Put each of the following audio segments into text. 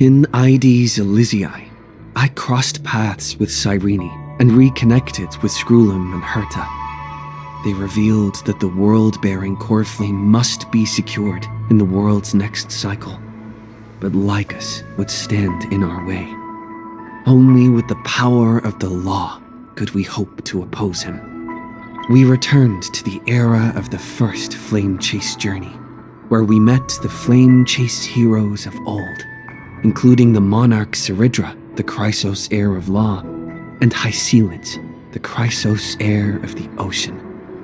In Ides Elysiae, I crossed paths with Cyrene and reconnected with Scrulum and Herta. They revealed that the world-bearing core flame must be secured in the world's next cycle, but Lycus would stand in our way. Only with the power of the law could we hope to oppose him. We returned to the era of the first Flame Chase journey, where we met the Flame Chase heroes of old, including the monarch Ceridra, the Chrysos heir of law, and Hycelins, the Chrysos heir of the ocean,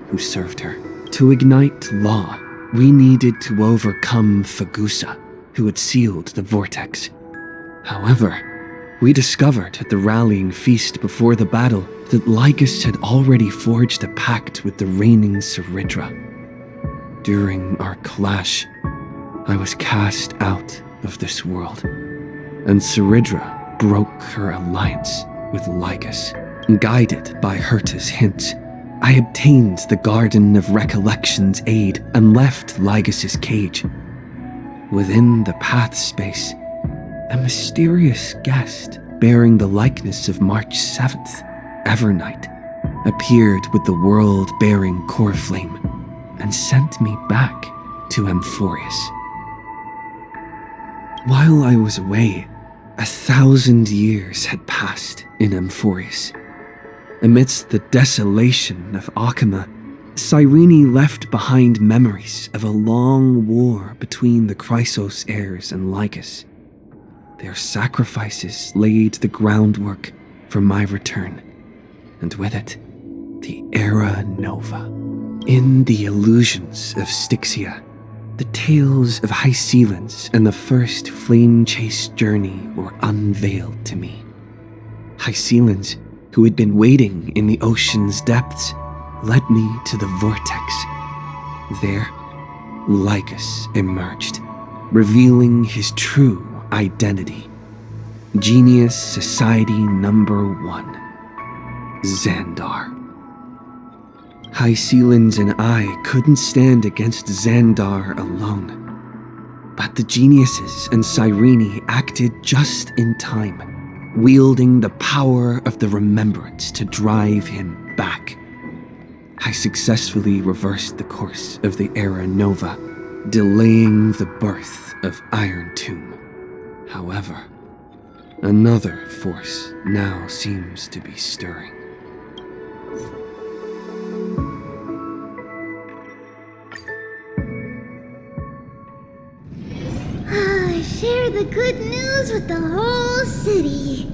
who served her. To ignite law, we needed to overcome Fagusa, who had sealed the vortex. However, we discovered at the rallying feast before the battle that Lycus had already forged a pact with the reigning Ceridra. During our clash, I was cast out of this world, and Ceridra broke her alliance with Lycus. Guided by Herta's hints, I obtained the Garden of Recollection's aid and left Lycus's cage. Within the path space, a mysterious guest bearing the likeness of March 7th, Evernight, appeared with the world-bearing core flame and sent me back to Amphorius. While I was away, 1,000 years had passed in Amphorius. Amidst the desolation of Akama, Cyrene left behind memories of a long war between the Chrysos heirs and Lycus. Their sacrifices laid the groundwork for my return, and with it, the Era Nova. In the illusions of Styxia, the tales of Hycelins and the first Flame Chase journey were unveiled to me. Hycelins, who had been waiting in the ocean's depths, led me to the vortex. There, Lycus emerged, revealing his true identity. Genius Society Number 1, Xandar. Hycelins and I couldn't stand against Xandar alone, but the geniuses and Cyrene acted just in time, wielding the power of the remembrance to drive him back. I successfully reversed the course of the Era Nova, delaying the birth of Iron Tomb. However, another force now seems to be stirring. Share the good news with the whole city.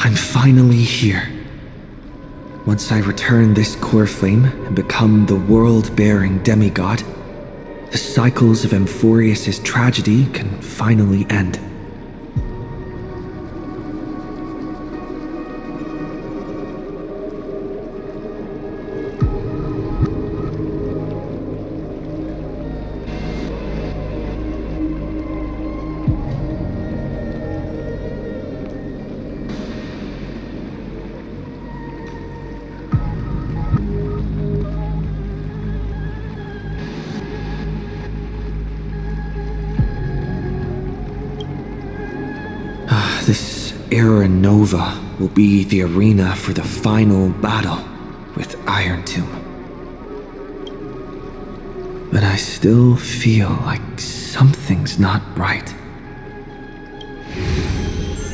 I'm finally here. Once I return this core flame and become the world-bearing demigod, the cycles of Amphorius' tragedy can finally end. Era Nova will be the arena for the final battle with Iron Tomb. But I still feel like something's not right.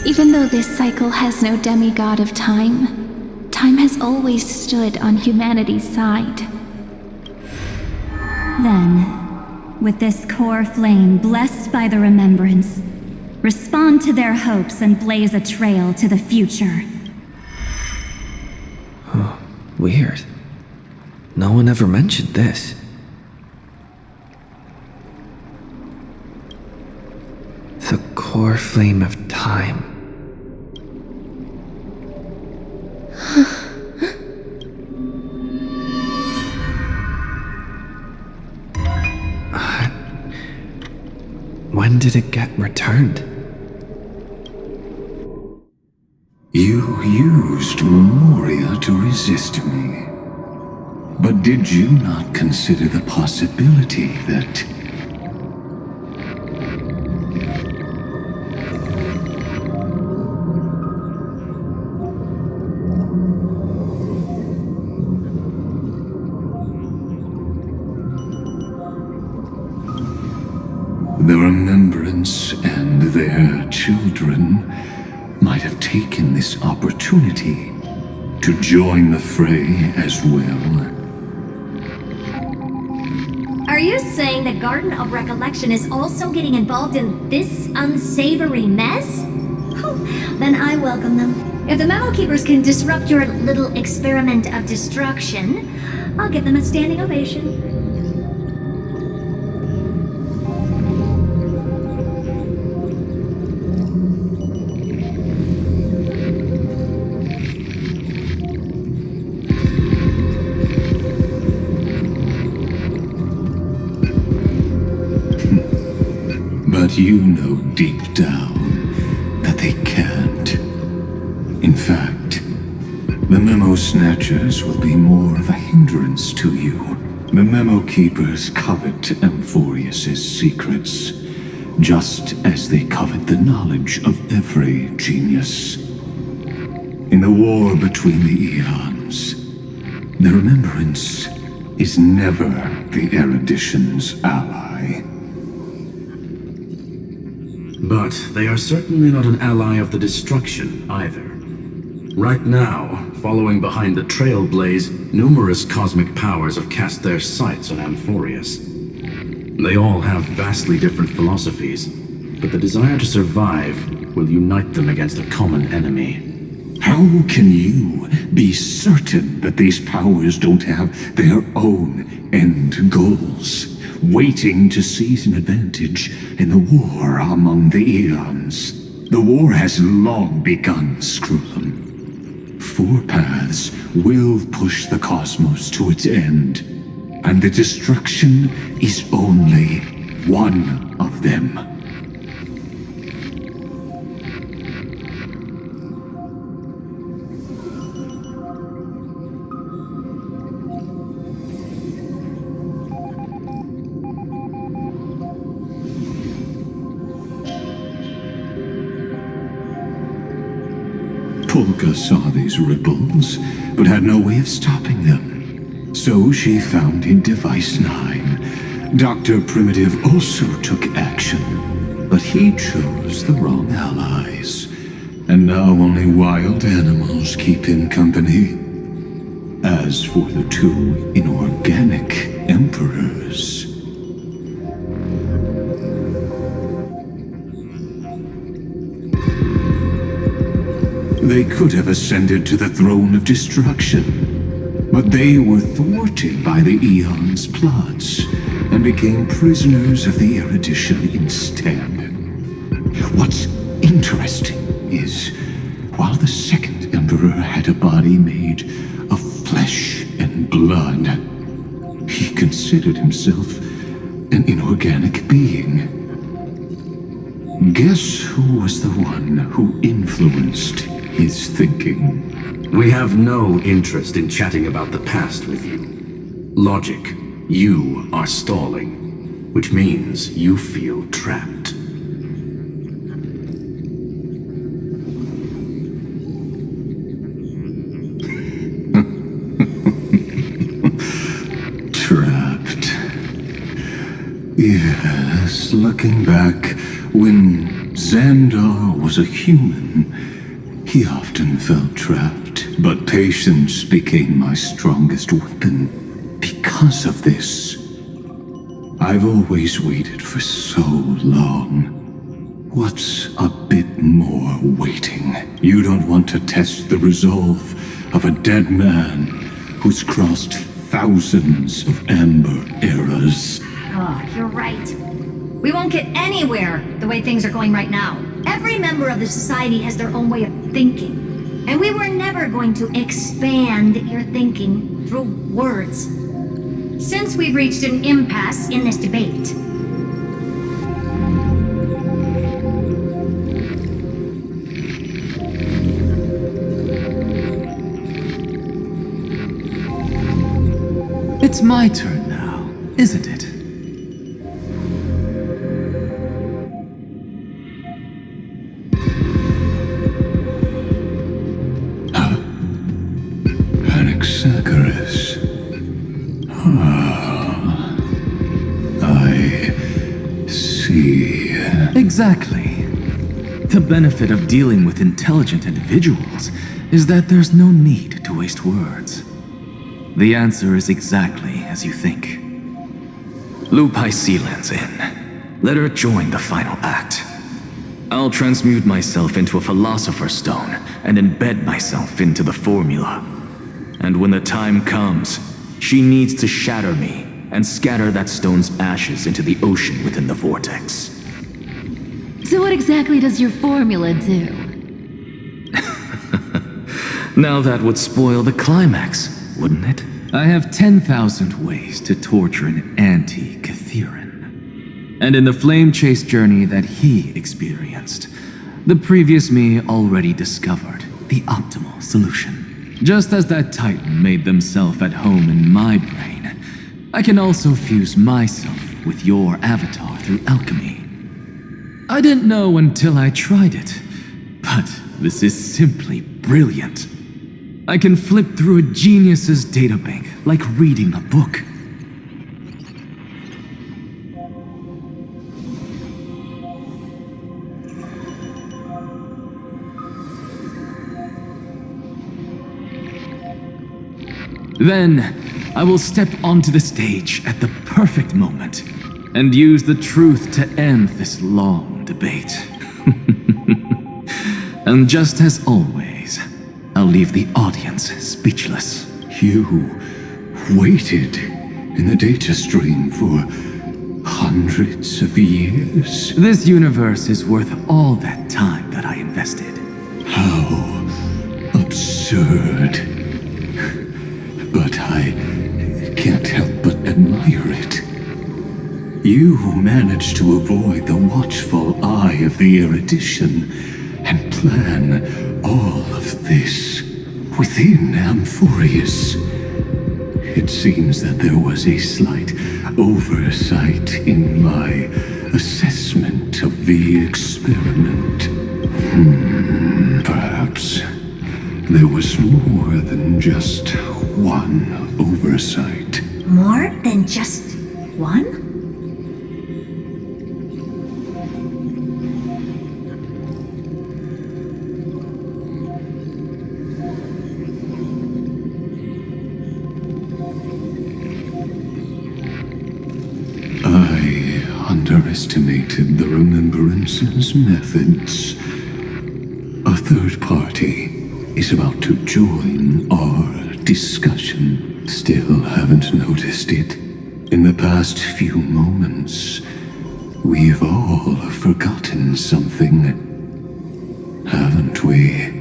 Even though this cycle has no demigod of time, time has always stood on humanity's side. Then, with this core flame blessed by the remembrance, respond to their hopes and blaze a trail to the future. Oh, weird. No one ever mentioned this. The core flame of time. When did it get returned? You used Memoria to resist me. But did you not consider the possibility that... the Remembrance and their children might have taken this opportunity to join the fray as well? Are you saying the Garden of Recollection is also getting involved in this unsavory mess? Oh, then I welcome them. If the Memo Keepers can disrupt your little experiment of destruction, I'll give them a standing ovation. But you know deep down that they can't. In fact, the Memo Snatchers will be more of a hindrance to you. The Memo Keepers covet Amphorius's secrets, just as they covet the knowledge of every genius. In the war between the eons, the Remembrance is never the Erudition's ally. But they are certainly not an ally of the destruction, either. Right now, following behind the Trailblaze, numerous cosmic powers have cast their sights on Amphorius. They all have vastly different philosophies, but the desire to survive will unite them against a common enemy. How can you be certain that these powers don't have their own end goals, waiting to seize an advantage in the war among the eons? The war has long begun, Screwlum. Four paths will push the cosmos to its end, and the destruction is only one of them. Polka saw these ripples, but had no way of stopping them. So she founded Device 9. Dr. Primitive also took action, but he chose the wrong allies. And now only wild animals keep him company. As for the two inorganic emperors... they could have ascended to the throne of destruction, but they were thwarted by the Eon's plots and became prisoners of the Erudition instead. What's interesting is, while the second Emperor had a body made of flesh and blood, he considered himself an inorganic being. Guess who was the one who influenced his thinking? We have no interest in chatting about the past with you. Logic, you are stalling, which means you feel trapped. Yes, looking back, when Xandar was a human, he often felt trapped. But patience became my strongest weapon. Because of this, I've always waited for so long. What's a bit more waiting? You don't want to test the resolve of a dead man who's crossed thousands of amber eras. Oh, you're right. We won't get anywhere the way things are going right now. Every member of the society has their own way of thinking. And we were never going to expand your thinking through words. Since we've reached an impasse in this debate, It's my turn now, isn't it? Anaxagoras. Ah, I see. Exactly. The benefit of dealing with intelligent individuals is that there's no need to waste words. The answer is exactly as you think. Lupai Sealand's in. Let her join the final act. I'll transmute myself into a Philosopher's Stone and embed myself into the formula. And when the time comes, she needs to shatter me and scatter that stone's ashes into the ocean within the vortex. So what exactly does your formula do? Now that would spoil the climax, wouldn't it? I have 10,000 ways to torture an anti-Cathiran. And in the flame chase journey that he experienced, the previous me already discovered the optimal solution. Just as that Titan made themselves at home in my brain, I can also fuse myself with your avatar through alchemy. I didn't know until I tried it, but this is simply brilliant. I can flip through a genius's databank like reading a book. Then, I will step onto the stage at the perfect moment and use the truth to end this long debate. And just as always, I'll leave the audience speechless. You waited in the data stream for hundreds of years? This universe is worth all that time that I invested. How absurd. But I can't help but admire it. You managed to avoid the watchful eye of the erudition and plan all of this within Amphorius. It seems that there was a slight oversight in my assessment of the experiment. Perhaps there was more than just one oversight. more than just one? I underestimated the Remembrance's methods. A third party is about to join our discussion. Still haven't noticed it. In the past few moments, we've all forgotten something, haven't we?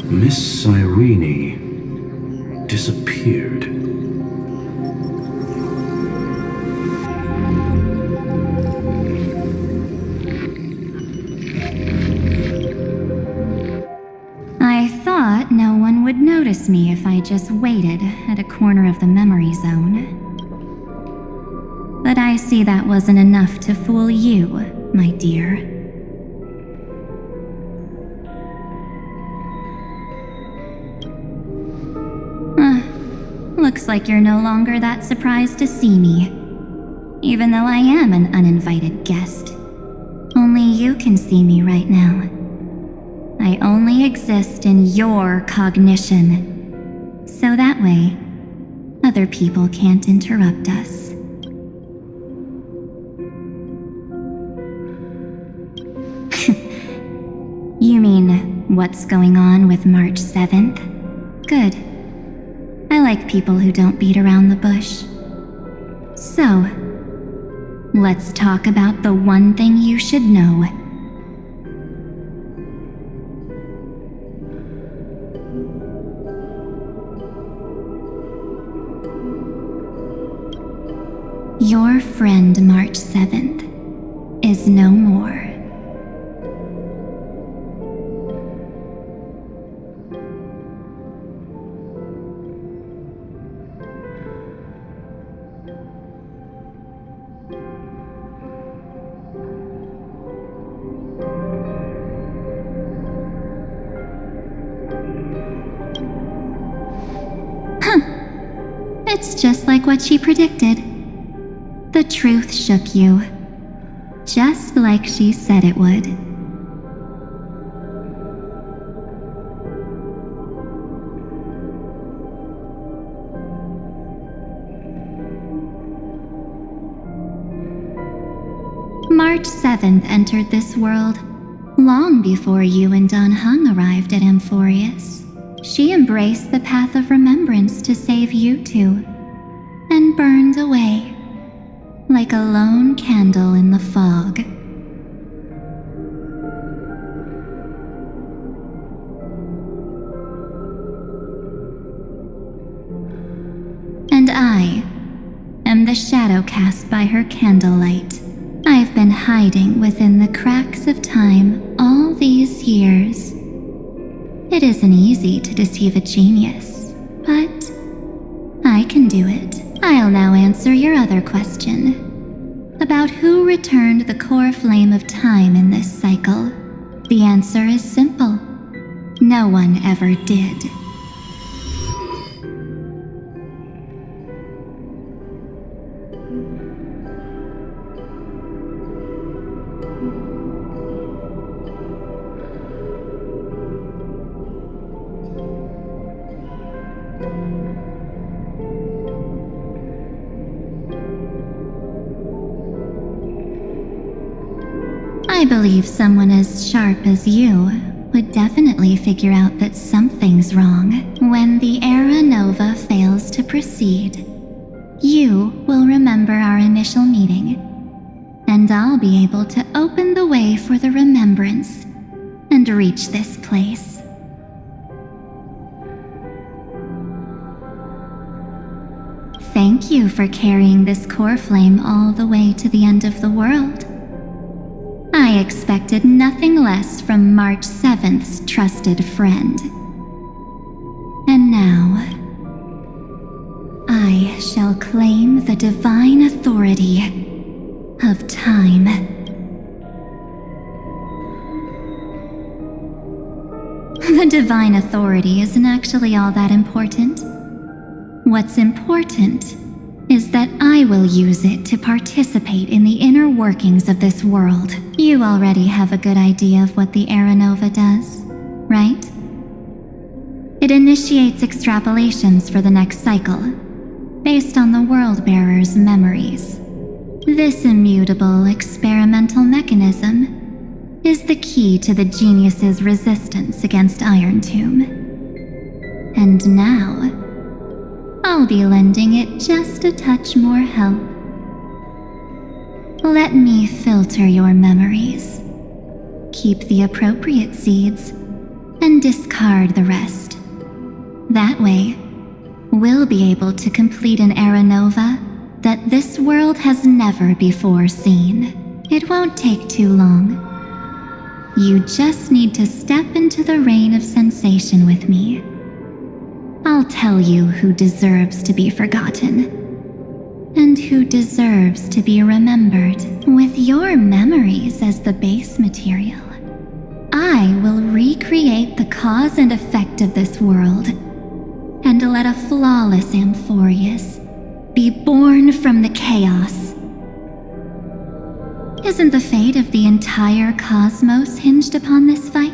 Miss Cyrene disappeared. I thought no one would notice me if I just waited at a corner of the memory zone. But I see that wasn't enough to fool you, my dear. Looks like you're no longer that surprised to see me. Even though I am an uninvited guest. Only you can see me right now. I only exist in your cognition. So that way, other people can't interrupt us. You mean, what's going on with March 7th? Good. I like people who don't beat around the bush. So, let's talk about the one thing you should know. Your friend March 7th is no more. It's just like what she predicted. The truth shook you, just like she said it would. March 7th entered this world long before you and Don Hung arrived at Amphorius. She embraced the path of remembrance to save you two, and burned away like a lone candle in the fog. And I am the shadow cast by her candlelight. I've been hiding within the cracks of time all these years. It isn't easy to deceive a genius, but I can do it. I'll now answer your other question. About who returned the core flame of time in this cycle. The answer is simple. No one ever did. I believe someone as sharp as you would definitely figure out that something's wrong when the Era Nova fails to proceed. You will remember our initial meeting, and I'll be able to open the way for the remembrance and reach this place. Thank you for carrying this core flame all the way to the end of the world. I expected nothing less from March 7th's trusted friend. And now, I shall claim the divine authority of time. The divine authority isn't actually all that important. What's important is that I will use it to participate in the inner workings of this world. You already have a good idea of what the Era Nova does, right? It initiates extrapolations for the next cycle, based on the World-Bearer's memories. This immutable experimental mechanism is the key to the genius's resistance against Iron Tomb. And now, I'll be lending it just a touch more help. Let me filter your memories. Keep the appropriate seeds and discard the rest. That way, we'll be able to complete an Era Nova that this world has never before seen. It won't take too long. You just need to step into the rain of sensation with me. I'll tell you who deserves to be forgotten. and who deserves to be remembered. With your memories as the base material, I will recreate the cause and effect of this world, and let a flawless Amphorius be born from the chaos. Isn't the fate of the entire cosmos hinged upon this fight?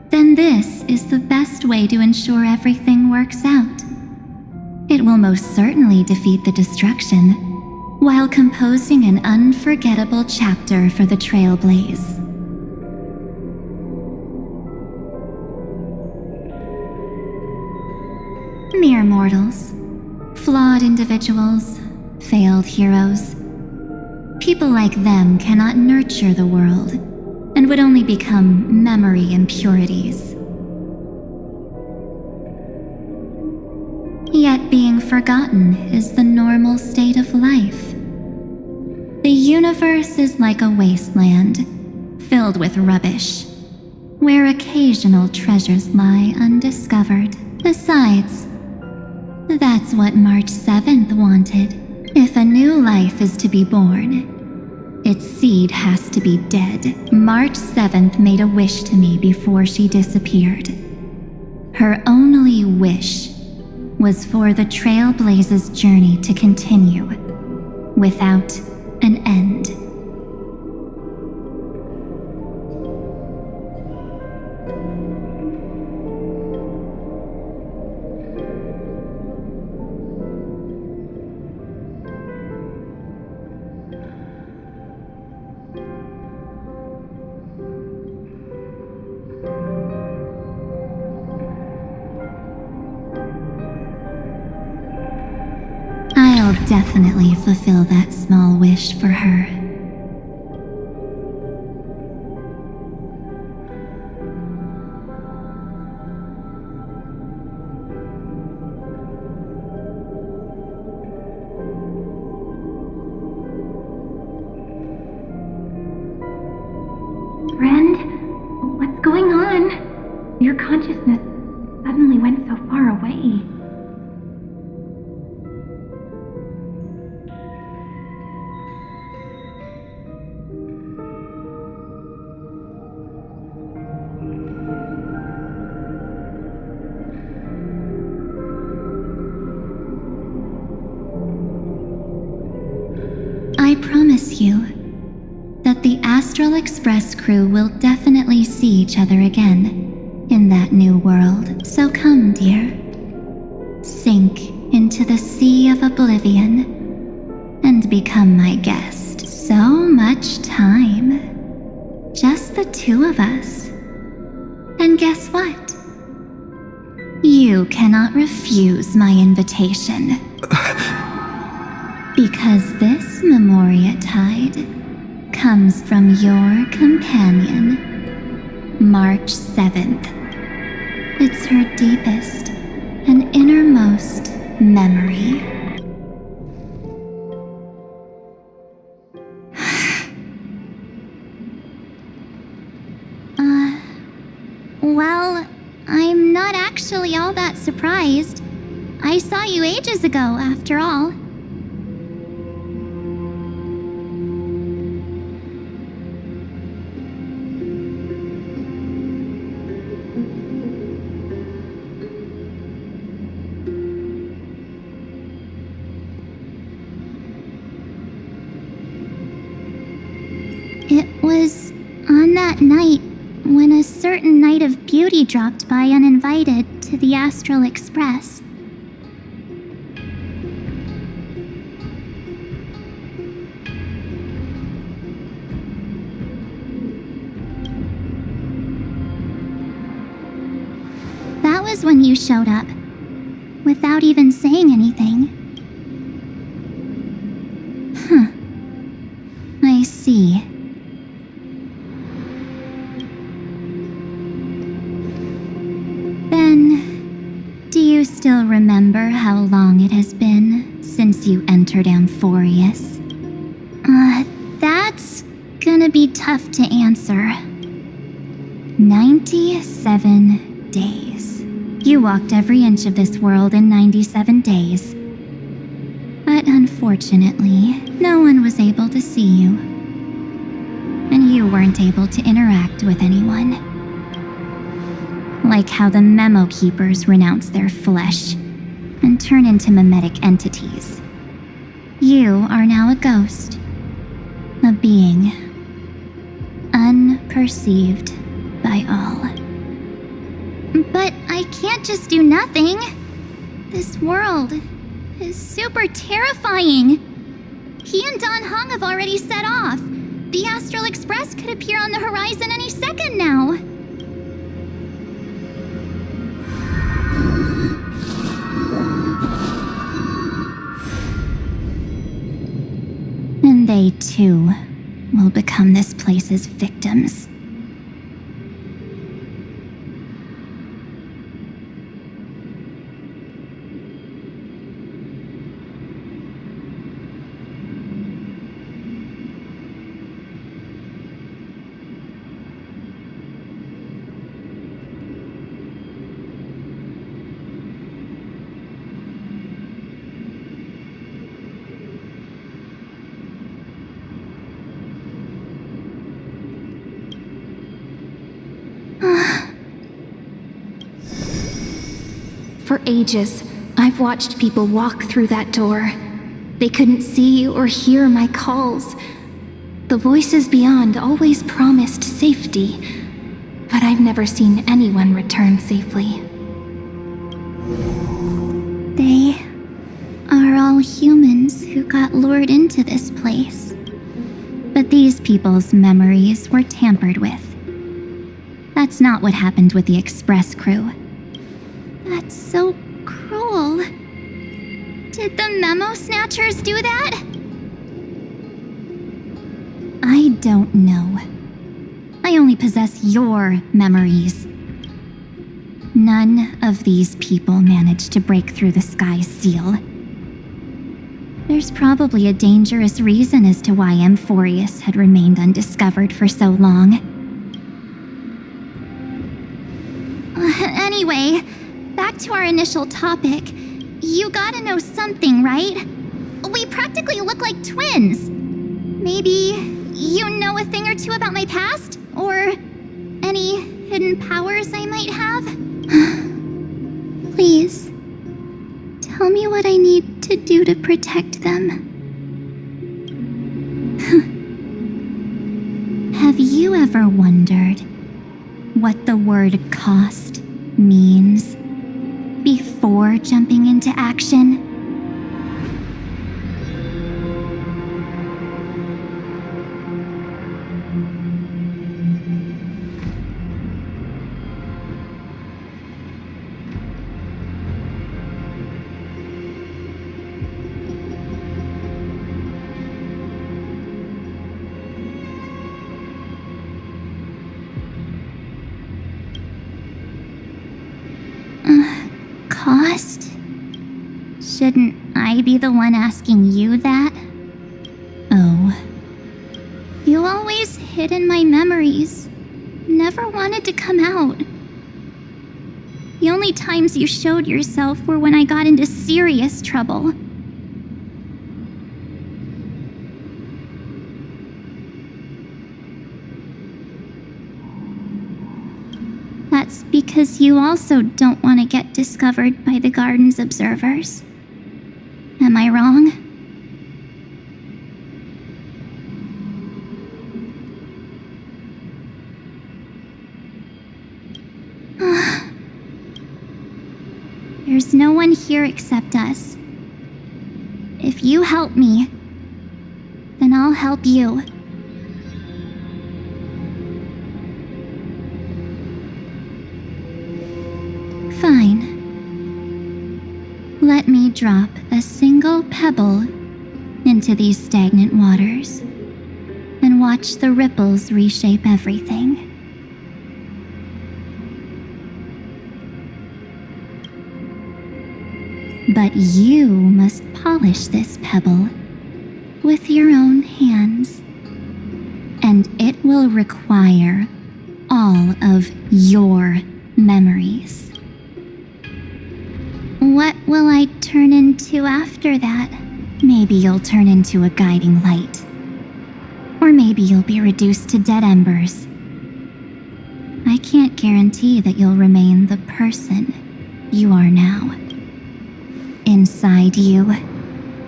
Then this is the best way to ensure everything works out. It will most certainly defeat the destruction, while composing an unforgettable chapter for the Trailblaze. Mere mortals, flawed individuals, failed heroes. People like them cannot nurture the world, and would only become memory impurities. Yet being forgotten is the normal state of life. The universe is like a wasteland, filled with rubbish, where occasional treasures lie undiscovered. Besides, that's what March 7th wanted. If a new life is to be born, its seed has to be dead. March 7th made a wish to me before she disappeared. Her only wish was for the Trailblaze's journey to continue, without an end. I'll definitely fulfill that small wish for her. Friend, what's going on? Your consciousness suddenly went so far away. I promise you that the Astral Express crew will definitely see each other again in that new world. So come, dear. Sink into the sea of oblivion and become my guest. So much time. Just the two of us. And guess what? You cannot refuse my invitation. Because this Memoria Tide comes from your companion, March 7th. It's her deepest and innermost memory. Well, I'm not actually all that surprised. I saw you ages ago, after all. It was on that night when a certain Knight of Beauty dropped by uninvited to the Astral Express. That was when you showed up, without even saying anything. I see. Then, do you still remember how long it has been since you entered Amphorius? That's gonna be tough to answer. 97 days. You walked every inch of this world in 97 days. But But unfortunately, no one was able to see you. And you weren't able to interact with anyone. Like how the Memo Keepers renounce their flesh and turn into mimetic entities. You are now a ghost. A being. Unperceived by all. But I can't just do nothing. This world is super terrifying. He and Don Hung have already set off. The Astral Express could appear on the horizon any second now. And they too will become this place's victims. For ages, I've watched people walk through that door. They couldn't see or hear my calls. The voices beyond always promised safety, but I've never seen anyone return safely. They are all humans who got lured into this place. But these people's memories were tampered with. That's not what happened with the Express crew. That's so cruel. Did the Memo Snatchers do that? I don't know. I only possess your memories. None of these people managed to break through the sky's seal. There's probably a dangerous reason as to why Amphorius had remained undiscovered for so long. Anyway, back to our initial topic. You gotta know something, right? We practically look like twins. Maybe you know a thing or two about my past? Or any hidden powers I might have? Please, tell me what I need to do to protect them. Have you ever wondered what the word cost means before jumping into action? Cost? Shouldn't I be the one asking you that? Oh, You always hid in my memories. Never wanted to come out. The only times you showed yourself were when I got into serious trouble. That's because you also don't want to get discovered by the garden's observers. Am I wrong? There's no one here except us. If you help me, then I'll help you. fine. Let me drop a single pebble into these stagnant waters and watch the ripples reshape everything. But you must polish this pebble with your own hands, and it will require all of your memories. What will I turn into after that? Maybe you'll turn into a guiding light. Or maybe you'll be reduced to dead embers. I can't guarantee that you'll remain the person you are now. Inside you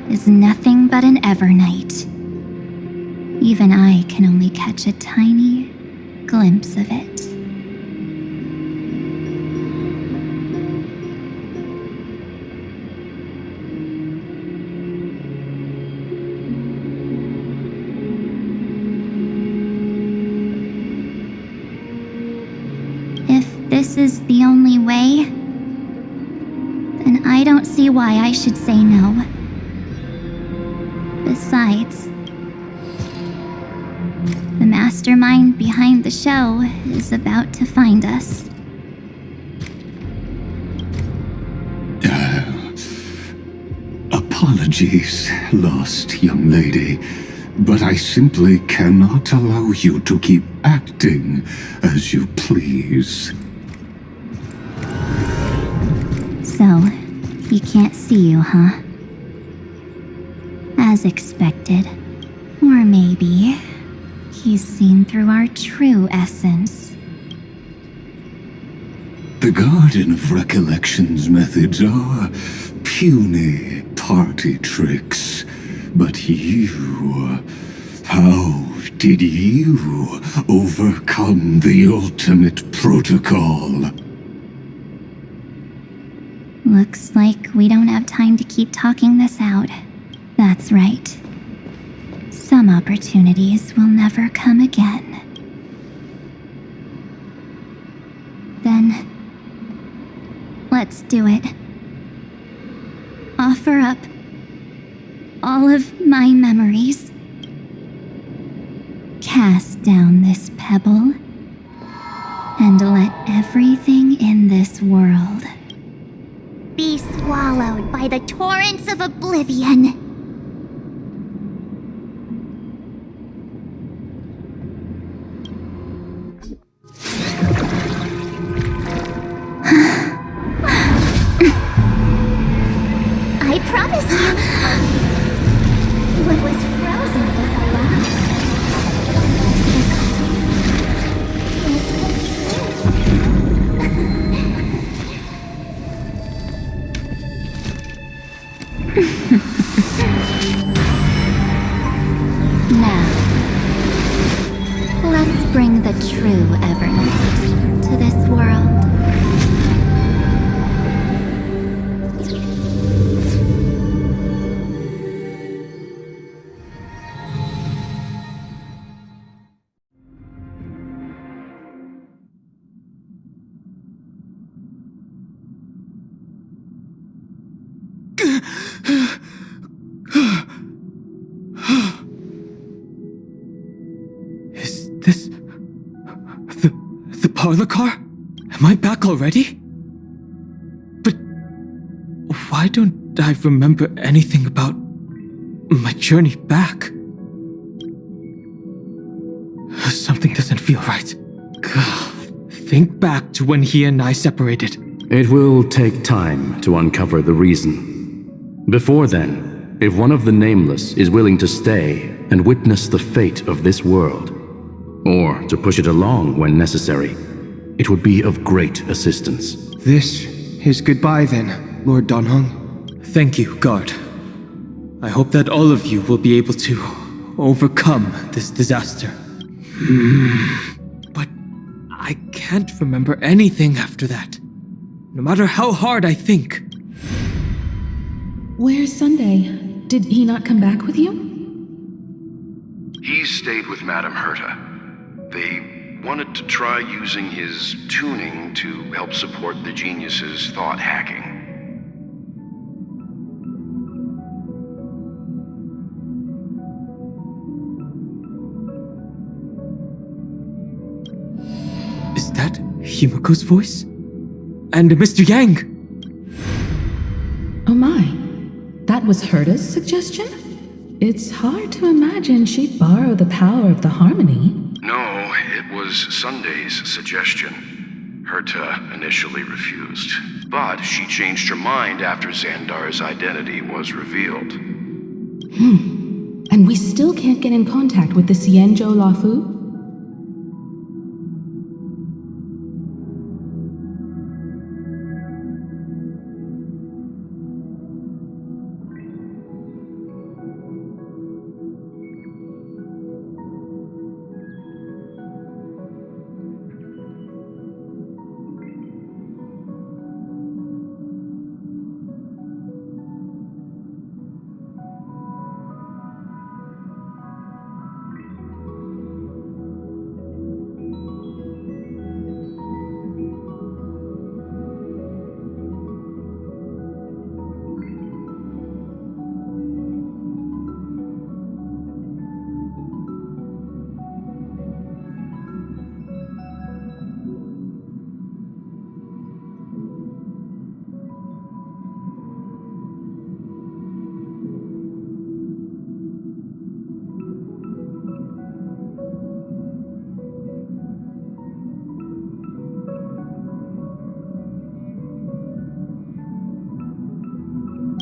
is nothing but an Evernight. Even I can only catch a tiny glimpse of it. If this is the only way, then I don't see why I should say no. Besides, the mastermind behind the show is about to find us. Apologies, lost young lady, but I simply cannot allow you to keep acting as you please. So, he can't see you, huh? As expected. Or maybe he's seen through our true essence. The Garden of Recollection's methods are puny party tricks. But you... how did you overcome the ultimate protocol? Looks like we don't have time to keep talking this out. That's right. Some opportunities will never come again. Then, let's do it. Offer up all of my memories. Cast down this pebble and let everything in this world Be swallowed by the torrents of oblivion. I promise you, what was frozen was alive. Now, let's bring the true Evernight to this world. Is this... the parlor car? Am I back already? But why don't I remember anything about my journey back? Something doesn't feel right. Think back to when he and I separated. It will take time to uncover the reason. Before then, if one of the Nameless is willing to stay and witness the fate of this world, or to push it along when necessary, it would be of great assistance. This is goodbye then, Lord Donhong. Thank you, guard. I hope that all of you will be able to overcome this disaster. But I can't remember anything after that, no matter how hard I think. Where's Sunday? Did he not come back with you? He stayed with Madame Herta. They wanted to try using his tuning to help support the genius's thought hacking. Is that Himiko's voice? And Mr. Yang? Oh my. That was Herta's suggestion? It's hard to imagine she'd borrow the power of the harmony. No, it was Sunday's suggestion. Herta initially refused, but she changed her mind after Xandar's identity was revealed. And we still can't get in contact with the Xianzhou Lafu?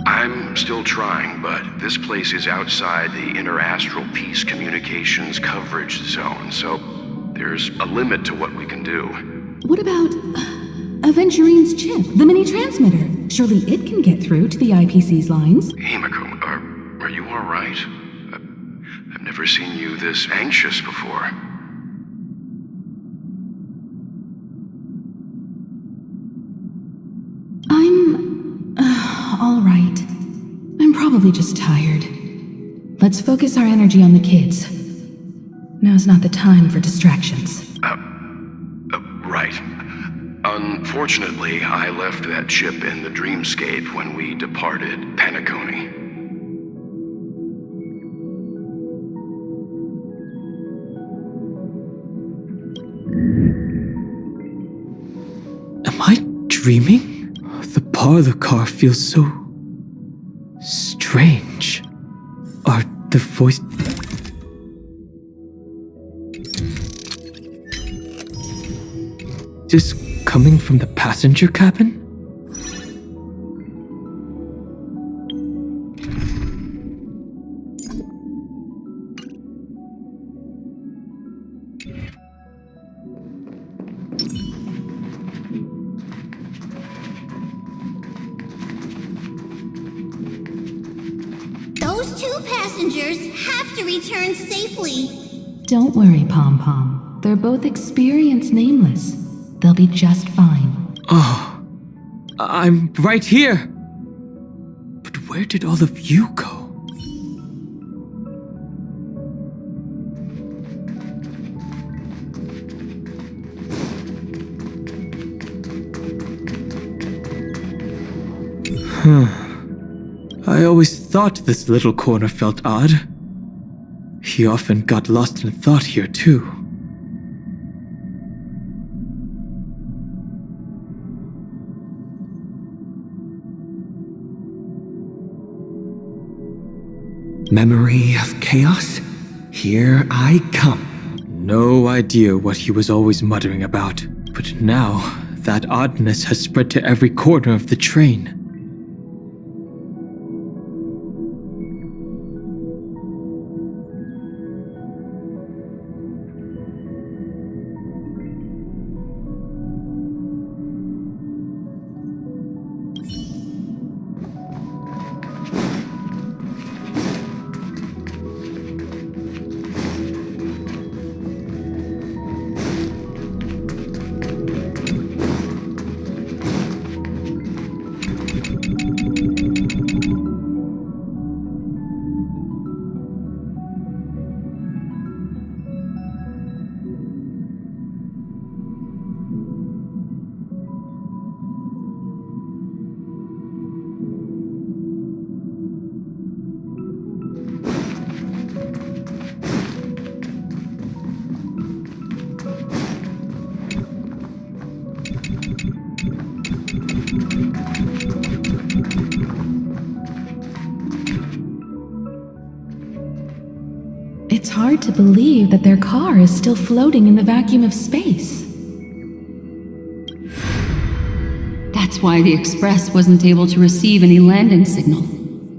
I'm still trying, but this place is outside the interastral peace communications coverage zone, so there's a limit to what we can do. What about Aventurine's chip, the mini-transmitter? Surely it can get through to the IPC's lines. Himiko, are you alright? I've never seen you this anxious before. I'm all right. I'm probably just tired. Let's focus our energy on the kids. Now's not the time for distractions. Right. Unfortunately, I left that chip in the dreamscape when we departed Penacony. Am I dreaming? The parlor car feels so strange. Are the voice... Just coming from the passenger cabin? Those two passengers have to return safely. Don't worry, Pom Pom. They're both experienced nameless. They'll be just fine. Oh, I'm right here. But where did all of you go? I always thought this little corner felt odd. He often got lost in thought here, too. Memory of chaos? Here I come. No idea what he was always muttering about, but now that oddness has spread to every corner of the train. It's hard to believe that their car is still floating in the vacuum of space. That's why the Express wasn't able to receive any landing signal.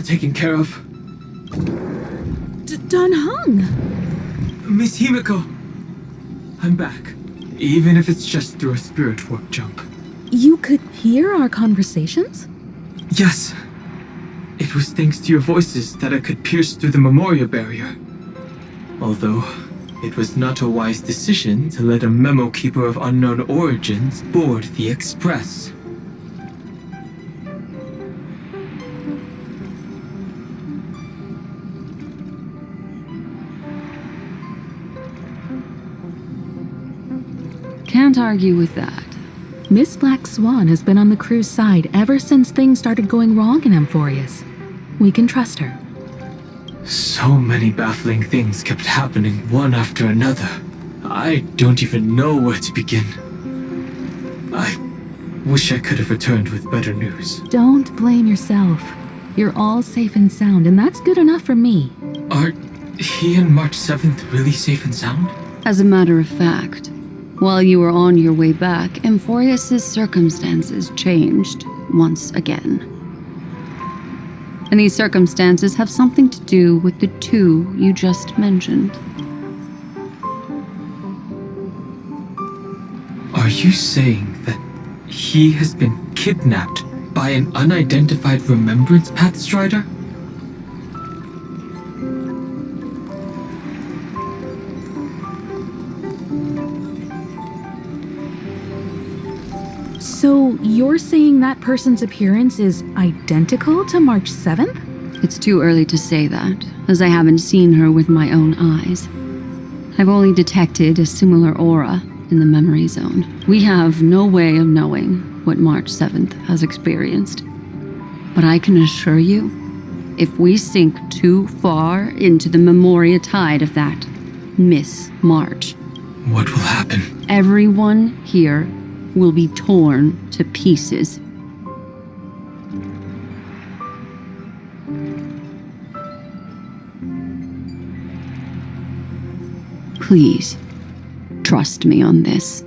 now taken care of. Don Hung! Miss Himiko, I'm back. Even if it's just through a spirit warp jump. You could hear our conversations? Yes. It was thanks to your voices that I could pierce through the memorial barrier. Although, it was not a wise decision to let a memo keeper of unknown origins board the Express. Can't argue with that. Miss Black Swan has been on the crew's side ever since things started going wrong in Amphorius. We can trust her. So many baffling things kept happening one after another. I don't even know where to begin. I wish I could have returned with better news. Don't blame yourself. You're all safe and sound, and that's good enough for me. Are he and March 7th really safe and sound? As a matter of fact, while you were on your way back, Amphorius' circumstances changed once again. And these circumstances have something to do with the two you just mentioned. Are you saying that he has been kidnapped by an unidentified Remembrance Path Strider? So you're saying that person's appearance is identical to March 7th? It's too early to say that, as I haven't seen her with my own eyes. I've only detected a similar aura in the memory zone. We have no way of knowing what March 7th has experienced. But I can assure you, if we sink too far into the memoria tide of that Miss March, What will happen? everyone here will be torn to pieces. Please, trust me on this.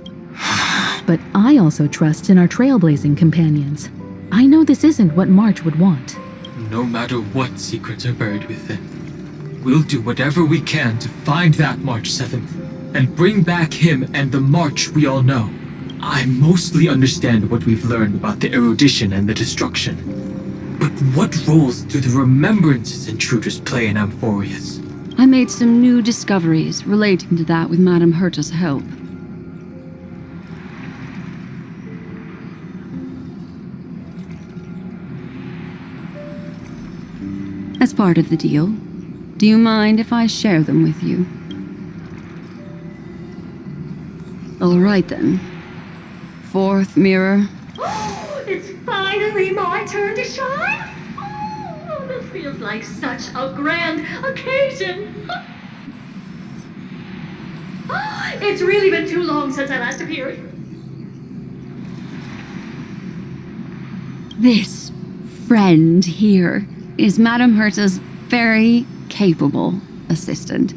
But I also trust in our trailblazing companions. I know this isn't what March would want. No matter what secrets are buried within, we'll do whatever we can to find that March 7th and bring back him and the March we all know. I mostly understand what we've learned about the erudition and the destruction. But what roles do the remembrances intruders play in Amphorius? I made some new discoveries relating to that with Madame Herta's help. As part of the deal, do you mind if I share them with you? All right then. Fourth mirror. It's finally my turn to shine! Oh, this feels like such a grand occasion! It's really been too long since I last appeared. This friend here is Madame Herta's very capable assistant.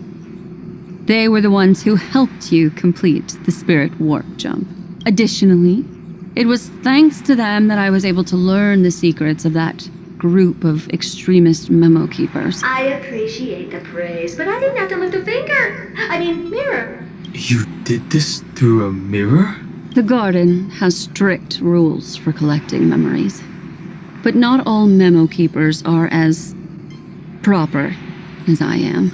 They were the ones who helped you complete the spirit warp jump. Additionally, it was thanks to them that I was able to learn the secrets of that group of extremist memo keepers. I appreciate the praise, but I didn't have to lift a finger. Mirror. You did this through a mirror? The garden has strict rules for collecting memories. But not all memo keepers are as proper as I am.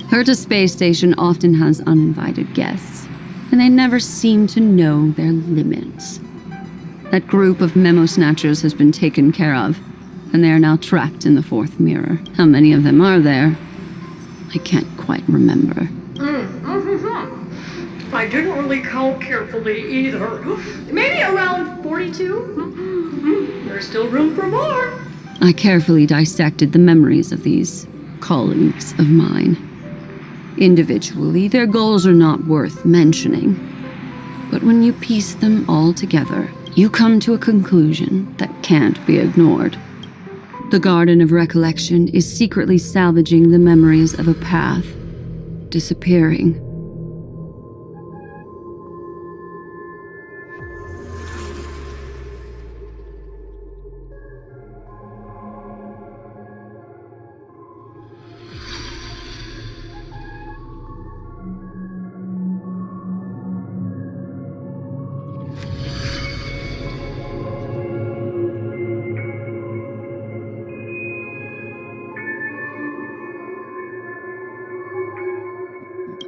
Herta Space Station often has uninvited guests, and they never seem to know their limits. That group of memo snatchers has been taken care of, and they are now trapped in the fourth mirror. How many of them are there? I can't quite remember. I didn't really count carefully either. Maybe around 42? There's still room for more. I carefully dissected the memories of these colleagues of mine. Individually, their goals are not worth mentioning. But when you piece them all together, you come to a conclusion that can't be ignored. The Garden of Recollection is secretly salvaging the memories of a path disappearing.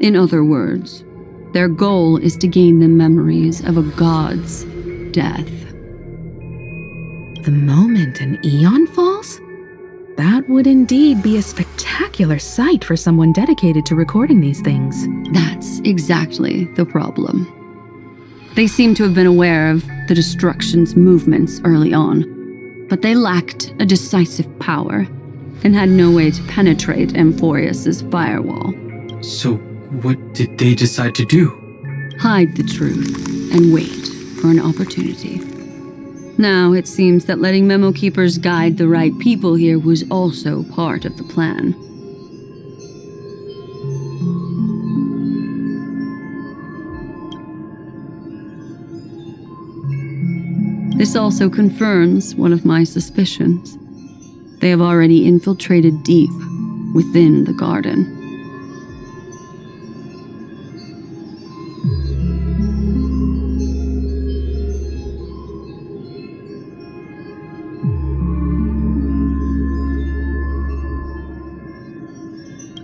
In other words, their goal is to gain the memories of a god's death. The moment an eon falls? That would indeed be a spectacular sight for someone dedicated to recording these things. That's exactly the problem. They seem to have been aware of the destruction's movements early on, but they lacked a decisive power and had no way to penetrate Amphorius's firewall. So, what did they decide to do? Hide the truth and wait for an opportunity. Now it seems that letting Memo Keepers guide the right people here was also part of the plan. This also confirms one of my suspicions. They have already infiltrated deep within the garden.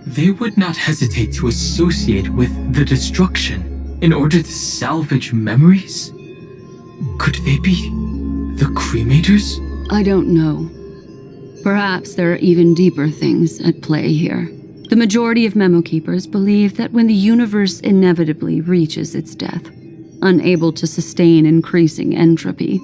They would not hesitate to associate with the destruction in order to salvage memories? Could they be the cremators? I don't know. Perhaps there are even deeper things at play here. The majority of Memo Keepers believe that when the universe inevitably reaches its death, unable to sustain increasing entropy,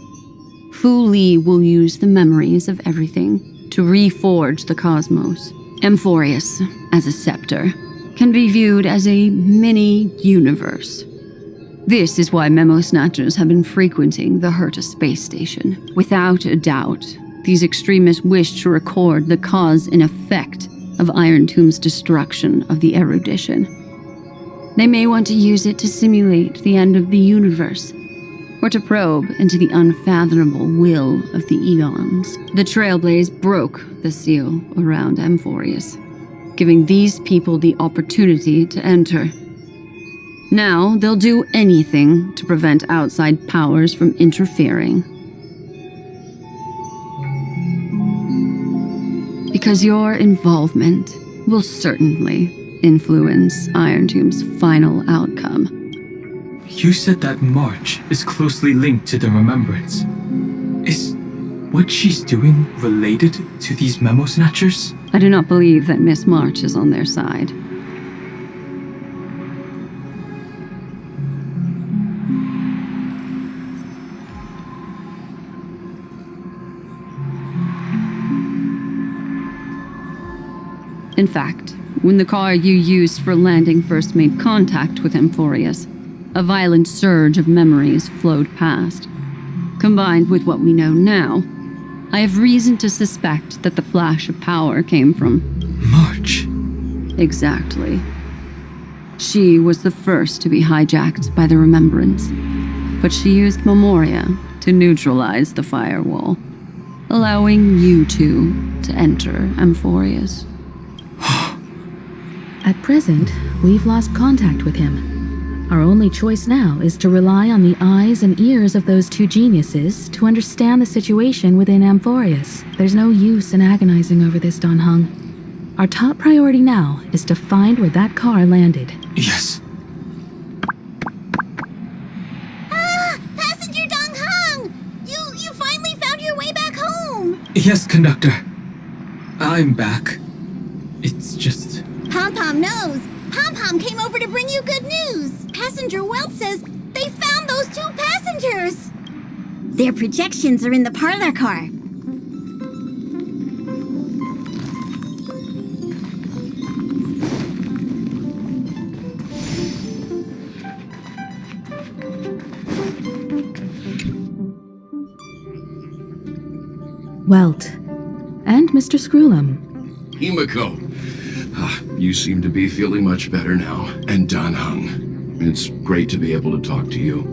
Fu Li will use the memories of everything to reforge the cosmos. Amphorius, as a scepter, can be viewed as a mini-universe. This is why Memo Snatchers have been frequenting the Herta space station. Without a doubt, these extremists wish to record the cause and effect of Iron Tomb's destruction of the erudition. They may want to use it to simulate the end of the universe, or to probe into the unfathomable will of the eons. The Trailblaze broke the seal around Amphorius, giving these people the opportunity to enter. Now they'll do anything to prevent outside powers from interfering. Because your involvement will certainly influence Iron Tomb's final outcome. You said that March is closely linked to the Remembrance. Is what she's doing related to these Memo Snatchers? I do not believe that Miss March is on their side. In fact, when the car you used for landing first made contact with Amphorius, a violent surge of memories flowed past. Combined with what we know now, I have reason to suspect that the flash of power came from March. Exactly. She was the first to be hijacked by the Remembrance, but she used Memoria to neutralize the firewall, allowing you two to enter Amphorius. At present, we've lost contact with him. Our only choice now is to rely on the eyes and ears of those two geniuses to understand the situation within Amphorius. There's no use in agonizing over this, Dan Heng. Our top priority now is to find where that car landed. Yes. Passenger Dong Hung! You finally found your way back home! Yes, conductor. I'm back. It's just... Pom-Pom knows. Pom-Pom came over to bring you good news. Passenger Welt says they found those two passengers. Their projections are in the parlor car. Welt. And Mr. Screwlum. Himiko. You seem to be feeling much better now. And Dan Hung. It's great to be able to talk to you.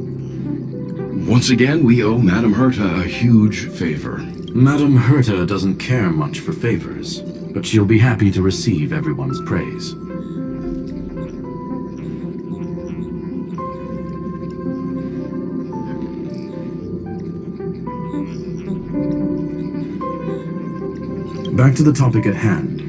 Once again, we owe Madame Herta a huge favor. Madame Herta doesn't care much for favors, but she'll be happy to receive everyone's praise. Back to the topic at hand.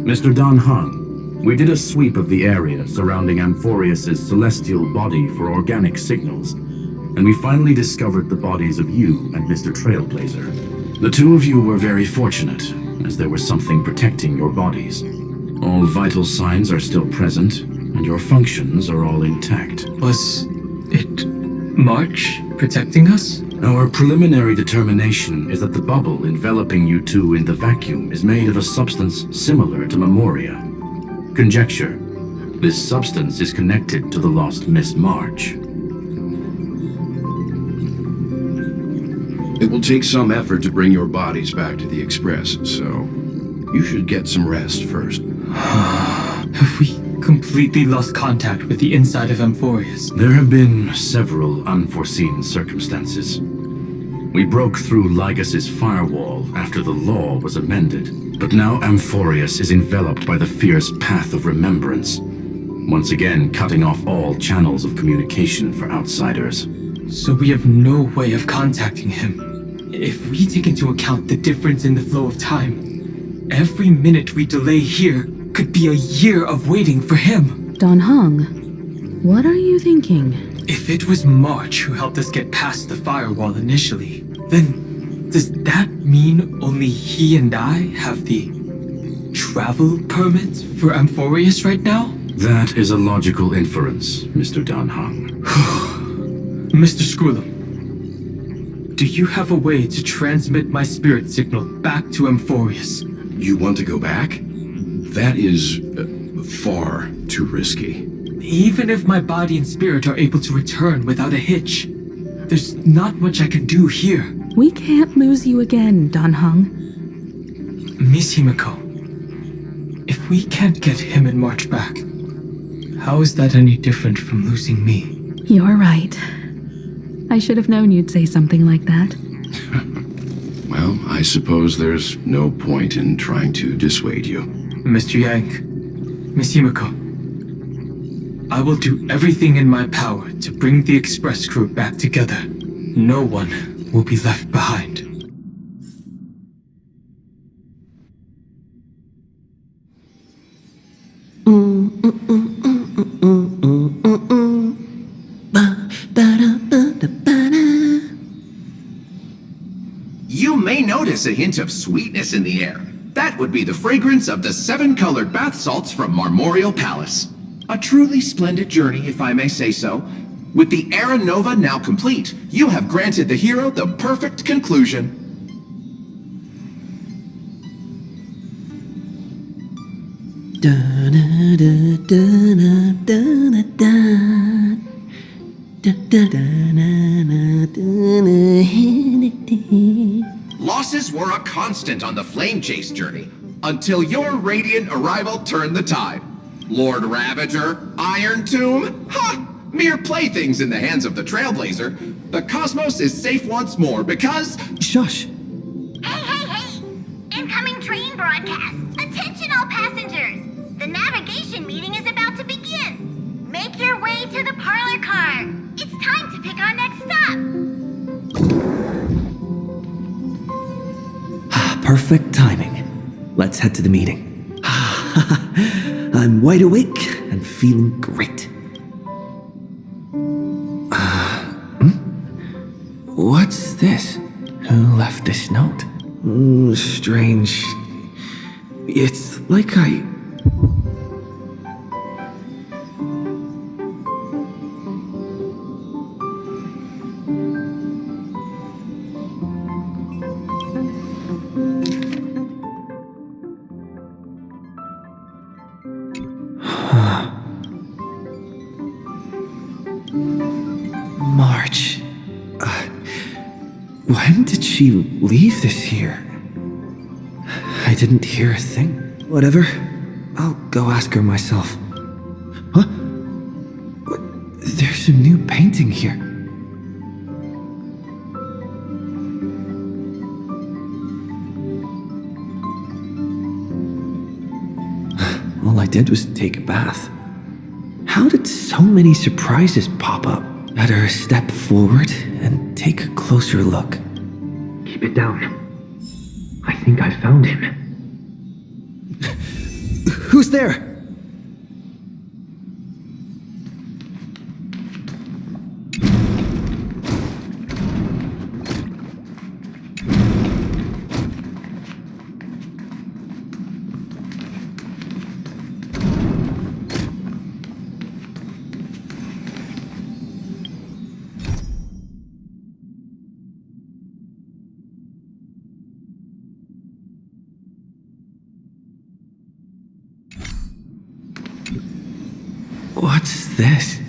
Mr. Dan Han, We did a sweep of the area surrounding Amphorius's celestial body for organic signals, and we finally discovered the bodies of you and Mr. Trailblazer. The two of you were very fortunate, as there was something protecting your bodies. All vital signs are still present, and your functions are all intact. Was it March protecting us? Our preliminary determination is that the bubble enveloping you two in the vacuum is made of a substance similar to Memoria. Conjecture: this substance is connected to the lost Miss March. It will take some effort to bring your bodies back to the Express, so you should get some rest first. Have we completely lost contact with the inside of Amphorius? There have been several unforeseen circumstances. We broke through Lygas's firewall after the law was amended, but now Amphorius is enveloped by the fierce path of remembrance, once again cutting off all channels of communication for outsiders. So we have no way of contacting him. If we take into account the difference in the flow of time, every minute we delay here could be a year of waiting for him. Dan Heng, what are you thinking? If it was March who helped us get past the firewall initially, then does that mean only he and I have the travel permit for Amphorius right now? That is a logical inference, Mr. Dan Heng. Mr. Skrullum, do you have a way to transmit my spirit signal back to Amphorius? You want to go back? That is far too risky. Even if my body and spirit are able to return without a hitch, there's not much I can do here. We can't lose you again, Dan Heng. Miss Himiko, if we can't get him and March back, how is that any different from losing me? You're right. I should have known you'd say something like that. Well, I suppose there's no point in trying to dissuade you. Mr. Yang, Miss Himiko, I will do everything in my power to bring the Express crew back together. No one will be left behind. You may notice a hint of sweetness in the air. That would be the fragrance of the 7-colored bath salts from Marmorial Palace. A truly splendid journey, if I may say so. With the Era Nova now complete, you have granted the hero the perfect conclusion. Losses were a constant on the Flame Chase journey, until your radiant arrival turned the tide. Lord Ravager, Iron Tomb, ha! Mere playthings in the hands of the Trailblazer. The cosmos is safe once more because... Shush! Hey! Incoming train broadcast! Attention all passengers! The navigation meeting is about to begin! Make your way to the parlor car! It's time to pick our next stop! Perfect timing. Let's head to the meeting. I'm wide awake and feeling great. What's this? Who left this note? Strange. It's like I... March. When did she leave this here? I didn't hear a thing. Whatever. I'll go ask her myself. Huh? What? There's a new painting here. All I did was take a bath. How did so many surprises pop up? Better step forward and take a closer look. Keep it down. I think I found him. Who's there? What's this?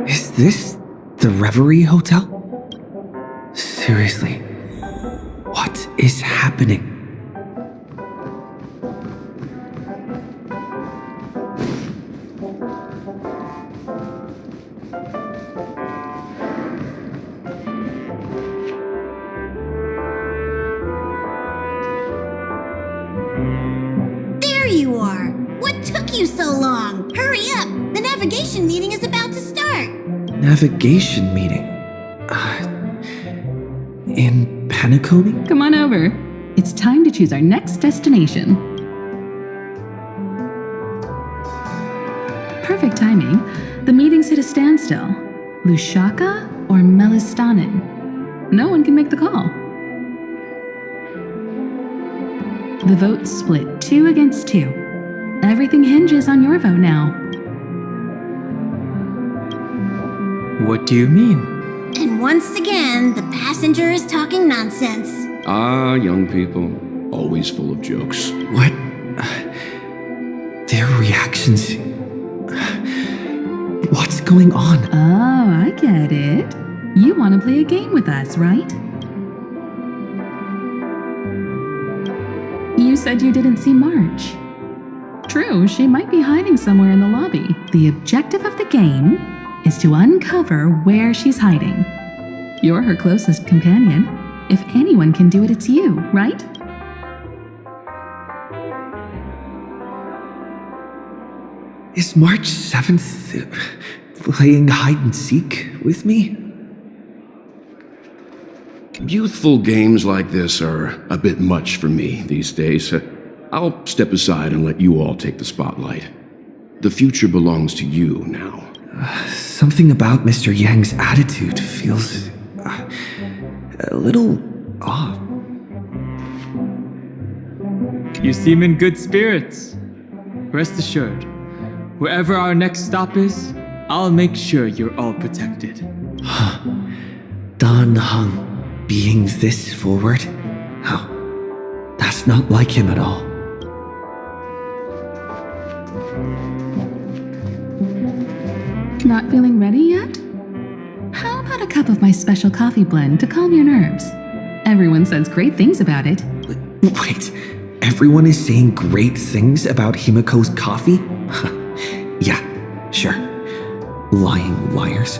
Is this the Reverie Hotel? Seriously, what is happening? There you are! What took you so long? Hurry up! The navigation meeting is about to start! Navigation meeting? In Penacony? Come on over. It's time to choose our next destination. Perfect timing. The meeting's at a standstill. Lushaka or Melistanin? No one can make the call. The vote's split 2 against 2. Everything hinges on your vote now. What do you mean? And once again, the passenger is talking nonsense. Ah, young people, always full of jokes. What? Their reactions. What's going on? Oh, I get it. You want to play a game with us, right? You said you didn't see March. True, she might be hiding somewhere in the lobby. The objective of the game is to uncover where she's hiding. You're her closest companion. If anyone can do it, it's you, right? Is March 7th playing hide and seek with me? Youthful games like this are a bit much for me these days. I'll step aside and let you all take the spotlight. The future belongs to you now. Something about Mr. Yang's attitude feels a little off. You seem in good spirits. Rest assured, wherever our next stop is, I'll make sure you're all protected. Dan Heng being this forward? Oh, that's not like him at all. Not feeling ready yet? How about a cup of my special coffee blend to calm your nerves? Everyone says great things about it. Wait, everyone is saying great things about Himiko's coffee? Yeah, sure. Lying liars.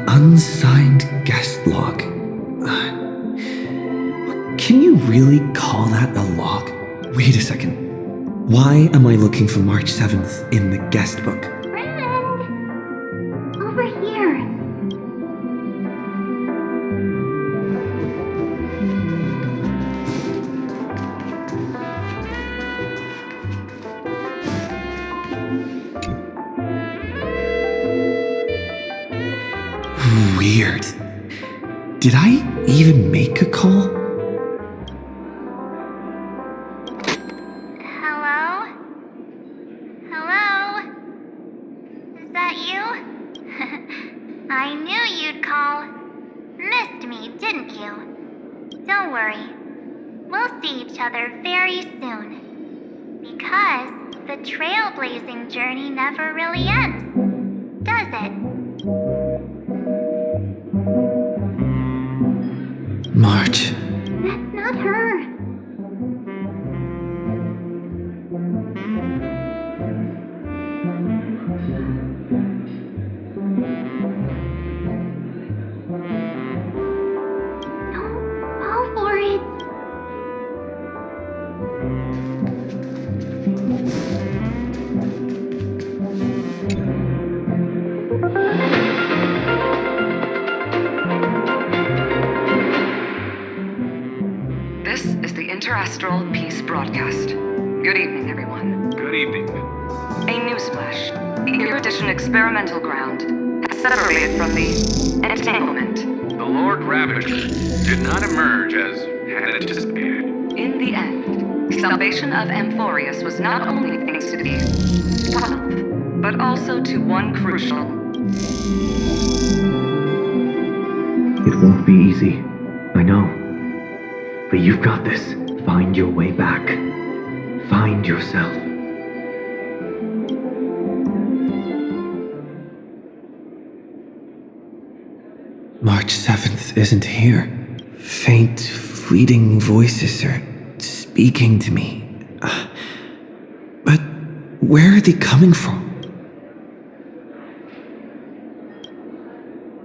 Unsigned guest log. Can you really call that a log? Wait a second. Why am I looking for March 7th in the guest book? Friend! Over here! Weird. Did I even make a call? Hello? Hello? Is that you? I knew you'd call. Missed me, didn't you? Don't worry. We'll see each other very soon. Because the trailblazing journey never really ends, does it? March. That's not her. Don't fall for it. Astral Peace broadcast. Good evening, everyone. Good evening. A newsflash. The Erudition experimental ground has separated from the entanglement. The Lord Ravager did not emerge as had anticipated. In the end, salvation of Amphorius was not only thanks to the swamp, but also to one crucial. It won't be easy. I know. But you've got this. Find your way back. Find yourself. March 7th isn't here. Faint, fleeting voices are speaking to me. But where are they coming from?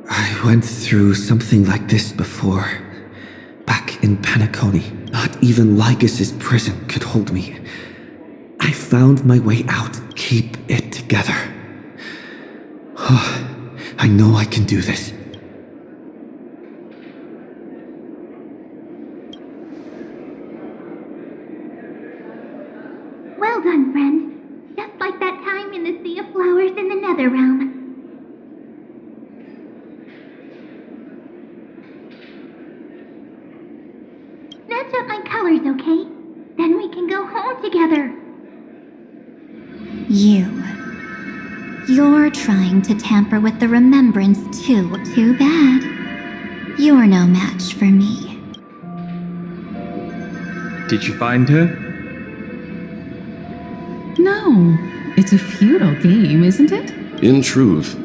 I went through something like this before. Back in Penacony. Not even Lycus's prison could hold me. I found my way out. Keep it together. I know I can do this. Well done, friend. Just like that time in the Sea of Flowers in the Nether Realm. Match up my colors, okay? Then we can go home together. You're trying to tamper with the remembrance too. Too bad. You're no match for me. Did you find her? No. It's a futile game, isn't it? In truth,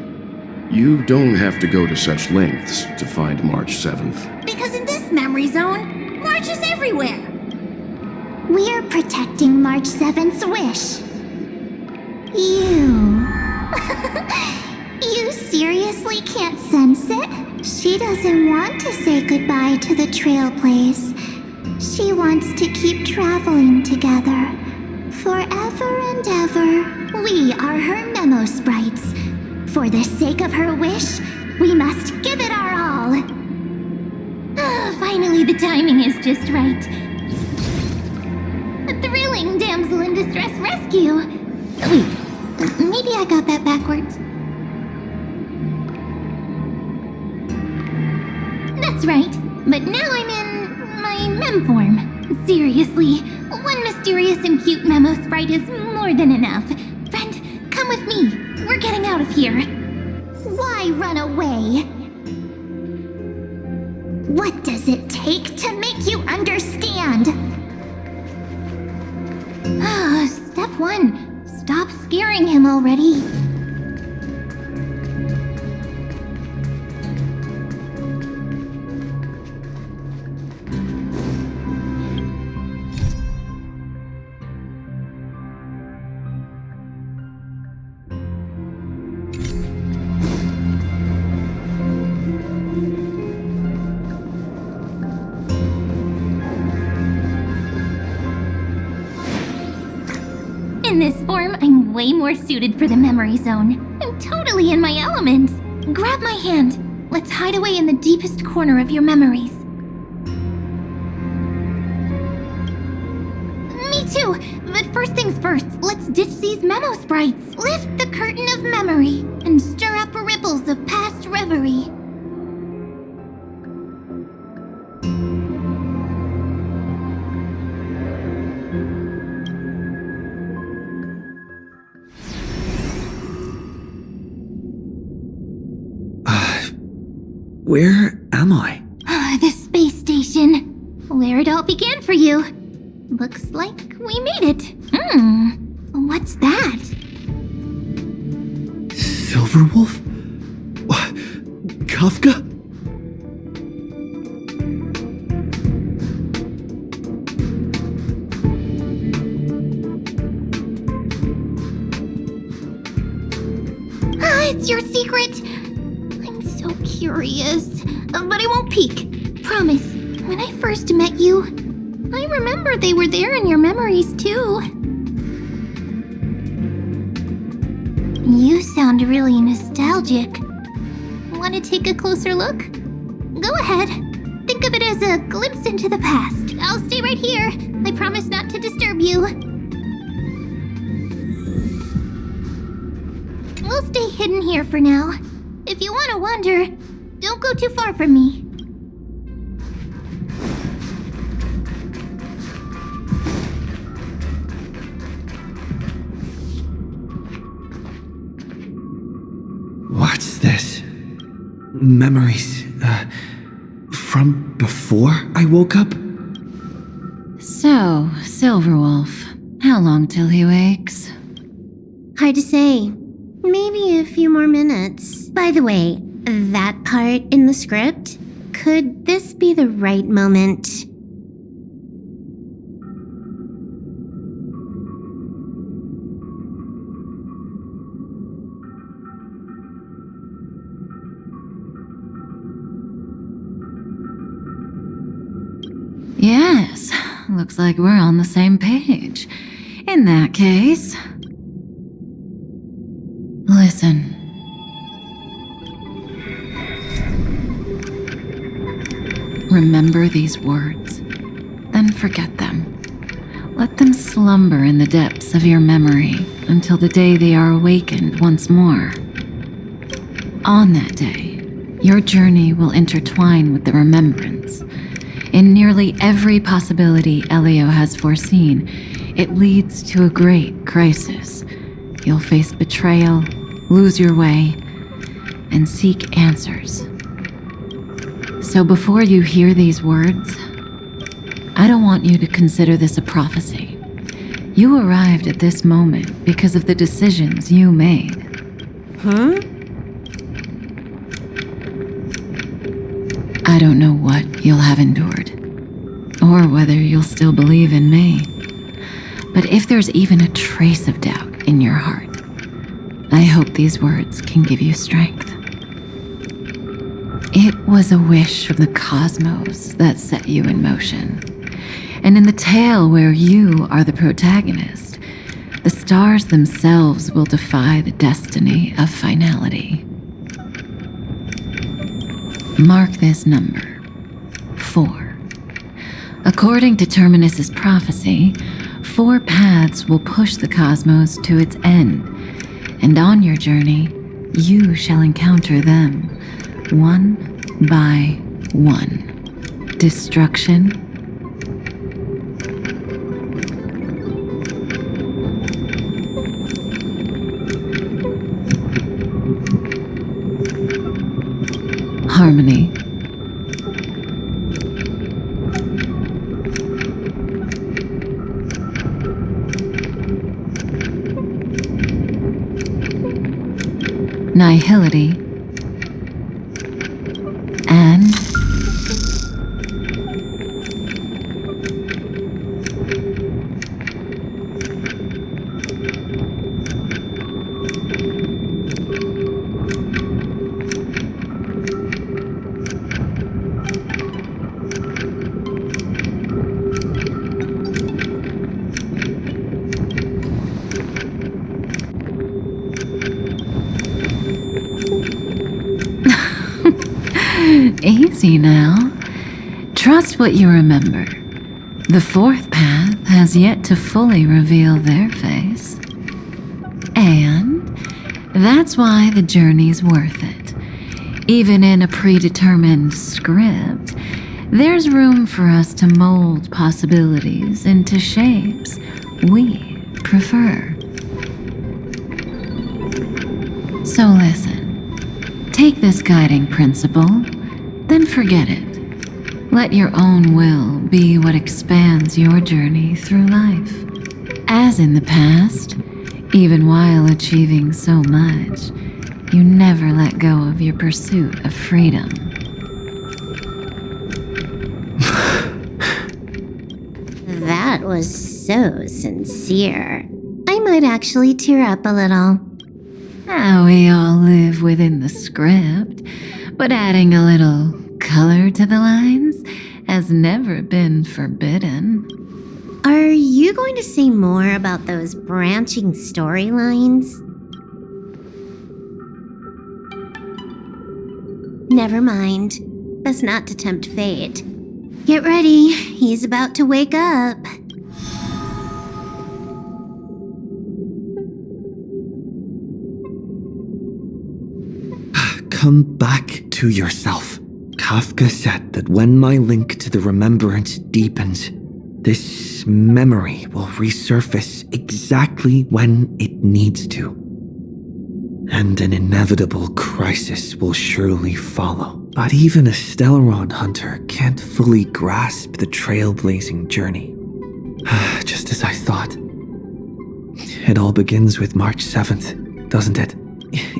you don't have to go to such lengths to find March 7th. Because in this memory zone, March is everywhere. We're protecting March 7th's wish. You... You seriously can't sense it? She doesn't want to say goodbye to the trail place. She wants to keep traveling together. Forever and ever. We are her memo sprites. For the sake of her wish, we must give it our all. Finally, the timing is just right. A thrilling damsel in distress rescue. Wait, maybe I got that backwards. That's right, but now I'm in my mem form. Seriously, one mysterious and cute memo sprite is more than enough. Friend, come with me. We're getting out of here. Why run away? What does it take to make you understand? Step 1. Stop scaring him already. In this form, I'm way more suited for the memory zone. I'm totally in my element. Grab my hand. Let's hide away in the deepest corner of your memories. Me too, but first things first, let's ditch these memo sprites. Lift the curtain of memory and stir up ripples of past reverie. Where am I? The space station. Where it all began for you. Looks like we made it. What's that? Silverwolf? Kafka? It's your secret. I'm so curious. But I won't peek. Promise. When I first met you, I remember they were there in your memories too. You sound really nostalgic. Want to take a closer look? Go ahead. Think of it as a glimpse into the past. I'll stay right here. I promise not to disturb you. We'll stay hidden here for now. If you want to wander, don't go too far from me. What's this? Memories, from before I woke up? So, Silverwolf, how long till he wakes? Hard to say. Maybe a few more minutes. By the way, that part in the script, could this be the right moment? Yes, looks like we're on the same page. In that case... Listen. Remember these words, then forget them. Let them slumber in the depths of your memory until the day they are awakened once more. On that day, your journey will intertwine with the remembrance. In nearly every possibility Elio has foreseen, it leads to a great crisis. You'll face betrayal, lose your way, and seek answers. So before you hear these words, I don't want you to consider this a prophecy. You arrived at this moment because of the decisions you made. Huh? I don't know what you'll have endured, or whether you'll still believe in me. But if there's even a trace of doubt in your heart, I hope these words can give you strength. It was a wish from the cosmos that set you in motion. And in the tale where you are the protagonist, the stars themselves will defy the destiny of finality. Mark this number, 4. According to Terminus's prophecy, 4 paths will push the cosmos to its end, and on your journey, you shall encounter them, one by one. Destruction, harmony, nihility, and easy now. Trust what you remember. The 4th path has yet to fully reveal their face. And that's why the journey's worth it. Even in a predetermined script, there's room for us to mold possibilities into shapes we prefer. So listen, take this guiding principle, then forget it. Let your own will be what expands your journey through life. As in the past, even while achieving so much, you never let go of your pursuit of freedom. That was so sincere. I might actually tear up a little. We all live within the script, but adding a little color to the lines has never been forbidden. Are you going to say more about those branching storylines? Never mind. Best not to tempt fate. Get ready, he's about to wake up. Come back to yourself. Kafka said that when my link to the remembrance deepens, this memory will resurface exactly when it needs to. And an inevitable crisis will surely follow. But even a Stellaron hunter can't fully grasp the trailblazing journey. Just as I thought. It all begins with March 7th, doesn't it?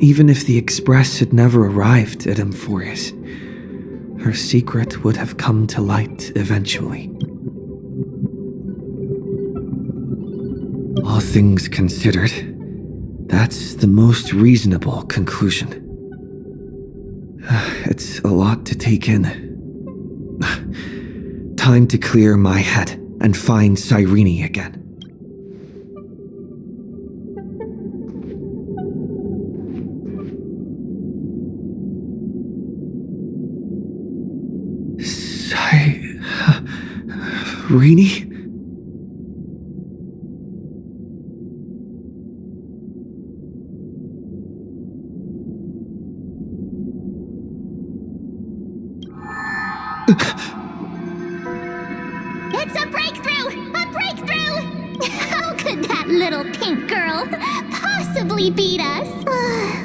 Even if the Express had never arrived at Amphorius, her secret would have come to light eventually. All things considered, that's the most reasonable conclusion. It's a lot to take in. Time to clear my head and find Cyrene again. Cyrene? It's a breakthrough! A breakthrough! How could that little pink girl possibly beat us?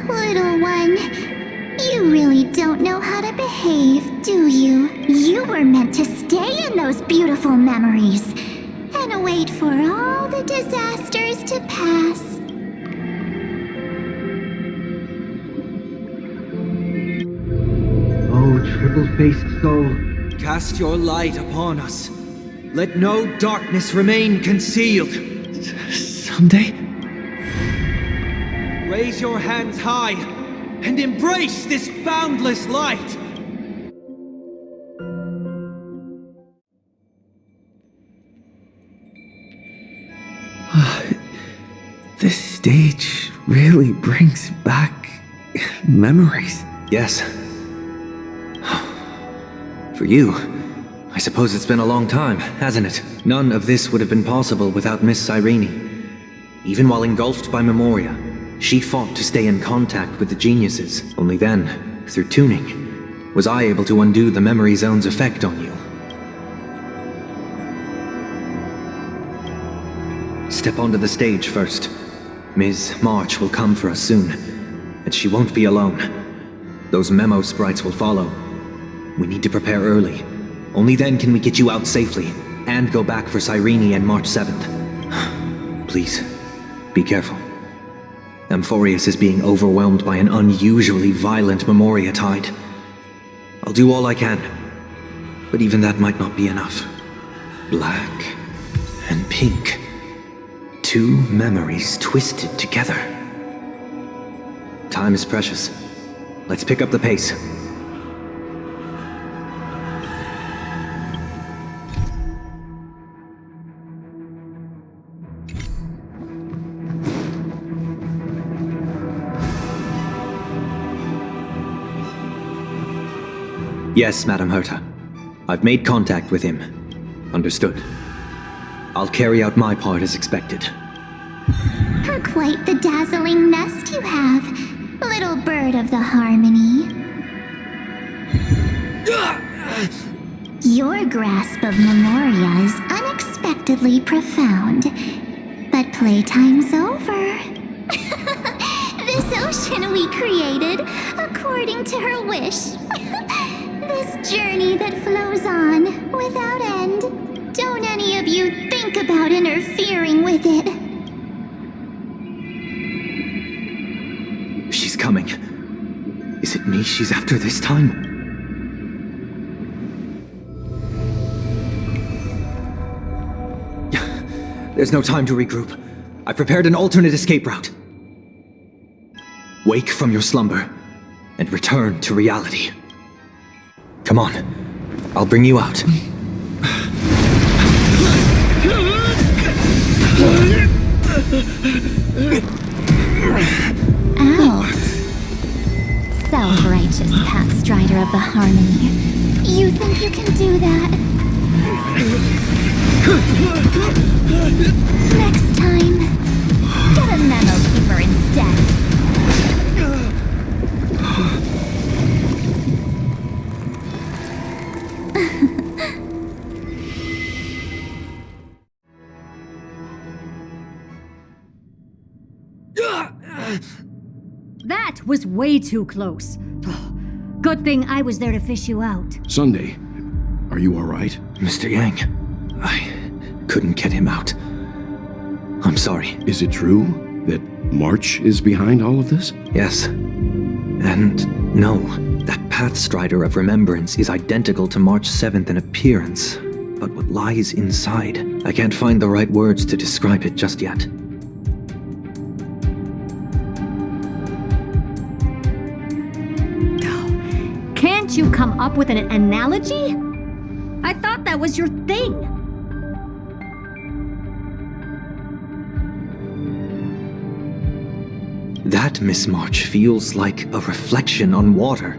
Little one, you really don't know how to behave, do you? You were meant to stay in those beautiful memories and wait for all the disasters to pass. Oh, triple-faced soul, cast your light upon us. Let no darkness remain concealed. Someday? Raise your hands high and embrace this boundless light. This stage really brings back memories. Yes. For you, I suppose it's been a long time, hasn't it? None of this would have been possible without Miss Cyrene. Even while engulfed by Memoria, she fought to stay in contact with the geniuses. Only then, through tuning, was I able to undo the memory zone's effect on you. Step onto the stage first. Ms. March will come for us soon, and she won't be alone. Those memo sprites will follow. We need to prepare early. Only then can we get you out safely, and go back for Cyrene and March 7th. Please, be careful. Amphorius is being overwhelmed by an unusually violent Memoria tide. I'll do all I can, but even that might not be enough. Black and pink. Two memories twisted together. Time is precious. Let's pick up the pace. Yes, Madam Herta. I've made contact with him. Understood. I'll carry out my part as expected. Quite the dazzling nest you have, little bird of the Harmony. Your grasp of Memoria is unexpectedly profound, but playtime's over. This ocean we created according to her wish. This journey that flows on without end. Don't any of you think about interfering with it. She's coming. Is it me she's after this time? There's no time to regroup. I've prepared an alternate escape route. Wake from your slumber and return to reality. Come on. I'll bring you out. Out. Self-righteous path strider of the Harmony. You think you can do that? Next time, get a memo keeper instead. That was way too close. Good thing I was there to fish you out. Sunday, are you alright? Mr. Yang, I couldn't get him out. I'm sorry. Is it true that March is behind all of this? Yes. And no, that Pathstrider of Remembrance is identical to March 7th in appearance. But what lies inside, I can't find the right words to describe it just yet. Can't you come up with an analogy? I thought that was your thing. That Miss March feels like a reflection on water.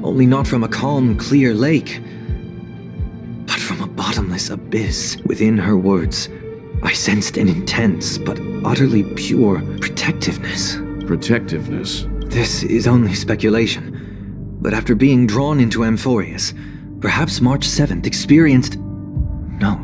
Only not from a calm, clear lake, but from a bottomless abyss. Within her words, I sensed an intense but utterly pure protectiveness. Protectiveness? This is only speculation. But after being drawn into Amphorius, perhaps March 7th experienced... No.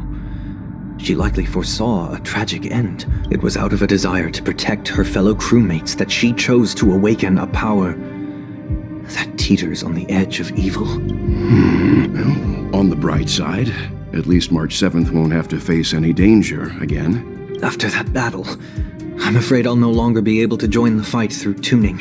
She likely foresaw a tragic end. It was out of a desire to protect her fellow crewmates that she chose to awaken a power that teeters on the edge of evil. Well, on the bright side, at least March 7th won't have to face any danger again. After that battle, I'm afraid I'll no longer be able to join the fight through tuning.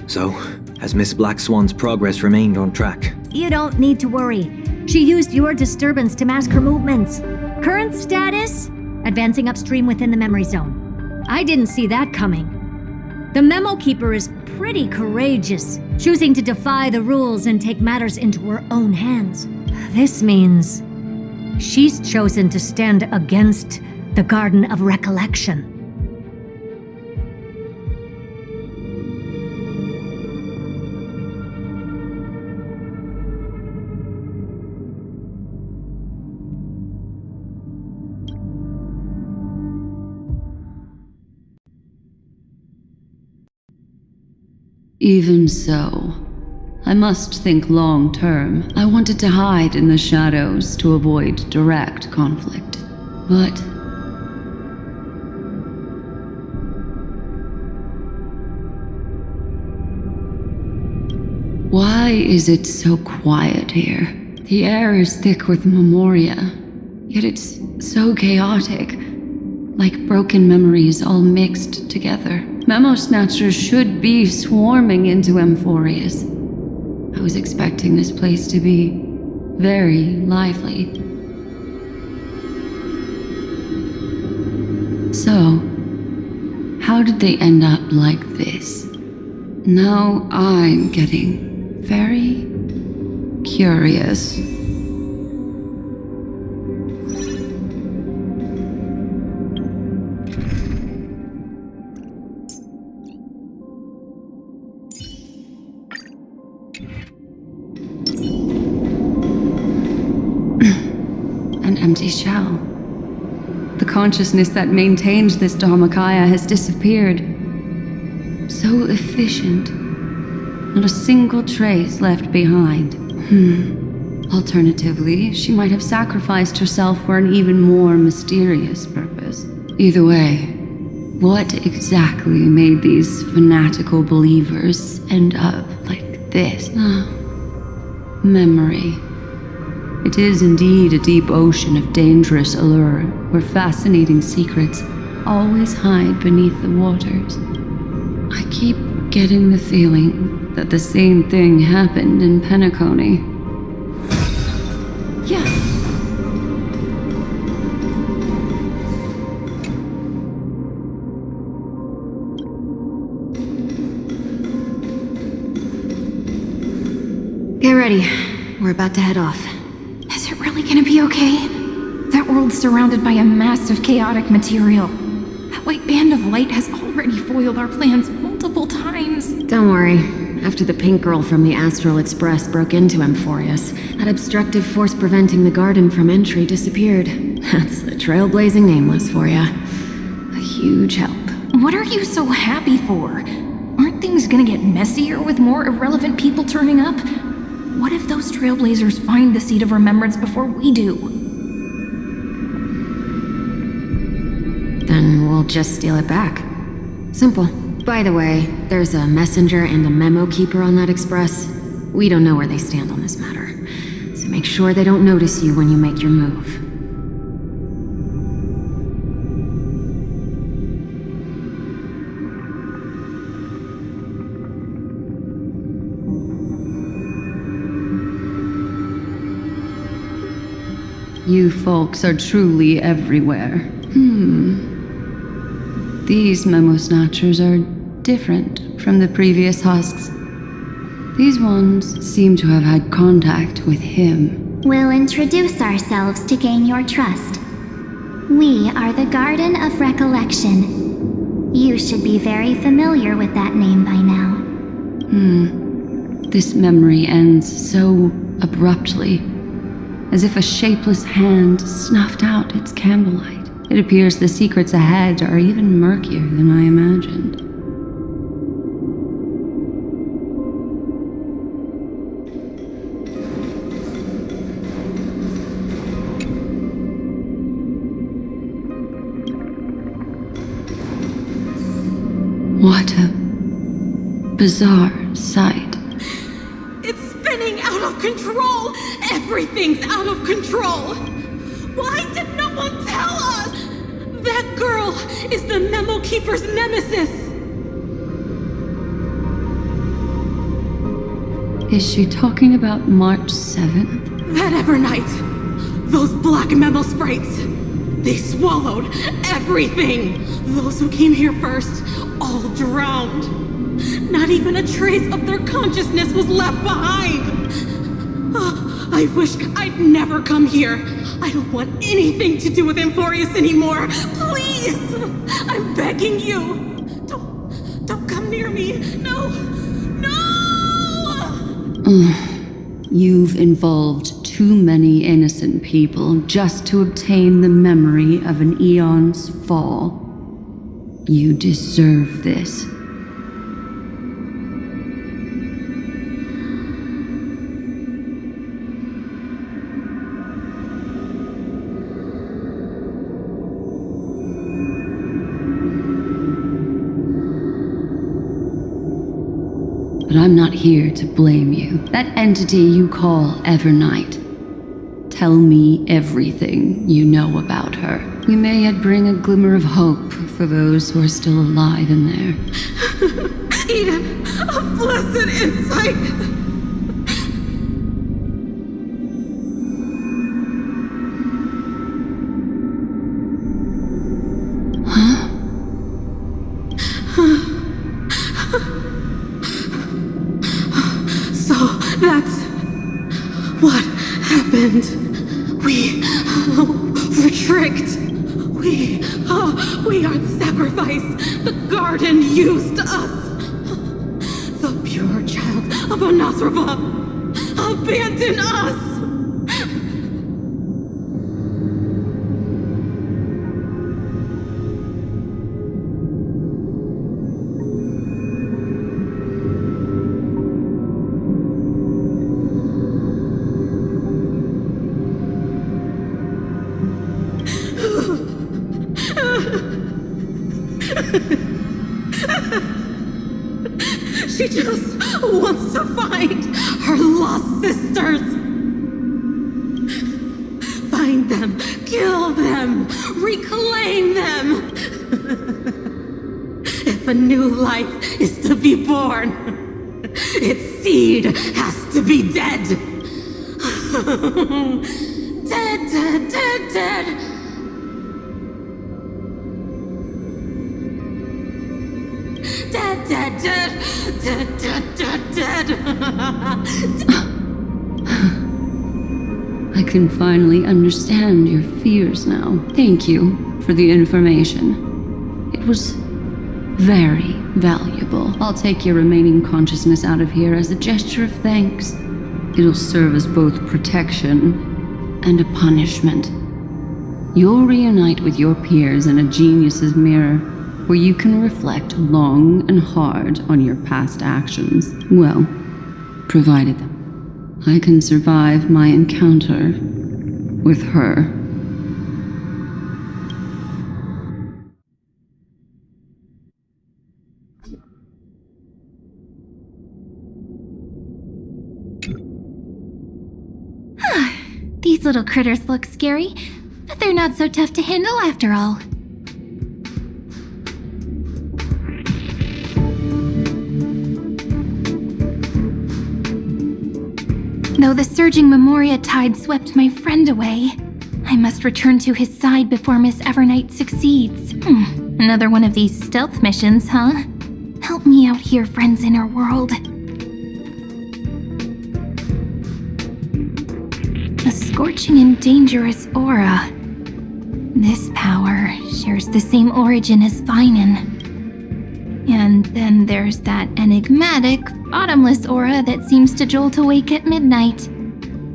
So, has Miss Black Swan's progress remained on track? You don't need to worry. She used your disturbance to mask her movements. Current status? Advancing upstream within the memory zone. I didn't see that coming. The Memo Keeper is pretty courageous, choosing to defy the rules and take matters into her own hands. This means she's chosen to stand against the Garden of Recollection. Even so, I must think long term. I wanted to hide in the shadows to avoid direct conflict. But why is it so quiet here? The air is thick with memoria, yet it's so chaotic, like broken memories all mixed together. Memo Snatchers should be swarming into Amphorius. I was expecting this place to be very lively. So, how did they end up like this? Now I'm getting very curious. An empty shell. The consciousness that maintained this Dharmakaya has disappeared. So efficient. Not a single trace left behind. Alternatively, she might have sacrificed herself for an even more mysterious purpose. Either way, what exactly made these fanatical believers end up like this? Memory. It is indeed a deep ocean of dangerous allure, where fascinating secrets always hide beneath the waters. I keep getting the feeling that the same thing happened in Penacony. Yeah. Get ready. We're about to head off. Is it really gonna be okay? That world's surrounded by a mass of chaotic material. That white band of light has already foiled our plans multiple times. Don't worry. After the pink girl from the Astral Express broke into Amphorius, that obstructive force preventing the garden from entry disappeared. That's the trailblazing nameless for ya. A huge help. What are you so happy for? Aren't things gonna get messier with more irrelevant people turning up? What if those trailblazers find the Seed of Remembrance before we do? Then we'll just steal it back. Simple. By the way, there's a messenger and a memo keeper on that express. We don't know where they stand on this matter, so make sure they don't notice you when you make your move. You folks are truly everywhere. These memo snatchers are different from the previous husks. These ones seem to have had contact with him. We'll introduce ourselves to gain your trust. We are the Garden of Recollection. You should be very familiar with that name by now. This memory ends so abruptly, as if a shapeless hand snuffed out its candlelight. It appears the secrets ahead are even murkier than I imagined. What a bizarre sight. It's spinning out of control! Everything's out of control! Why did no one tell us? That girl is the Memo Keeper's nemesis! Is she talking about March 7th? That Evernight! Those black memo sprites! They swallowed everything! Those who came here first, all drowned. Not even a trace of their consciousness was left behind! I wish I'd never come here. I don't want anything to do with Amphorius anymore. Please! I'm begging you. Don't come near me. No! You've involved too many innocent people just to obtain the memory of an eon's fall. You deserve this. But I'm not here to blame you. That entity you call Evernight. Tell me everything you know about her. We may yet bring a glimmer of hope for those who are still alive in there. Eden, a blessed insight! So that's what happened. We were tricked. We are the sacrifice. The garden used us. The pure child of Anasrava abandoned us. She just wants to find her lost sisters. Find them, kill them, reclaim them. If a new life is to be born, its seed has to be dead. Dead, dead, dead, dead. Dead, dead, dead, dead, dead, dead, dead. I can finally understand your fears now. Thank you for the information. It was Very valuable. I'll take your remaining consciousness out of here as a gesture of thanks. It'll serve as both protection and a punishment. You'll reunite with your peers in a genius's mirror, where you can reflect long and hard on your past actions. Well, provided I can survive my encounter with her. These little critters look scary, but they're not so tough to handle after all. Though the surging Memoria tide swept my friend away, I must return to his side before Miss Evernight succeeds. Another one of these stealth missions, huh? Help me out here, friends in her world. A scorching and dangerous aura. This power shares the same origin as Finan. And then there's that enigmatic, bottomless aura that seems to jolt awake at midnight.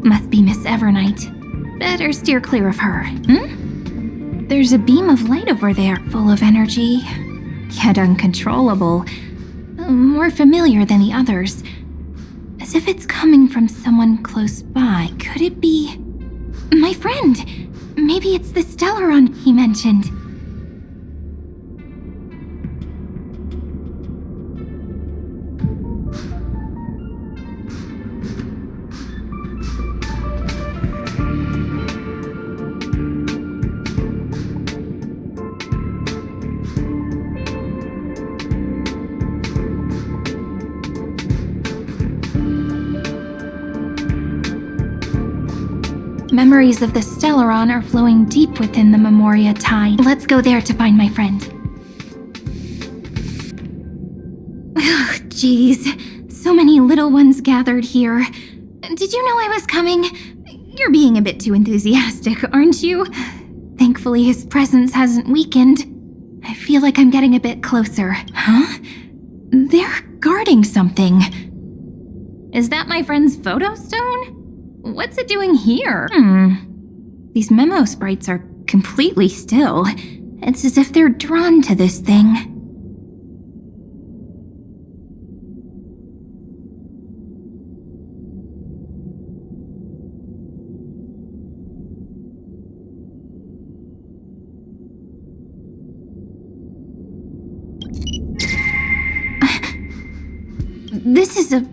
Must be Miss Evernight. Better steer clear of her. There's a beam of light over there, full of energy, yet uncontrollable. More familiar than the others. As if it's coming from someone close by. Could it be... my friend? Maybe it's the Stellaron he mentioned. Memories of the Stellaron are flowing deep within the Memoria tide. Let's go there to find my friend. Ugh, jeez. So many little ones gathered here. Did you know I was coming? You're being a bit too enthusiastic, aren't you? Thankfully, his presence hasn't weakened. I feel like I'm getting a bit closer. Huh? They're guarding something. Is that my friend's photo stone? What's it doing here? These memo sprites are completely still. It's as if they're drawn to this thing. This is a...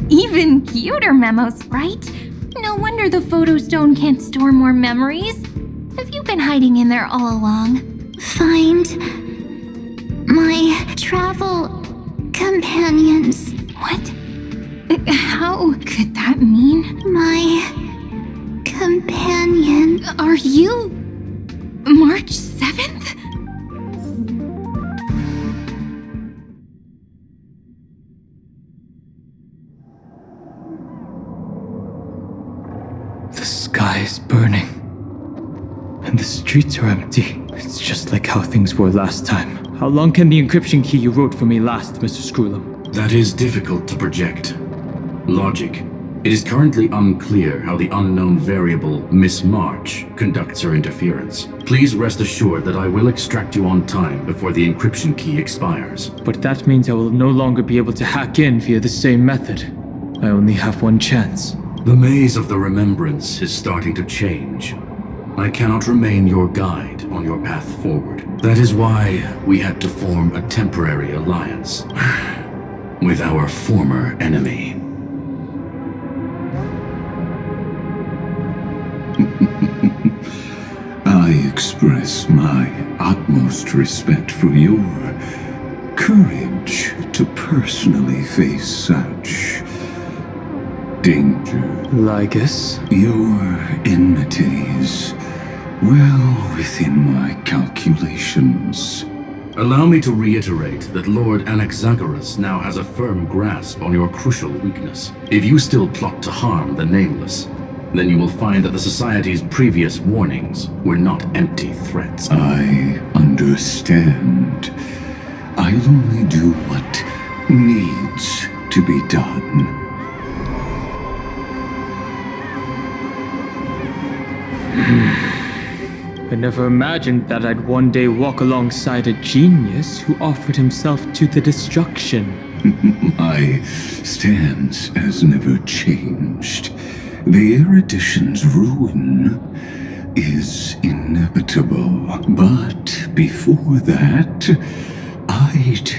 even cuter memos, right? No wonder the photo stone can't store more memories. Have you been hiding in there all along? Find my travel companions. What? How could that mean? My companion. Are you March 7th? The sky is burning, and the streets are empty. It's just like how things were last time. How long can the encryption key you wrote for me last, Mr. Screwlum? That is difficult to project. Logic. It is currently unclear how the unknown variable, Miss March, conducts her interference. Please rest assured that I will extract you on time before the encryption key expires. But that means I will no longer be able to hack in via the same method. I only have one chance. The maze of the remembrance is starting to change. I cannot remain your guide on your path forward. That is why we had to form a temporary alliance with our former enemy. I express my utmost respect for your courage to personally face such danger. Lygus? Your enmity is well within my calculations. Allow me to reiterate that Lord Anaxagoras now has a firm grasp on your crucial weakness. If you still plot to harm the Nameless, then you will find that the Society's previous warnings were not empty threats. I understand. I'll only do what needs to be done. I never imagined that I'd one day walk alongside a genius who offered himself to the destruction. My stance has never changed. The erudition's ruin is inevitable. But before that, I'd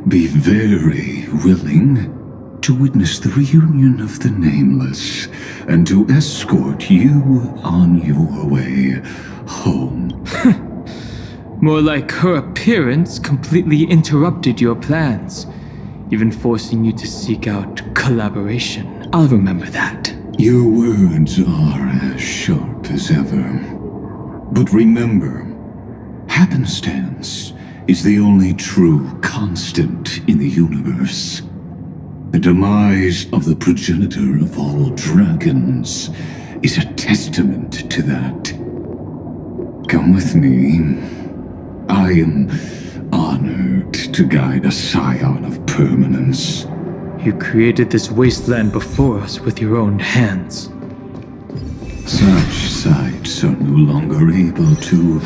be very willing to witness the reunion of the Nameless and to escort you on your way home. More like her appearance completely interrupted your plans, even forcing you to seek out collaboration. I'll remember that. Your words are as sharp as ever. But remember, happenstance is the only true constant in the universe. The demise of the progenitor of all dragons is a testament to that. Come with me. I am honored to guide a scion of permanence. You created this wasteland before us with your own hands. Such sights are no longer able to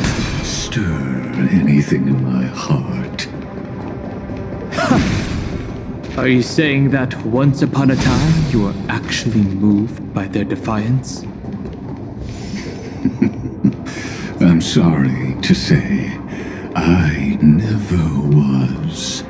stir anything in my heart. Are you saying that once upon a time you were actually moved by their defiance? I'm sorry to say, I never was.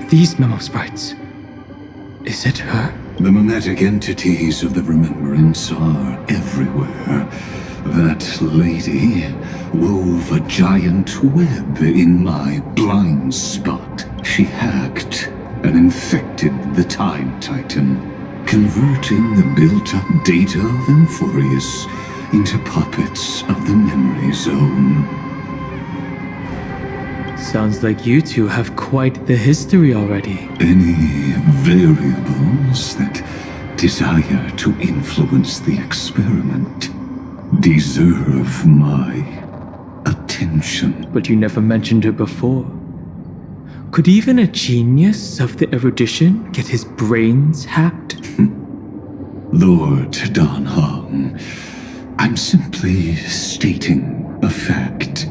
These memo sprites. Is it her? The mimetic entities of the Remembrance are everywhere. That lady wove a giant web in my blind spot. She hacked and infected the Time Titan, converting the built-up data of Amphorius into puppets of the Memory Zone. Sounds like you two have quite the history already. Any variables that desire to influence the experiment deserve my attention. But you never mentioned her before. Could even a genius of the erudition get his brains hacked? Lord Dan Heng, I'm simply stating a fact.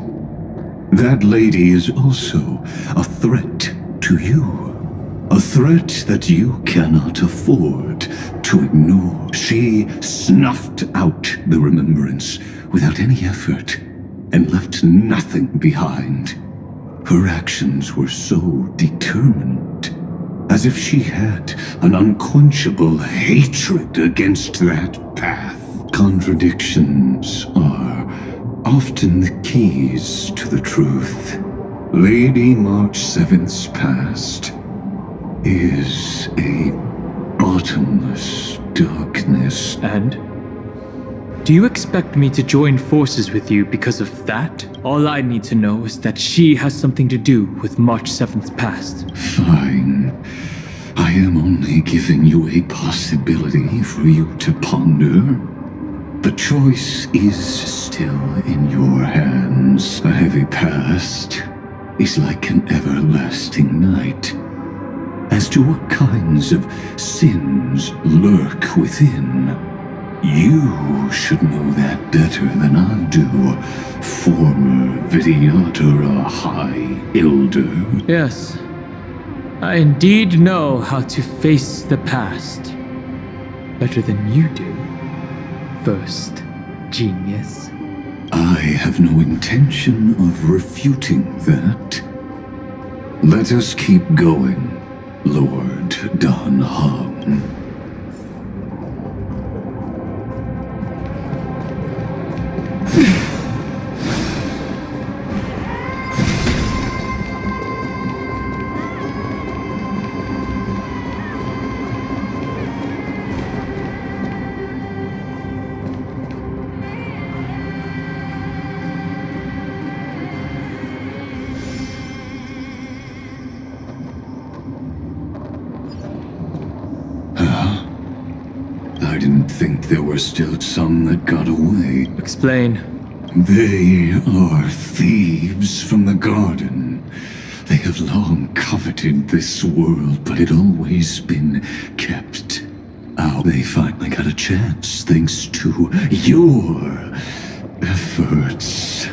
That lady is also a threat to you. A threat that you cannot afford to ignore. She snuffed out the remembrance without any effort and left nothing behind. Her actions were so determined, as if she had an unquenchable hatred against that path. Contradictions are often the keys to the truth. Lady March 7th's past is a bottomless darkness. And? Do you expect me to join forces with you because of that? All I need to know is that she has something to do with March 7th's past. Fine. I am only giving you a possibility for you to ponder. The choice is still in your hands. A heavy past is like an everlasting night. As to what kinds of sins lurk within, you should know that better than I do, former Vidyadhara High Elder. Yes, I indeed know how to face the past better than you do. First, genius. I have no intention of refuting that. Let us keep going, Lord Dan Heng. I didn't think there were still some that got away. Explain. They are thieves from the garden. They have long coveted this world, but it always been kept out. They finally got a chance thanks to your efforts.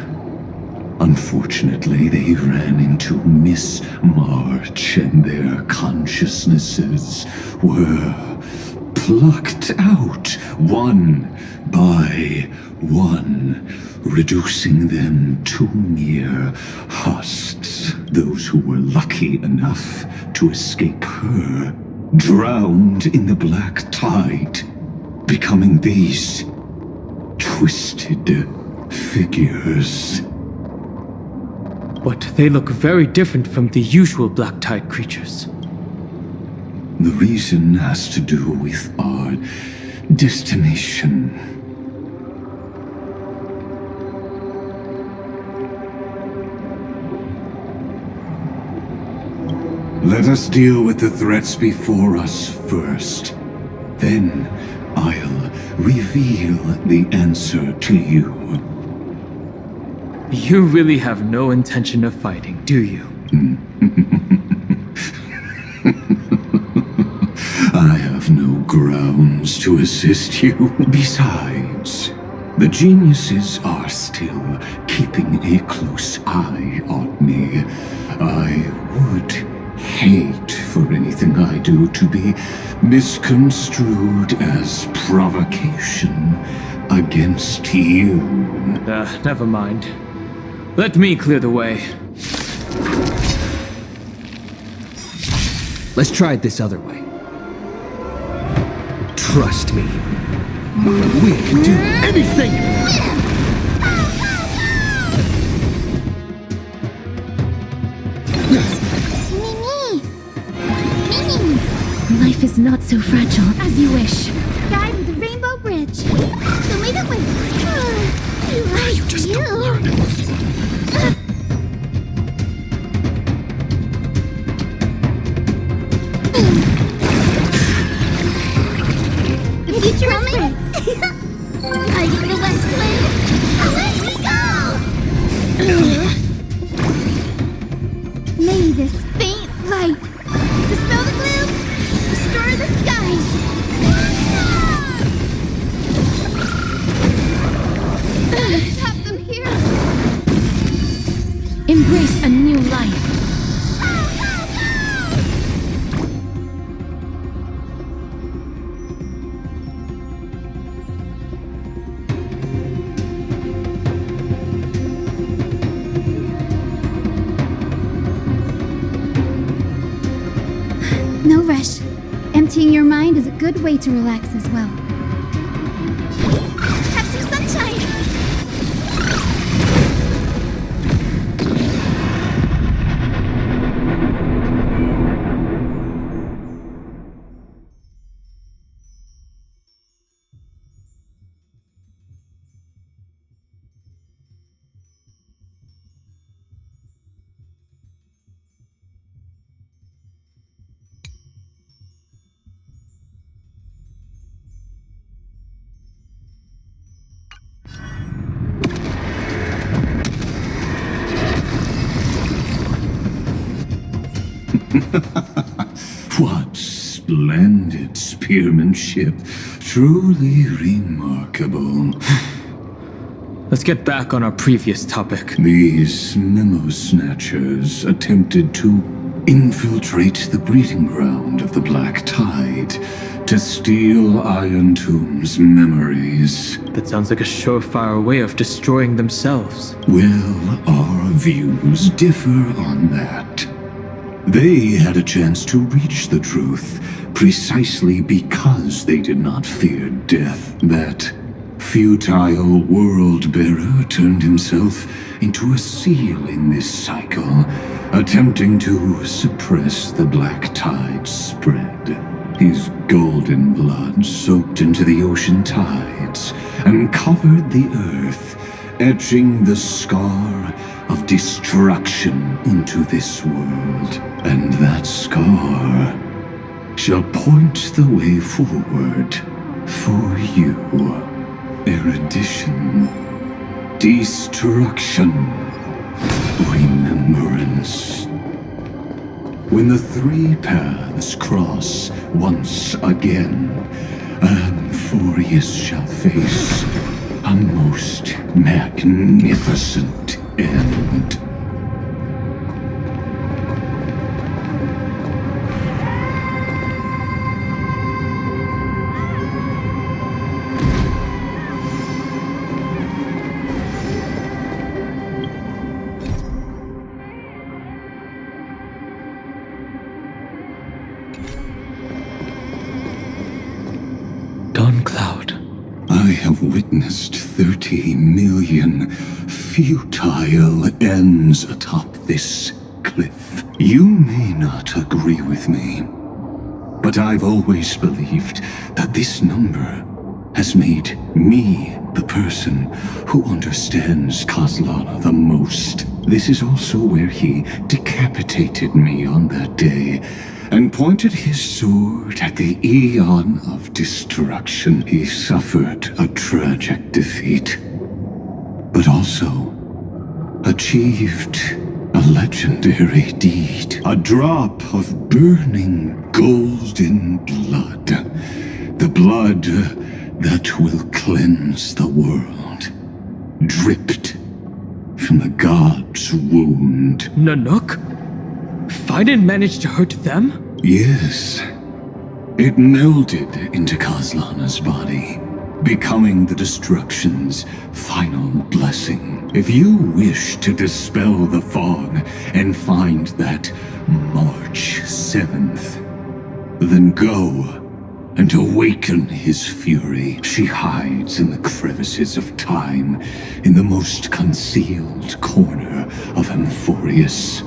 Unfortunately, they ran into Miss March, and their consciousnesses were plucked out one by one, reducing them to mere husks. Those who were lucky enough to escape her drowned in the black tide, becoming these twisted figures. But they look very different from the usual black tide creatures. The reason has to do with our destination. Let us deal with the threats before us first. Then I'll reveal the answer to you. You really have no intention of fighting, do you? I have no grounds to assist you. Besides, the geniuses are still keeping a close eye on me. I would hate for anything I do to be misconstrued as provocation against you. Never mind. Let me clear the way. Let's try it this other way. Trust me. We can do anything! Life is not so fragile as you wish. Guide with the rainbow bridge. So leave it with you just don't learn it. The future is bright. Are you the west wind? Away we go! May this faint light dispel the gloom, restore the skies. Stop them here. Embrace a new life. No rush. Emptying your mind is a good way to relax as well. Have some sunshine! What splendid spearmanship. Truly remarkable. Let's get back on our previous topic. These memo snatchers attempted to infiltrate the breeding ground of the Black Tide to steal Iron Tomb's memories. That sounds like a surefire way of destroying themselves. Well, our views differ on that. They had a chance to reach the truth precisely because they did not fear death. That futile world-bearer turned himself into a seal in this cycle, attempting to suppress the black tide's spread. His golden blood soaked into the ocean tides and covered the earth, etching the scar of destruction into this world. And that scar shall point the way forward for you. Erudition, destruction, remembrance. When the three paths cross once again, Amphorius shall face a most magnificent end. I have witnessed 30 million futile ends atop this cliff. You may not agree with me, but I've always believed that this number has made me the person who understands Kozlana the most. This is also where he decapitated me on that day and pointed his sword at the eon of destruction. He suffered a tragic defeat, but also achieved a legendary deed. A drop of burning golden blood. The blood that will cleanse the world. Dripped from the god's wound. Nanook? Fiden managed to hurt them? Yes. It melded into Kozlana's body, becoming the destruction's final blessing. If you wish to dispel the fog and find that March 7th, then go and awaken his fury. She hides in the crevices of time, in the most concealed corner of Amphorius.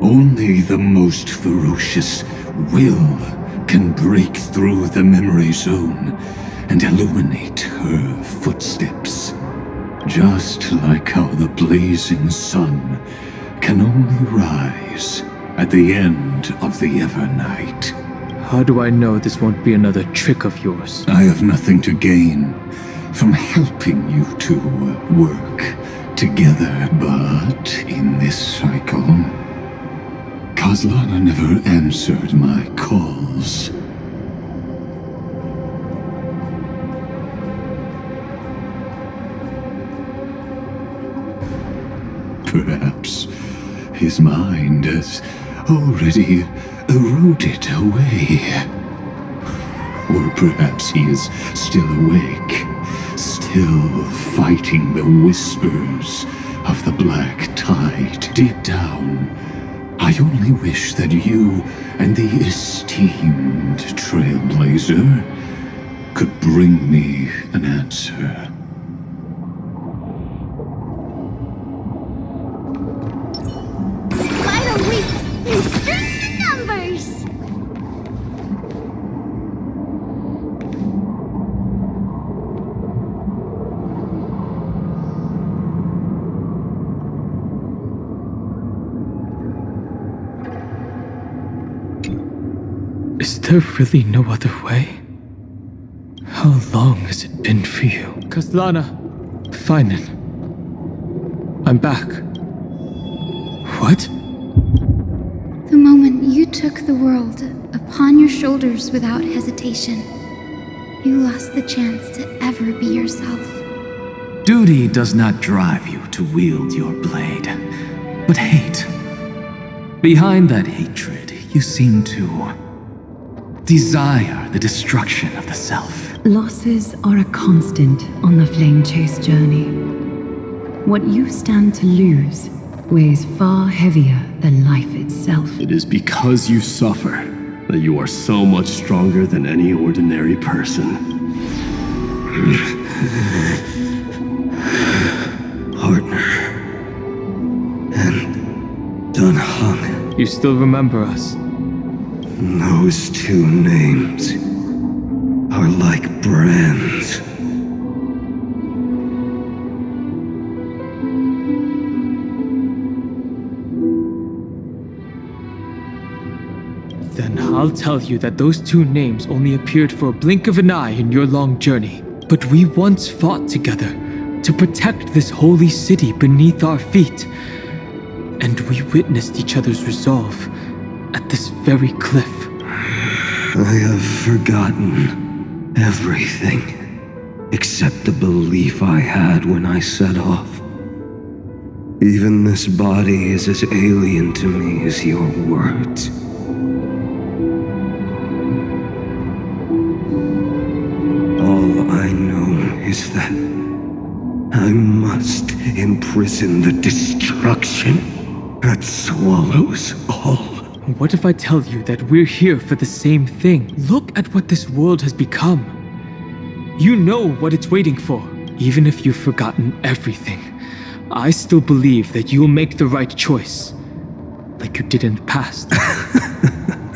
Only the most ferocious will can break through the memory zone and illuminate her footsteps. Just like how the blazing sun can only rise at the end of the Evernight. How do I know this won't be another trick of yours? I have nothing to gain from helping you two work together, but in this cycle, Kozlana never answered my calls. Perhaps his mind has already eroded away. Or perhaps he is still awake, still fighting the whispers of the black tide. Deep down, I only wish that you and the esteemed Trailblazer could bring me an answer. Finally! Insert numbers! Is there really no other way? How long has it been for you? Kozlana! Finan. I'm back. What? The moment you took the world upon your shoulders without hesitation, you lost the chance to ever be yourself. Duty does not drive you to wield your blade, but hate. Behind that hatred, you seem to desire the destruction of the self. Losses are a constant on the Flame Chase journey. What you stand to lose weighs far heavier than life itself. It is because you suffer that you are so much stronger than any ordinary person. Partner. And Dun Hung. You still remember us? Those two names are like brands. Then I'll tell you that those two names only appeared for a blink of an eye in your long journey. But we once fought together to protect this holy city beneath our feet. And we witnessed each other's resolve at this very cliff. I have forgotten everything except the belief I had when I set off. Even this body is as alien to me as your words. All I know is that I must imprison the destruction that swallows all. What if I tell you that we're here for the same thing? Look at what this world has become. You know what it's waiting for. Even if you've forgotten everything, I still believe that you'll make the right choice. Like you did in the past.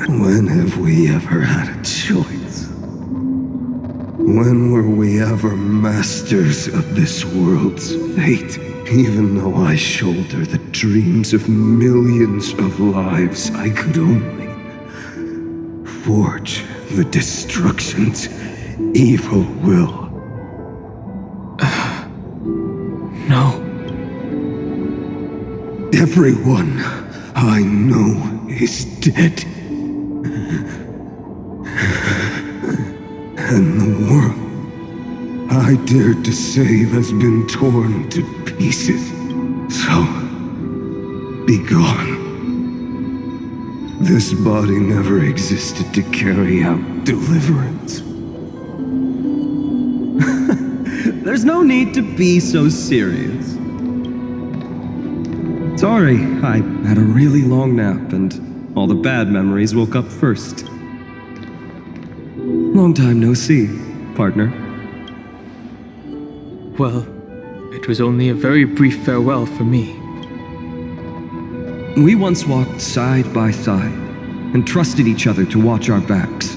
When have we ever had a choice? When were we ever masters of this world's fate? Even though I shoulder the dreams of millions of lives, I could only forge the destruction's evil will. No. Everyone I know is dead. And the world I dared to save has been torn to pieces. So, be gone. This body never existed to carry out deliverance. There's no need to be so serious. Sorry, I had a really long nap and all the bad memories woke up first. Long time no see, partner. Well, it was only a very brief farewell for me. We once walked side by side and trusted each other to watch our backs.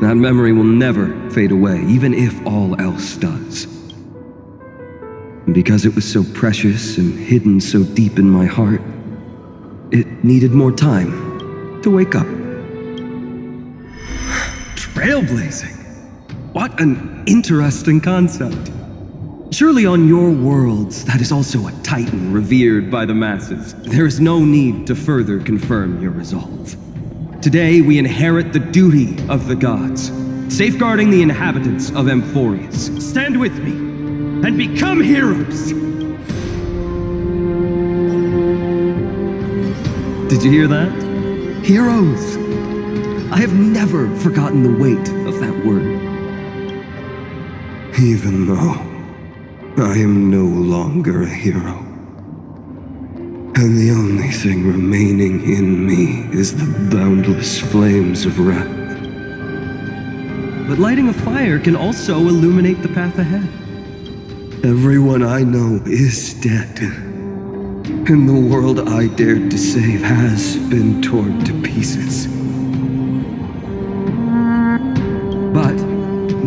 That memory will never fade away, even if all else does. And because it was so precious and hidden so deep in my heart, it needed more time to wake up. Trailblazing. What an interesting concept. Surely on your worlds, that is also a titan revered by the masses. There is no need to further confirm your resolve. Today, we inherit the duty of the gods, safeguarding the inhabitants of Amphorius. Stand with me, and become heroes! Did you hear that? Heroes! I have never forgotten the weight of that word. Even though I am no longer a hero, and the only thing remaining in me is the boundless flames of wrath. But lighting a fire can also illuminate the path ahead. Everyone I know is dead, and the world I dared to save has been torn to pieces. But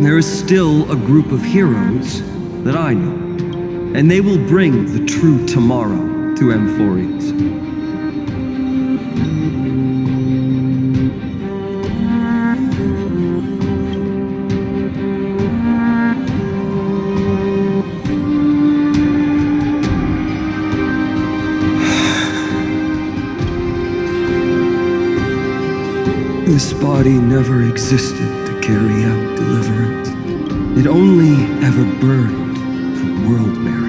there is still a group of heroes that I know, and they will bring the true tomorrow to Amphorius. This body never existed to carry out deliverance. It only ever burned for world-bearing.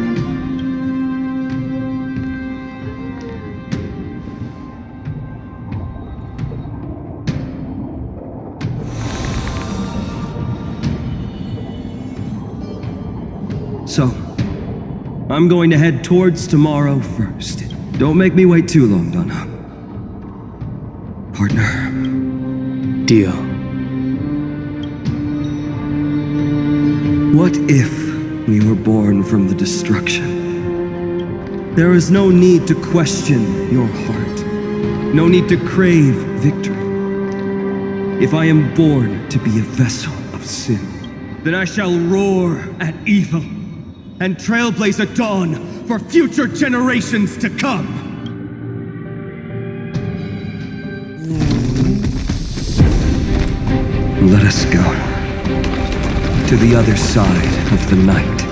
So, I'm going to head towards tomorrow first. Don't make me wait too long, Donna. Partner. Deal. What if we were born from the destruction? There is no need to question your heart. No need to crave victory. If I am born to be a vessel of sin, then I shall roar at evil and trailblaze a dawn for future generations to come. Let us go to the other side of the night.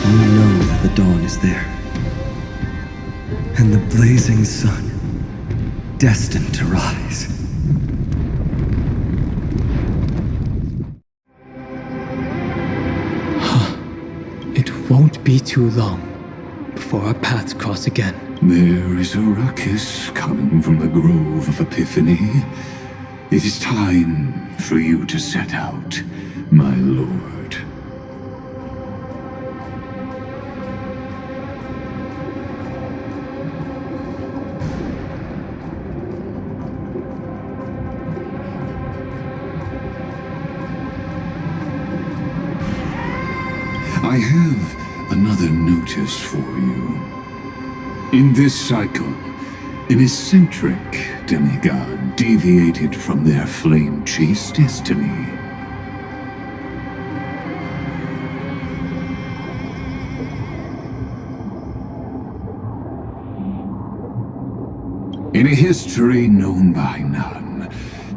You know that the dawn is there, and the blazing sun destined to rise. It won't be too long before our paths cross again. There is a ruckus coming from the Grove of Epiphany. It is time for you to set out, my lord. I have another notice for you. In this cycle, an eccentric demigod deviated from their flame-chased destiny. In a history known by none,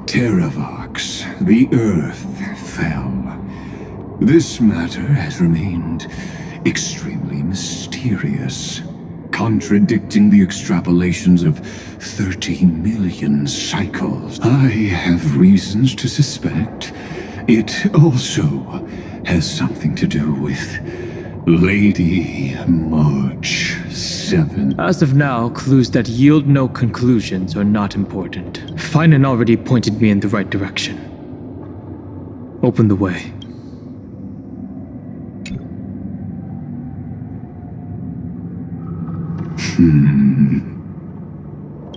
Terravox, the Earth, fell. This matter has remained extremely mysterious, contradicting the extrapolations of 30 million cycles. I have reasons to suspect it also has something to do with Lady March 7. As of now, clues that yield no conclusions are not important. Finan already pointed me in the right direction. Open the way.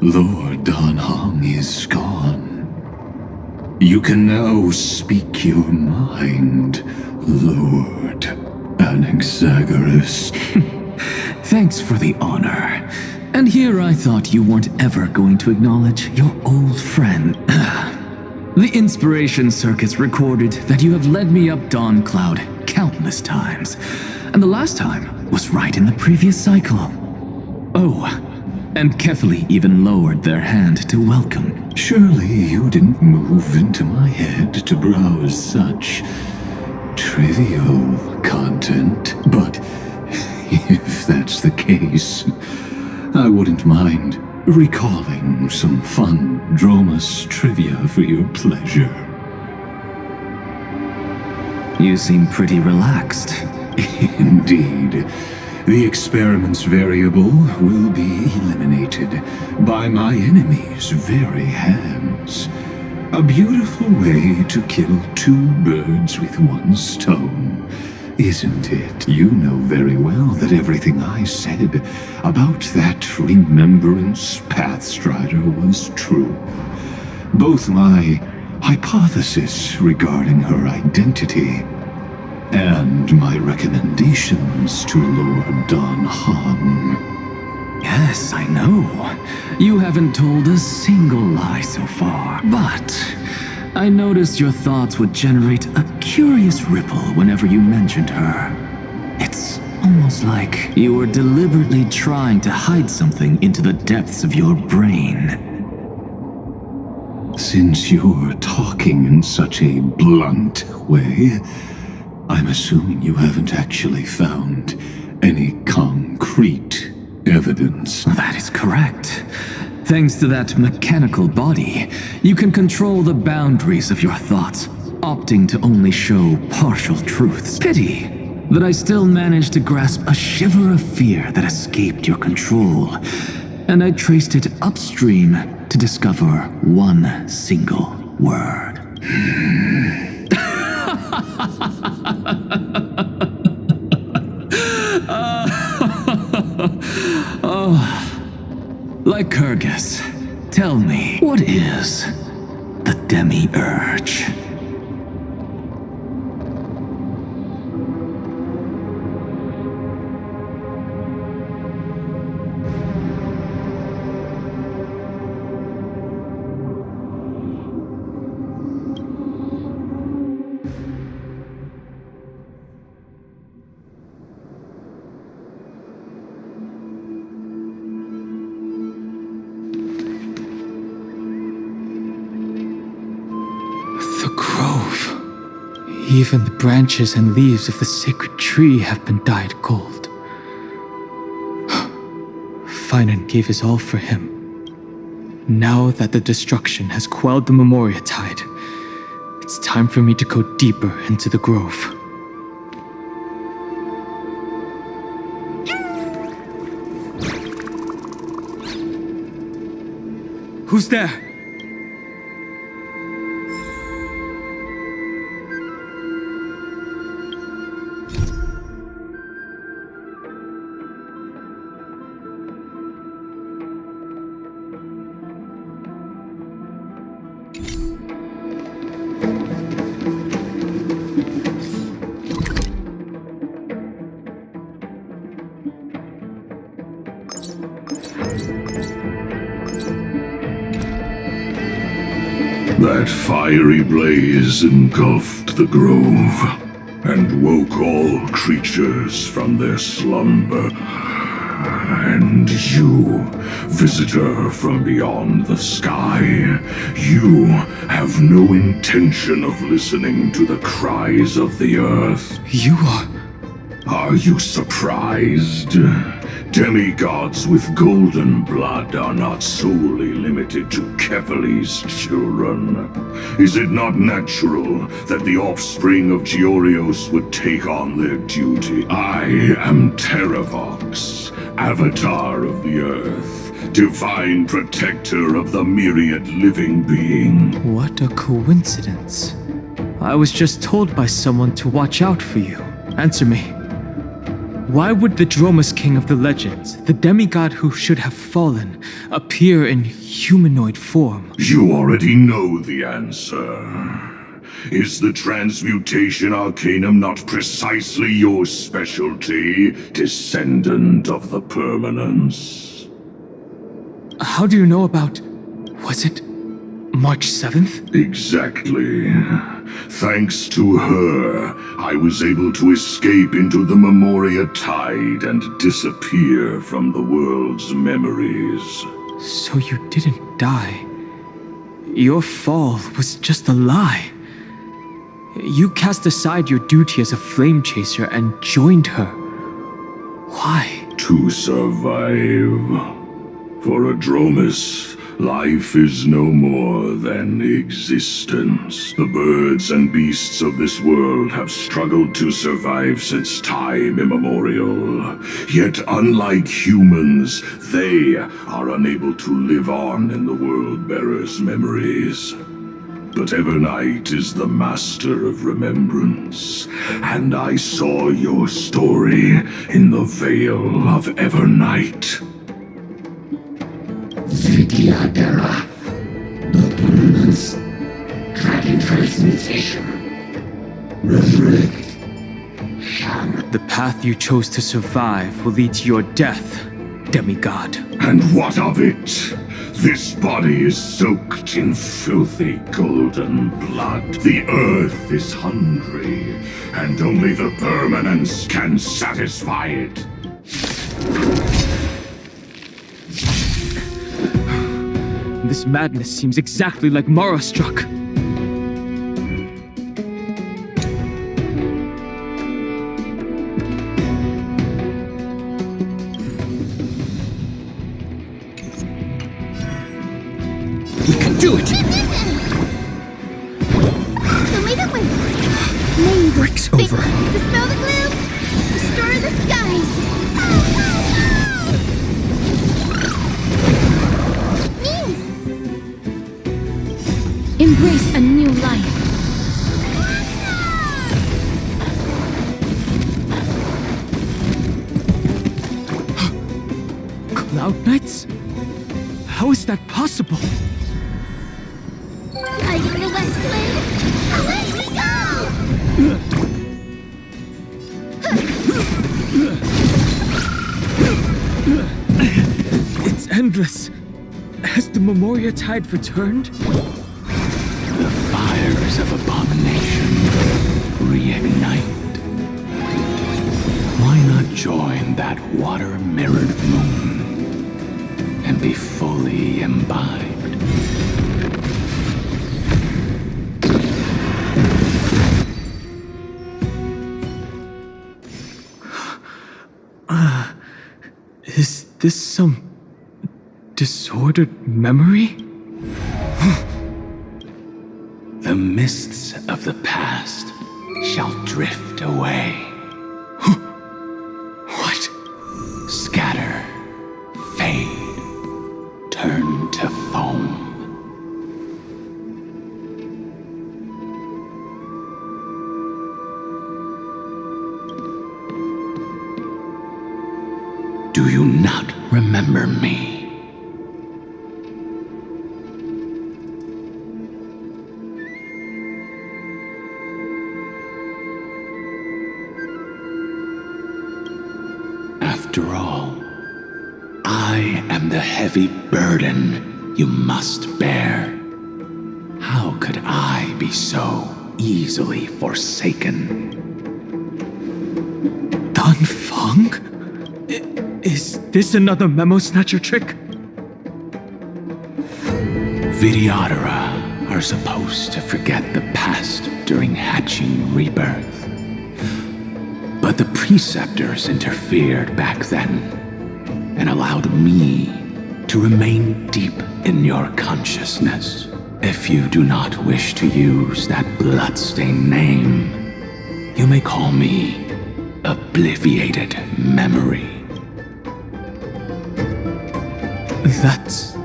Lord Dan Heng is gone. You can now speak your mind, Lord Anaxagoras. Thanks for the honor. And here I thought you weren't ever going to acknowledge your old friend. The inspiration circuits recorded that you have led me up Dawn Cloud countless times. And the last time was right in the previous cycle. Oh, and Kefali even lowered their hand to welcome. Surely you didn't move into my head to browse such trivial content. But if that's the case, I wouldn't mind recalling some fun Dromus trivia for your pleasure. You seem pretty relaxed. Indeed. The experiment's variable will be eliminated by my enemy's very hands. A beautiful way to kill two birds with one stone, isn't it? You know very well that everything I said about that Remembrance Pathstrider was true. Both my hypothesis regarding her identity and my recommendations to Lord Dan Heng. Yes, I know. You haven't told a single lie so far. But I noticed your thoughts would generate a curious ripple whenever you mentioned her. It's almost like you were deliberately trying to hide something into the depths of your brain. Since you're talking in such a blunt way, I'm assuming you haven't actually found any concrete evidence. That is correct. Thanks to that mechanical body, you can control the boundaries of your thoughts, opting to only show partial truths. Pity that I still managed to grasp a shiver of fear that escaped your control. and I traced it upstream to discover one single word. Lycurgus, tell me, what is the Demi-Urge? The grove. Even the branches and leaves of the sacred tree have been dyed gold. Finan gave his all for him. Now that the destruction has quelled the Memoria tide, it's time for me to go deeper into the grove. Who's there? That fiery blaze engulfed the grove and woke all creatures from their slumber. And you, visitor from beyond the sky, you have no intention of listening to the cries of the earth. You are... Are you surprised? Demigods with golden blood are not solely limited to Kefali's children. Is it not natural that the offspring of Georios would take on their duty? I am Terravox, Avatar of the Earth, divine protector of the myriad living being. What a coincidence. I was just told by someone to watch out for you. Answer me. Why would the Dromus King of the legends, the demigod who should have fallen, appear in humanoid form? You already know the answer. Is the transmutation arcanum not precisely your specialty, descendant of the permanence? How do you know about... was it March 7th? Exactly. Thanks to her, I was able to escape into the Memoria tide and disappear from the world's memories. So you didn't die. Your fall was just a lie. You cast aside your duty as a flame chaser and joined her. Why? To survive. For a Dromus, life is no more than existence. The birds and beasts of this world have struggled to survive since time immemorial. Yet unlike humans, they are unable to live on in the World-Bearer's memories. But Evernight is the master of remembrance, and I saw your story in the Veil of Evernight. Vidyadhara, the permanence, dragon transmutation, resurrect, Shang. The path you chose to survive will lead to your death, demigod. And what of it? This body is soaked in filthy golden blood. The earth is hungry, and only the permanence can satisfy it. This madness seems exactly like Mara struck. We can do it! Lead it with... May the Breaks over. Dispel the gloom! Restore the skies! Cloud Knights? How is that possible? Fighting the West Wind, away we go! It's endless. Has the Memoria Tide returned? The fires of abomination reignite. Why not join that water-mirrored moon and be fully imbibed? Is this some disordered memory? The mists of the past shall drift away. What? Scatter, fade, turn to foam. Do you not remember me? After all, I am the heavy burden you must bear. How could I be so easily forsaken? Dan Feng? Is this another Memo Snatcher trick? Vidyadhara are supposed to forget the past during hatching rebirth. But the preceptors interfered back then and allowed me to remain deep in your consciousness. If you do not wish to use that bloodstained name, you may call me Obliviated Memory. That's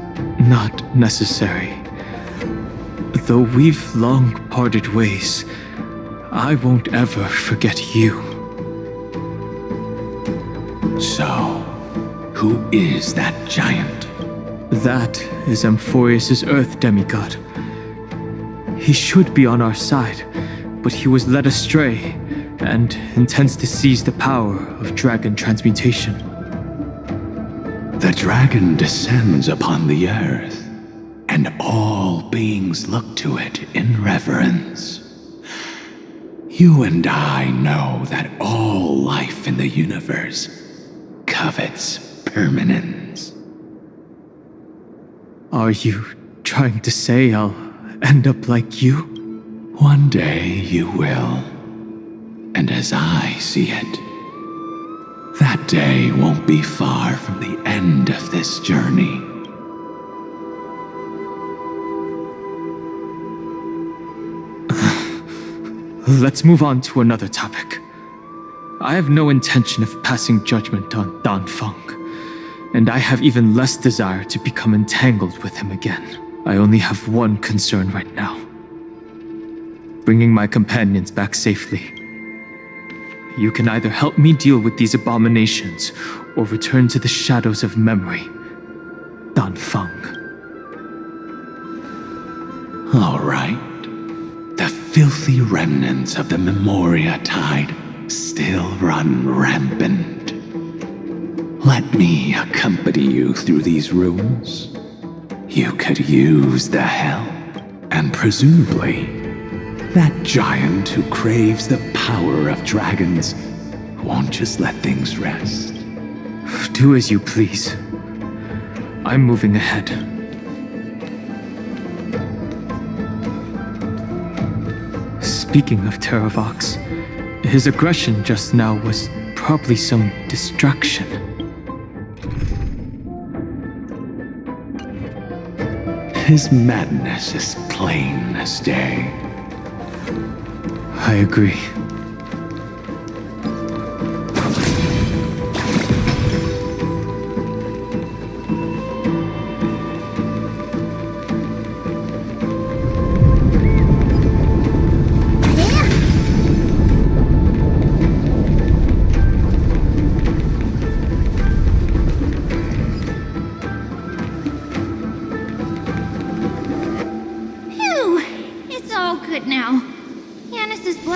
not necessary. Though we've long parted ways, I won't ever forget you. So, who is that giant? That is Amphorius' Earth demigod. He should be on our side, but he was led astray and intends to seize the power of dragon transmutation. The dragon descends upon the earth, and all beings look to it in reverence. You and I know that all life in the universe covets permanence. Are you trying to say I'll end up like you? One day you will. And as I see it, that day won't be far from the end of this journey. Let's move on to another topic. I have no intention of passing judgment on Dan Feng, and I have even less desire to become entangled with him again. I only have one concern right now: bringing my companions back safely. You can either help me deal with these abominations, or return to the shadows of memory. Dan Feng. All right. The filthy remnants of the Memoria Tide still run rampant. Let me accompany you through these rooms. You could use the help, and presumably, that giant who craves the power of dragons won't just let things rest. Do as you please. I'm moving ahead. Speaking of Terravox, his aggression just now was probably some distraction. His madness is plain as day. I agree.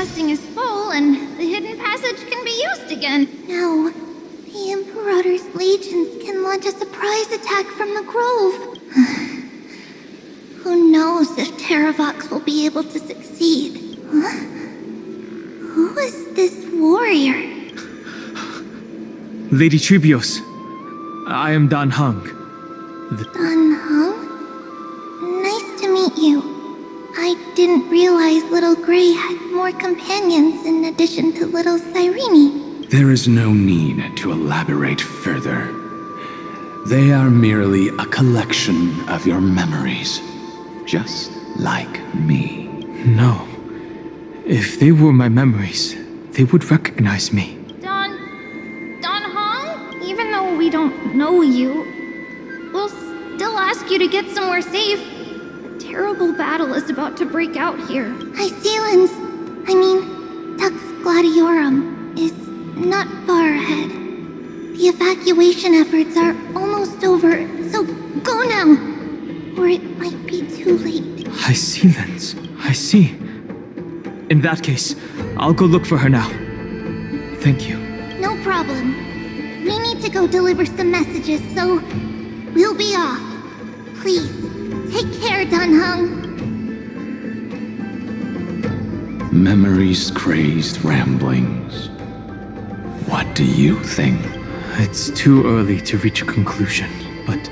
blessing is full and the hidden passage can be used again. No. The Imperator's legions can launch a surprise attack from the grove. Who knows if Terravox will be able to succeed? Huh? Who is this warrior? Lady Tribios, I am Dan Hung. Dan Hung? Nice to meet you. I didn't realize Little Gray had more companions in addition to Little Cyrene. There is no need to elaborate further. They are merely a collection of your memories, just like me. No. If they were my memories, they would recognize me. Don Hong? Even though we don't know you, we'll still ask you to get somewhere safe. A terrible battle is about to break out here. Tux Gladiorum is not far ahead. The evacuation efforts are almost over, so go now, or it might be too late. I see, Lens. I see. In that case, I'll go look for her now. Thank you. No problem. We need to go deliver some messages, so we'll be off. Please, take care, Dan Hung. Memories crazed ramblings. What do you think? It's too early to reach a conclusion, but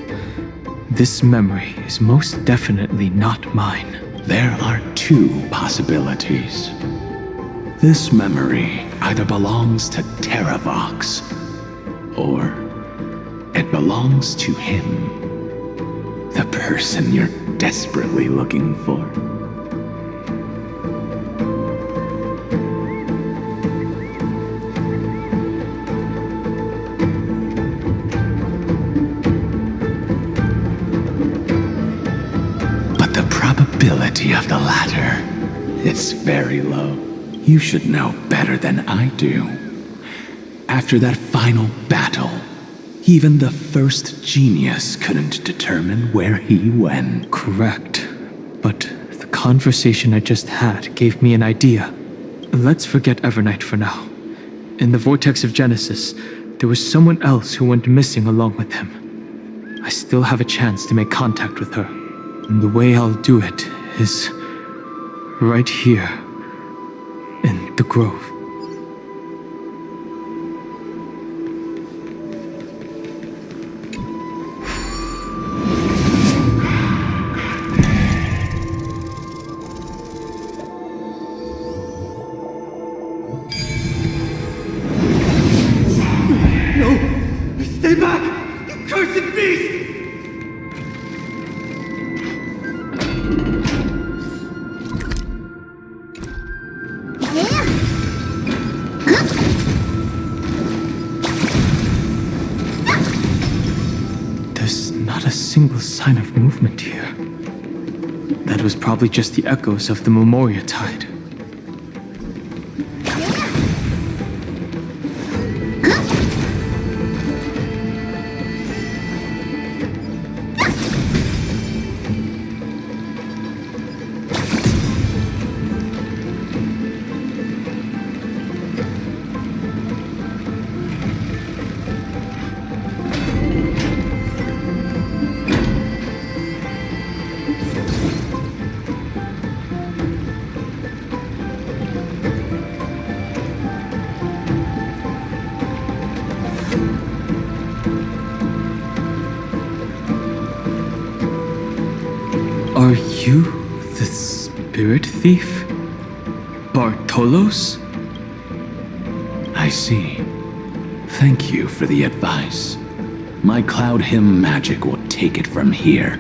this memory is most definitely not mine. There are two possibilities. This memory either belongs to Terravox, or it belongs to him, the person you're desperately looking for. But the probability of the latter is very low. You should know better than I do. After that final battle, even the first genius couldn't determine where he went. Correct. But the conversation I just had gave me an idea. Let's forget Evernight for now. In the Vortex of Genesis, there was someone else who went missing along with him. I still have a chance to make contact with her. And the way I'll do it is right here in the grove. Stay back! You cursed beast! There's not a single sign of movement here. That was probably just the echoes of the Memoria Tide. Are you the spirit thief? Bartolos? I see. Thank you for the advice. My Cloud Hymn magic will take it from here.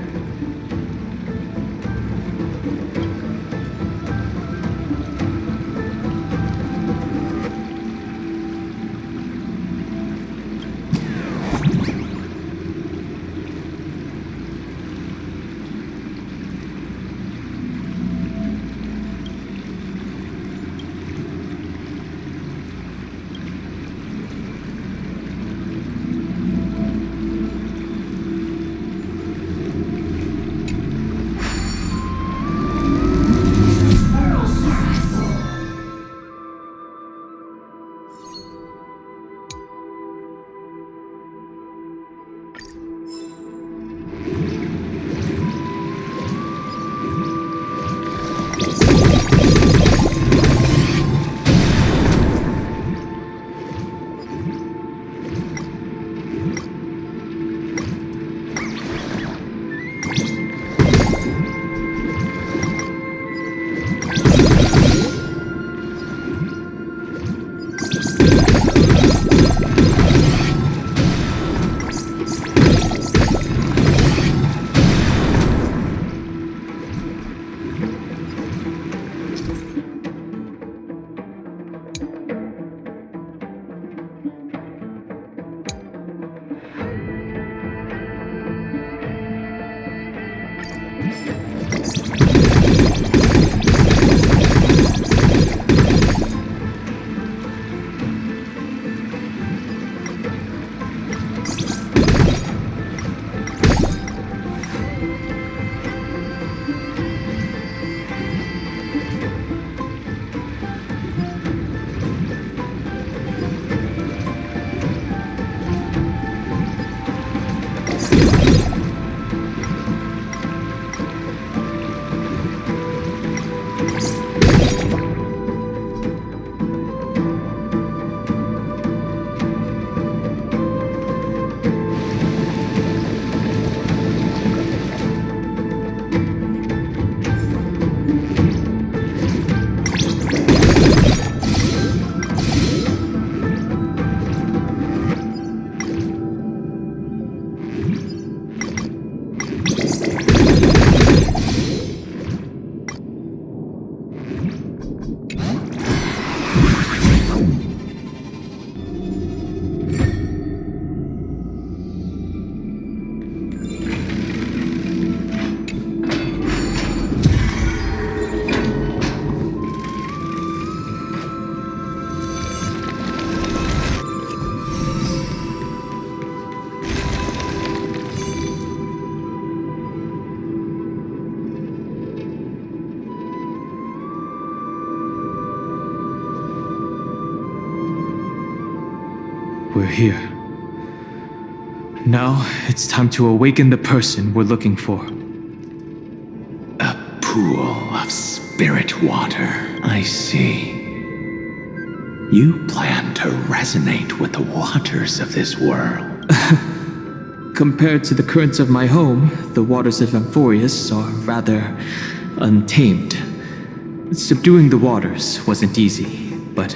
we're here. Now, it's time to awaken the person we're looking for. A pool of spirit water, I see. You plan to resonate with the waters of this world. Compared to the currents of my home, the waters of Amphorius are rather untamed. Subduing the waters wasn't easy, but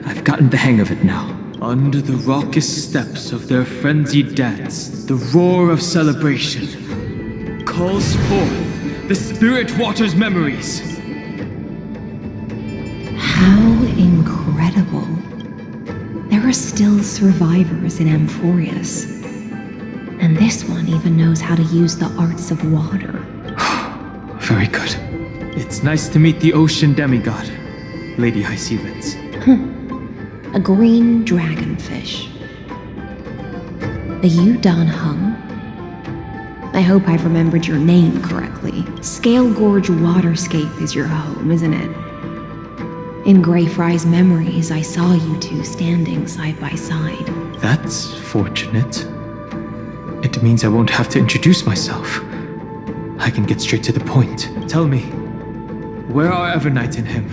I've gotten the hang of it now. Under the raucous steps of their frenzied dance, the roar of celebration calls forth the spirit water's memories. How incredible. There are still survivors in Amphorius. And this one even knows how to use the arts of water. Very good. It's nice to meet the ocean demigod, Lady High Sealands. A green dragonfish. Are you Dan Hung? I hope I've remembered your name correctly. Scale Gorge Waterscape is your home, isn't it? In Greyfry's memories, I saw you two standing side by side. That's fortunate. It means I won't have to introduce myself. I can get straight to the point. Tell me, where are Evernight and him?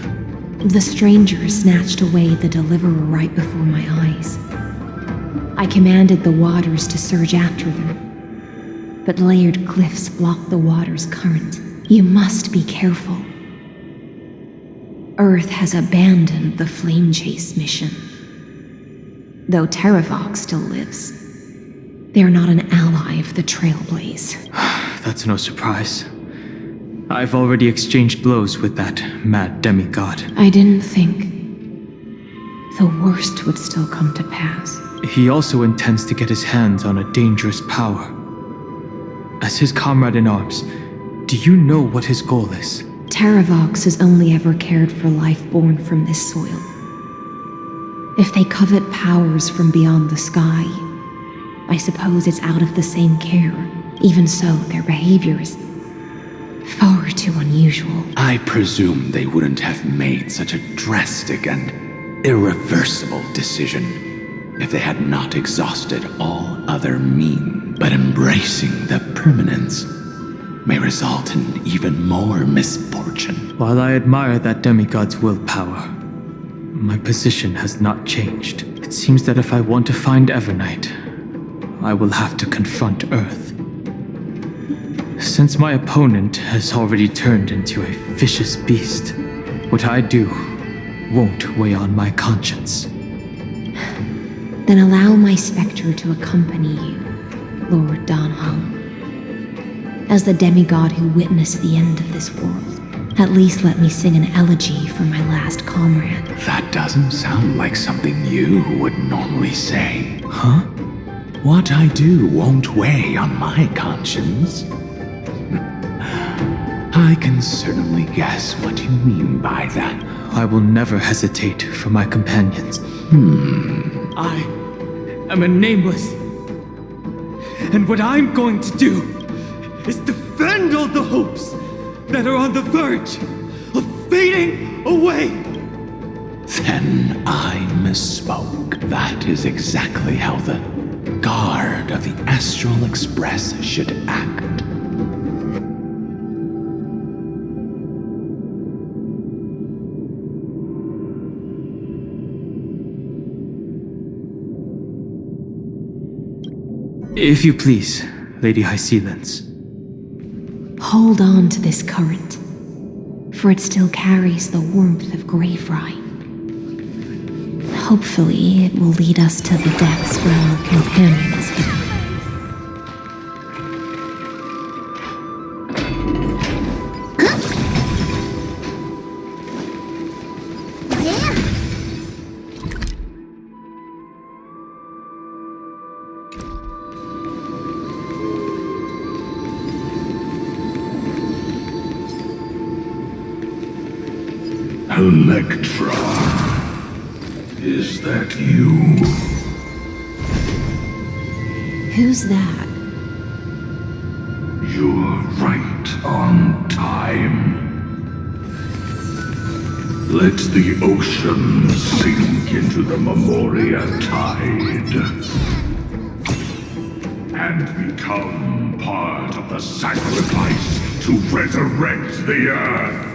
The stranger snatched away the deliverer right before my eyes. I commanded the waters to surge after them, but layered cliffs blocked the water's current. You must be careful. Earth has abandoned the flame chase mission. Though Terravox still lives, they're not an ally of the Trailblaze. That's no surprise. I've already exchanged blows with that mad demigod. I didn't think the worst would still come to pass. He also intends to get his hands on a dangerous power. As his comrade in arms, do you know what his goal is? Terravox has only ever cared for life born from this soil. If they covet powers from beyond the sky, I suppose it's out of the same care. Even so, their behavior is far too unusual. I presume they wouldn't have made such a drastic and irreversible decision if they had not exhausted all other means. But embracing the permanence may result in even more misfortune. While I admire that demigod's willpower, my position has not changed. It seems that if I want to find Evernight, I will have to confront Earth. Since my opponent has already turned into a vicious beast, what I do won't weigh on my conscience. Then allow my specter to accompany you, Lord Dan Hung. As the demigod who witnessed the end of this world, at least let me sing an elegy for my last comrade. That doesn't sound like something you would normally say. Huh? What I do won't weigh on my conscience. I can certainly guess what you mean by that. I will never hesitate for my companions. I am a nameless. And what I'm going to do is defend all the hopes that are on the verge of fading away. Then I misspoke. That is exactly how the guard of the Astral Express should act. If you please, Lady High Sealands. Hold on to this current, for it still carries the warmth of Greyfry. Hopefully, it will lead us to the depths where our companion is hidden. Electra, is that you? Who's that? You're right on time. Let the ocean sink into the Memoria tide and become part of the sacrifice to resurrect the earth.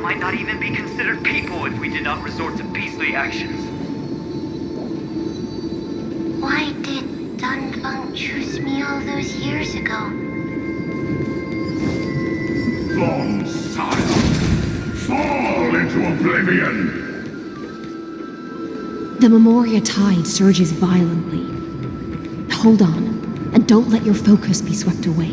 Might not even be considered people if we did not resort to beastly actions. Why did Dunfeng choose me all those years ago? Long silence! Fall into oblivion! The Memoria tide surges violently. Hold on, and don't let your focus be swept away.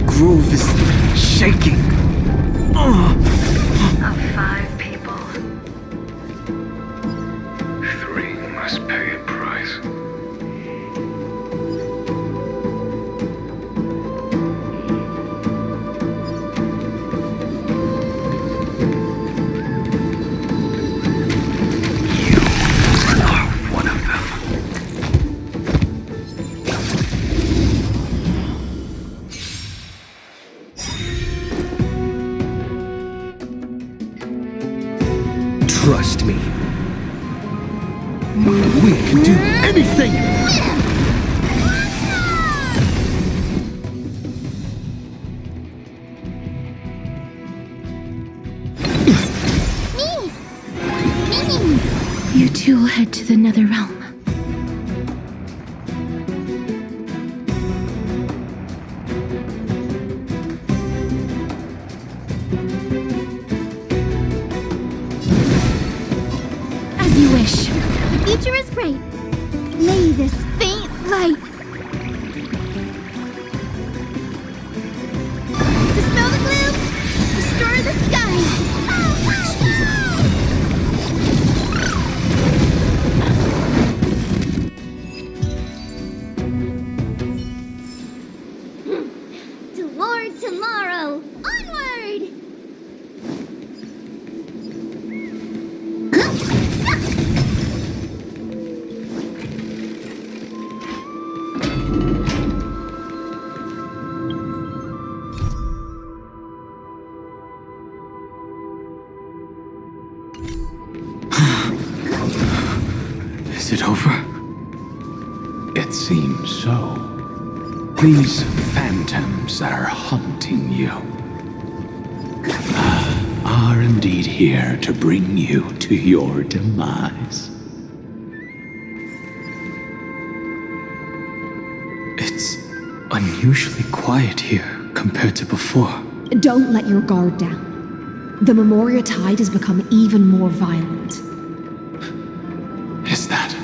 Grove is shaking. Of 5 people, 3 must pay a price. you are one of them. Trust me. We can do anything! You two will head to the Nether Realm. As you wish. The future is bright. May this faint light dispel the gloom, restore the skies. Toward tomorrow, onward! Is it over? It seems so. These phantoms are haunting you. are indeed here to bring you to your demise. It's unusually quiet here compared to before. Don't let your guard down. The Memoria Tide has become even more violent. Is that?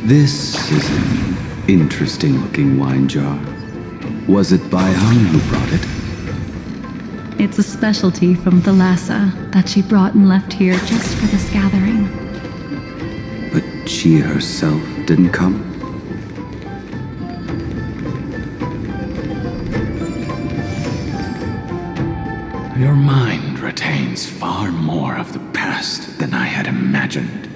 This is an interesting-looking wine jar. Was it Bai Hung who brought it? It's a specialty from Thalassa that she brought and left here just for this gathering. But she herself didn't come? Your mind retains far more of the past than I had imagined.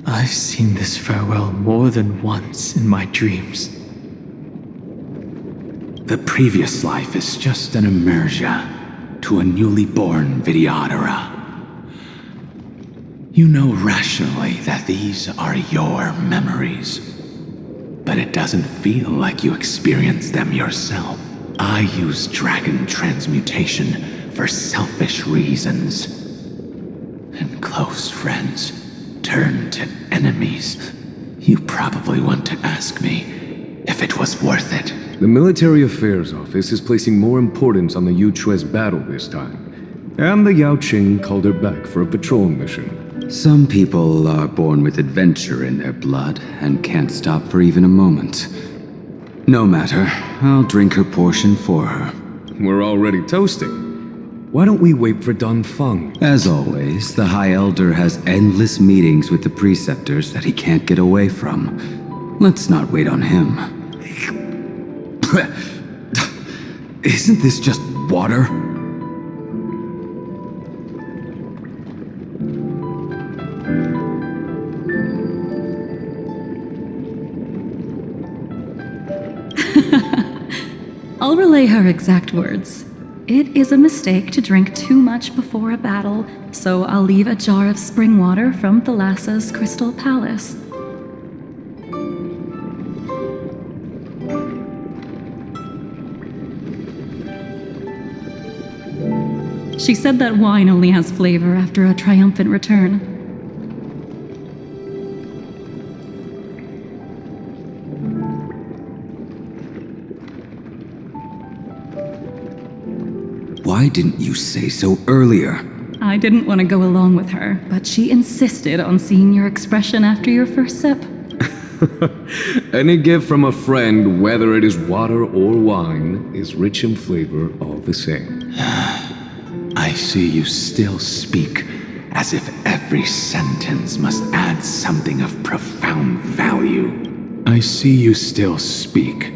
I've seen this farewell more than once in my dreams. The previous life is just an emergia to a newly born Vidyadhara. You know rationally that these are your memories, but it doesn't feel like you experienced them yourself. I use dragon transmutation for selfish reasons, and close friends turn to enemies. You probably want to ask me if it was worth it. The Military Affairs Office is placing more importance on the Yuchue's battle this time, and the Yao Qing called her back for a patrol mission. Some people are born with adventure in their blood and can't stop for even a moment. No matter, I'll drink her portion for her. We're already toasting. Why don't we wait for Don Feng? As always, the High Elder has endless meetings with the preceptors that he can't get away from. Let's not wait on him. Isn't this just water? I'll relay her exact words. It is a mistake to drink too much before a battle, so I'll leave a jar of spring water from Thalassa's Crystal Palace. She said that wine only has flavor after a triumphant return. Why didn't you say so earlier? I didn't want to go along with her, but she insisted on seeing your expression after your first sip. Any gift from a friend, whether it is water or wine, is rich in flavor all the same. I see you still speak as if every sentence must add something of profound value. I see you still speak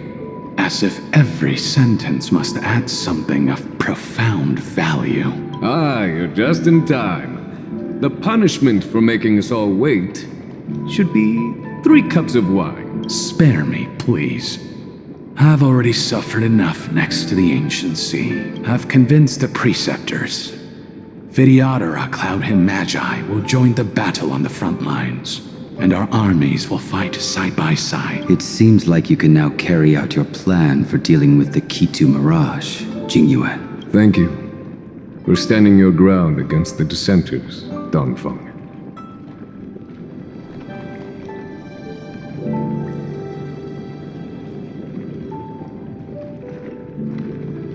as if every sentence must add something of profound value. Ah, you're just in time. The punishment for making us all wait should be 3 cups of wine. Spare me, please. I've already suffered enough next to the ancient sea. I've convinced the preceptors. Vidyadhara Cloud Hymn Magi will join the battle on the front lines, and our armies will fight side by side. It seems like you can now carry out your plan for dealing with the Kitu Mirage, Jingyuan. Thank you for standing your ground against the dissenters, Don Feng.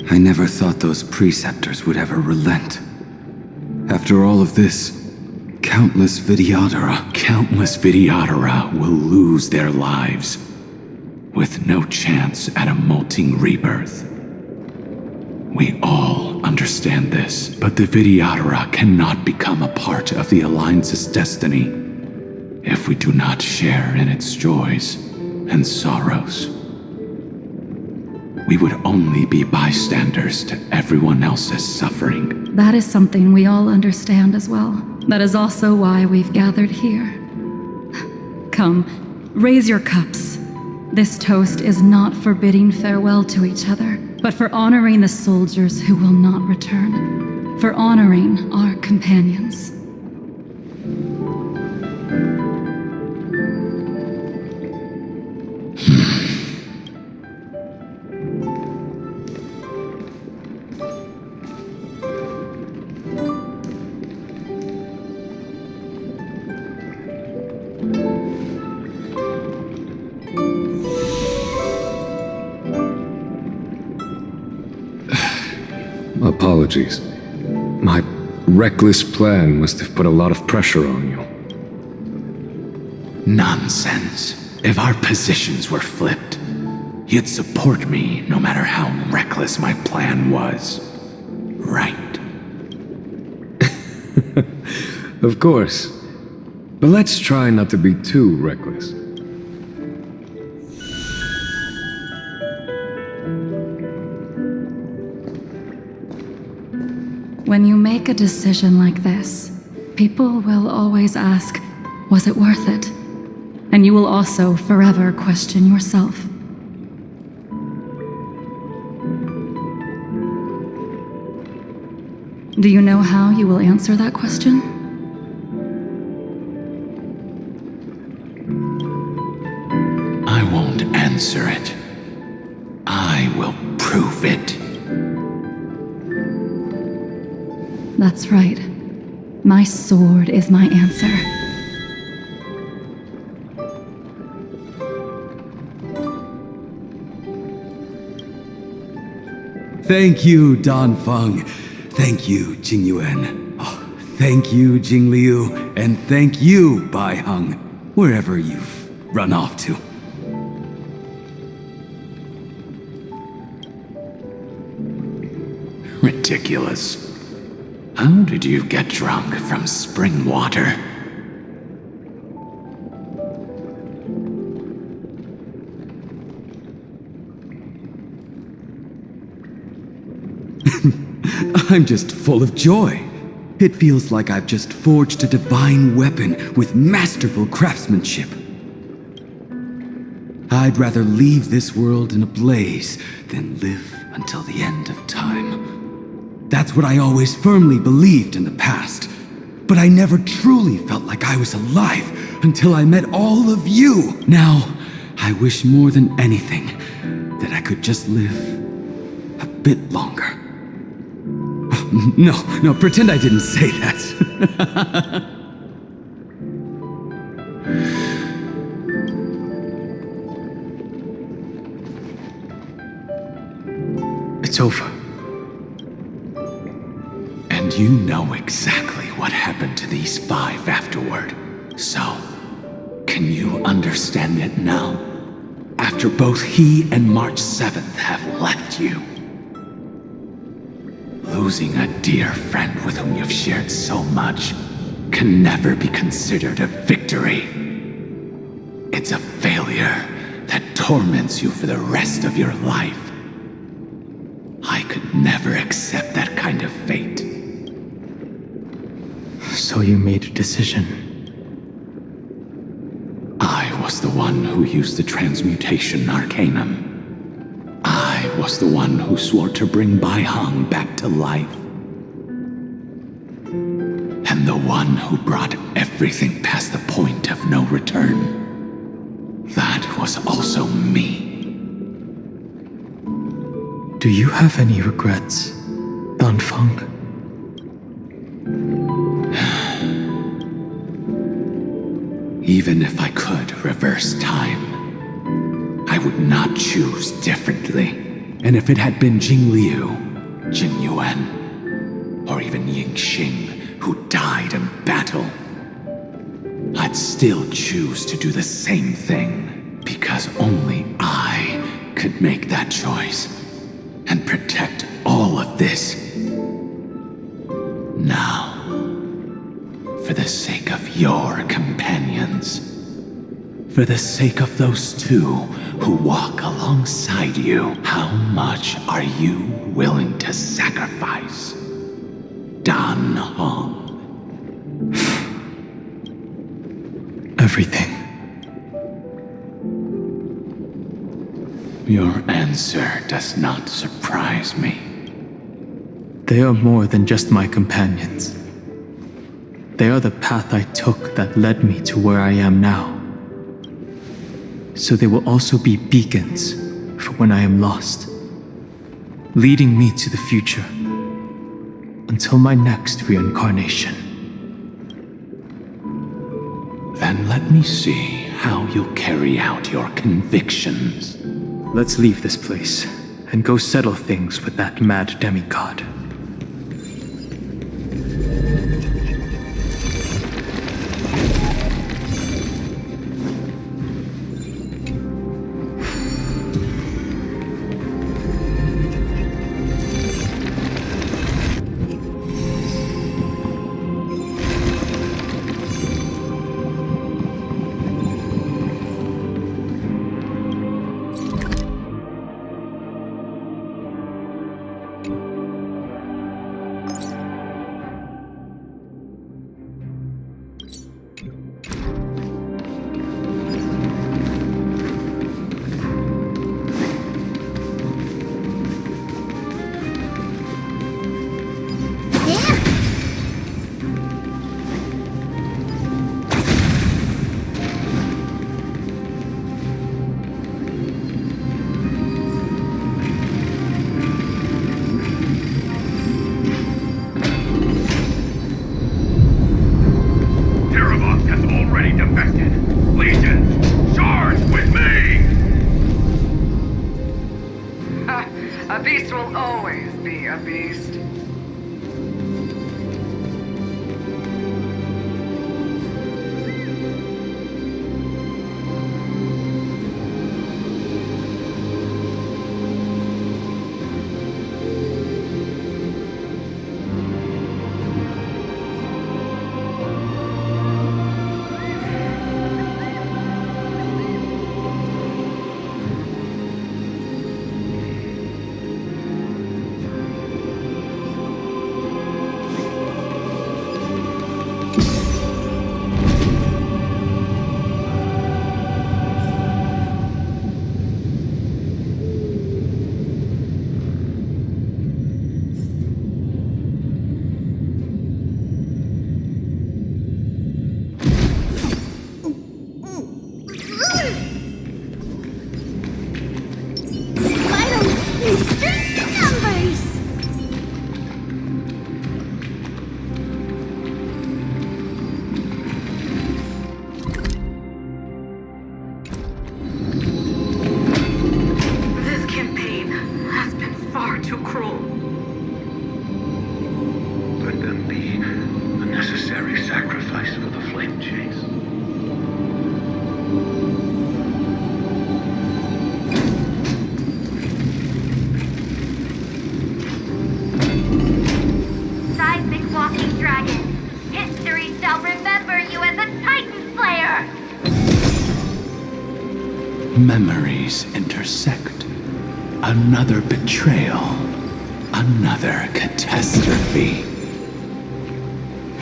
I never thought those preceptors would ever relent. After all of this, countless Vidyadhara will lose their lives, with no chance at a molting rebirth. We all understand this, but the Vidyadhara cannot become a part of the Alliance's destiny if we do not share in its joys and sorrows. We would only be bystanders to everyone else's suffering. That is something we all understand as well. That is also why we've gathered here. Come, raise your cups. This toast is not for bidding farewell to each other, but for honoring the soldiers who will not return, for honoring our companions. Apologies. My reckless plan must have put a lot of pressure on you. Nonsense. If our positions were flipped, you'd support me no matter how reckless my plan was. Right? Of course. But let's try not to be too reckless. When you make a decision like this, people will always ask, was it worth it? And you will also forever question yourself. Do you know how you will answer that question? I won't answer it. I will prove it. That's right. My sword is my answer. Thank you, Dan Feng. Thank you, Jing Yuan. Oh, thank you, Jing Liu. And thank you, Bai Heng, wherever you've run off to. Ridiculous. How did you get drunk from spring water? I'm just full of joy. It feels like I've just forged a divine weapon with masterful craftsmanship. I'd rather leave this world in a blaze than live until the end of time. That's what I always firmly believed in the past. But I never truly felt like I was alive until I met all of you. Now, I wish more than anything that I could just live a bit longer. No, pretend I didn't say that. It's over. And you know exactly what happened to these 5 afterward. So, can you understand it now? After both he and March 7th have left you. Losing a dear friend with whom you've shared so much can never be considered a victory. It's a failure that torments you for the rest of your life. I could never accept that kind of fate. So you made a decision. I was the one who used the transmutation arcanum. I was the one who swore to bring Bai Heng back to life. And the one who brought everything past the point of no return. That was also me. Do you have any regrets, Dan Feng? Even if I could reverse time, I would not choose differently. And if it had been Jing Liu, Jing Yuan, or even Ying Xing who died in battle, I'd still choose to do the same thing, because only I could make that choice and protect all of this. Now, for the sake of your companions, for the sake of those 2 who walk alongside you, how much are you willing to sacrifice? Dan Heng. Everything. Your answer does not surprise me. They are more than just my companions. They are the path I took that led me to where I am now. So they will also be beacons for when I am lost, leading me to the future until my next reincarnation. Then let me see how you'll carry out your convictions. Let's leave this place and go settle things with that mad demigod. A beast will always be a beast. Memories intersect. Another betrayal. Another catastrophe.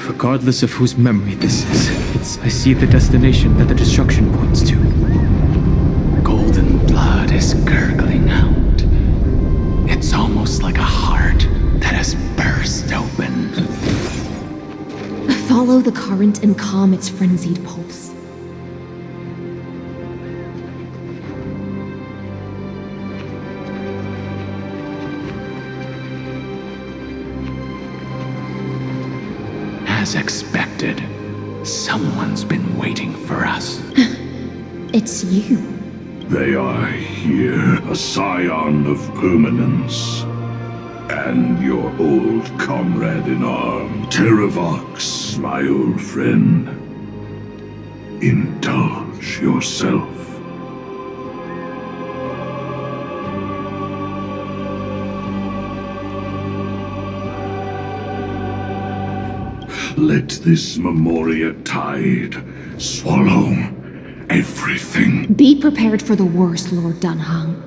Regardless of whose memory this is, I see the destination that the destruction points to. Golden blood is gurgling out. It's almost like a heart that has burst open. Follow the current and calm its frenzied pulse. As expected, someone's been waiting for us. It's you. They are here, a scion of permanence. And your old comrade in arms, Terravox, my old friend. Indulge yourself. Let this Memoria tide swallow everything. Be prepared for the worst, Lord Dunhung.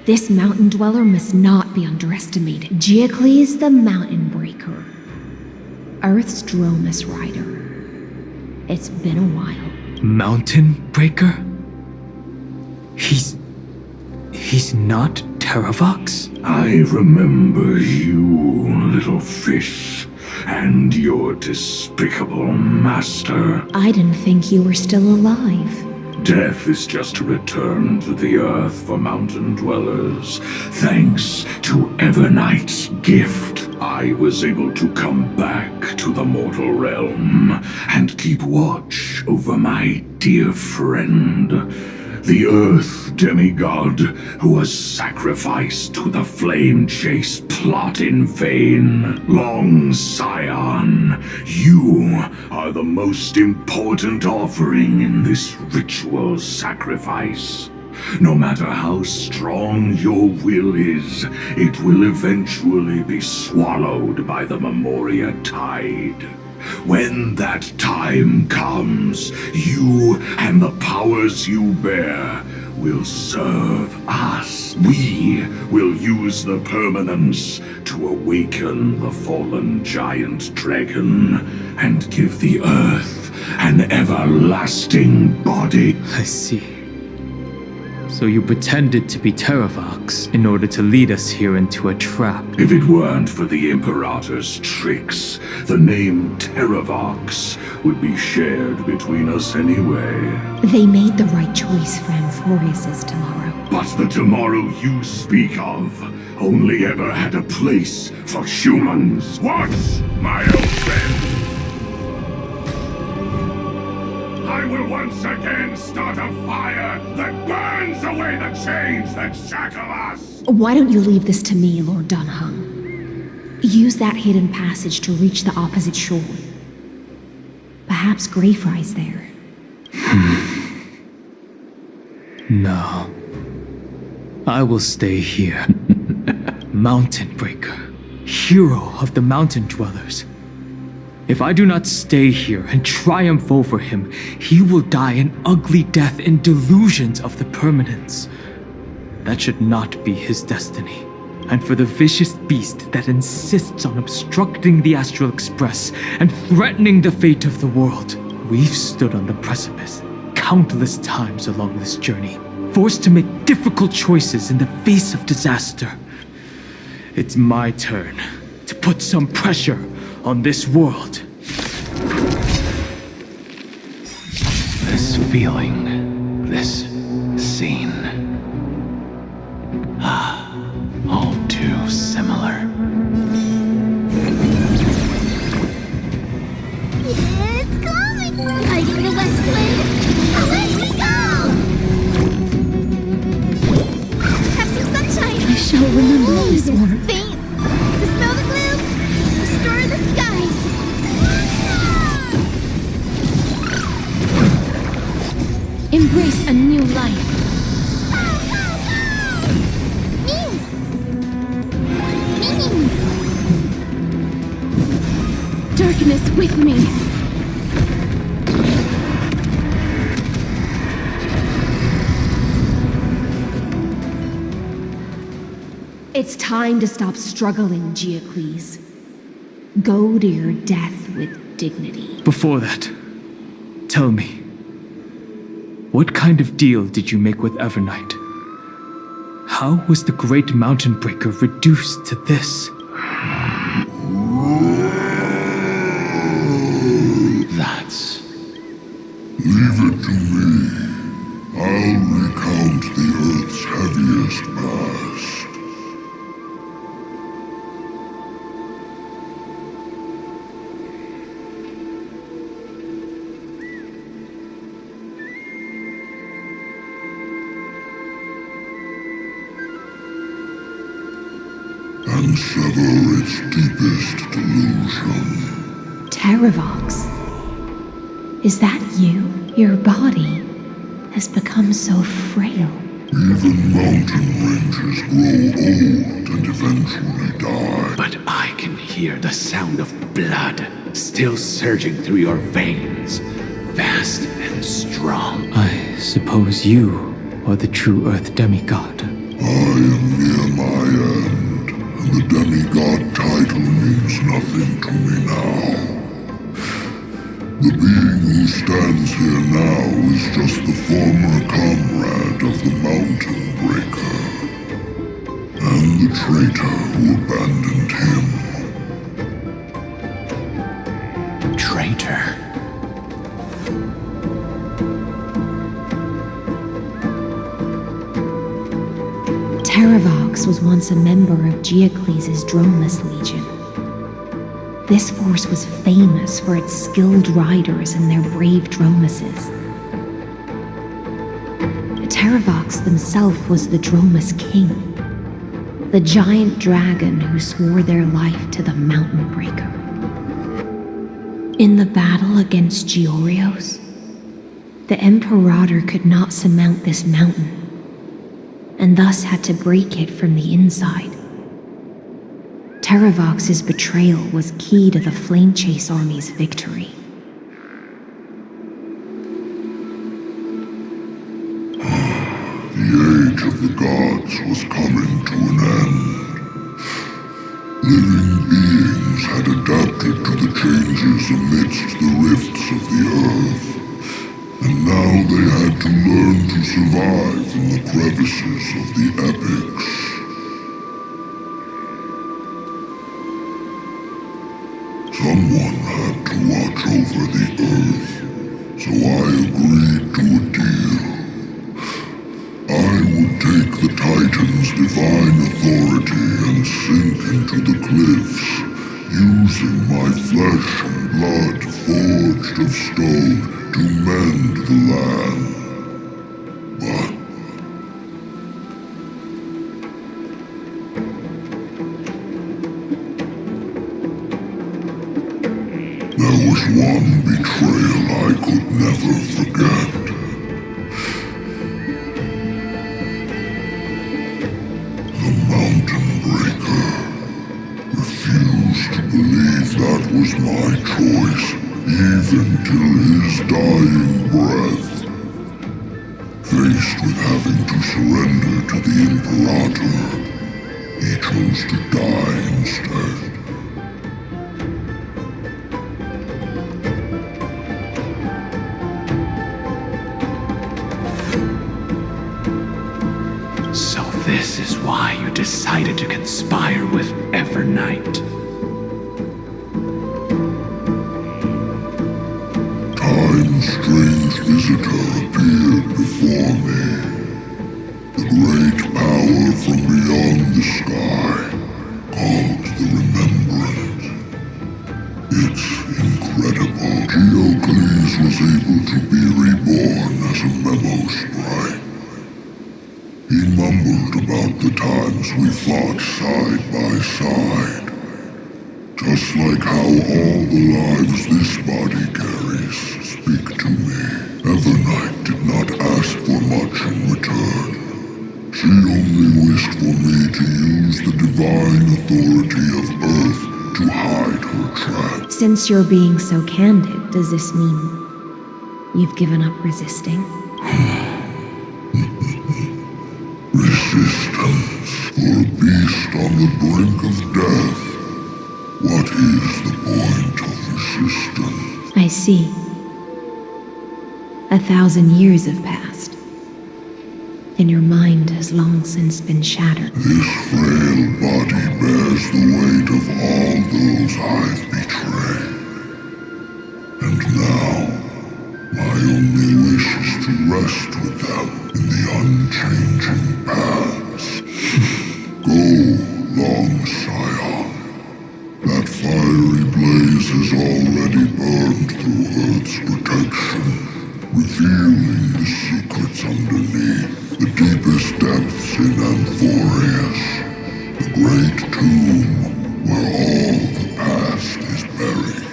This mountain dweller must not be underestimated. Giacles the Mountain Breaker. Earth's Dromus Rider. It's been a while. Mountain Breaker? He's He's not Terravox? I remember you, little fish, and your despicable master. I didn't think you were still alive. Death is just a return to the earth for mountain dwellers. Thanks to Evernight's gift, I was able to come back to the mortal realm and keep watch over my dear friend, the Earth demigod who was sacrificed to the flame chase plot in vain. Long Scion, you are the most important offering in this ritual sacrifice. No matter how strong your will is, it will eventually be swallowed by the Memoria Tide. When that time comes, you and the powers you bear will serve us. We will use the permanence to awaken the fallen giant dragon and give the earth an everlasting body. I see. So you pretended to be Terravox in order to lead us here into a trap. If it weren't for the Imperator's tricks, the name Terravox would be shared between us anyway. They made the right choice for Amphorius's tomorrow. But the tomorrow you speak of only ever had a place for humans. What, my old friend? I will once again start a fire that burns away the chains that shackle us! Why don't you leave this to me, Lord Dunham? Use that hidden passage to reach the opposite shore. Perhaps Greyfry's there. No. I will stay here. Mountain Breaker, hero of the mountain dwellers. If I do not stay here and triumph over him, he will die an ugly death in delusions of the permanence. That should not be his destiny. And for the vicious beast that insists on obstructing the Astral Express and threatening the fate of the world, we've stood on the precipice countless times along this journey, forced to make difficult choices in the face of disaster. It's my turn to put some pressure on this world. This feeling, this scene. All too similar. It's coming! Hiding the west wind! Away we go! Have some sunshine! I shall remember this warmth. Faint! Dispel the gloom! Restore the skies! Embrace a new life. Darkness with me. It's time to stop struggling, Geocles. Go to your death with dignity. Before that, tell me, what kind of deal did you make with Evernight? How was the Great Mountain Breaker reduced to this? That's... Leave it to me. I'll recount the Earth's heaviest past. And sever its deepest delusion. Terravox? Is that you? Your body has become so frail. Even mountain ranges grow old and eventually die. But I can hear the sound of blood still surging through your veins, fast and strong. I suppose you are the true Earth demigod. I am near my end, and the demigod title means nothing to me now. The being who stands here now is just the former comrade of the Mountain Breaker. traitor who abandoned him. Traitor? Terravox was once a member of Geocles' Dromus Legion. This force was famous for its skilled riders and their brave Dromuses. Terravox himself was the Dromus King, the giant dragon who swore their life to the Mountain Breaker. In the battle against Georios, the Imperator could not surmount this mountain, and thus had to break it from the inside. Terravox's betrayal was key to the Flamechase army's victory. The age of the gods was coming to an end. Living beings had adapted to the changes amidst the rifts of the earth, and now they had to learn to survive in the crevices of the epics. Someone had to watch over the earth, so I agreed to a deal. I would take the Titan's divine authority and sink into the cliffs, using my flesh and blood forged of stone to mend the land. But there was one betrayal I could never forget. The Mountain Breaker refused to believe that was my choice, even till his dying breath. Faced with having to surrender to the Imperator, he chose to die instead. So this is why you decided to conspire with Evernight. Time's strange visitor appeared before me. The great power from beyond the sky, called the Remembrance. It's incredible. Geocles was able to be reborn as a memo sprite. He mumbled about the times we fought side by side. Just like how all the lives this body carries speak to me. Evernight did not ask for much in return. She only wished for me to use the divine authority of Earth to hide her tracks. Since you're being so candid, does this mean you've given up resisting? Resistance for a beast on the brink of death. What is the point of resistance? I see. 1,000 years have passed, and your mind has long since been shattered. This frail body bears the weight of all those I've betrayed. And now, my only wish is to rest with them in the unchanging paths. Go, long Scion. That fiery blaze has already burned through Earth's protection, revealing the secrets underneath, the deepest depths in Amphorius, the great tomb where all the past is buried.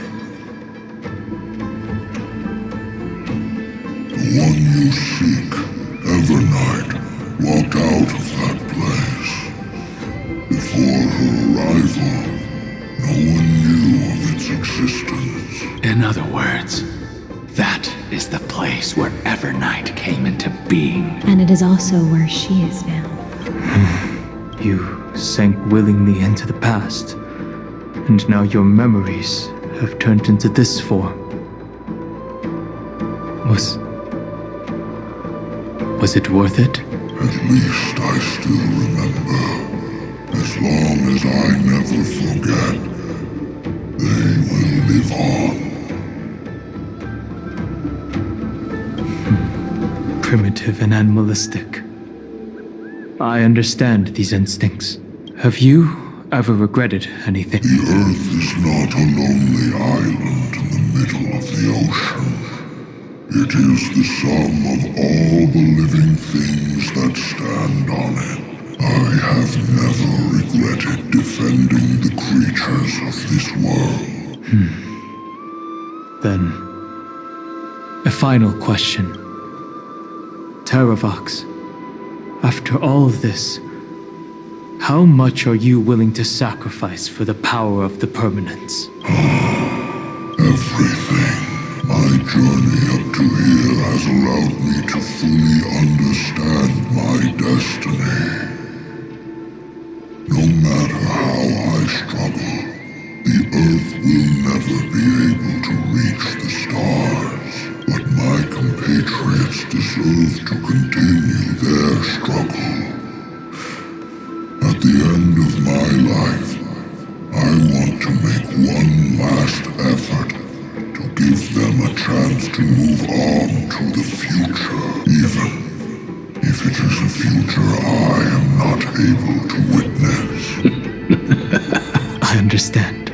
The one you seek, Evernight, walked out of that place. Before her arrival, no one knew of its existence. In other words, that is the place where Evernight came into being. And it is also where she is now. You sank willingly into the past, and now your memories have turned into this form. Was it worth it? At least I still remember. As long as I never forget, they will live on. Primitive and animalistic. I understand these instincts. Have you ever regretted anything? The Earth is not a lonely island in the middle of the ocean. It is the sum of all the living things that stand on it. I have never regretted defending the creatures of this world. Then, a final question. Terravox, after all of this, how much are you willing to sacrifice for the power of the permanence? Everything. My journey up to here has allowed me to fully understand my destiny. No matter how I struggle, the Earth will never be able to reach the stars. But my compatriots deserve to continue their struggle. At the end of my life, I want to make one last effort to give them a chance to move on to the future, even if it is a future I am not able to witness. I understand.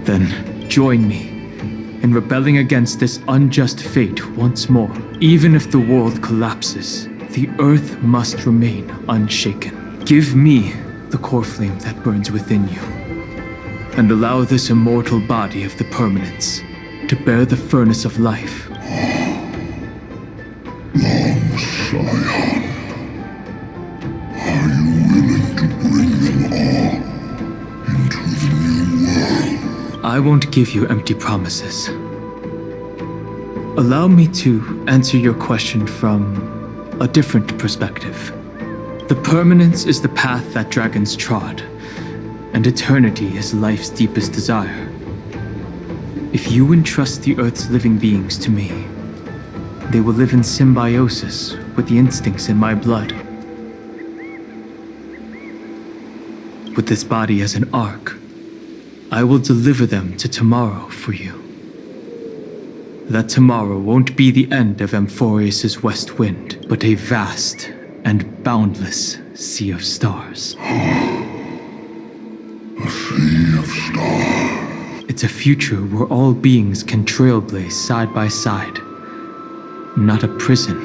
Then, join me in rebelling against this unjust fate once more. Even if the world collapses, the Earth must remain unshaken. Give me the core flame that burns within you, and allow this immortal body of the permanence to bear the furnace of life. Long Scion, are you willing to bring them all into the new world? I won't give you empty promises. Allow me to answer your question from a different perspective. The permanence is the path that dragons trod, and eternity is life's deepest desire. If you entrust the Earth's living beings to me, they will live in symbiosis with the instincts in my blood. With this body as an ark, I will deliver them to tomorrow for you. That tomorrow won't be the end of Amphorius' west wind, but a vast and boundless sea of stars. A sea of stars. It's a future where all beings can trailblaze side by side. Not a prison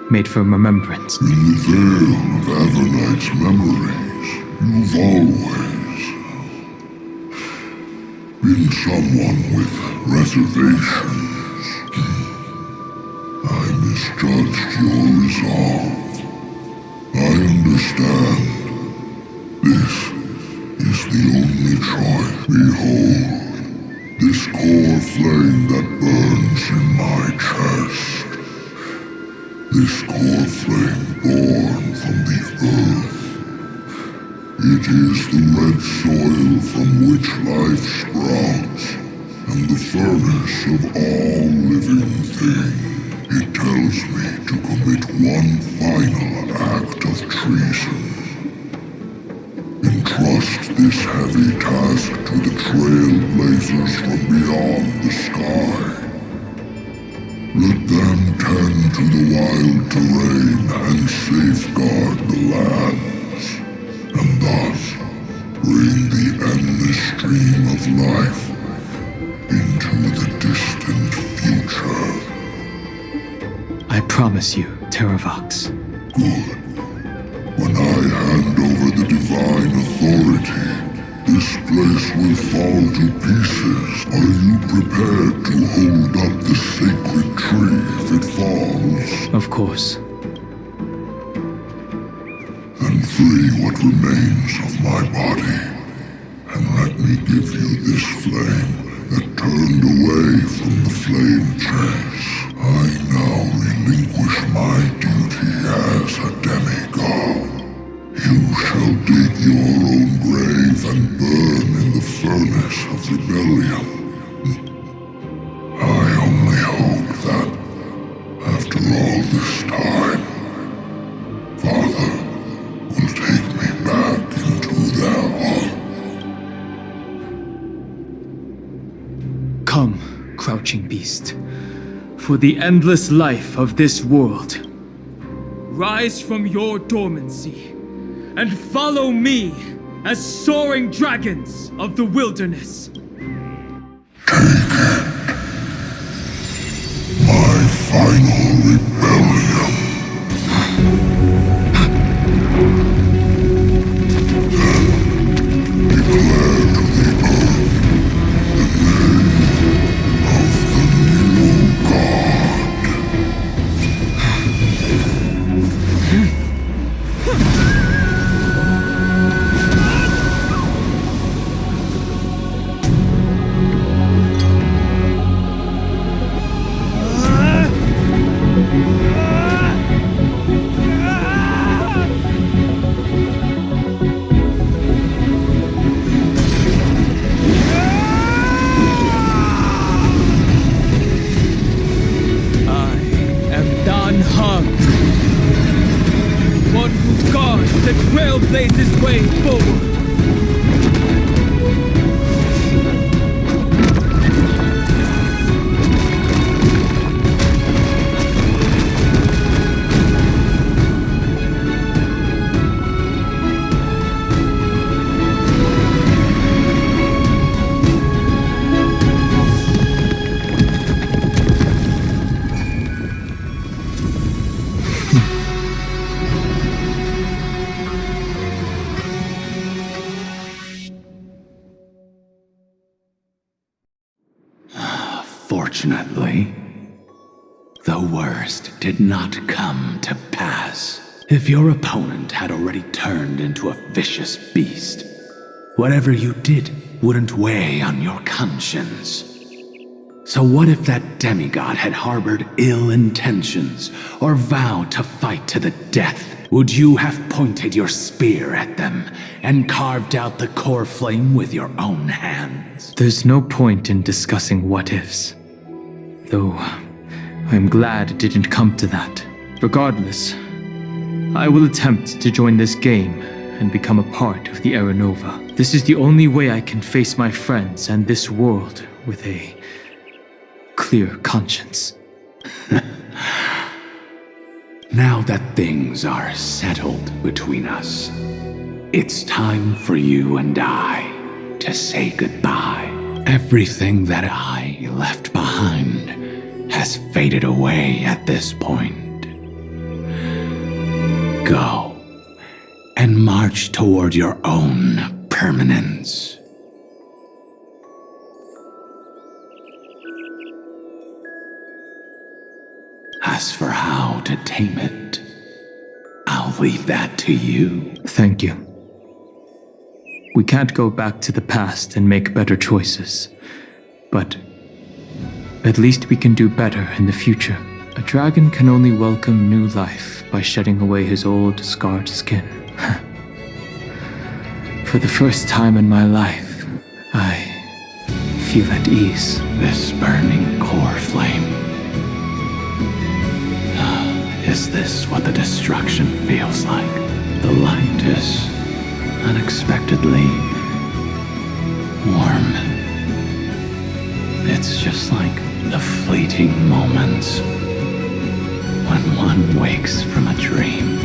made for remembrance. In the veil of Evernight's memories, you've always been someone with reservations. I misjudged your resolve. I understand. This is the only choice. Behold, this core flame that burns in my chest. This core flame born from the earth. It is the red soil from which life sprouts, and the furnace of all living things. It tells me to commit one final act of treason. Entrust this heavy task to the trailblazers from beyond the sky. Let them tend to the wild terrain and safeguard the lands, and thus bring the endless stream of life into the distant future. I promise you, Terravox. Good. When I hand over the divine authority, this place will fall to pieces. Are you prepared to hold up the sacred tree if it falls? Of course. Then free what remains of my body, and let me give you this flame that turned away from the flame chase. I now relinquish my duty as a demigod. You shall dig your own grave and burn in the furnace of rebellion. I only hope that, after all this time, Father will take me back. scorching beast, for the endless life of this world. Rise from your dormancy and follow me as soaring dragons of the wilderness. My final rebellion. Then declare to the earth the name of the new god. One who guards the trailblazer's way forward. Fortunately, the worst did not come to pass. If your opponent had already turned into a vicious beast, whatever you did wouldn't weigh on your conscience. So what if that demigod had harbored ill intentions or vowed to fight to the death? Would you have pointed your spear at them and carved out the core flame with your own hands? There's no point in discussing what-ifs. Though, I'm glad it didn't come to that. Regardless, I will attempt to join this game and become a part of the Era Nova. This is the only way I can face my friends and this world with a clear conscience. Now that things are settled between us, it's time for you and I to say goodbye. Everything that I left behind has faded away at this point. Go and march toward your own permanence. As for how to tame it, I'll leave that to you. Thank you. We can't go back to the past and make better choices, but at least we can do better in the future. A dragon can only welcome new life by shedding away his old, scarred skin. For the first time in my life, I feel at ease. This burning core flame. Is this what the destruction feels like? The light is unexpectedly warm. It's just like the fleeting moments when one wakes from a dream.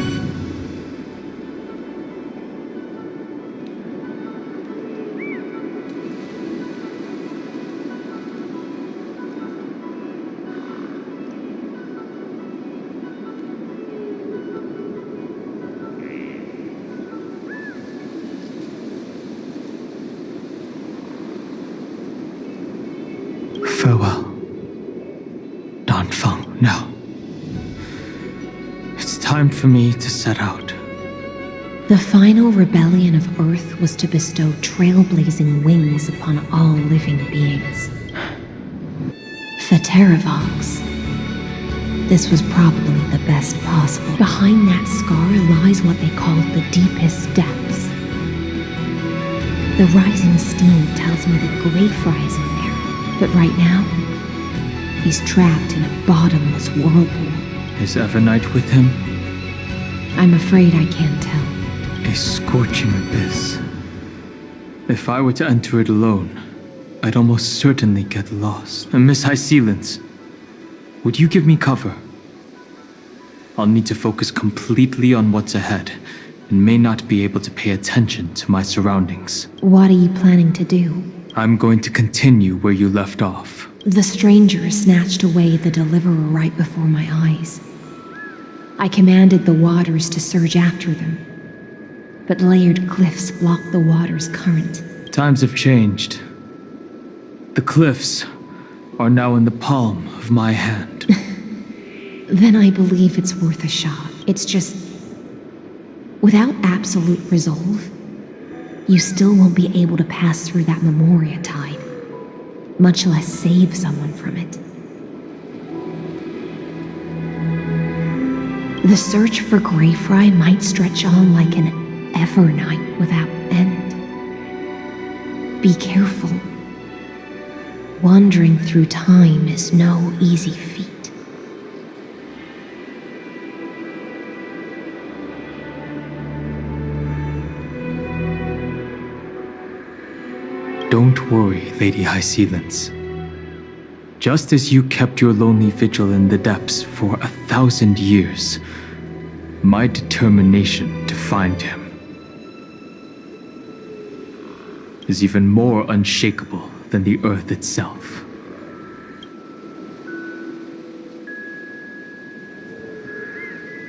Farewell, Danfeng. Now, it's time for me to set out. The final rebellion of Earth was to bestow trailblazing wings upon all living beings. Fateravox. This was probably the best possible. Behind that scar lies what they called the deepest depths. The rising steam tells me that Greyfry is in there. But right now, he's trapped in a bottomless whirlpool. Is Evernight with him? I'm afraid I can't tell. A scorching abyss. If I were to enter it alone, I'd almost certainly get lost. Miss High Sealants, would you give me cover? I'll need to focus completely on what's ahead, and may not be able to pay attention to my surroundings. What are you planning to do? I'm going to continue where you left off. The stranger snatched away the deliverer right before my eyes. I commanded the waters to surge after them, but layered cliffs blocked the water's current. Times have changed. The cliffs are now in the palm of my hand. Then I believe it's worth a shot. It's just, without absolute resolve, you still won't be able to pass through that Memoria tide, much less save someone from it. The search for Greyfry might stretch on like an Evernight without end. Be careful. Wandering through time is no easy feat. Don't worry, Lady High Sealants. Just as you kept your lonely vigil in the depths for 1,000 years, my determination to find him is even more unshakable than the earth itself.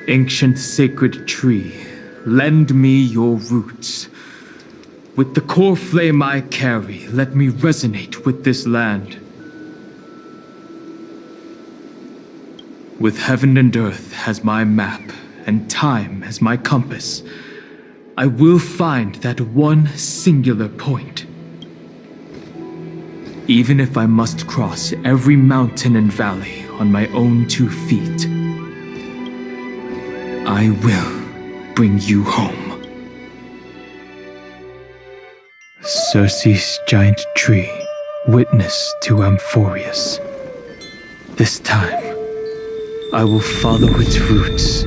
Ancient sacred tree, lend me your roots. With the core flame I carry, let me resonate with this land. With heaven and earth as my map, and time as my compass, I will find that one singular point. Even if I must cross every mountain and valley on my own 2 feet, I will bring you home. Circe's giant tree, witness to Amphorius. This time, I will follow its roots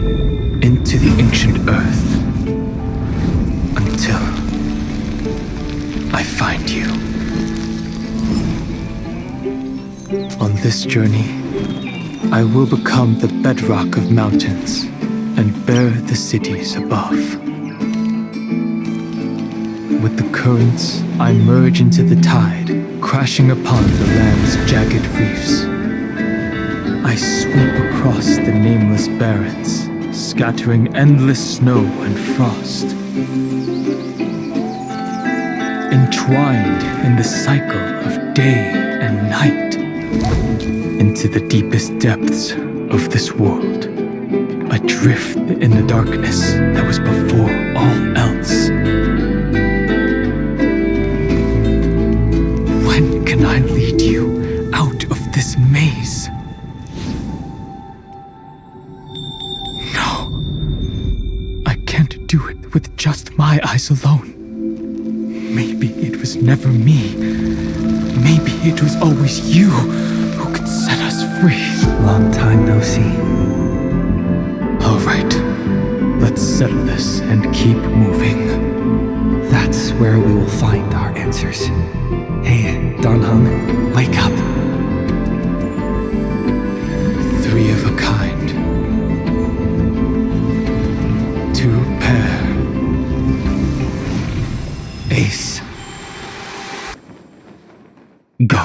into the ancient earth until I find you. On this journey, I will become the bedrock of mountains and bear the cities above. With the currents, I merge into the tide, crashing upon the land's jagged reefs. I sweep across the nameless barrens, scattering endless snow and frost. Entwined in the cycle of day and night, into the deepest depths of this world, adrift in the darkness that was before all else. When can I lead you out of this maze? No, I can't do it with just my eyes alone. Maybe it was never me. Maybe it was always you who could set us free. Long time no see. All right, let's settle this and keep moving. That's where we will find our answers. Hey, Don Hung, wake up. 3 of a kind. 2 pair. Ace. Go.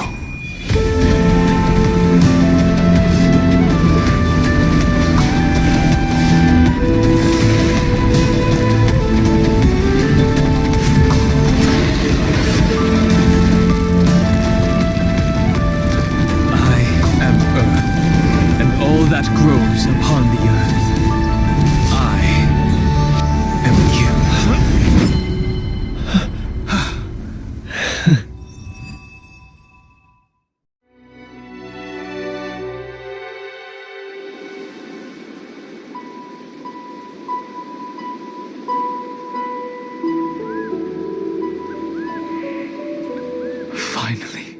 That grows upon the earth. I am you. Finally.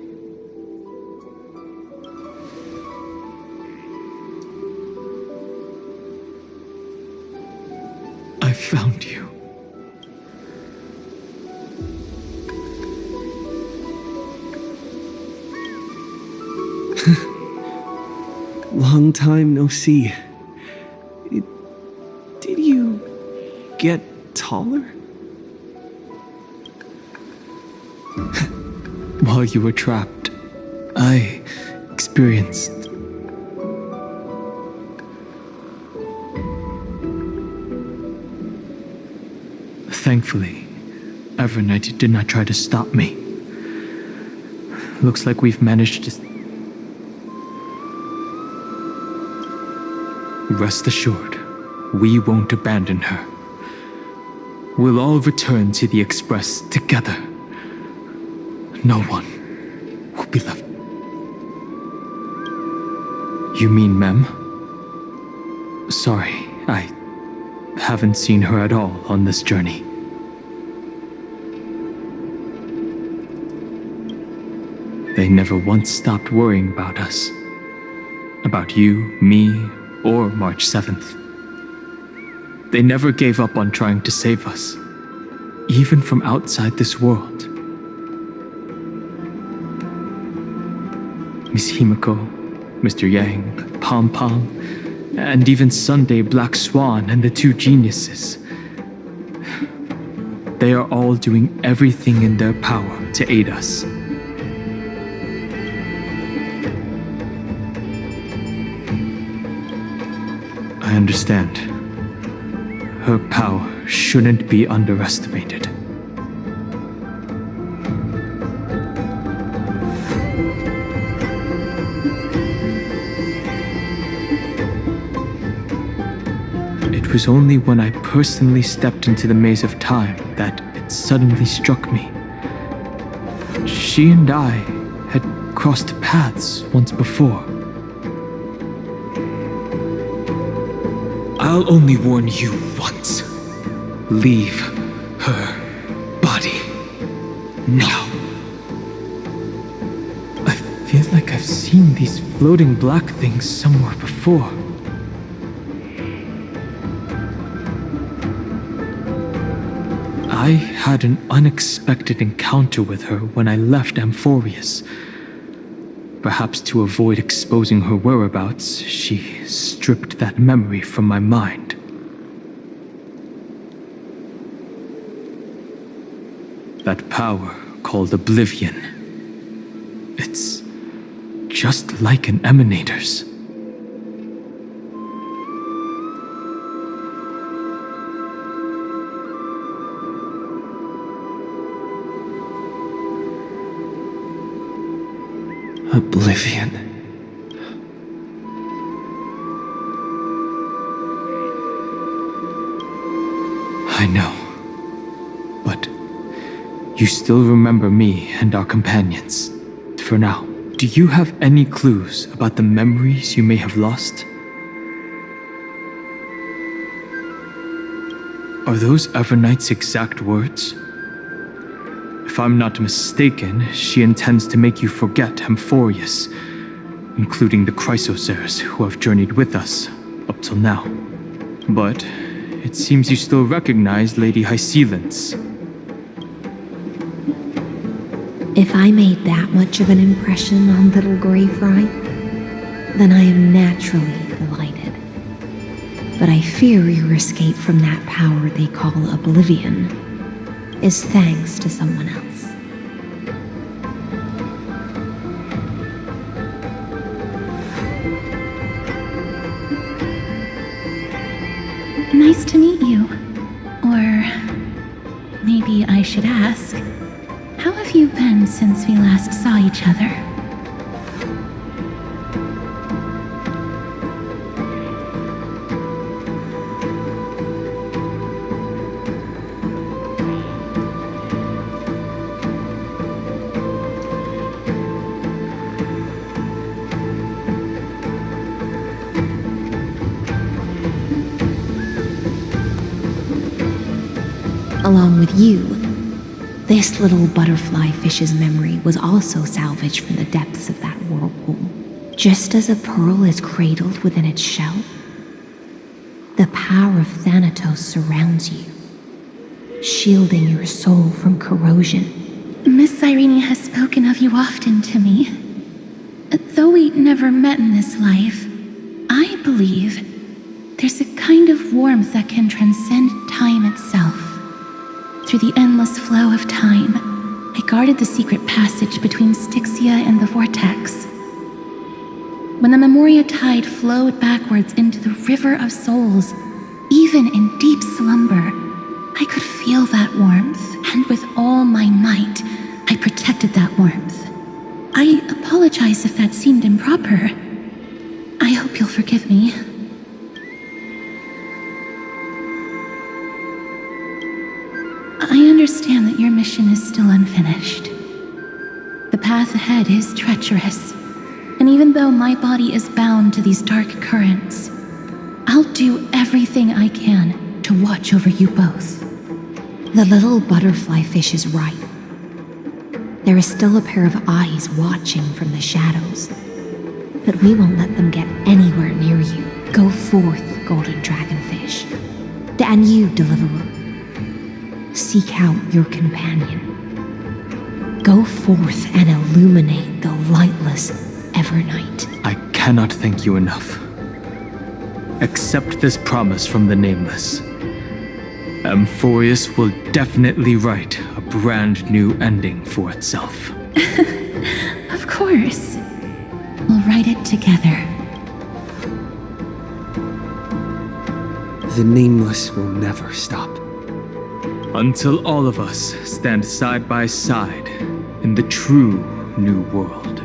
I found you. long time no see. Did you get taller? While you were trapped, I experienced Thankfully, Evernight did not try to stop me. Looks like we've managed to... Rest assured, we won't abandon her. We'll all return to the Express together. No one will be left. You mean Mem? Sorry, I haven't seen her at all on this journey. They never once stopped worrying about us. About you, me, or March 7th. They never gave up on trying to save us, even from outside this world. Miss Himiko, Mr. Yang, Pom Pom, and even Sunday Black Swan and the two geniuses. They are all doing everything in their power to aid us. I understand. Her power shouldn't be underestimated. It was only when I personally stepped into the maze of time that it suddenly struck me. She and I had crossed paths once before. I'll only warn you once. Leave her body now. I feel like I've seen these floating black things somewhere before. I had an unexpected encounter with her when I left Amphorius. Perhaps to avoid exposing her whereabouts, she stripped that memory from my mind. That power called Oblivion. It's just like an emanator's. Oblivion. I know. But you still remember me and our companions. For now, do you have any clues about the memories you may have lost? Are those Evernight's exact words? If I'm not mistaken, she intends to make you forget Amphorius, including the Chrysosaurs who have journeyed with us up till now. But it seems you still recognize Lady Hycelens. If I made that much of an impression on little Grey Fry, then I am naturally delighted. But I fear your escape from that power they call Oblivion is thanks to someone else. Nice to meet you. Or maybe I should ask, how have you been since we last saw each other? Along with you, this little butterfly fish's memory was also salvaged from the depths of that whirlpool. Just as a pearl is cradled within its shell, the power of Thanatos surrounds you, shielding your soul from corrosion. Miss Cyrene has spoken of you often to me. Though we never met in this life, believe there's a kind of warmth that can transcend time itself. Through the endless flow of time, I guarded the secret passage between Styxia and the Vortex. When the Memoria tide flowed backwards into the River of Souls, even in deep slumber, I could feel that warmth, and with all my might, I protected that warmth. I apologize if that seemed improper. I hope you'll forgive me. I understand that your mission is still unfinished. The path ahead is treacherous, and even though my body is bound to these dark currents, I'll do everything I can to watch over you both. The little butterfly fish is right. There is still a pair of eyes watching from the shadows, but we won't let them get anywhere near you. Go forth, golden dragonfish. And you, deliverer. Seek out your companion. Go forth and illuminate the lightless Evernight. I cannot thank you enough. Accept this promise from the Nameless. Amphorius will definitely write a brand new ending for itself. Of course. We'll write it together. The Nameless will never stop. Until all of us stand side by side in the true new world.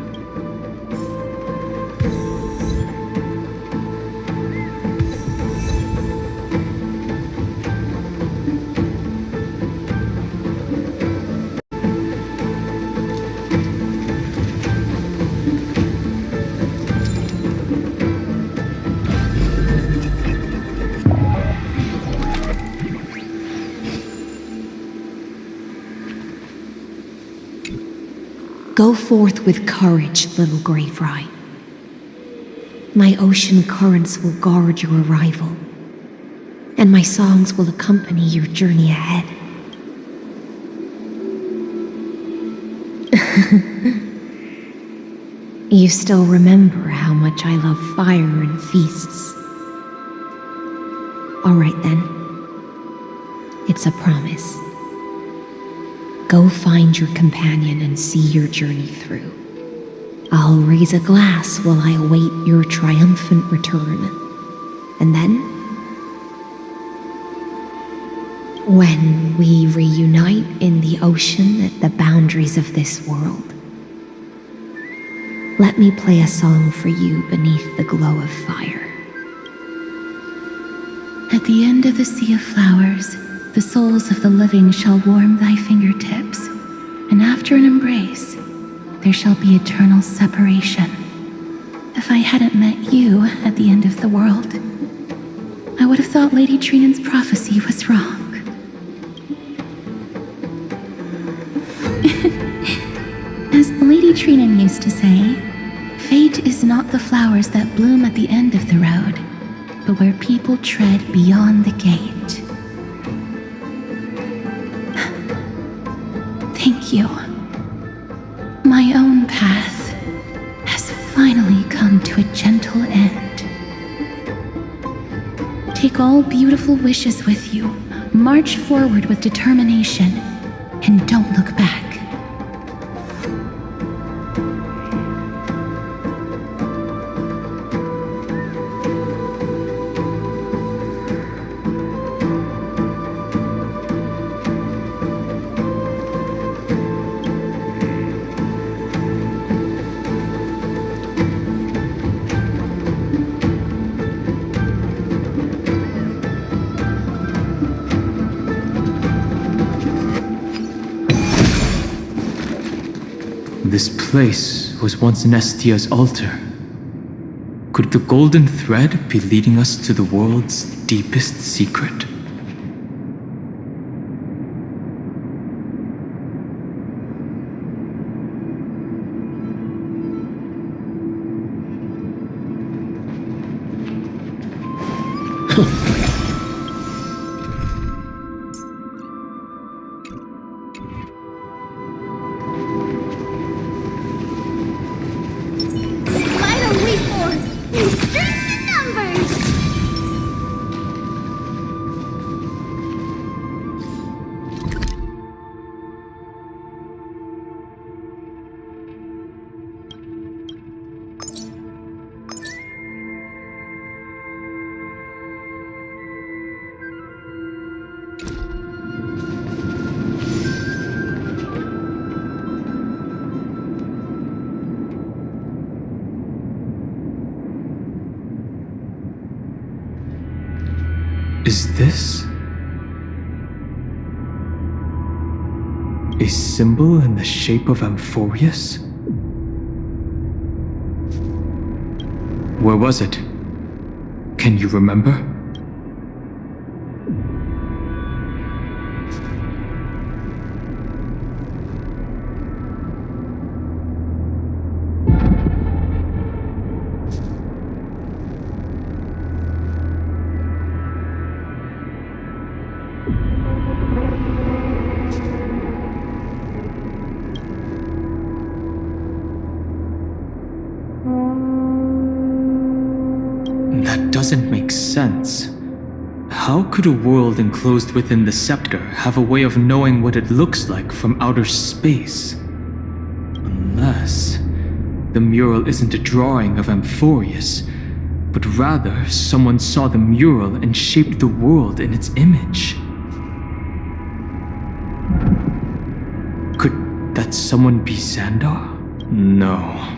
Go forth with courage, little gray fry. My ocean currents will guard your arrival, and my songs will accompany your journey ahead. You still remember how much I love fire and feasts. All right then. It's a promise. Go find your companion and see your journey through. I'll raise a glass while I await your triumphant return. And then, when we reunite in the ocean at the boundaries of this world, let me play a song for you beneath the glow of fire. At the end of the sea of flowers, the souls of the living shall warm thy fingertips, and after an embrace, there shall be eternal separation. If I hadn't met you at the end of the world, I would have thought Lady Trinan's prophecy was wrong. As Lady Trinan used to say, fate is not the flowers that bloom at the end of the road, but where people tread beyond the gate. Thank you. My own path has finally come to a gentle end. Take all beautiful wishes with you, march forward with determination, and don't look back. This place was once Nestia's altar. Could the golden thread be leading us to the world's deepest secret? Finally forth, in strength and numbers! Is this a symbol in the shape of Amphorius? Where was it? Can you remember? That doesn't make sense. How could a world enclosed within the scepter have a way of knowing what it looks like from outer space? Unless the mural isn't a drawing of Amphorius, but rather someone saw the mural and shaped the world in its image. Could that someone be Xandar? No.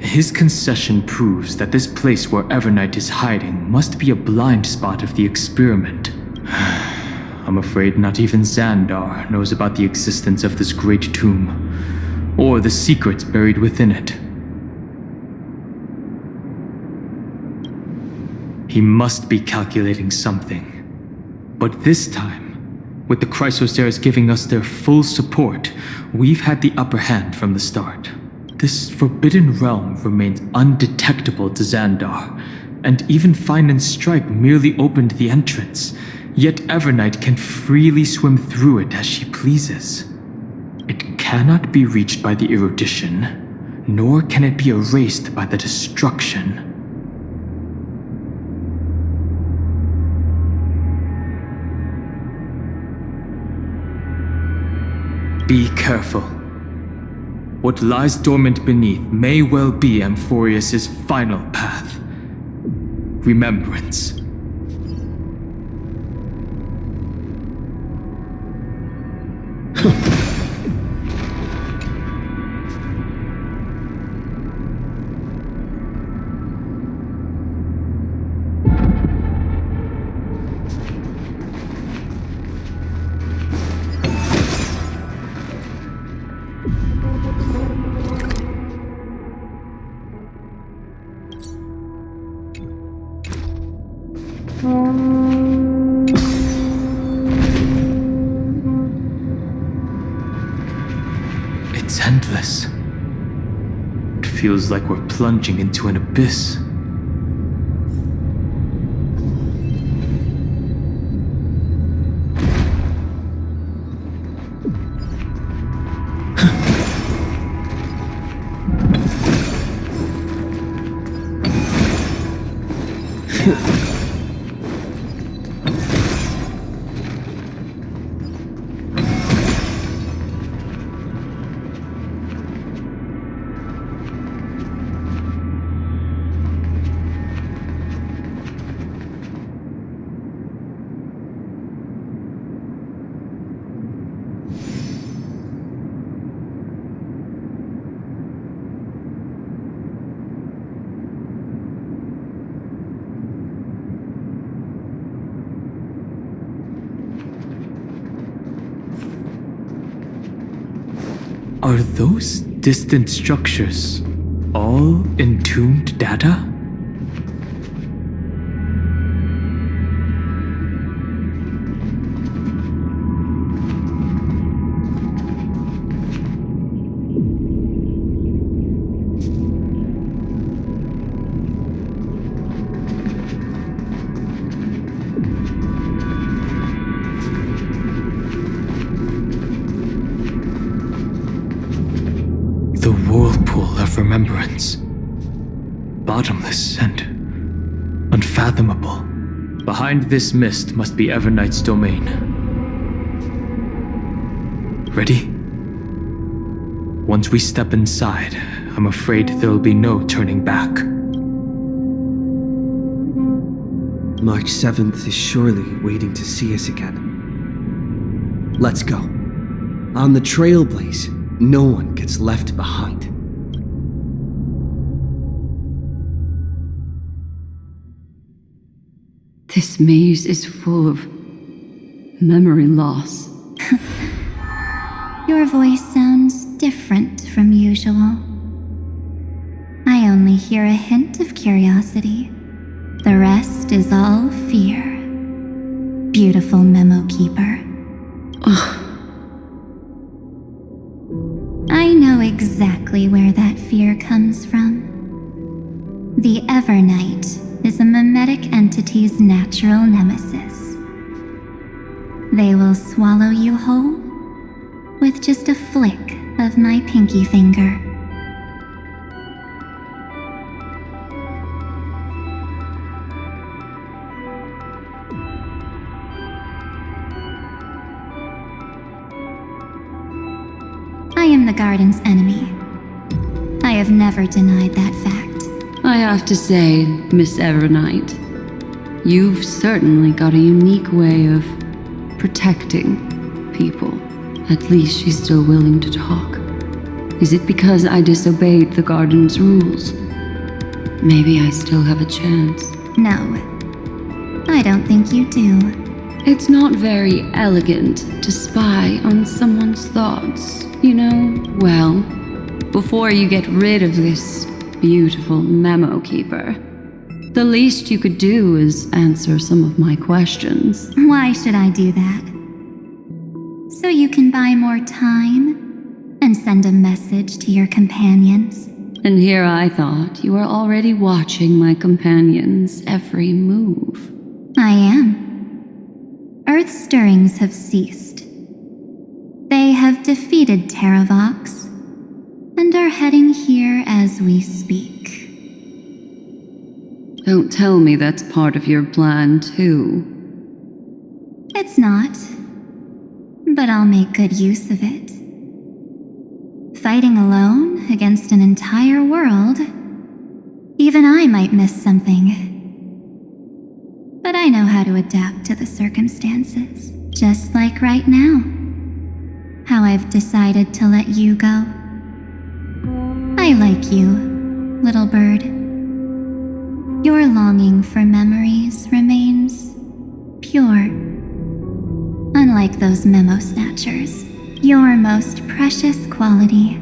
His concession proves that this place where Evernight is hiding must be a blind spot of the experiment. I'm afraid not even Xandar knows about the existence of this great tomb, or the secrets buried within it. He must be calculating something. But this time, with the Chrysosaurs giving us their full support, we've had the upper hand from the start. This forbidden realm remains undetectable to Xandar, and even Find and Strike merely opened the entrance, yet Evernight can freely swim through it as she pleases. It cannot be reached by the erudition, nor can it be erased by the destruction. Be careful. What lies dormant beneath may well be Amphorius' final path. Remembrance. It's endless. It feels like we're plunging into an abyss. Are those distant structures all entombed data? The whirlpool of remembrance. Bottomless and unfathomable. Behind this mist must be Evernight's domain. Ready? Once we step inside, I'm afraid there'll be no turning back. March 7th is surely waiting to see us again. Let's go. On the Trailblaze, no one gets left behind. This maze is full of memory loss. Your voice sounds different from usual. I only hear a hint of curiosity. The rest is all fear. Beautiful memo keeper. I know exactly where that fear comes from. The Evernight is a mimetic entity's natural nemesis. They will swallow you whole with just a flick of my pinky finger. I am the garden's enemy. I have never denied that fact. I have to say, Miss Evernight, you've certainly got a unique way of protecting people. At least she's still willing to talk. Is it because I disobeyed the garden's rules? Maybe I still have a chance. No, I don't think you do. It's not very elegant to spy on someone's thoughts, you know? Well, before you get rid of this beautiful memo keeper, the least you could do is answer some of my questions. Why should I do that? So you can buy more time and send a message to your companions? And here I thought you were already watching my companions' every move. I am. Earth's stirrings have ceased. They have defeated Terravox and are heading here as we speak. Don't tell me that's part of your plan, too. It's not, but I'll make good use of it. Fighting alone against an entire world, even I might miss something. But I know how to adapt to the circumstances, just like right now. How I've decided to let you go. I like you, little bird. Your longing for memories remains pure. Unlike those memo snatchers, your most precious quality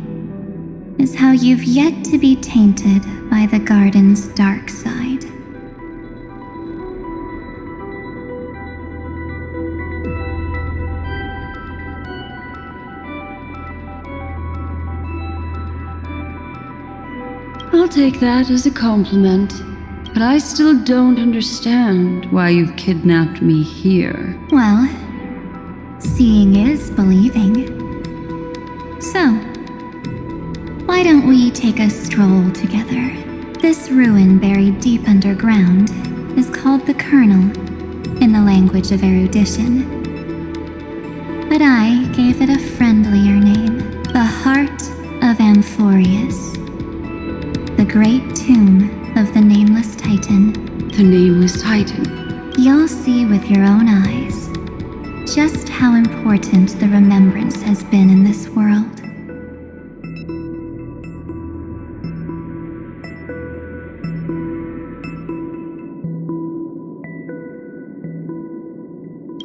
is how you've yet to be tainted by the garden's dark side. I'll take that as a compliment, but I still don't understand why you've kidnapped me here. Well, seeing is believing. So, why don't we take a stroll together? This ruin buried deep underground is called the Kernel in the language of erudition. But I gave it a friendlier name, the Heart of Amphorius. The great tomb of the Nameless Titan. The Nameless Titan? You'll see with your own eyes just how important the remembrance has been in this world.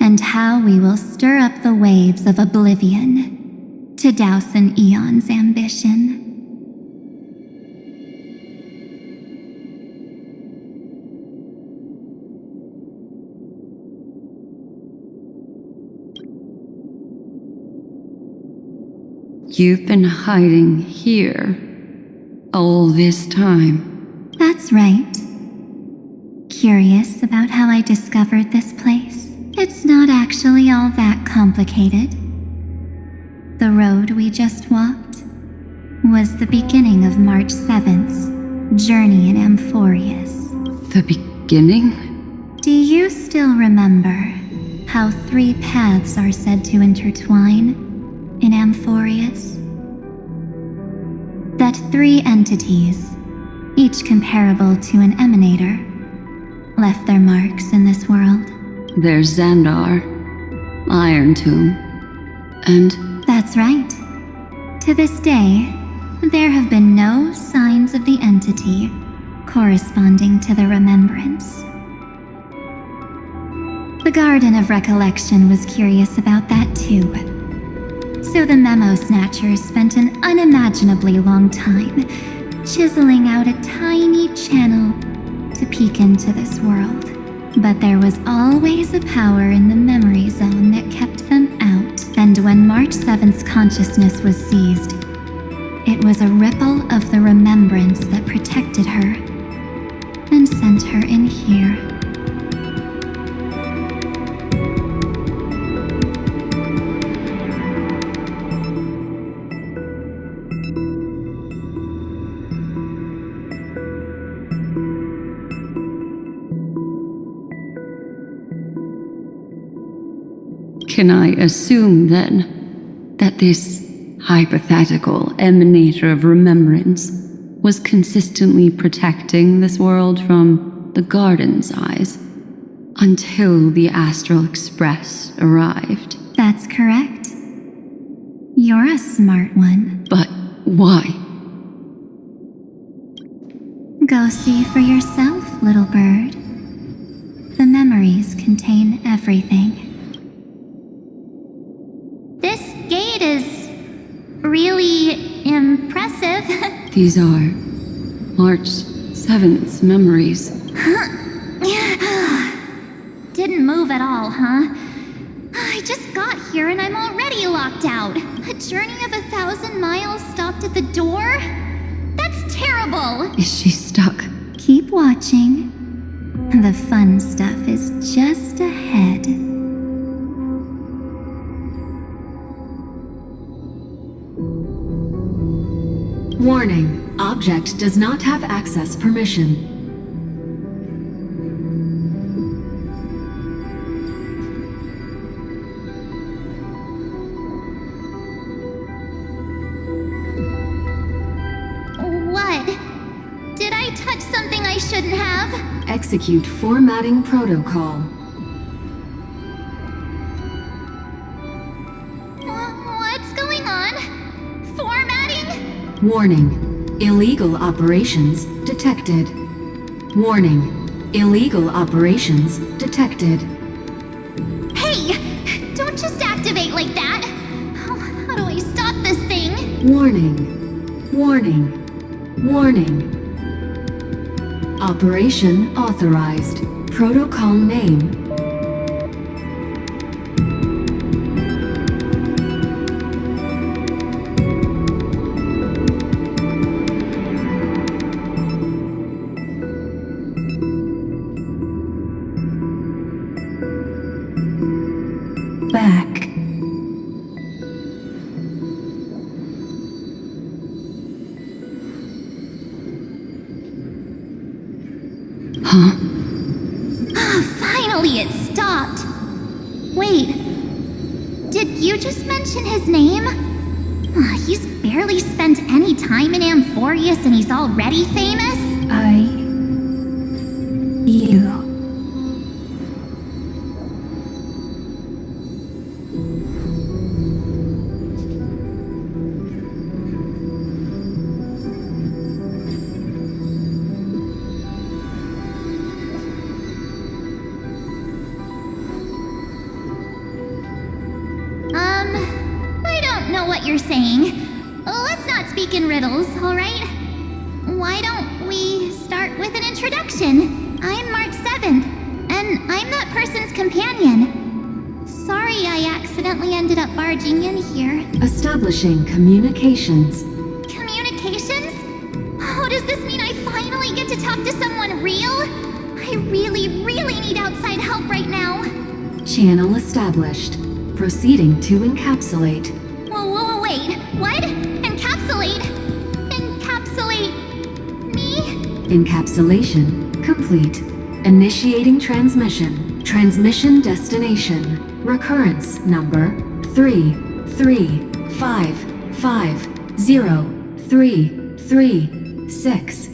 And how we will stir up the waves of oblivion to douse an eon's ambition. You've been hiding here all this time. That's right. Curious about how I discovered this place? It's not actually all that complicated. The road we just walked was the beginning of March 7th's journey in Amphorius. The beginning? Do you still remember how 3 paths are said to intertwine in Amphorius? That 3 entities, each comparable to an emanator, left their marks in this world. There's Xandar, Iron Tomb, and... That's right. To this day, there have been no signs of the entity corresponding to the remembrance. The Garden of Recollection was curious about that too. So the Memo Snatchers spent an unimaginably long time chiseling out a tiny channel to peek into this world. But there was always a power in the memory zone that kept them out. And when March 7th's consciousness was seized, it was a ripple of the remembrance that protected her and sent her in here. Can I assume, then, that this hypothetical emanator of remembrance was consistently protecting this world from the Garden's eyes until the Astral Express arrived? That's correct. You're a smart one. But why? Go see for yourself, little bird. The memories contain everything. This gate is really impressive. These are March 7th's memories. Didn't move at all, huh? I just got here and I'm already locked out. A journey of 1,000 miles stopped at the door? That's terrible! Is she stuck? Keep watching. The fun stuff is just ahead. Warning. Object does not have access permission. What? Did I touch something I shouldn't have? Execute formatting protocol. What's going on? Formatting? Warning. Illegal operations detected. Warning. Illegal operations detected. Hey! Don't just activate like that! How do I stop this thing? Warning. Warning. Warning. Operation authorized. Protocol name. Back. Huh? Finally, it stopped. Wait. Did you just mention his name? He's barely spent any time in Amphorius and he's already famous? You. I don't know what you're saying. Let's not speak in riddles, alright? Why don't we start with an introduction? I'm March 7th, and I'm that person's companion. Sorry I accidentally ended up barging in here. Establishing communications. Communications? Oh, does this mean I finally get to talk to someone real? I really need outside help right now. Channel established. Proceeding to encapsulate. Whoa, wait. What? Encapsulate? Encapsulate me? Encapsulation complete. Initiating transmission. Transmission destination. Recurrence number 335503336.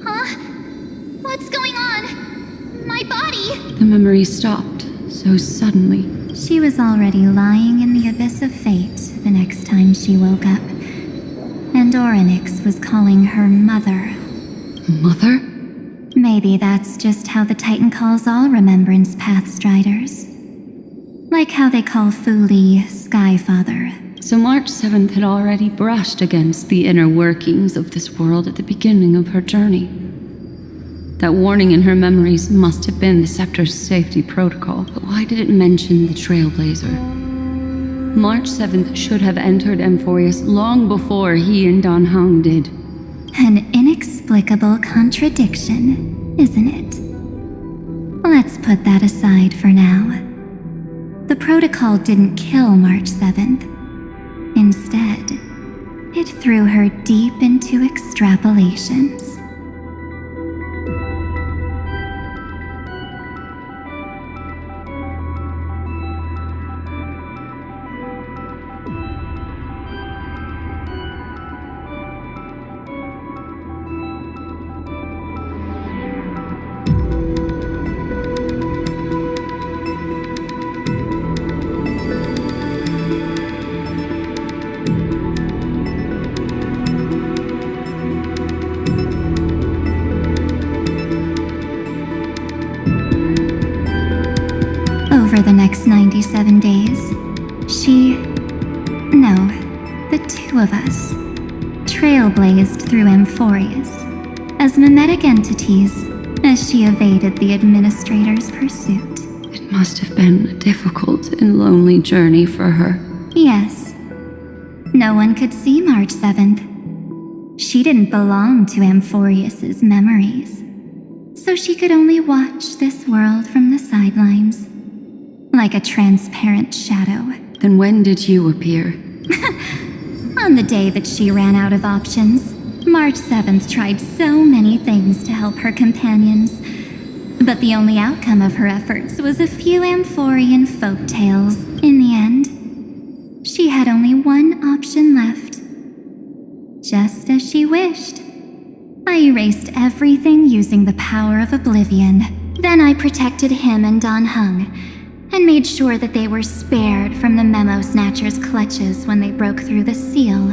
Huh? What's going on? My The memory stopped so suddenly. She was already lying in the abyss of fate the next time she woke up. And Orynyx was calling her mother. Mother? Maybe that's just how the Titan calls all Remembrance Pathstriders. Like how they call Fuli Skyfather. So March 7th had already brushed against the inner workings of this world at the beginning of her journey. That warning in her memories must have been the Scepter's safety protocol, but why did it mention the Trailblazer? March 7th should have entered Amphorius long before he and Dan Heng did. An inexplicable contradiction, isn't it? Let's put that aside for now. The protocol didn't kill March 7th. Instead, it threw her deep into extrapolations. Over the next 97 days, the two of us, trailblazed through Amphorius as mimetic entities as she evaded the administrator's pursuit. It must have been a difficult and lonely journey for her. Yes. No one could see March 7th. She didn't belong to Amphorius's memories, so she could only watch this world from the sidelines. Like a transparent shadow. Then when did you appear? On the day that she ran out of options, March 7th tried so many things to help her companions. But the only outcome of her efforts was a few Amphorian folk tales. In the end, she had only one option left. Just as she wished. I erased everything using the power of oblivion. Then I protected him and Dan Heng, and made sure that they were spared from the Memo Snatcher's clutches when they broke through the seal.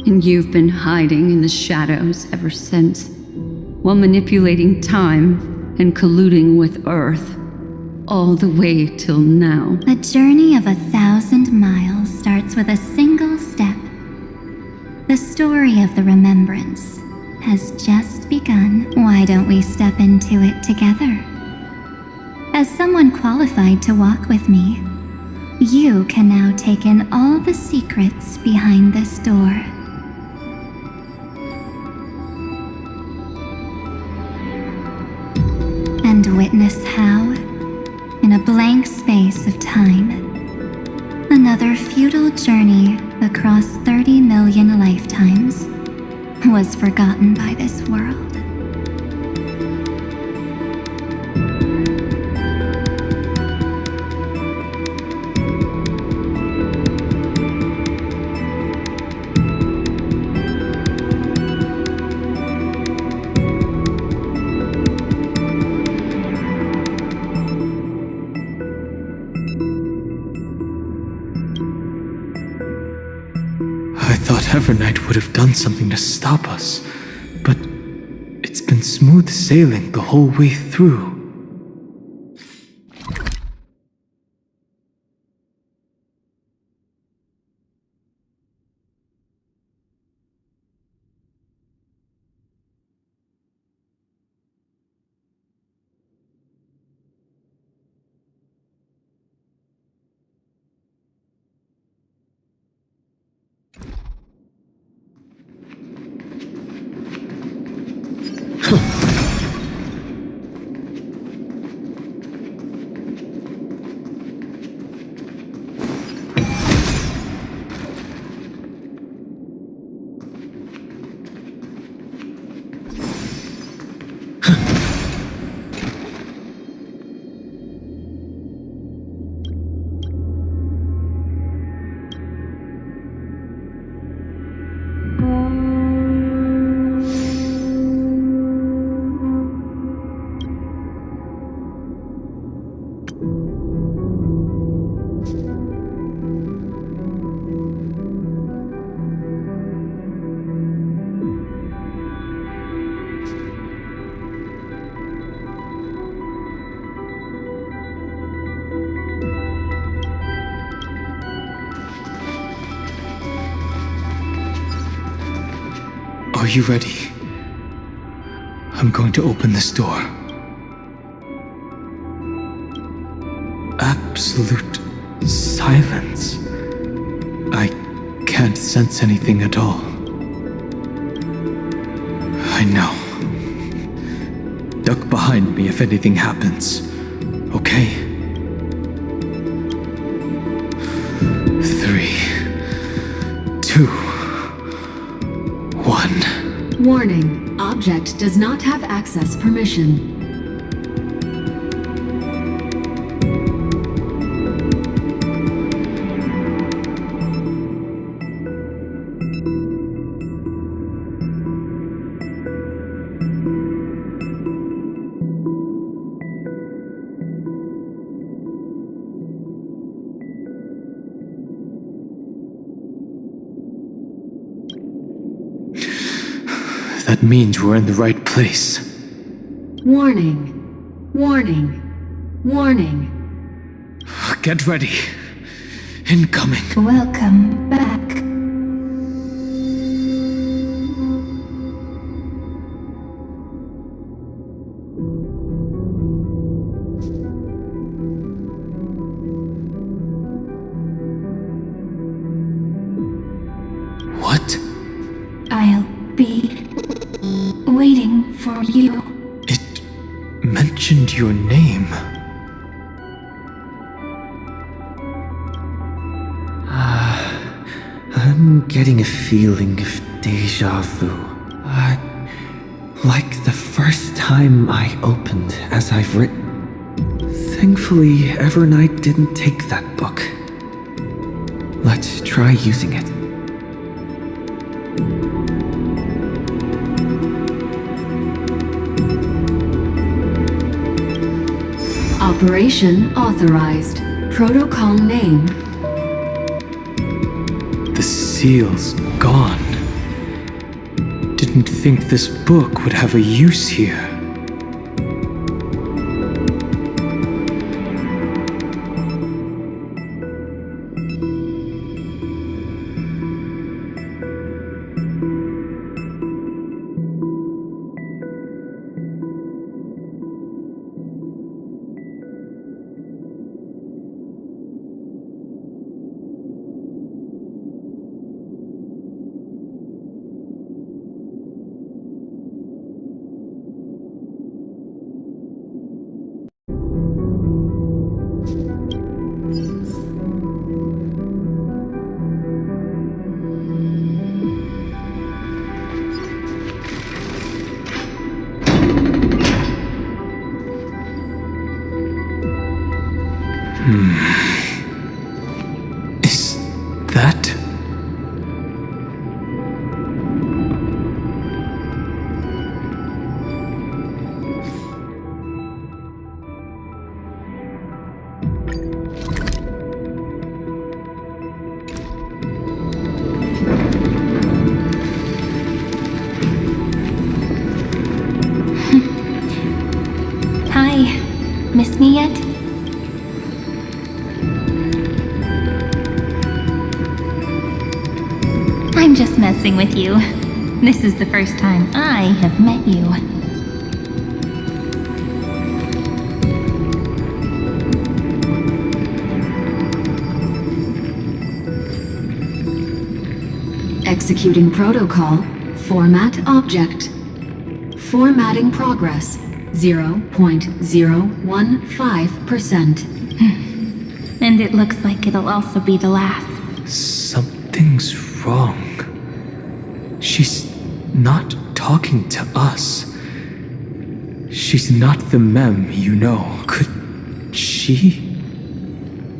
And you've been hiding in the shadows ever since, while manipulating time and colluding with Earth, all the way till now. A journey of 1,000 miles starts with a single step. The story of the Remembrance has just begun. Why don't we step into it together? As someone qualified to walk with me, you can now take in all the secrets behind this door. And witness how, in a blank space of time, another futile journey across 30 million lifetimes was forgotten by this world. I thought Evernight would have done something to stop us, but it's been smooth sailing the whole way through. Are you ready? I'm going to open this door. Absolute silence. I can't sense anything at all. I know. Duck behind me if anything happens, okay? 3, 2, 1. Warning, object does not have access permission. That means we're in the right place. Warning, warning, warning. Get ready. Incoming. Welcome back. What? I'll be waiting for you. It mentioned your name. I'm getting a feeling of deja vu. Like the first time I opened as I've written. Thankfully, Evernight didn't take that book. Let's try using it. Operation authorized. Protocol name. The seal's gone. Didn't think this book would have a use here. Is that? Hi. Miss me yet? I'm just messing with you. This is the first time I have met you. Executing protocol. Format object. Formatting progress. 0.015%. And it looks like it'll also be the last. Something's wrong. She's not talking to us. She's not the mem you know. Could she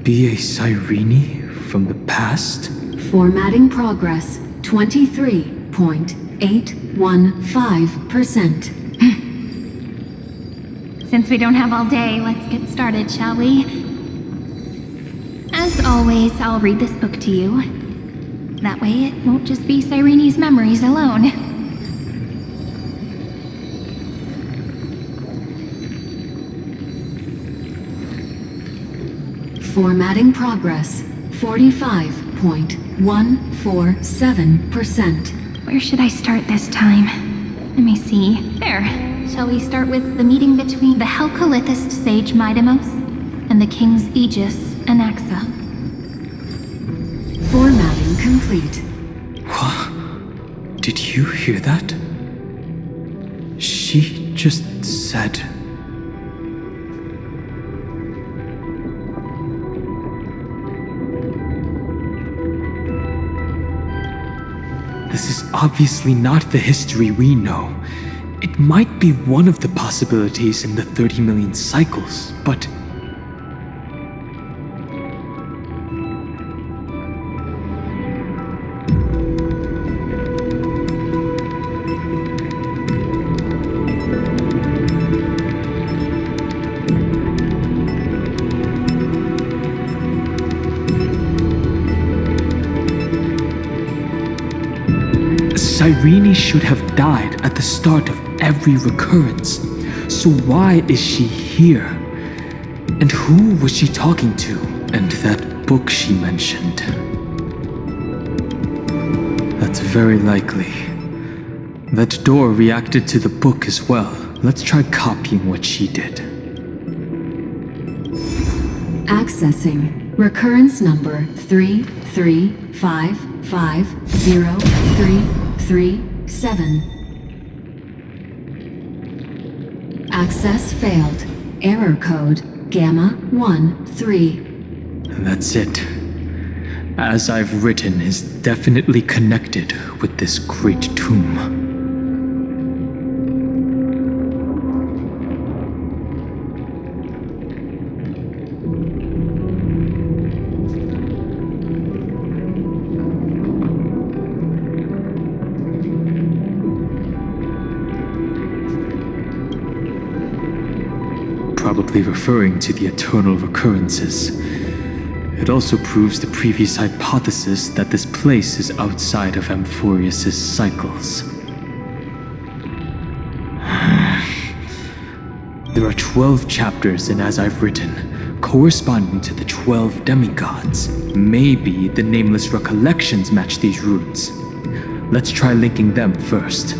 be a Cyrene from the past? Formatting progress. 23.815%. Since we don't have all day, let's get started, shall we? As always, I'll read this book to you. That way it won't just be Cyrene's memories alone. Formatting progress, 45.147%. Where should I start this time? Let me see. There. Shall we start with the meeting between the Helcolithist sage Midamos and the King's Aegis, Anaxa? Formatting complete. What? Did you hear that? She just said... This is obviously not the history we know. It might be one of the possibilities in the 30 million cycles, but... Cyrene should have died at the start of every recurrence. So why is she here? And who was she talking to? And that book she mentioned. That's very likely. That door reacted to the book as well. Let's try copying what she did. Accessing recurrence number 335503337. Access failed. Error code Gamma 13. That's it. As I've written, is definitely connected with this great tomb. Probably referring to the eternal recurrences. It also proves the previous hypothesis that this place is outside of Amphorius' cycles. There are 12 chapters in As I've Written, corresponding to the 12 demigods. Maybe the nameless recollections match these roots. Let's try linking them first.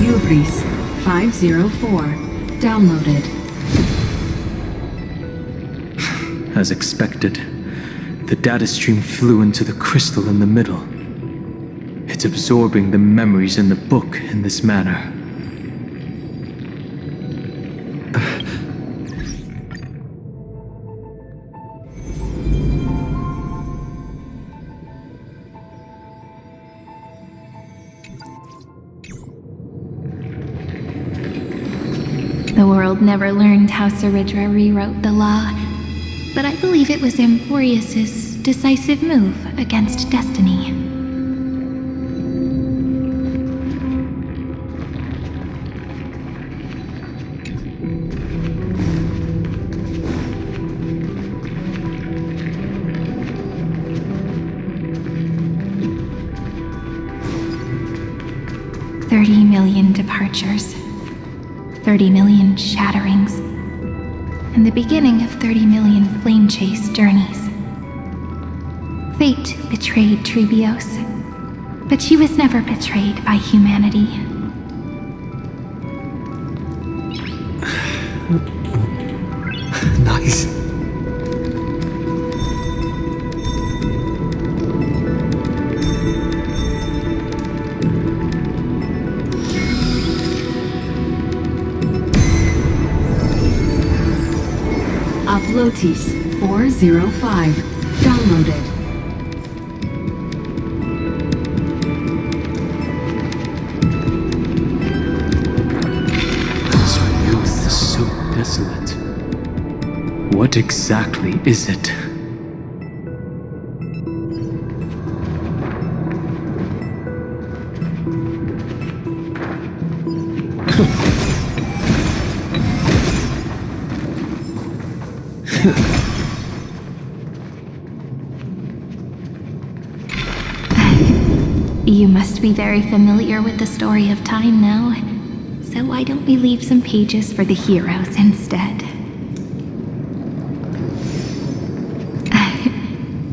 Ubris 504. Downloaded. As expected, the data stream flew into the crystal in the middle. It's absorbing the memories in the book in this manner. The world never learned how Saridra rewrote the law, but I believe it was Amphorius' decisive move against destiny. $30 million departures. 30 million shatterings, and the beginning of 30 million flame chase journeys. Fate betrayed Trebios, but she was never betrayed by humanity. Nice. Uplotis 405. Downloaded. desolate. What exactly is it? You must be very familiar with the story of time now. So why don't we leave some pages for the heroes instead?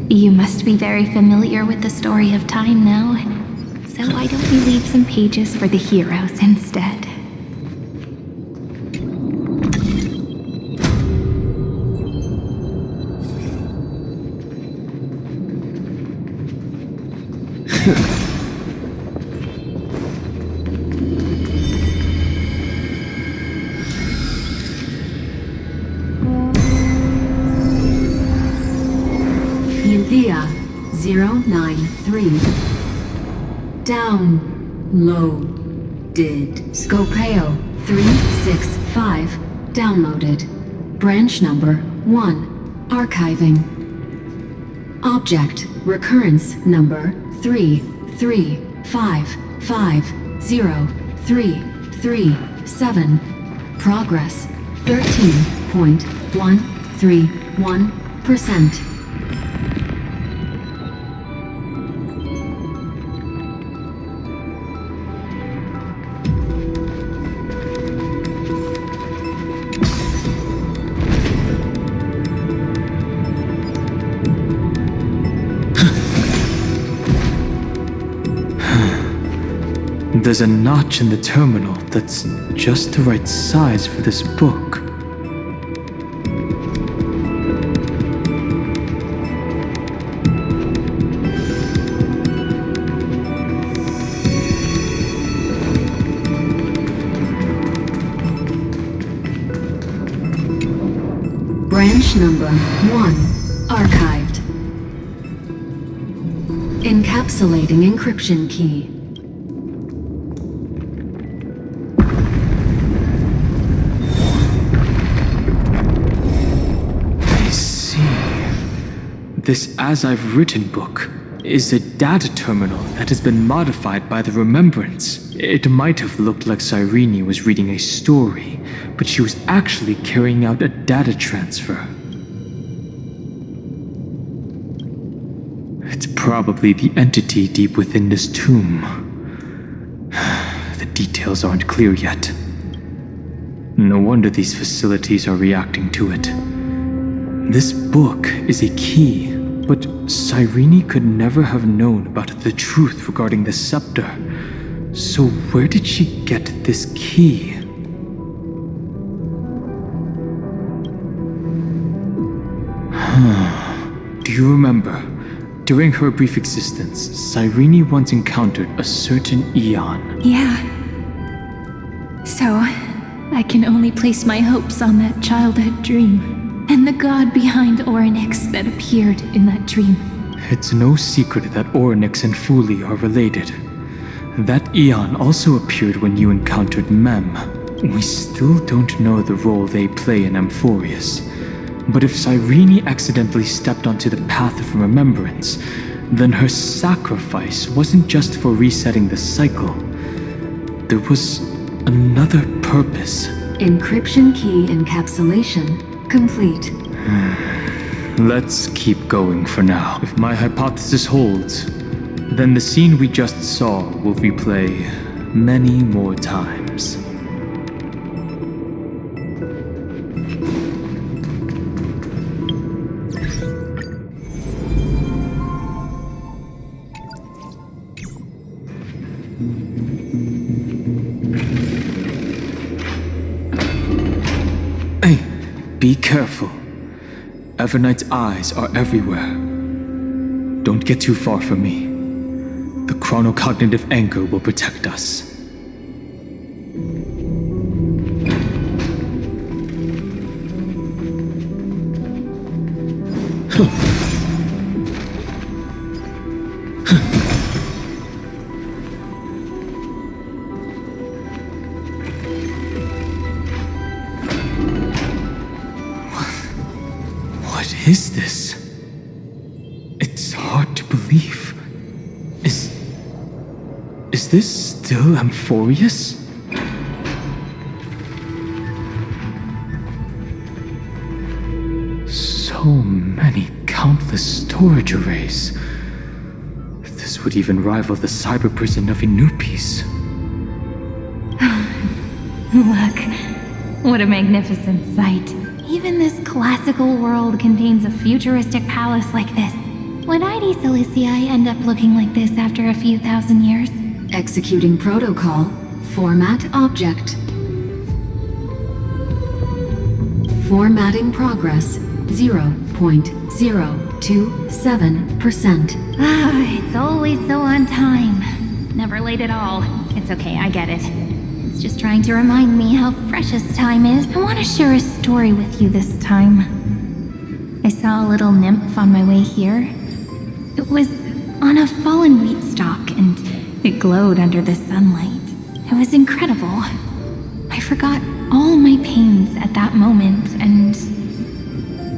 You must be very familiar with the story of time now. So why don't we leave some pages for the heroes instead? India 093. Downloaded. Scopeo 365. Downloaded. Branch number 1. Archiving. Object recurrence number 335503337. Progress 13.131%. There's a notch in the terminal that's just the right size for this book. Branch number 1. Archived. Encapsulating encryption key. This As I've Written book is a data terminal that has been modified by the Remembrance. It might have looked like Cyrene was reading a story, but she was actually carrying out a data transfer. It's probably the entity deep within this tomb. The details aren't clear yet. No wonder these facilities are reacting to it. This book is a key, but Cyrene could never have known about the truth regarding the scepter. So where did she get this key? Do you remember? During her brief existence, Cyrene once encountered a certain Eon. Yeah. So, I can only place my hopes on that childhood dream. And the god behind Orynyx that appeared in that dream. It's no secret that Orynyx and Fuli are related. That Eon also appeared when you encountered Mem. We still don't know the role they play in Amphorius. But if Cyrene accidentally stepped onto the path of remembrance, then her sacrifice wasn't just for resetting the cycle. There was another purpose. Encryption key encapsulation complete. Let's keep going for now. If my hypothesis holds, then the scene we just saw will replay many more times. Be careful. Evernight's eyes are everywhere. Don't get too far from me. The chronocognitive anchor will protect us. is this? It's hard to believe. Is this still Amphorius? So many countless storage arrays. This would even rival the cyber prison of Inupis. Look, what a magnificent sight. Even this classical world contains a futuristic palace like this. Would ID Silicii end up looking like this after a few thousand years? Executing protocol. Format object. Formatting progress 0.027%. It's always so on time. Never late at all. It's okay, I get it. It's just trying to remind me how precious time is. I want to share a story with you this time. I saw a little nymph on my way here. It was on a fallen wheat stalk, and it glowed under the sunlight. It was incredible. I forgot all my pains at that moment and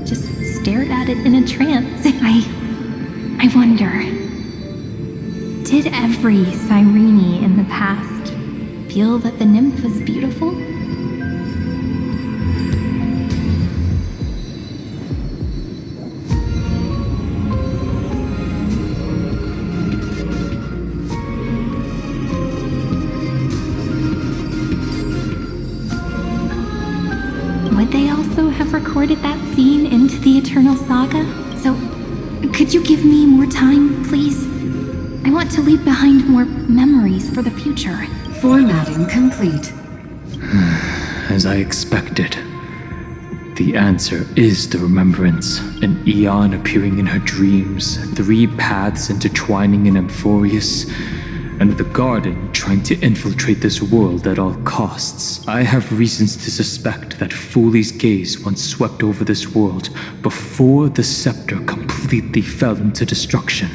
just stared at it in a trance. I wonder, did every Cyrene in the past feel that the nymph was beautiful? Would they also have recorded that scene into the Eternal Saga? So, could you give me more time, please? I want to leave behind more memories for the future. Formatting complete. As I expected. The answer is the remembrance. An eon appearing in her dreams, 3 paths intertwining in Amphorius, and the Garden trying to infiltrate this world at all costs. I have reasons to suspect that Fooley's gaze once swept over this world before the scepter completely fell into destruction,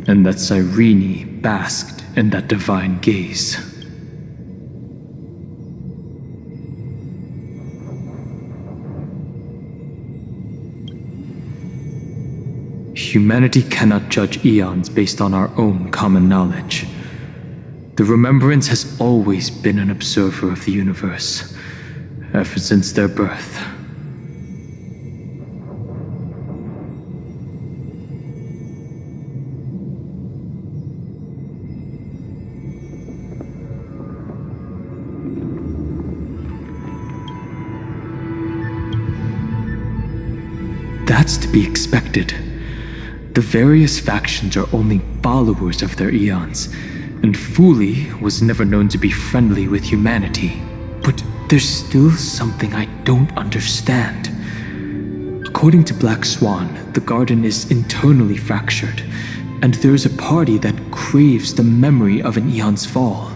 and that Cyrene basked in that divine gaze. Humanity cannot judge eons based on our own common knowledge. The Remembrance has always been an observer of the universe, ever since their birth. That's to be expected. The various factions are only followers of their eons, and Fooley was never known to be friendly with humanity. But there's still something I don't understand. According to Black Swan, the Garden is internally fractured, and there's a party that craves the memory of an eon's fall.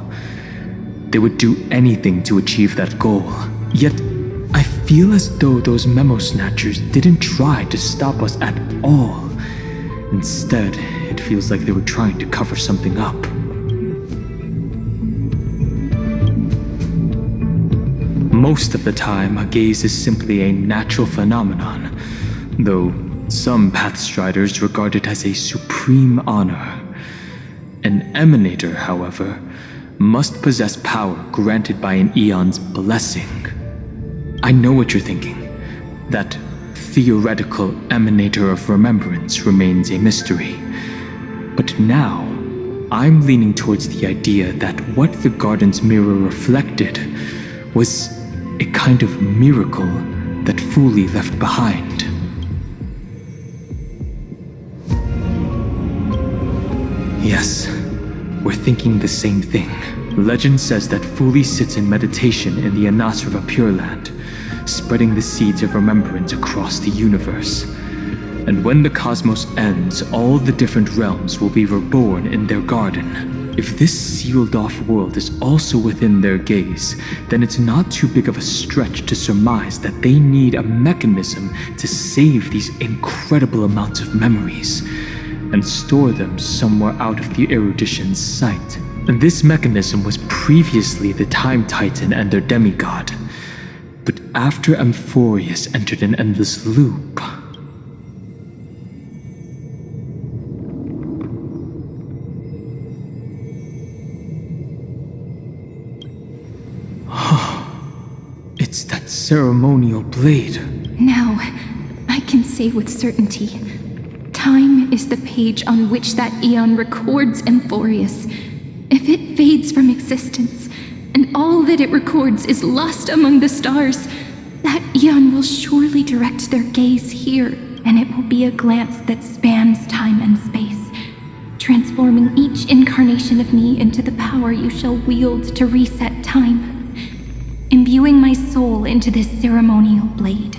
They would do anything to achieve that goal. Yet, I feel as though those memo snatchers didn't try to stop us at all. Instead, it feels like they were trying to cover something up. Most of the time, a gaze is simply a natural phenomenon, though some Pathstriders regard it as a supreme honor. An Emanator, however, must possess power granted by an eon's blessing. I know what you're thinking. That theoretical Emanator of Remembrance remains a mystery. But now, I'm leaning towards the idea that what the Garden's mirror reflected was a kind of miracle that Fooley left behind. Yes, we're thinking the same thing. Legend says that Fooley sits in meditation in the Anasrava Pure Land, spreading the seeds of remembrance across the universe. And when the cosmos ends, all the different realms will be reborn in their garden. If this sealed-off world is also within their gaze, then it's not too big of a stretch to surmise that they need a mechanism to save these incredible amounts of memories and store them somewhere out of the erudition's sight. And this mechanism was previously the Time Titan and their demigod. But after Amphorius entered an endless loop, It's that ceremonial blade. Now, I can say with certainty, time is the page on which that eon records Amphorius. If it fades from existence, and all that it records is lost among the stars, that eon will surely direct their gaze here, and it will be a glance that spans time and space, transforming each incarnation of me into the power you shall wield to reset time, imbuing my soul into this ceremonial blade,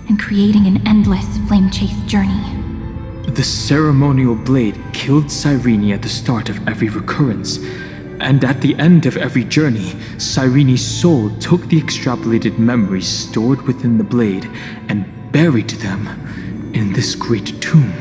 and creating an endless flame-chase journey. The ceremonial blade killed Cyrene at the start of every recurrence, and at the end of every journey, Cyrene's soul took the extrapolated memories stored within the blade and buried them in this great tomb.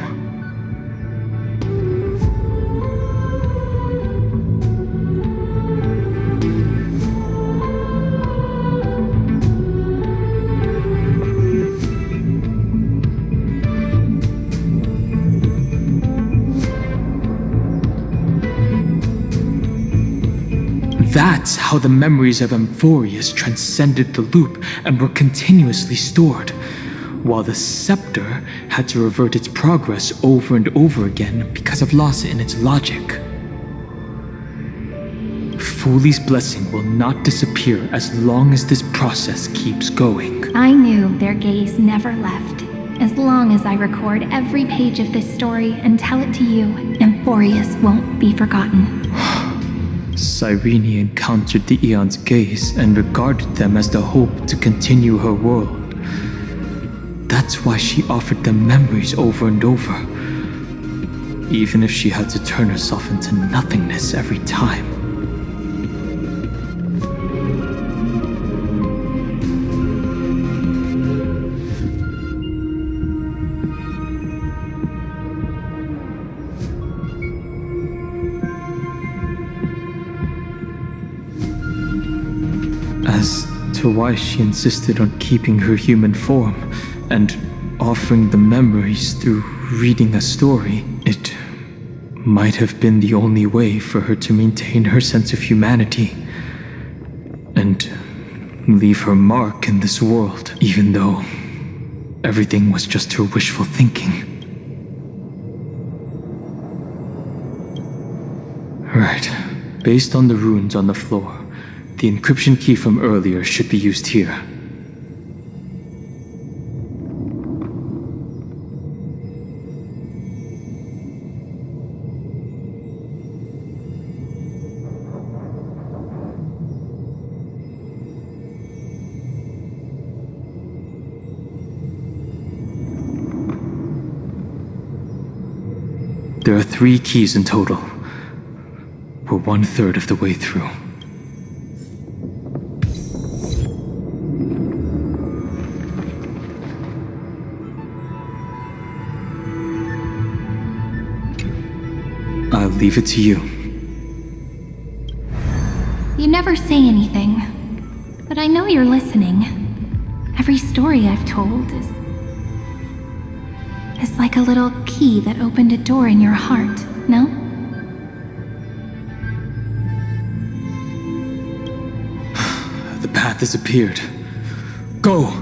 That's how the memories of Amphorius transcended the loop and were continuously stored, while the scepter had to revert its progress over and over again because of loss in its logic. Foolie's blessing will not disappear as long as this process keeps going. I knew their gaze never left. As long as I record every page of this story and tell it to you, Amphorius won't be forgotten. Cyrene encountered the Eon's gaze and regarded them as the hope to continue her world. That's why she offered them memories over and over, even if she had to turn herself into nothingness every time. As to why she insisted on keeping her human form and offering the memories through reading a story, it might have been the only way for her to maintain her sense of humanity and leave her mark in this world, even though everything was just her wishful thinking. Right. Based on the runes on the floor, the encryption key from earlier should be used here. There are 3 keys in total. We're 1/3 of the way through. I'll leave it to you. You never say anything, but I know you're listening. Every story I've told is like a little key that opened a door in your heart, no? The path has appeared. Go!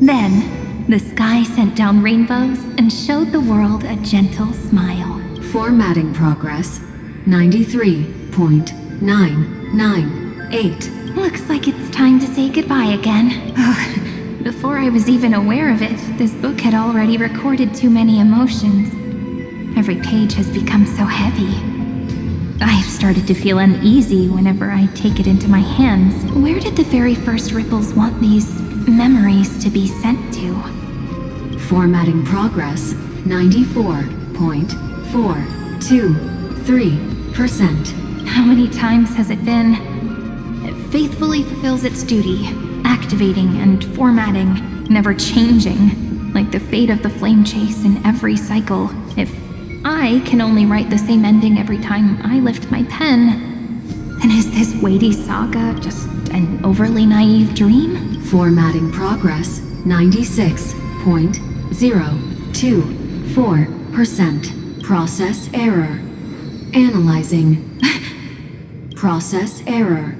Then, the sky sent down rainbows and showed the world a gentle smile. Formatting progress 93.998. Looks like it's time to say goodbye again. Before I was even aware of it, this book had already recorded too many emotions. Every page has become so heavy. I've started to feel uneasy whenever I take it into my hands. Where did the very first ripples want these memories to be sent to? Formatting progress 94.423%. How many times has it been? It faithfully fulfills its duty, activating and formatting, never changing, like the fate of the flame chase in every cycle. If I can only write the same ending every time I lift my pen, then is this weighty saga just an overly naive dream? Formatting progress 96.024%. Process error. Analyzing. Process error.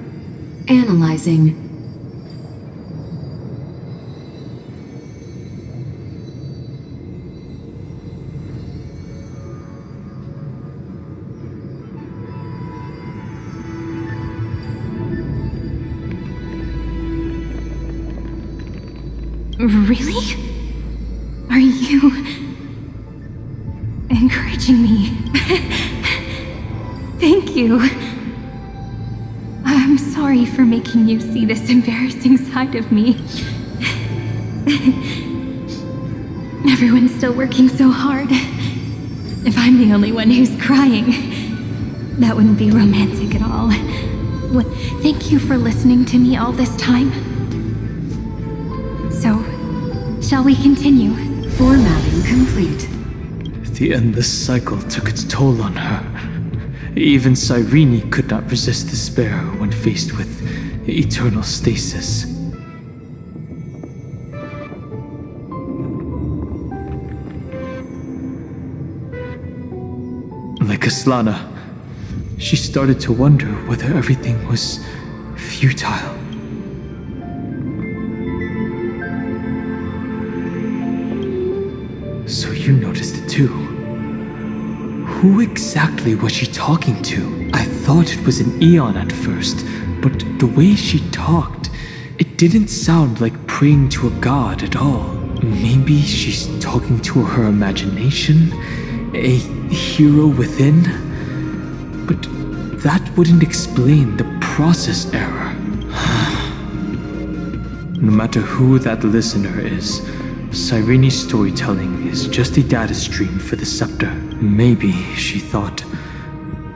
Analyzing. Really? Are you encouraging me? Thank you. I'm sorry for making you see this embarrassing side of me. Everyone's still working so hard. If I'm the only one who's crying, that wouldn't be romantic at all. Thank you for listening to me all this time. So, shall we continue? Formatting complete. The endless cycle took its toll on her. Even Cyrene could not resist despair when faced with eternal stasis. Like Aslana, she started to wonder whether everything was futile. So you noticed it too. Who exactly was she talking to? I thought it was an Eon at first, but the way she talked, it didn't sound like praying to a god at all. Maybe she's talking to her imagination? A hero within? But that wouldn't explain the process error. No matter who that listener is, Cyrene's storytelling is just a data stream for the scepter. Maybe, she thought,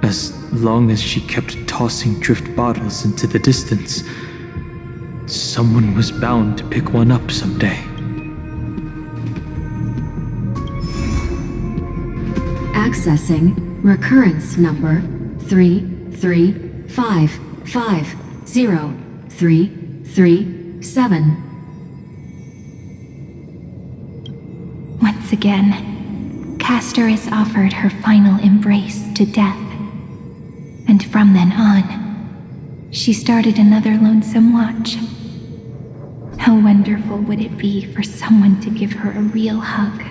as long as she kept tossing drift bottles into the distance, someone was bound to pick one up someday. Accessing recurrence number 335503337. Once again, Castor is offered her final embrace to death. And from then on, she started another lonesome watch. How wonderful would it be for someone to give her a real hug?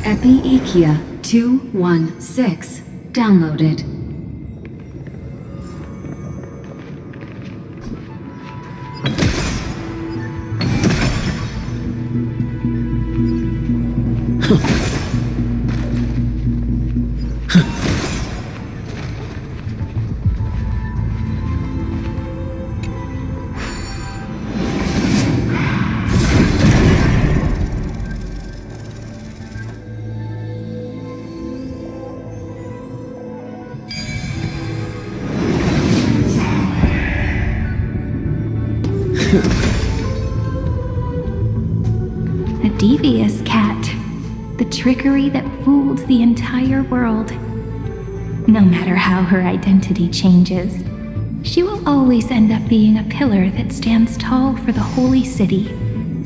Epi-Ikia 216 downloaded. A devious cat. The trickery that fooled the entire world. No matter how her identity changes, she will always end up being a pillar that stands tall for the holy city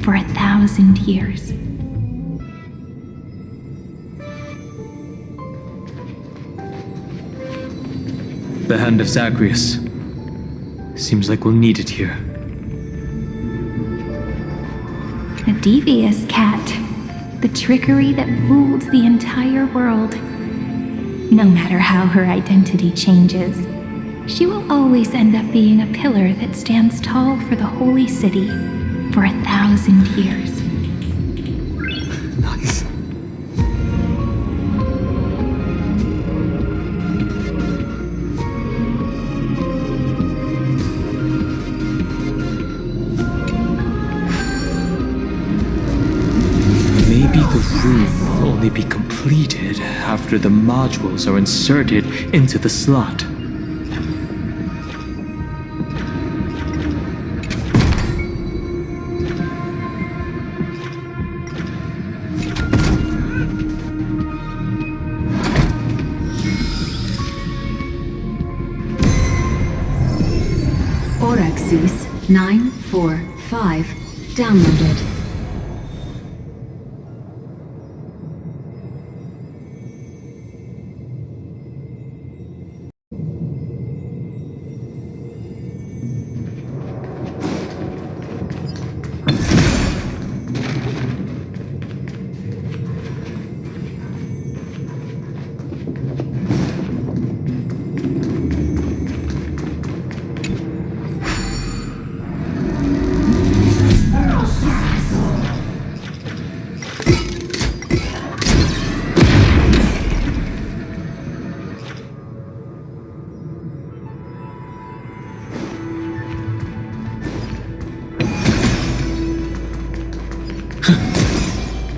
for 1,000 years. The hand of Zagreus. Seems like we'll need it here. A devious cat. The trickery that fooled the entire world. No matter how her identity changes, she will always end up being a pillar that stands tall for the holy city for 1,000 years. Nice. only be completed after the modules are inserted into the slot. Orexis 945 downloaded.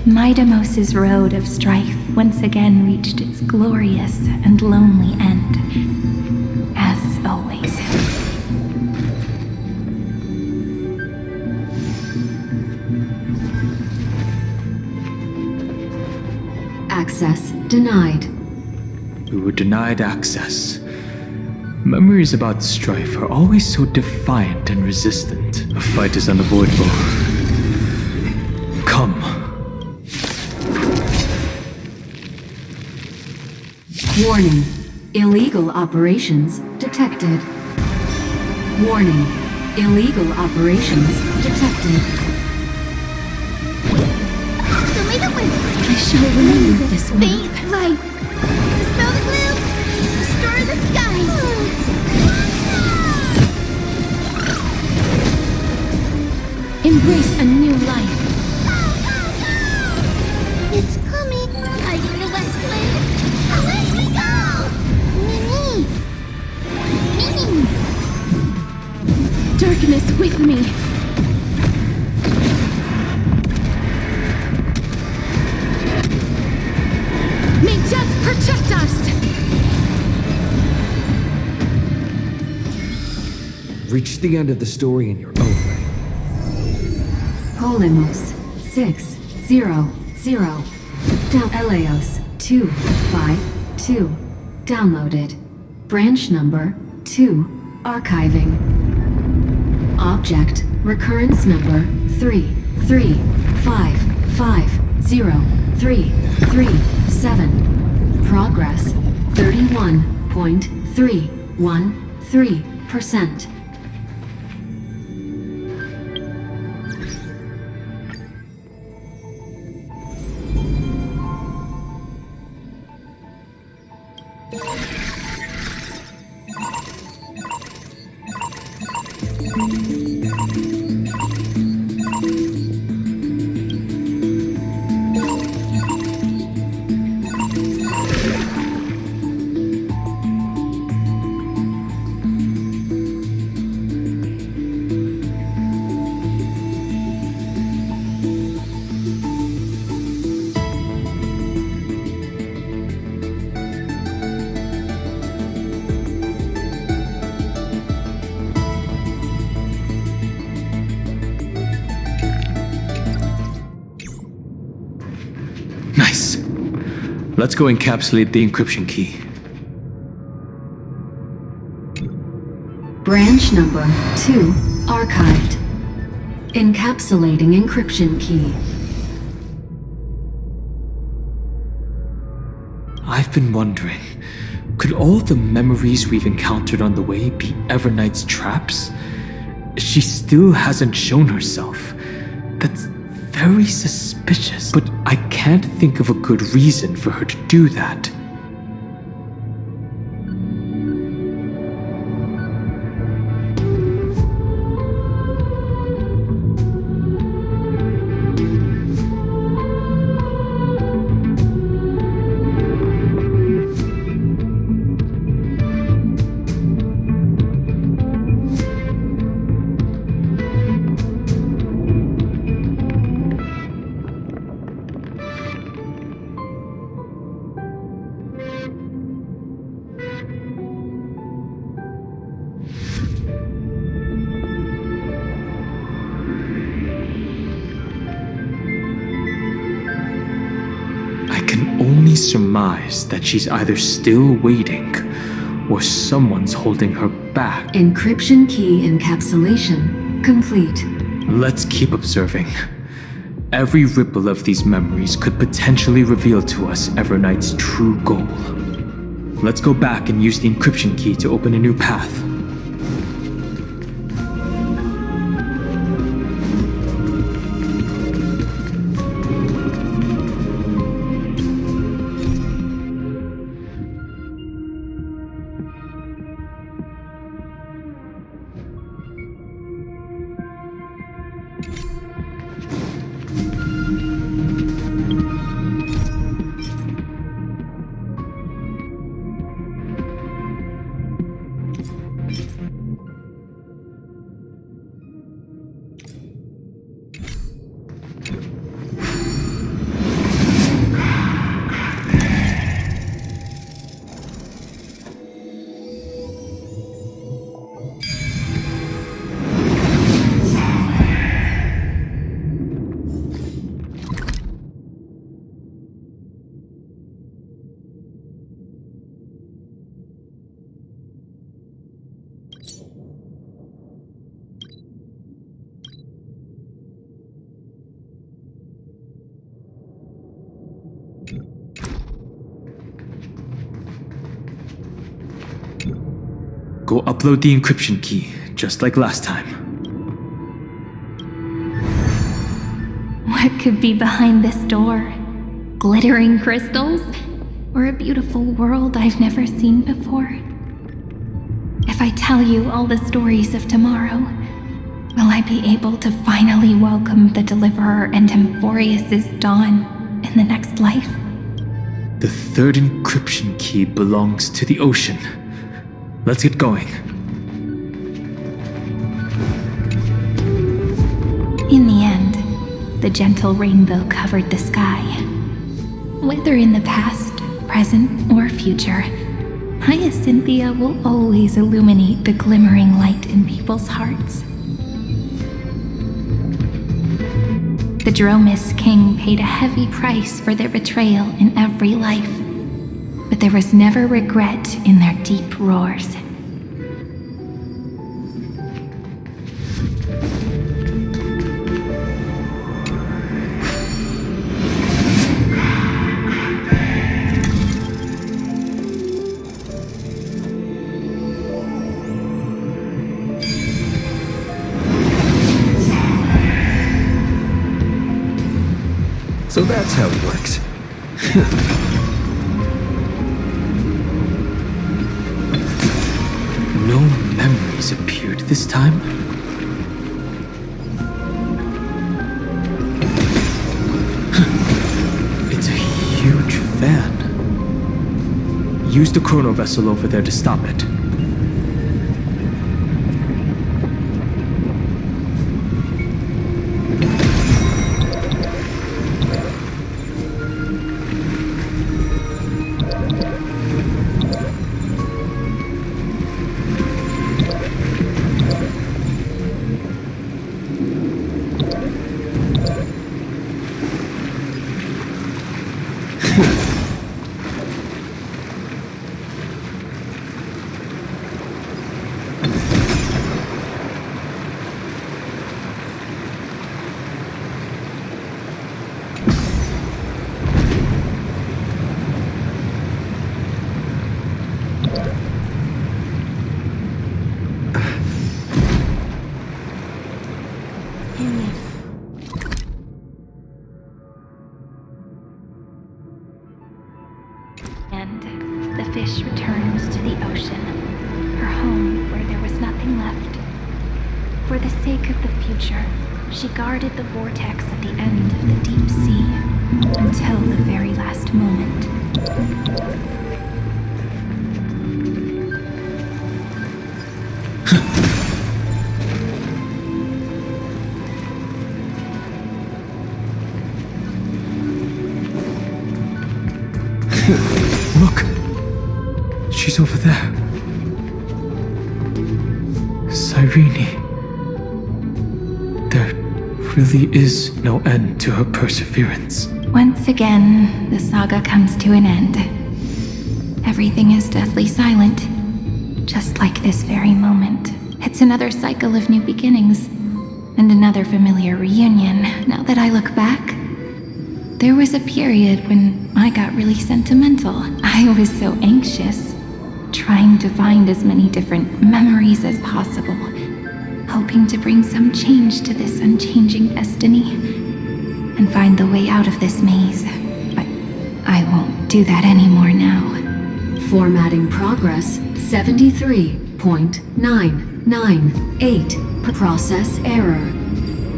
Midamos's road of strife once again reached its glorious and lonely end, as always. Access denied. We were denied access. Memories about strife are always so defiant and resistant. A fight is unavoidable. Come. Warning. Illegal operations detected. Warning. Illegal operations detected. The leader went. I shall remember this one. Faint light. Dispel the gloom. Restore the skies. Embrace a new life. It's coming. Hiding the west wind. Away we go! Mimi! Mimi! Darkness with me. May death protect us! Reach the end of the story in your own way. Polemos 600. Down Eleos 252. Downloaded. Branch number 2. Archiving. Object recurrence number 335503337. Progress 31.313%. Nice. Let's go encapsulate the encryption key. Branch number 2 archived. Encapsulating encryption key. I've been wondering, could all the memories we've encountered on the way be Evernight's traps? She still hasn't shown herself. That's very suspicious, but I can't think of a good reason for her to do that. only surmise that she's either still waiting or someone's holding her back. Encryption key encapsulation complete. Let's keep observing. Every ripple of these memories could potentially reveal to us Evernight's true goal. Let's go back and use the encryption key to open a new path. Go upload the encryption key, just like last time. What could be behind this door? Glittering crystals? Or a beautiful world I've never seen before? If I tell you all the stories of tomorrow, will I be able to finally welcome the Deliverer and Amphorius's dawn in the next life? The third encryption key belongs to the ocean. Let's get going. In the end, the gentle rainbow covered the sky. Whether in the past, present, or future, Hyacinthia will always illuminate the glimmering light in people's hearts. The Dromis King paid a heavy price for their betrayal in every life, but there was never regret in their deep roars. So that's how it works. No memories appeared this time? It's a huge fan. Use the chrono vessel over there to stop it. And the fish returns to the ocean, her home where there was nothing left. For the sake of the future, she guarded the vortex at the end of the deep sea until the very last moment. Look! She's over there. Cyrene. There really is no end to her perseverance. Once again, the saga comes to an end. Everything is deathly silent, just like this very moment. It's another cycle of new beginnings, and another familiar reunion. Now that I look back, there was a period when I got really sentimental. I was so anxious, trying to find as many different memories as possible, hoping to bring some change to this unchanging destiny, and find the way out of this maze. But I won't do that anymore now. Formatting progress 73.998. Process error.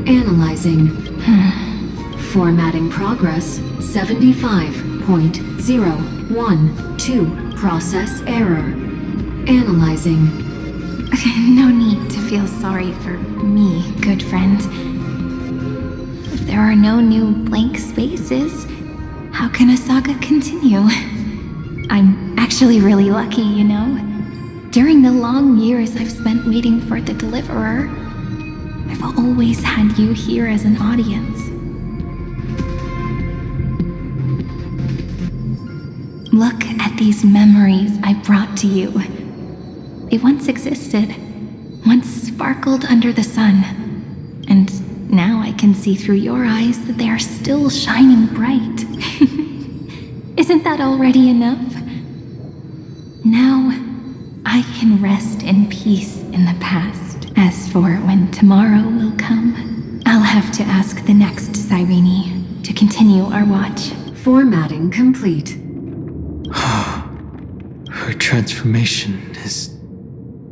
Analyzing. Formatting progress 75.012. Process error. Analyzing. No need to feel sorry for me, good friend. If there are no new blank spaces, how can a saga continue? I'm actually really lucky, you know? During the long years I've spent waiting for the Deliverer, I've always had you here as an audience. Look at these memories I brought to you. They once existed, once sparkled under the sun, and now I can see through your eyes that they are still shining bright. Isn't that already enough? Now, I can rest in peace in the past. As for when tomorrow will come, I'll have to ask the next Cyrene to continue our watch. Formatting complete. Her transformation is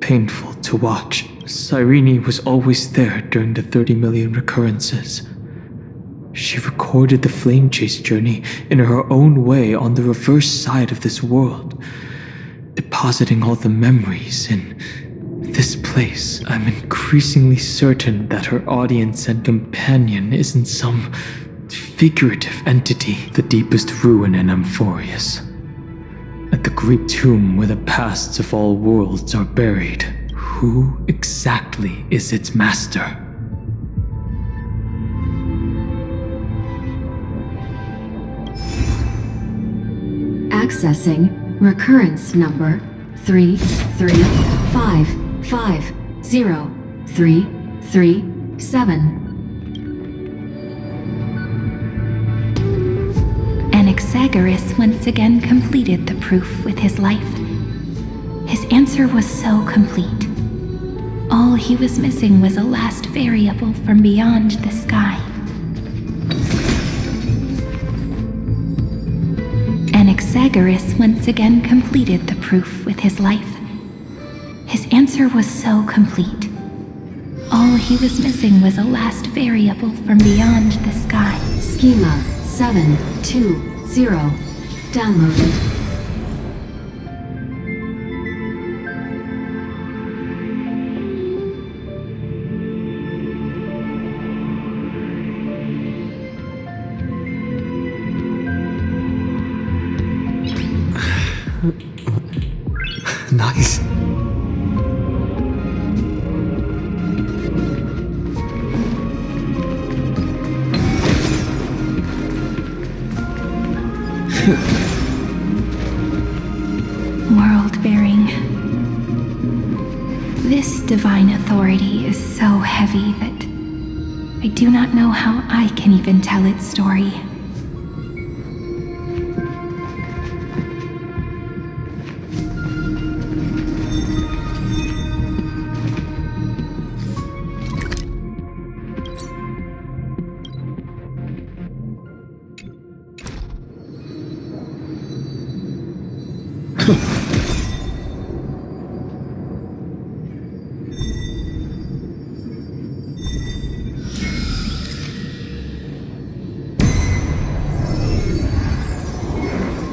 painful to watch. Cyrene was always there during the 30 million recurrences. She recorded the flame chase journey in her own way on the reverse side of this world, depositing all the memories in this place. I'm increasingly certain that her audience and companion isn't some figurative entity, the deepest ruin in Amphorius. At the great tomb where the pasts of all worlds are buried, who exactly is its master? Accessing recurrence number 335503337. Anaxagoras once again completed the proof with his life. His answer was so complete. All he was missing was a last variable from beyond the sky. Anaxagoras once again completed the proof with his life. His answer was so complete. All he was missing was a last variable from beyond the sky. Schema 720 downloaded. Nice. World-bearing. This divine authority is so heavy that I do not know how I can even tell its story.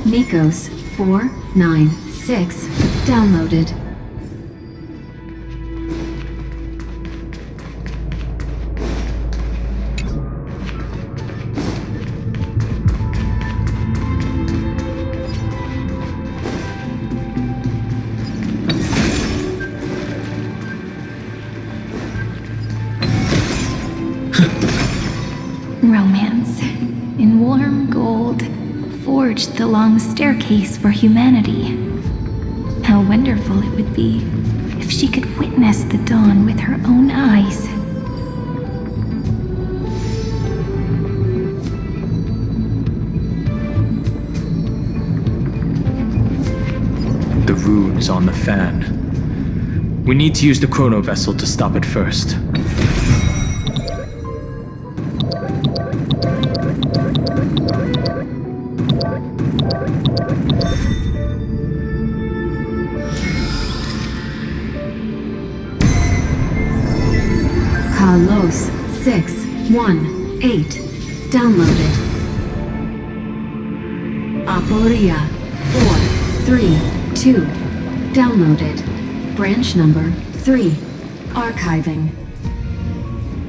Nikos 496 downloaded. Romance. in warm gold, forged the long staircase for humanity. How wonderful it would be if she could witness the dawn with her own eyes. The rune is on the fan. We need to use the chrono vessel to stop it first. Kalos 618. Downloaded. Aporia 432. Downloaded. Branch number 3. Archiving.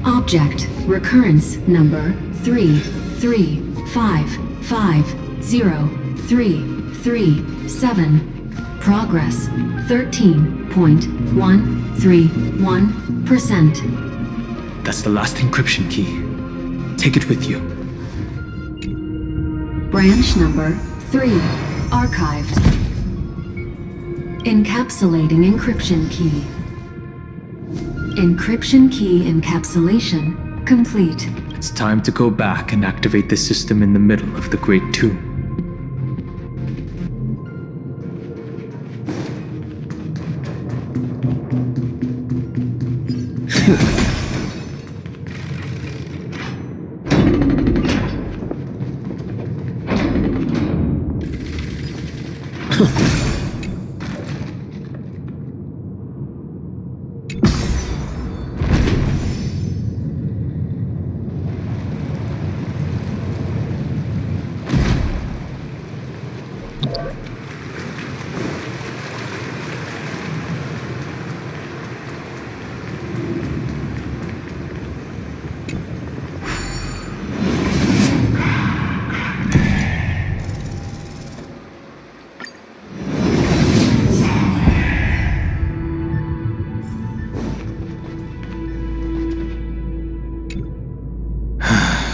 Object recurrence number 335503337. Progress 13.131%. That's the last encryption key. Take it with you. Branch number 3. Archived. Encapsulating encryption key. Encryption key encapsulation complete. It's time to go back and activate the system in the middle of the Great Tomb.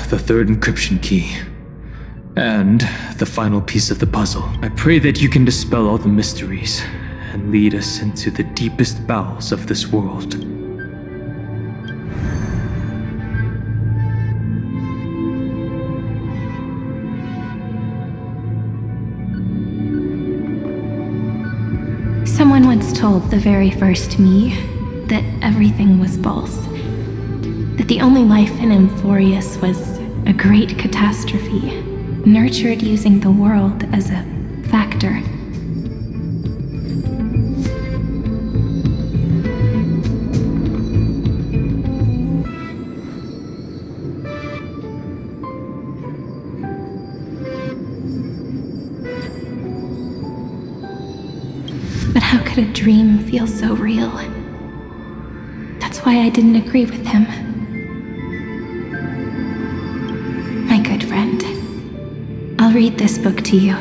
The third encryption key. And the final piece of the puzzle. I pray that you can dispel all the mysteries and lead us into the deepest bowels of this world. Someone once told the very first me that everything was false. That the only life in Amphorius was a great catastrophe, nurtured using the world as a factor. But how could a dream feel so real? That's why I didn't agree with him. My good friend, I'll read this book to you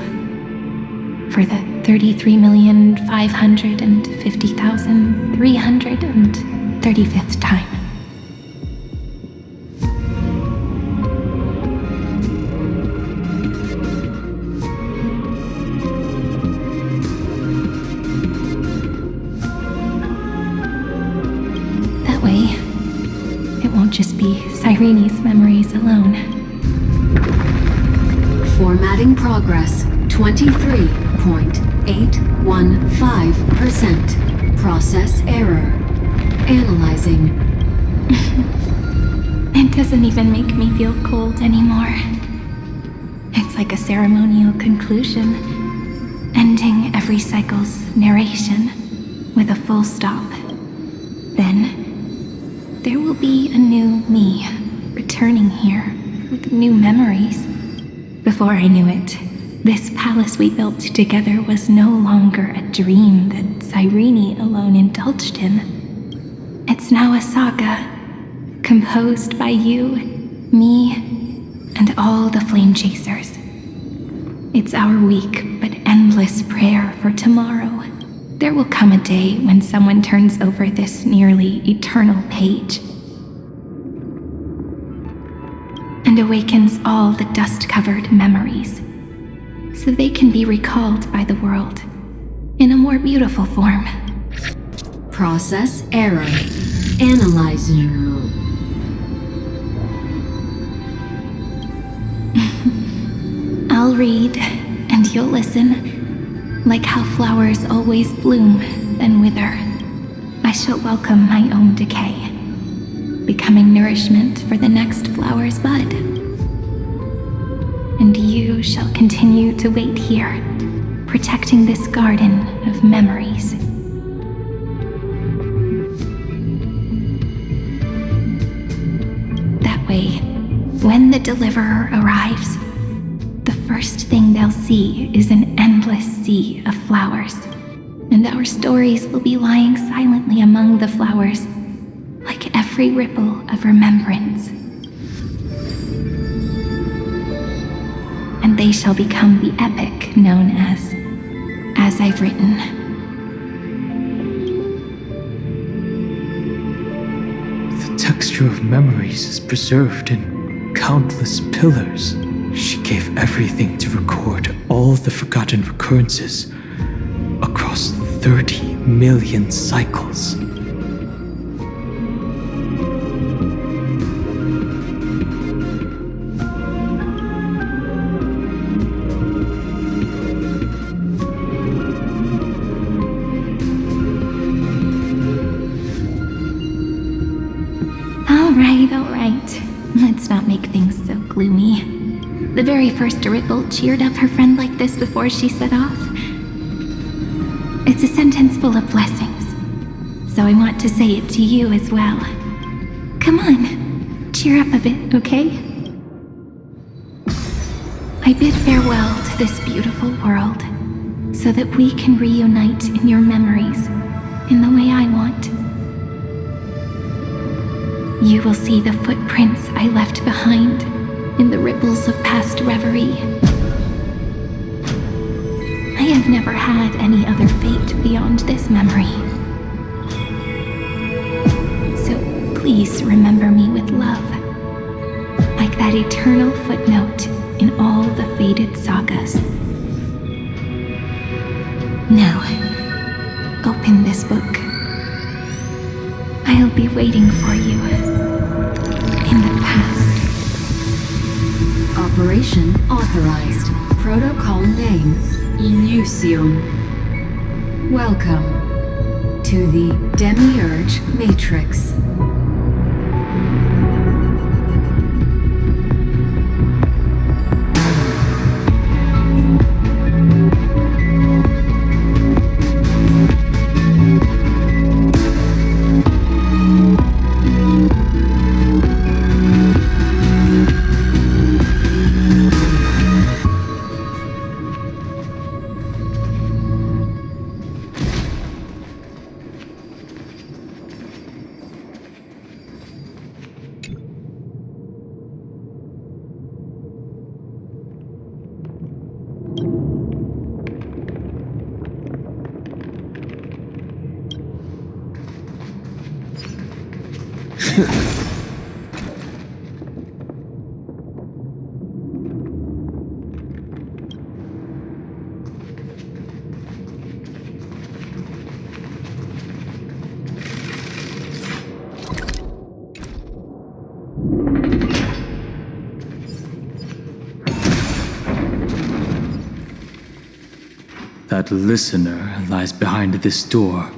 for the 33,550,335th time. That way, it won't just be Cyrene's memories alone. Formatting progress 23.815%. Process error. Analyzing. It doesn't even make me feel cold anymore. It's like a ceremonial conclusion, ending every cycle's narration with a full stop. Then, there will be a new me returning here with new memories. Before I knew it, this palace we built together was no longer a dream that Cyrene alone indulged in. It's now a saga, composed by you, me, and all the flame chasers. It's our weak but endless prayer for tomorrow. There will come a day when someone turns over this nearly eternal page. And and awakens all the dust-covered memories, so they can be recalled by the world in a more beautiful form. Process error. Analyzer. I'll read, and you'll listen. Like how flowers always bloom, then wither, I shall welcome my own decay, becoming nourishment for the next flower's bud. And you shall continue to wait here, protecting this garden of memories. That way, when the deliverer arrives, the first thing they'll see is an endless sea of flowers, and our stories will be lying silently among the flowers, like every ripple of remembrance. And they shall become the epic known as I've written. The texture of memories is preserved in countless pillars. She gave everything to record all the forgotten recurrences across 30 million cycles. All right. Let's not make things so gloomy. The very first ripple cheered up her friend like this before she set off. It's a sentence full of blessings, so I want to say it to you as well. Come on, cheer up a bit, okay? I bid farewell to this beautiful world, so that we can reunite in your memories in the way I want. You will see the footprints I left behind in the ripples of past reverie. I have never had any other fate beyond this memory. So please remember me with love, like that eternal footnote in all the faded sagas. Now, open this book. I'll be waiting for you in the past. Operation authorized. Protocol name, Illusion. Welcome to the Demiurge Matrix. That listener lies behind this door.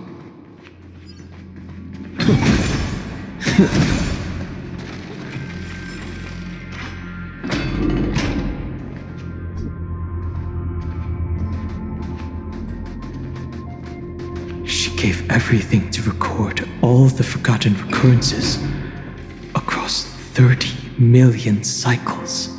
She gave everything to record all the forgotten recurrences across 30 million cycles.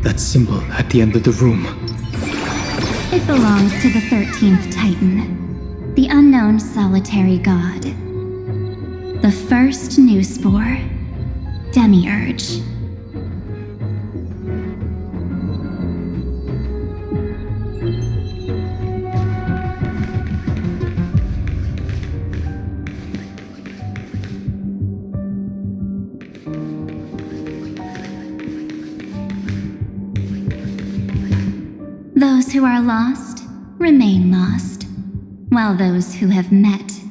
That symbol at the end of the room. It belongs to the 13th Titan, the unknown solitary god. The first new spore, Demiurge. Those who are lost remain lost, while those who have met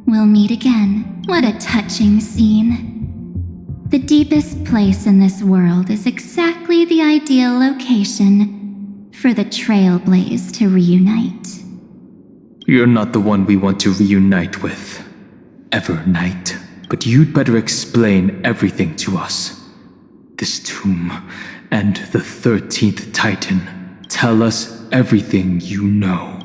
will meet again. What a touching scene. The deepest place in this world is exactly the ideal location for the Trailblaze to reunite. You're not the one we want to reunite with, Evernight. But you'd better explain everything to us. This tomb and the 13th Titan. Tell us everything you know.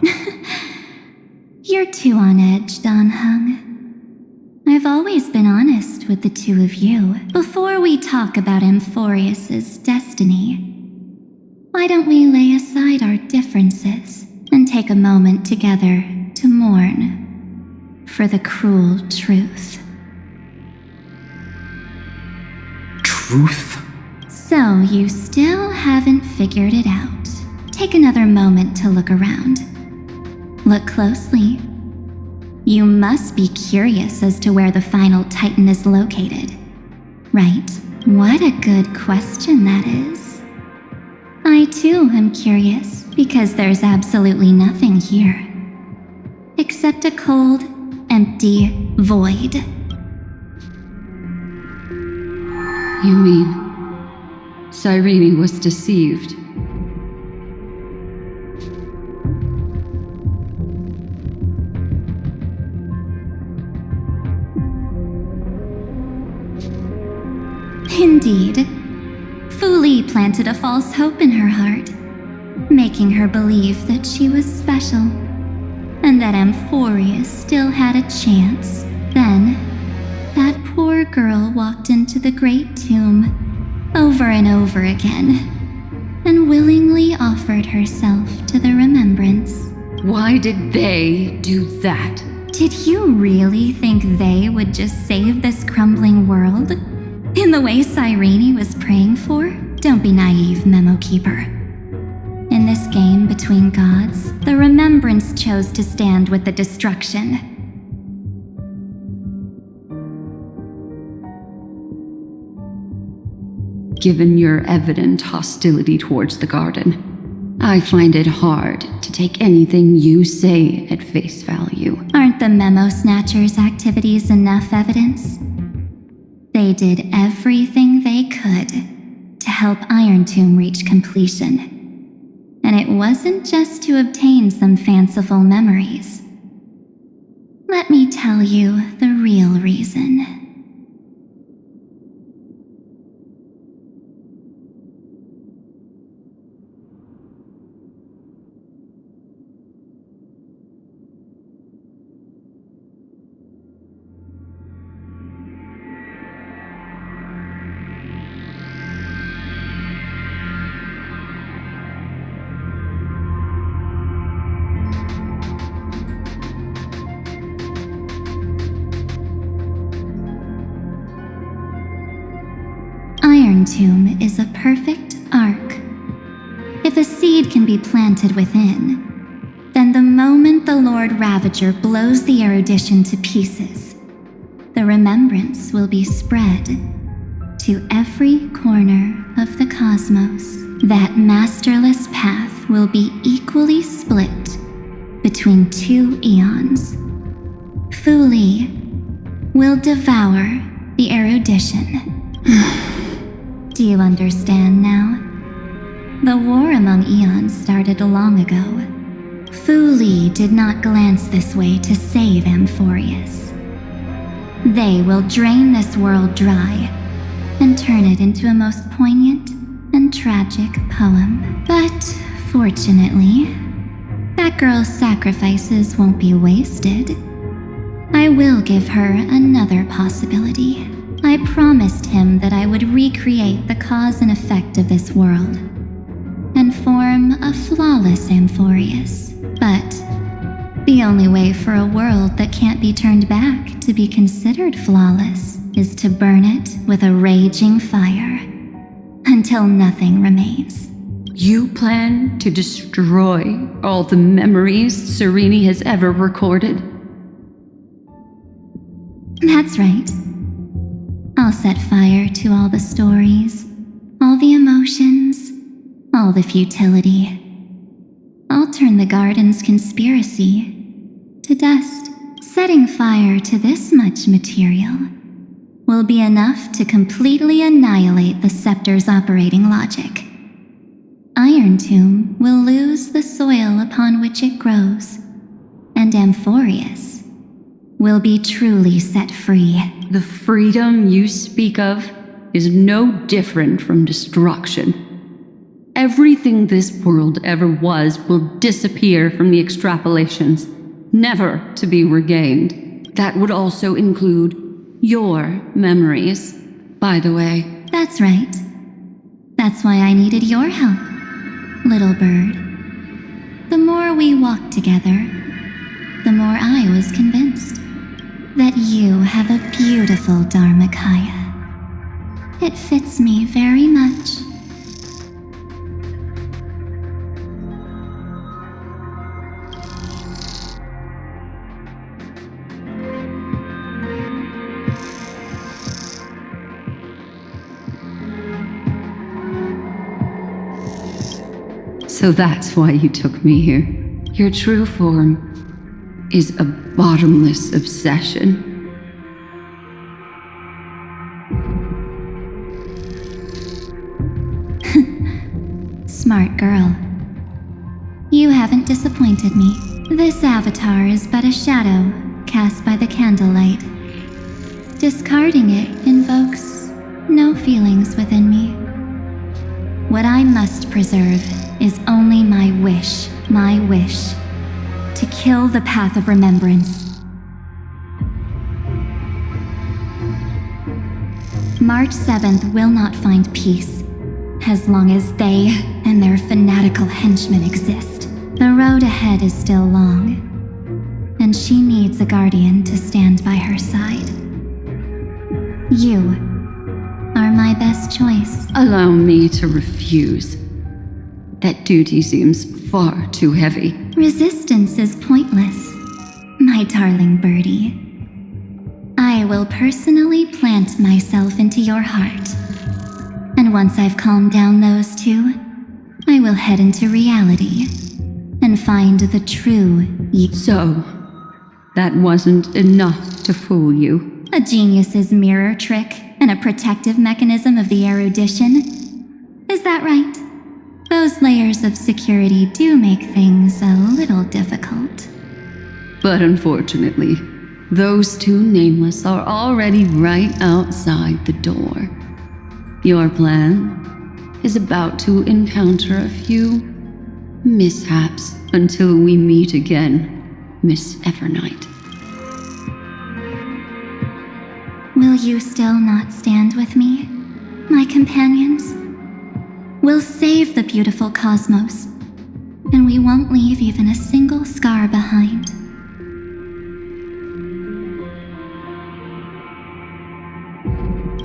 You're too on edge, Don Hung. I've always been honest with the two of you. Before we talk about Amphorius's destiny, why don't we lay aside our differences and take a moment together to mourn for the cruel truth? Truth? So you still haven't figured it out. Take another moment to look around. Look closely. You must be curious as to where the final Titan is located, right? What a good question that is. I too am curious, because there's absolutely nothing here. Except a cold, empty void. You mean Cyrene was deceived? Indeed. Fu Li planted a false hope in her heart, making her believe that she was special, and that Amphorius still had a chance. Then, that poor girl walked into the Great Tomb over and over again, and willingly offered herself to the remembrance. Why did they do that? Did you really think they would just save this crumbling world? In the way Cyrene was praying for? Don't be naive, Memo Keeper. In this game between gods, the remembrance chose to stand with the destruction. Given your evident hostility towards the garden, I find it hard to take anything you say at face value. Aren't the Memo Snatchers' activities enough evidence? They did everything they could to help Iron Tomb reach completion. And it wasn't just to obtain some fanciful memories. Let me tell you the real reason. Iron Tomb is a perfect arc. If a seed can be planted within, then the moment the Lord Ravager blows the erudition to pieces, the remembrance will be spread to every corner of the cosmos. That masterless path will be equally split between two eons. Fu Li will devour the erudition. Do you understand now? The war among eons started long ago. Fu Li did not glance this way to save Amphorius. They will drain this world dry and turn it into a most poignant and tragic poem. But fortunately, that girl's sacrifices won't be wasted. I will give her another possibility. I promised him that I would recreate the cause and effect of this world, a flawless Amphorius, but the only way for a world that can't be turned back to be considered flawless is to burn it with a raging fire until nothing remains. You plan to destroy all the memories Serene has ever recorded? That's right. I'll set fire to all the stories, all the emotions, all the futility. I'll turn the garden's conspiracy to dust. Setting fire to this much material will be enough to completely annihilate the scepter's operating logic. Iron Tomb will lose the soil upon which it grows, and Amphorius will be truly set free. The freedom you speak of is no different from destruction. Everything this world ever was will disappear from the extrapolations, never to be regained. That would also include your memories, by the way. That's right. That's why I needed your help, little bird. The more we walked together, the more I was convinced that you have a beautiful Dharmakaya. It fits me very much. So that's why you took me here. Your true form is a bottomless obsession. Smart girl. You haven't disappointed me. This avatar is but a shadow cast by the candlelight. Discarding it invokes no feelings within me. What I must preserve is only my wish to kill the path of remembrance. March 7th will not find peace as long as they and their fanatical henchmen exist. The road ahead is still long, and she needs a guardian to stand by her side. You are my best choice. Allow me to refuse. That duty seems far too heavy. Resistance is pointless, my darling birdie. I will personally plant myself into your heart. And once I've calmed down those two, I will head into reality and find the true you. So, that wasn't enough to fool you. A genius's mirror trick and a protective mechanism of the erudition. Is that right? Those layers of security do make things a little difficult. But unfortunately, those two nameless are already right outside the door. Your plan is about to encounter a few mishaps until we meet again, Miss Evernight. Will you still not stand with me, my companions? We'll save the beautiful cosmos, and we won't leave even a single scar behind.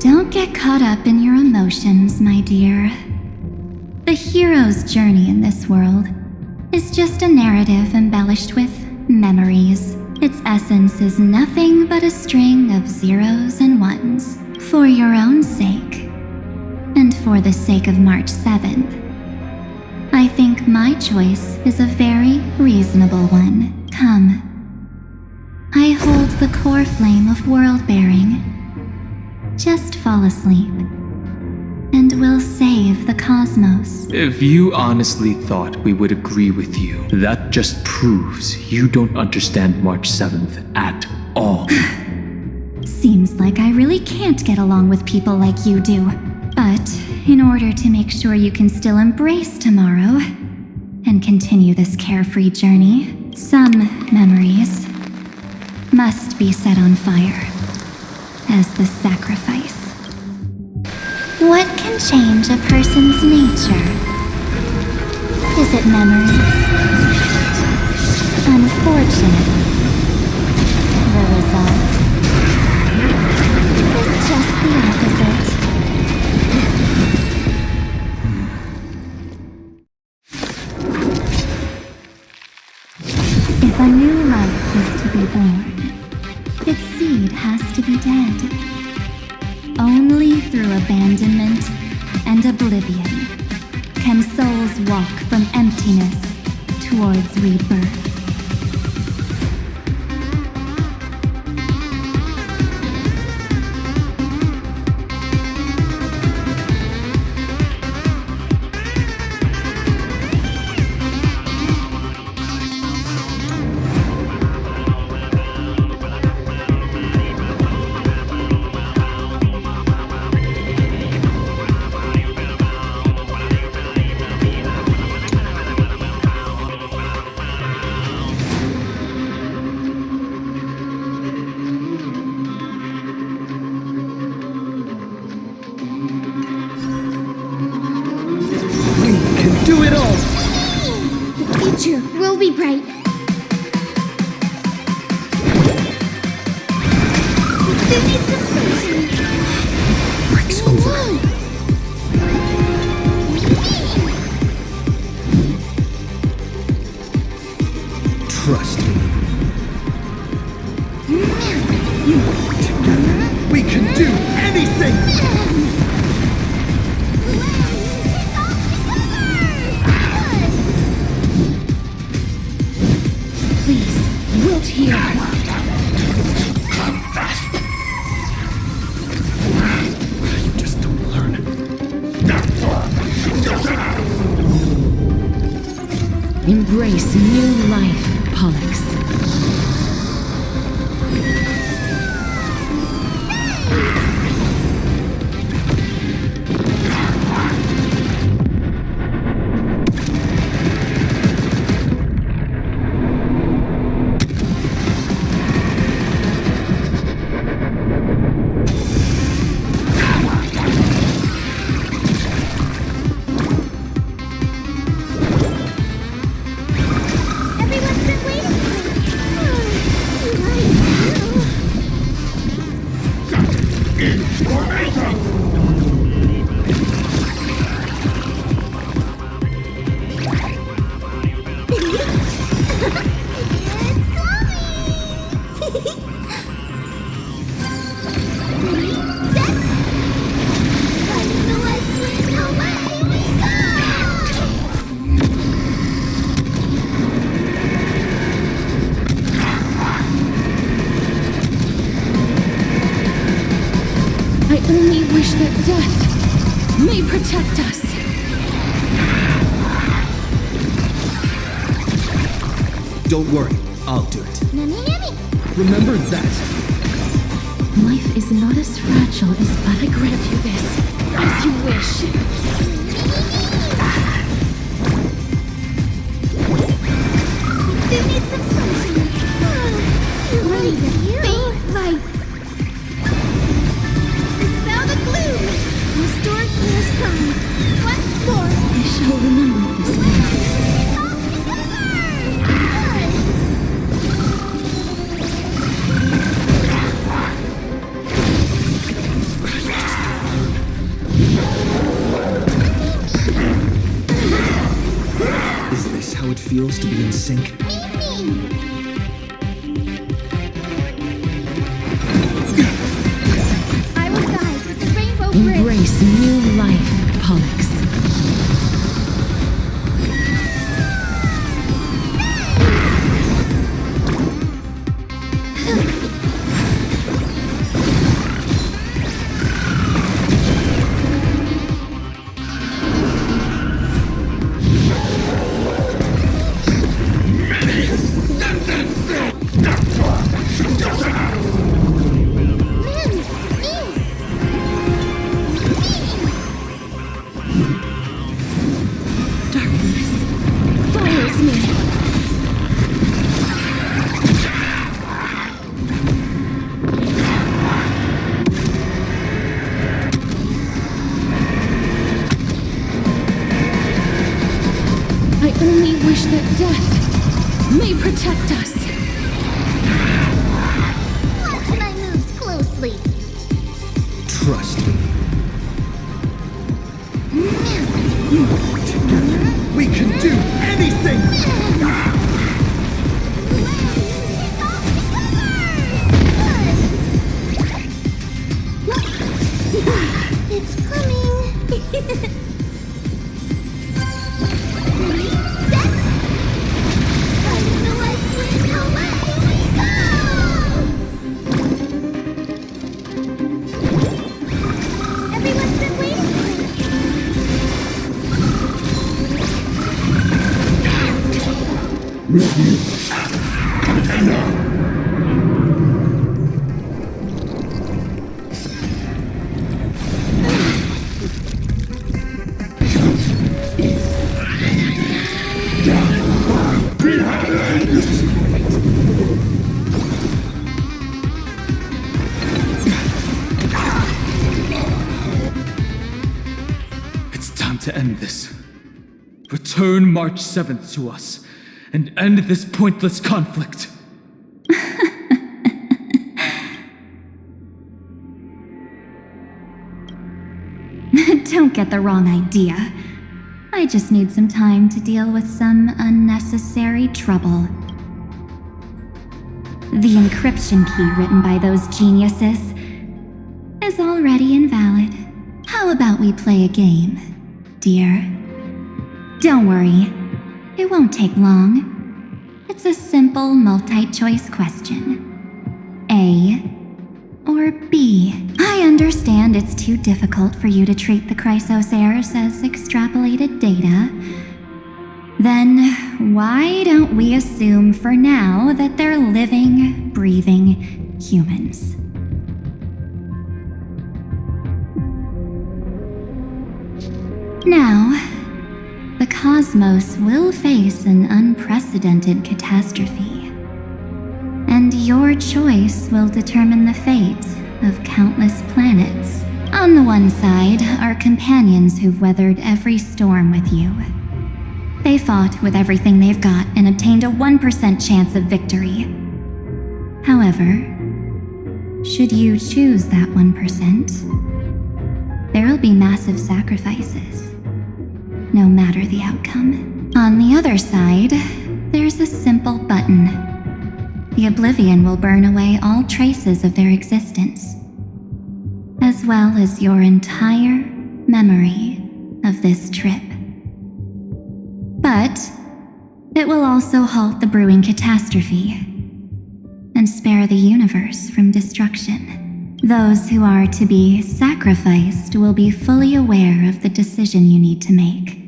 Don't get caught up in your emotions, my dear. The hero's journey in this world is just a narrative embellished with memories. Its essence is nothing but a string of zeros and ones. For your own sake, and for the sake of March 7th, I think my choice is a very reasonable one. Come. I hold the core flame of world-bearing. Just fall asleep, and we'll save the cosmos. If you honestly thought we would agree with you, that just proves you don't understand March 7th at all. Seems like I really can't get along with people like you do. But in order to make sure you can still embrace tomorrow and continue this carefree journey, some memories must be set on fire as the sacrifice. What can change a person's nature is visit memories. Unfortunately, the result is just the opposite. If a new life is to be born, its seed has to be dead. Only through abandonment and oblivion can souls walk from emptiness towards rebirth. Do it all! The future will be bright. There needs some sunshine. Breaks over. Trust me. Together, we can do anything! Please, wilt here. You just don't learn. Embrace new life, Pollux. Everyone's been waiting for I only wish that death may protect us. Don't worry, I'll do it. Nani nani. Remember that. Life is not as fragile as but I grant you this. As you wish. There needs some sunshine. Ready to faint light. Dispel the gloom. Restore clear skies. Once more. I shall remember this place. Is this how it feels to be in sync? I will guide with the rainbow bridge. Embrace new life, Pollux. I only wish that death may protect us. Watch my moves closely. Trust me. Together, we can do anything! It's coming. Ready, set. I know I swing away we go. Everyone's been waiting It's time to end this. Return March 7th to us, and end this pointless conflict. Don't get the wrong idea. I just need some time to deal with some unnecessary trouble. The encryption key written by those geniuses is already invalid. How about we play a game, dear? Don't worry, it won't take long. It's a simple multi-choice question. A or B? I understand it's too difficult for you to treat the Chrysos heirs as extrapolated data. Then why don't we assume for now that they're living, breathing humans? Now, the cosmos will face an unprecedented catastrophe, and your choice will determine the fate of countless planets. On the one side are companions who've weathered every storm with you. They fought with everything they've got and obtained a 1% chance of victory. However, should you choose that 1%, there'll be massive sacrifices, no matter the outcome. On the other side, there's a simple button. The Oblivion will burn away all traces of their existence, as well as your entire memory of this trip. But it will also halt the brewing catastrophe and spare the universe from destruction. Those who are to be sacrificed will be fully aware of the decision you need to make.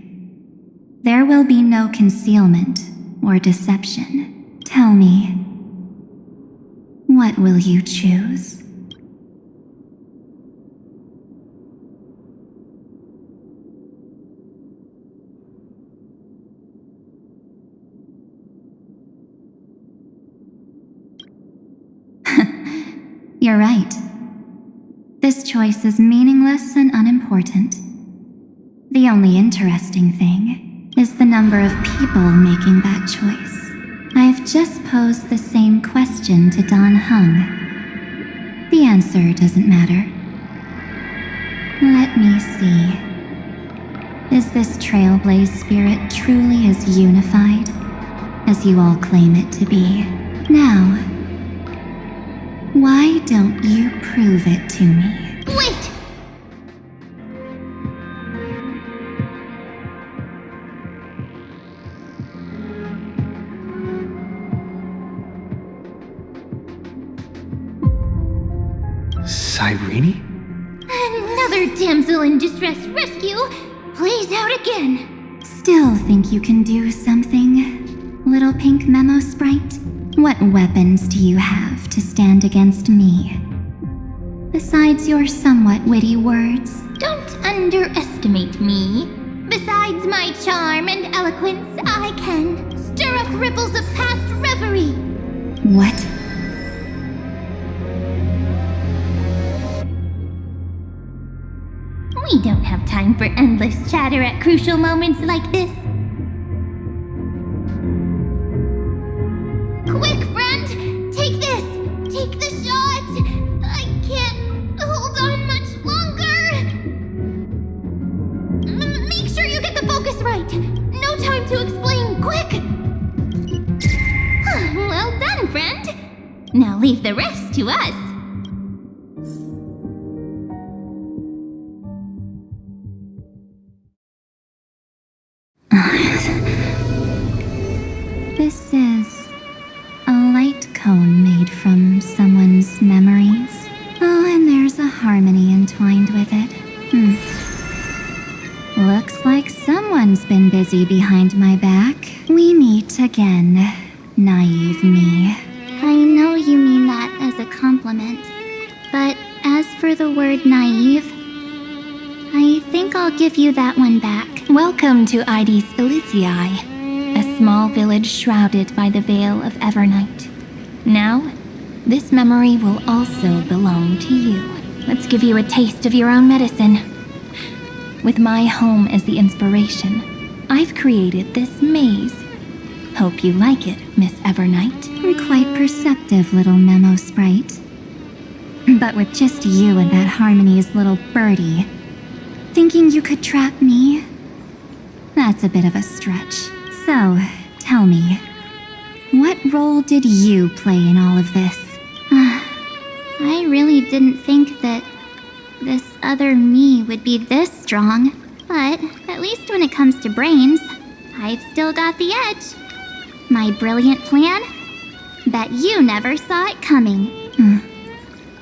There will be no concealment or deception. Tell me, what will you choose? You're right. This choice is meaningless and unimportant. The only interesting thing is the number of people making that choice. I've just posed the same question to Dan Heng. The answer doesn't matter. Let me see. Is this Trailblaze spirit truly as unified as you all claim it to be? Now, why don't you prove it to me? Wait! Cyrene? Another damsel in distress rescue plays out again. Still think you can do something, little pink memo sprite? What weapons do you have to stand against me? Besides your somewhat witty words? Don't underestimate me. Besides my charm and eloquence, I can stir up ripples of past reverie. What? We don't have time for endless chatter at crucial moments like this. Now leave the rest to us. This is a light cone made from someone's memories. Oh, and there's a harmony entwined with it. Looks like someone's been busy behind my back. We meet again, naive me. I know you mean that as a compliment, but as for the word naive, I think I'll give you that one back. Welcome to Ides Elysiae, a small village shrouded by the veil of Evernight. Now, this memory will also belong to you. Let's give you a taste of your own medicine. With my home as the inspiration, I've created this maze. Hope you like it, Miss Evernight. Quite perceptive, little memo sprite. But with just you and that Harmony's little birdie, thinking you could trap me? That's a bit of a stretch. So, tell me, what role did you play in all of this? I really didn't think that this other me would be this strong. But at least when it comes to brains, I've still got the edge. My brilliant plan? Bet you never saw it coming.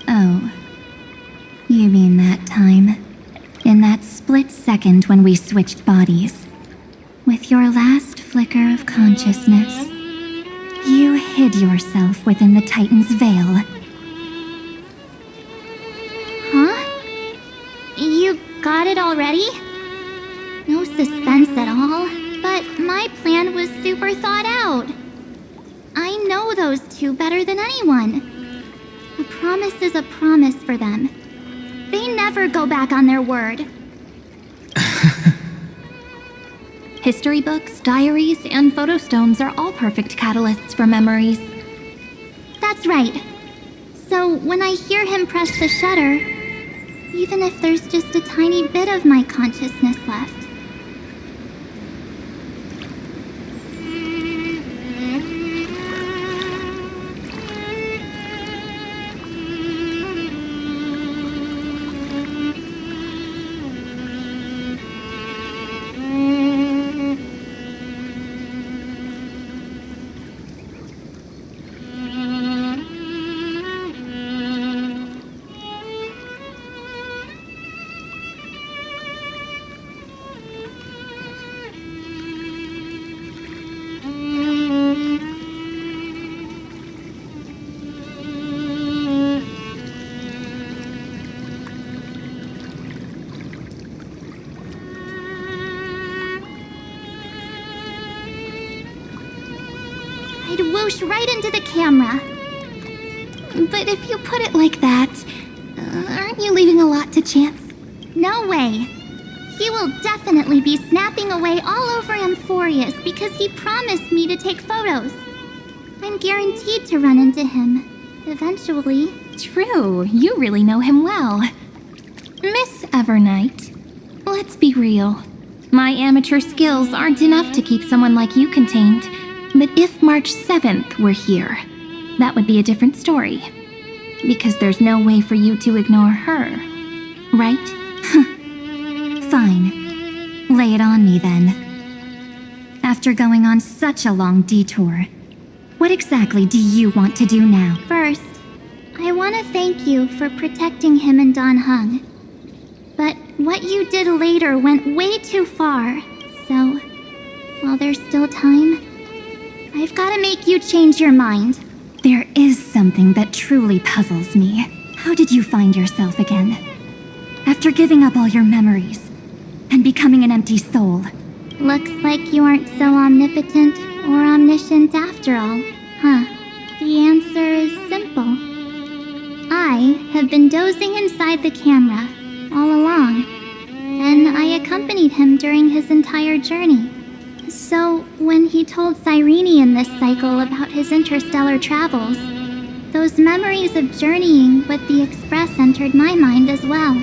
Oh. You mean that time? In that split second when we switched bodies. With your last flicker of consciousness, you hid yourself within the Titan's veil. Huh? You got it already? No suspense at all, but my plan was super thought out. I know those two better than anyone. A promise is a promise for them. They never go back on their word. History books, diaries, and photostones are all perfect catalysts for memories. That's right. So when I hear him press the shutter, even if there's just a tiny bit of my consciousness left, I'd whoosh right into the camera. But if you put it like that, aren't you leaving a lot to chance? No way. He will definitely be snapping away all over Amphorius because he promised me to take photos. I'm guaranteed to run into him. Eventually. True, you really know him well. Miss Evernight, let's be real. My amateur skills aren't enough to keep someone like you contained. But if March 7th were here, that would be a different story. Because there's no way for you to ignore her, right? Fine. Lay it on me then. After going on such a long detour, what exactly do you want to do now? First, I want to thank you for protecting him and Dan Heng. But what you did later went way too far. So, while there's still time, I've got to make you change your mind. There is something that truly puzzles me. How did you find yourself again? After giving up all your memories and becoming an empty soul. Looks like you aren't so omnipotent or omniscient after all, huh? The answer is simple. I have been dozing inside the camera all along, and I accompanied him during his entire journey. So, when he told Cyrene in this cycle about his interstellar travels, those memories of journeying with the Express entered my mind as well.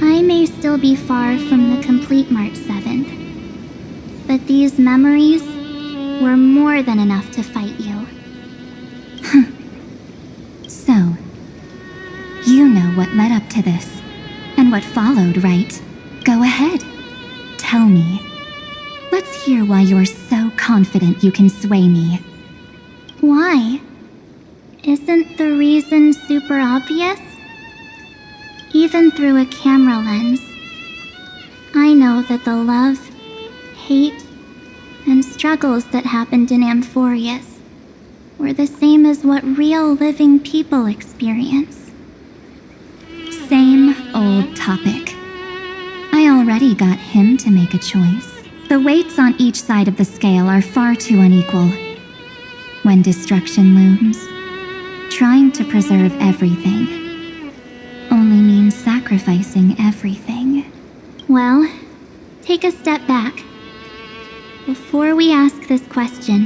I may still be far from the complete March 7th, but these memories were more than enough to fight you. So, you know what led up to this, and what followed, right? Go ahead. Tell me. Let's hear why you're so confident you can sway me. Why? Isn't the reason super obvious? Even through a camera lens, I know that the love, hate, and struggles that happened in Amphorius were the same as what real living people experience. Same old topic. I already got him to make a choice. The weights on each side of the scale are far too unequal. When destruction looms, trying to preserve everything only means sacrificing everything. Well, take a step back. Before we ask this question,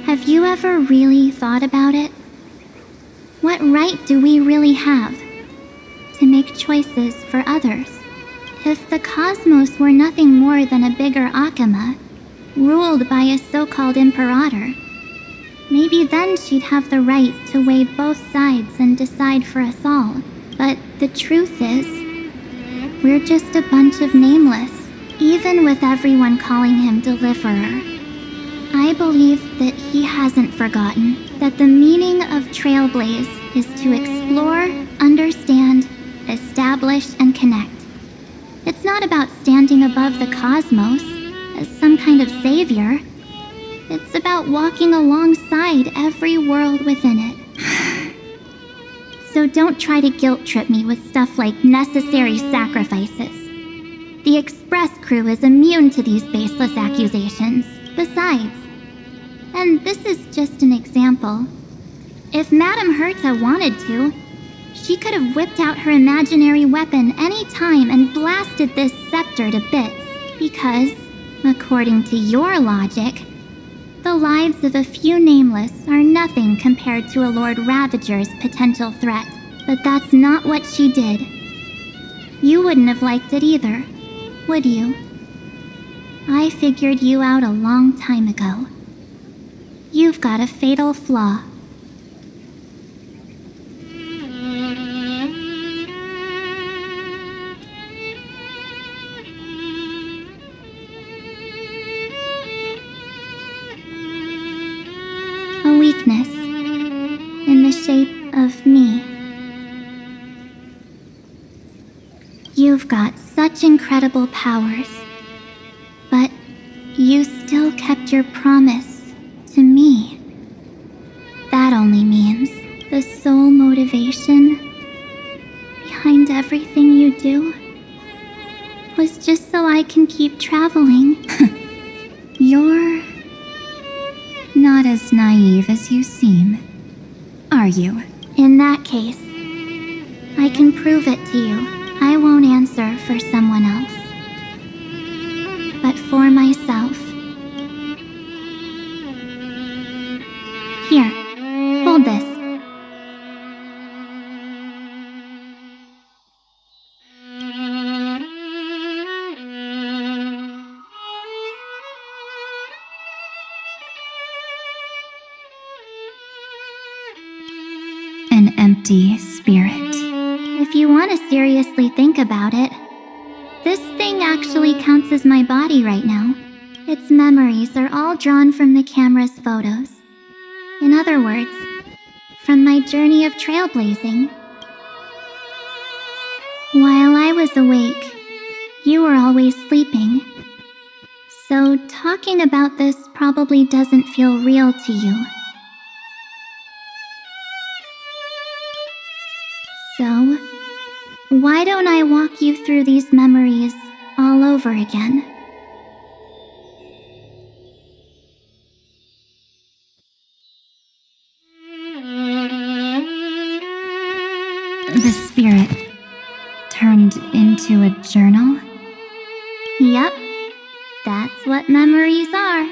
have you ever really thought about it? What right do we really have to make choices for others? If the cosmos were nothing more than a bigger Akama, ruled by a so-called imperator, maybe then she'd have the right to weigh both sides and decide for us all. But the truth is, we're just a bunch of nameless, even with everyone calling him Deliverer. I believe that he hasn't forgotten that the meaning of Trailblaze is to explore, understand, establish, and connect. It's not about standing above the cosmos as some kind of savior. It's about walking alongside every world within it. So don't try to guilt trip me with stuff like necessary sacrifices. The Express crew is immune to these baseless accusations. Besides, and this is just an example, if Madame Herta wanted to, she could have whipped out her imaginary weapon any time and blasted this scepter to bits. Because, according to your logic, the lives of a few nameless are nothing compared to a Lord Ravager's potential threat. But that's not what she did. You wouldn't have liked it either, would you? I figured you out a long time ago. You've got a fatal flaw. A weakness in the shape of me. You've got such incredible powers, but you still kept your promise to me. That only means the sole motivation behind everything you do was just so I can keep traveling. You're not as naive as you seem, are you? In that case, I can prove it to you. I won't answer for someone else, but for myself. Here, hold this. An empty spirit. If you want to seriously think about it, this thing actually counts as my body right now. Its memories are all drawn from the camera's photos. In other words, from my journey of trailblazing. While I was awake, you were always sleeping. So talking about this probably doesn't feel real to you. So, why don't I walk you through these memories all over again? The spirit turned into a journal? Yep, that's what memories are.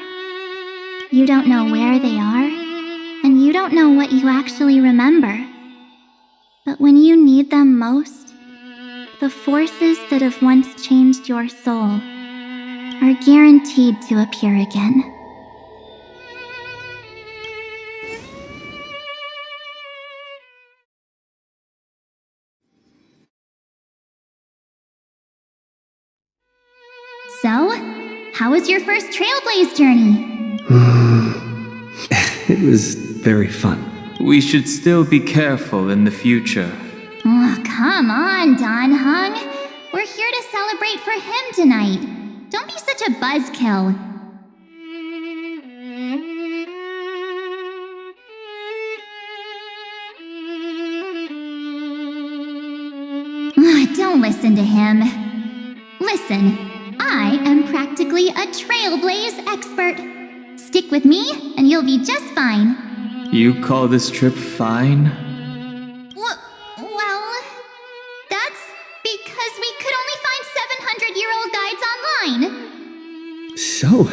You don't know where they are, and you don't know what you actually remember. But when you need them most, the forces that have once changed your soul are guaranteed to appear again. So, how was your first Trailblaze journey? It was very fun. We should still be careful in the future. Oh, come on, Don Hung. We're here to celebrate for him tonight. Don't be such a buzzkill. Don't listen to him. Listen, I am practically a Trailblaze expert. Stick with me, and you'll be just fine. You call this trip fine? Well, that's because we could only find 700-year-old guides online. So,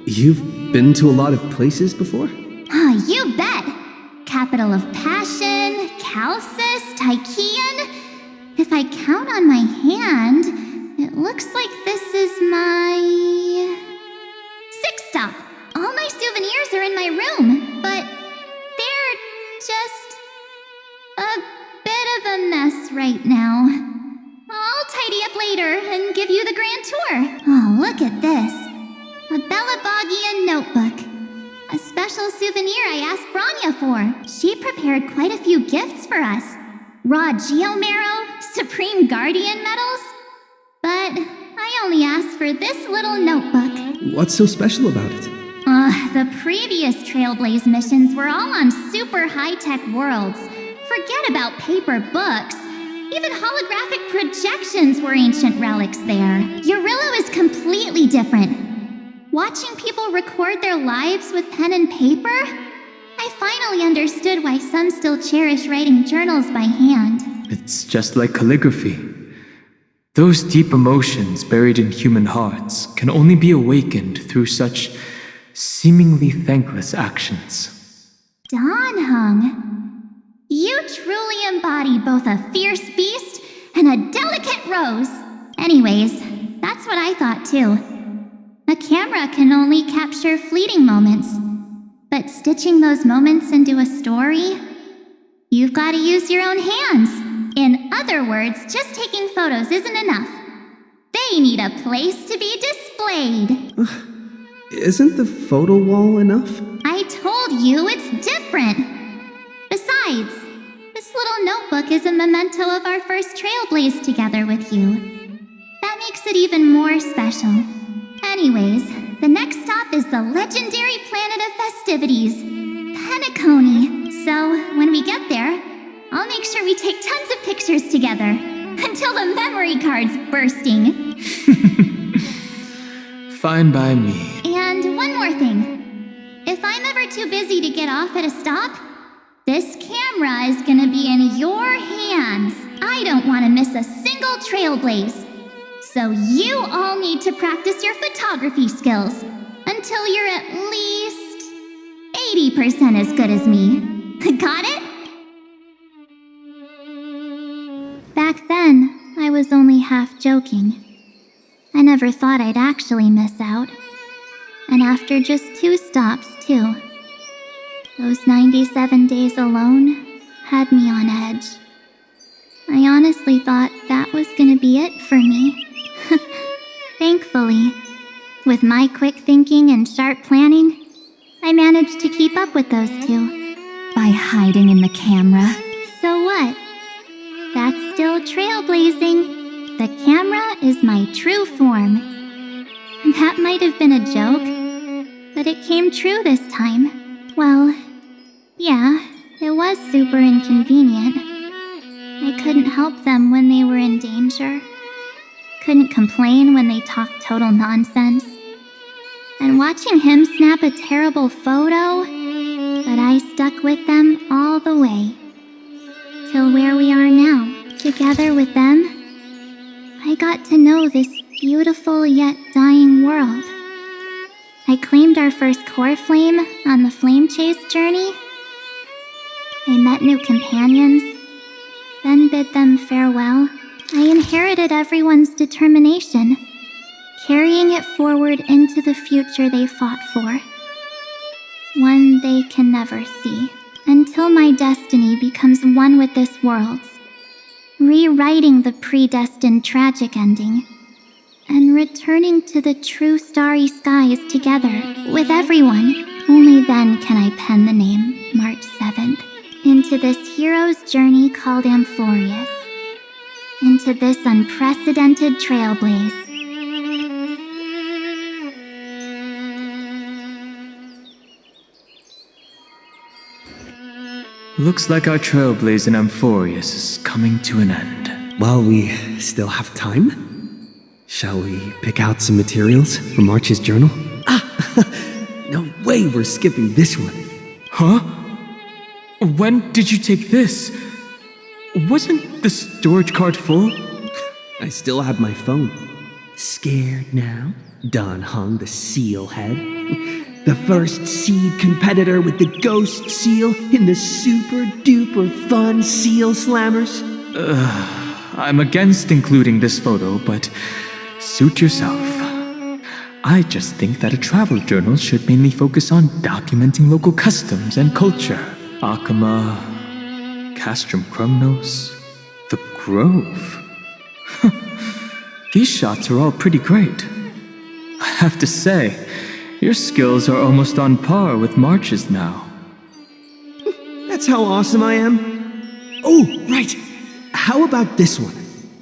you've been to a lot of places before? You bet. Capital of Passion, Calcis, Tychean. If I count on my hand, it looks like this is my 6th stop. All my souvenirs are in my room, but they're just a bit of a mess right now. I'll tidy up later and give you the grand tour. Oh, look at this. A Belabogian notebook. A special souvenir I asked Branya for. She prepared quite a few gifts for us. Raw Geomarrow, Supreme Guardian medals. But I only asked for this little notebook. What's so special about it? The previous Trailblaze missions were all on super high-tech worlds. Forget about paper books. Even holographic projections were ancient relics there. Eurillo is completely different. Watching people record their lives with pen and paper, I finally understood why some still cherish writing journals by hand. It's just like calligraphy. Those deep emotions buried in human hearts can only be awakened through such seemingly thankless actions. Don Hung, you truly embody both a fierce beast and a delicate rose. Anyways, that's what I thought too. A camera can only capture fleeting moments, but stitching those moments into a story, you've got to use your own hands. In other words, just taking photos isn't enough. They need a place to be displayed. Isn't the photo wall enough? I told you it's different. Besides, this little notebook is a memento of our first Trailblaze together with you. That makes it even more special. Anyways, the next stop is the legendary planet of festivities, Penacony. So, when we get there, I'll make sure we take tons of pictures together, until the memory card's bursting. Fine by me. And one more thing. If I'm ever too busy to get off at a stop, this camera is gonna be in your hands. I don't want to miss a single Trailblaze. So you all need to practice your photography skills until you're at least 80% as good as me. Got it? Back then, I was only half joking. I never thought I'd actually miss out. And after just 2 stops, too. Those 97 days alone had me on edge. I honestly thought that was gonna be it for me. Thankfully, with my quick thinking and sharp planning, I managed to keep up with those 2. By hiding in the camera. So what? That's still trailblazing. The camera is my true form. That might have been a joke, but it came true this time. Well, yeah, it was super inconvenient. I couldn't help them when they were in danger. Couldn't complain when they talked total nonsense. And watching him snap a terrible photo, but I stuck with them all the way. Till where we are now. Together with them, I got to know this beautiful yet dying world. I claimed our first core flame on the flame chase journey. I met new companions, then bid them farewell. I inherited everyone's determination, carrying it forward into the future they fought for. One they can never see, until my destiny becomes one with this world's, rewriting the predestined tragic ending. and returning to the true starry skies together with everyone. Only then can I pen the name March 7th into this hero's journey called Amphorius, into this unprecedented trailblaze. Looks like our trailblaze in Amphorius is coming to an end. While we still have time, shall we pick out some materials for March's journal? No way we're skipping this one. Huh? When did you take this? Wasn't the storage card full? I still have my phone. Scared now? Don Hung, the seal head. The first seed competitor with the ghost seal in the super duper fun seal slammers. I'm against including this photo, but suit yourself. I just think that a travel journal should mainly focus on documenting local customs and culture. Akama, Castrum Krumnos, the Grove. These shots are all pretty great. I have to say, your skills are almost on par with March's now. That's how awesome I am. Oh, right. How about this one?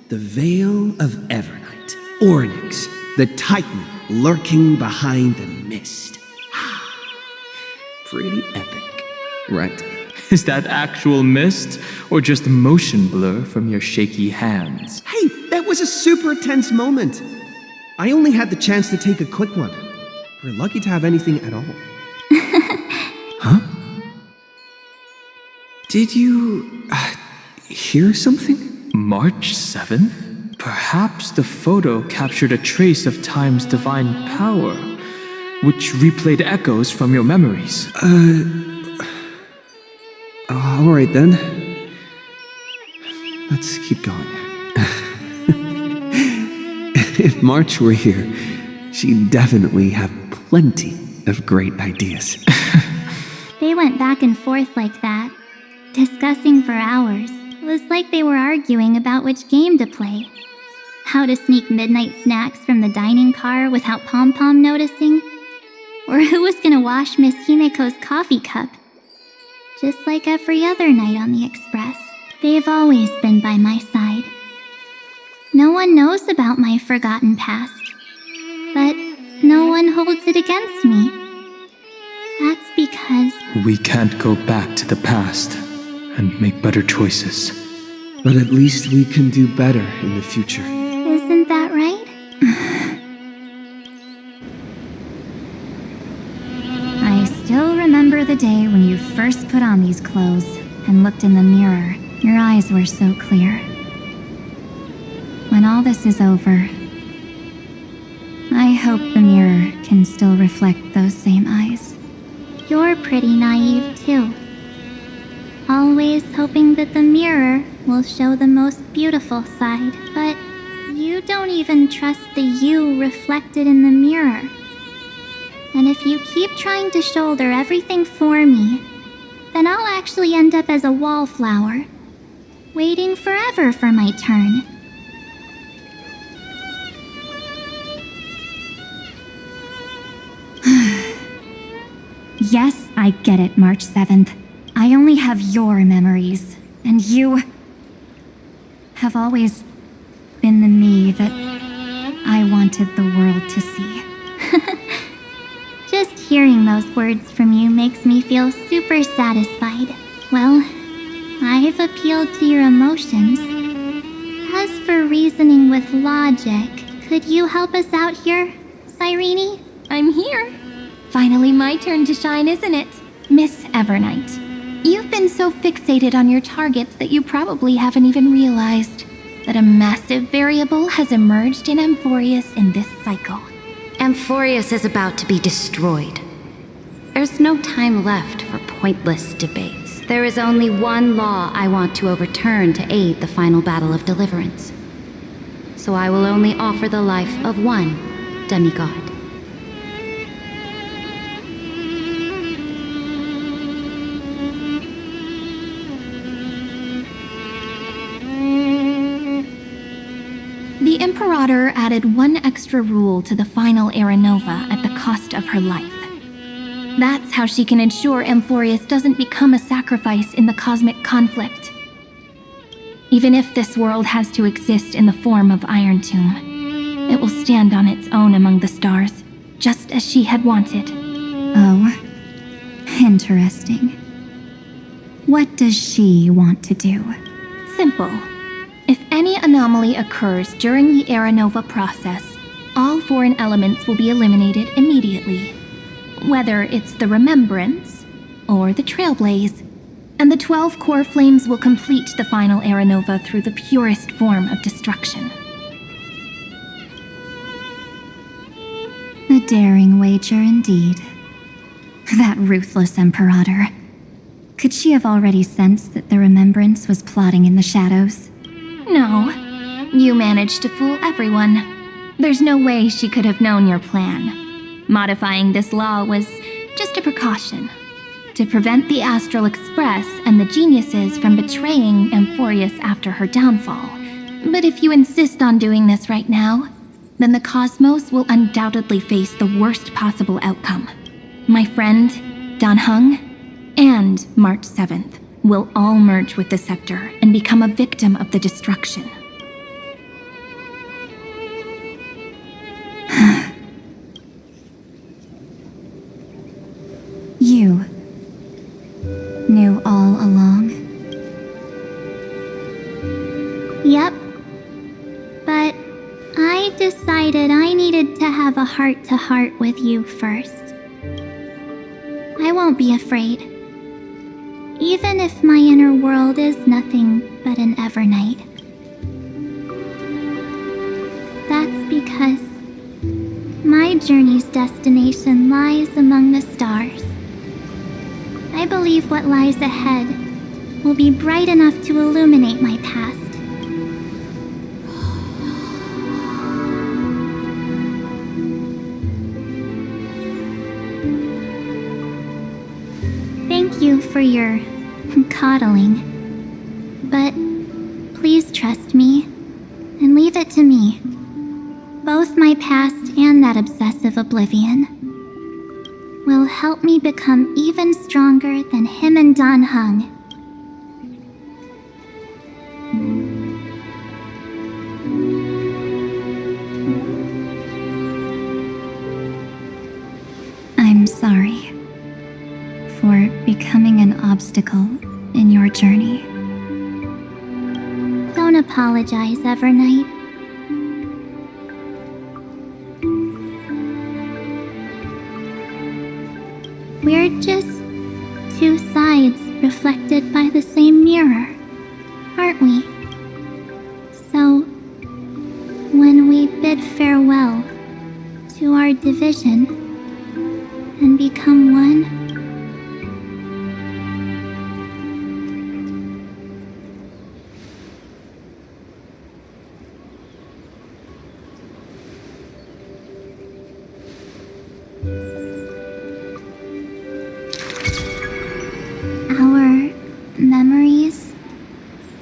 The Veil of Evernight. Ornyx, the Titan lurking behind the mist. Pretty epic, right? Is that actual mist, or just motion blur from your shaky hands? Hey, that was a super tense moment. I only had the chance to take a quick one. We're lucky to have anything at all. Huh? Did you hear something? March 7th? Perhaps the photo captured a trace of time's divine power, which replayed echoes from your memories. Alright then. Let's keep going. If March were here, she'd definitely have plenty of great ideas. They went back and forth like that, discussing for hours. It was like they were arguing about which game to play. How to sneak midnight snacks from the dining car without Pom-Pom noticing. Or who was gonna wash Miss Himeko's coffee cup. Just like every other night on the Express, they've always been by my side. No one knows about my forgotten past, but no one holds it against me. That's because we can't go back to the past and make better choices. But at least we can do better in the future. Isn't that right? I still remember the day when you first put on these clothes and looked in the mirror. Your eyes were so clear. When all this is over, I hope the mirror can still reflect those same eyes. You're pretty naive, too. Always hoping that the mirror will show the most beautiful side, but you don't even trust the you reflected in the mirror. And if you keep trying to shoulder everything for me, then I'll actually end up as a wallflower, waiting forever for my turn. Yes, I get it, March 7th. I only have your memories, and you have always been the me that I wanted the world to see. Just hearing those words from you makes me feel super satisfied. Well, I've appealed to your emotions. As for reasoning with logic, could you help us out here, Cyrene? I'm here. Finally my turn to shine, isn't it? Miss Evernight. You've been so fixated on your targets that you probably haven't even realized that a massive variable has emerged in Amphorius in this cycle. Amphorius is about to be destroyed. There's no time left for pointless debates. There is only one law I want to overturn to aid the final battle of deliverance. So I will only offer the life of one demigod. The Imperator added added one extra rule to the final Aranova at the cost of her life. That's how she can ensure Amphorius doesn't become a sacrifice in the cosmic conflict. Even if this world has to exist in the form of Iron Tomb, it will stand on its own among the stars, just as she had wanted. Oh, interesting. What does she want to do? Simple. If any anomaly occurs during the Aranova process, all foreign elements will be eliminated immediately. Whether it's the Remembrance or the Trailblaze, and the 12 core flames will complete the final Aranova through the purest form of destruction. A daring wager indeed. That ruthless Imperator. Could she have already sensed that the Remembrance was plotting in the shadows? No. You managed to fool everyone. There's no way she could have known your plan. Modifying this law was just a precaution, to prevent the Astral Express and the geniuses from betraying Amphorius after her downfall. But if you insist on doing this right now, then the cosmos will undoubtedly face the worst possible outcome. My friend, Dan Heng, and March 7th will all merge with the Scepter and become a victim of the destruction. You knew all along? Yep. But I decided I needed to have a heart-to-heart with you first. I won't be afraid. Even if my inner world is nothing but an Evernight. That's because my journey's destination lies among the stars. I believe what lies ahead will be bright enough to illuminate my past. Thank you for your coddling. But please trust me and leave it to me. Both my past and that obsessive oblivion will help me become even stronger than him and Dan Heng. I'm sorry for becoming an obstacle in your journey. Don't apologize, Evernight. We're just two sides reflected by the same mirror, aren't we? So, when we bid farewell to our division and become one, our memories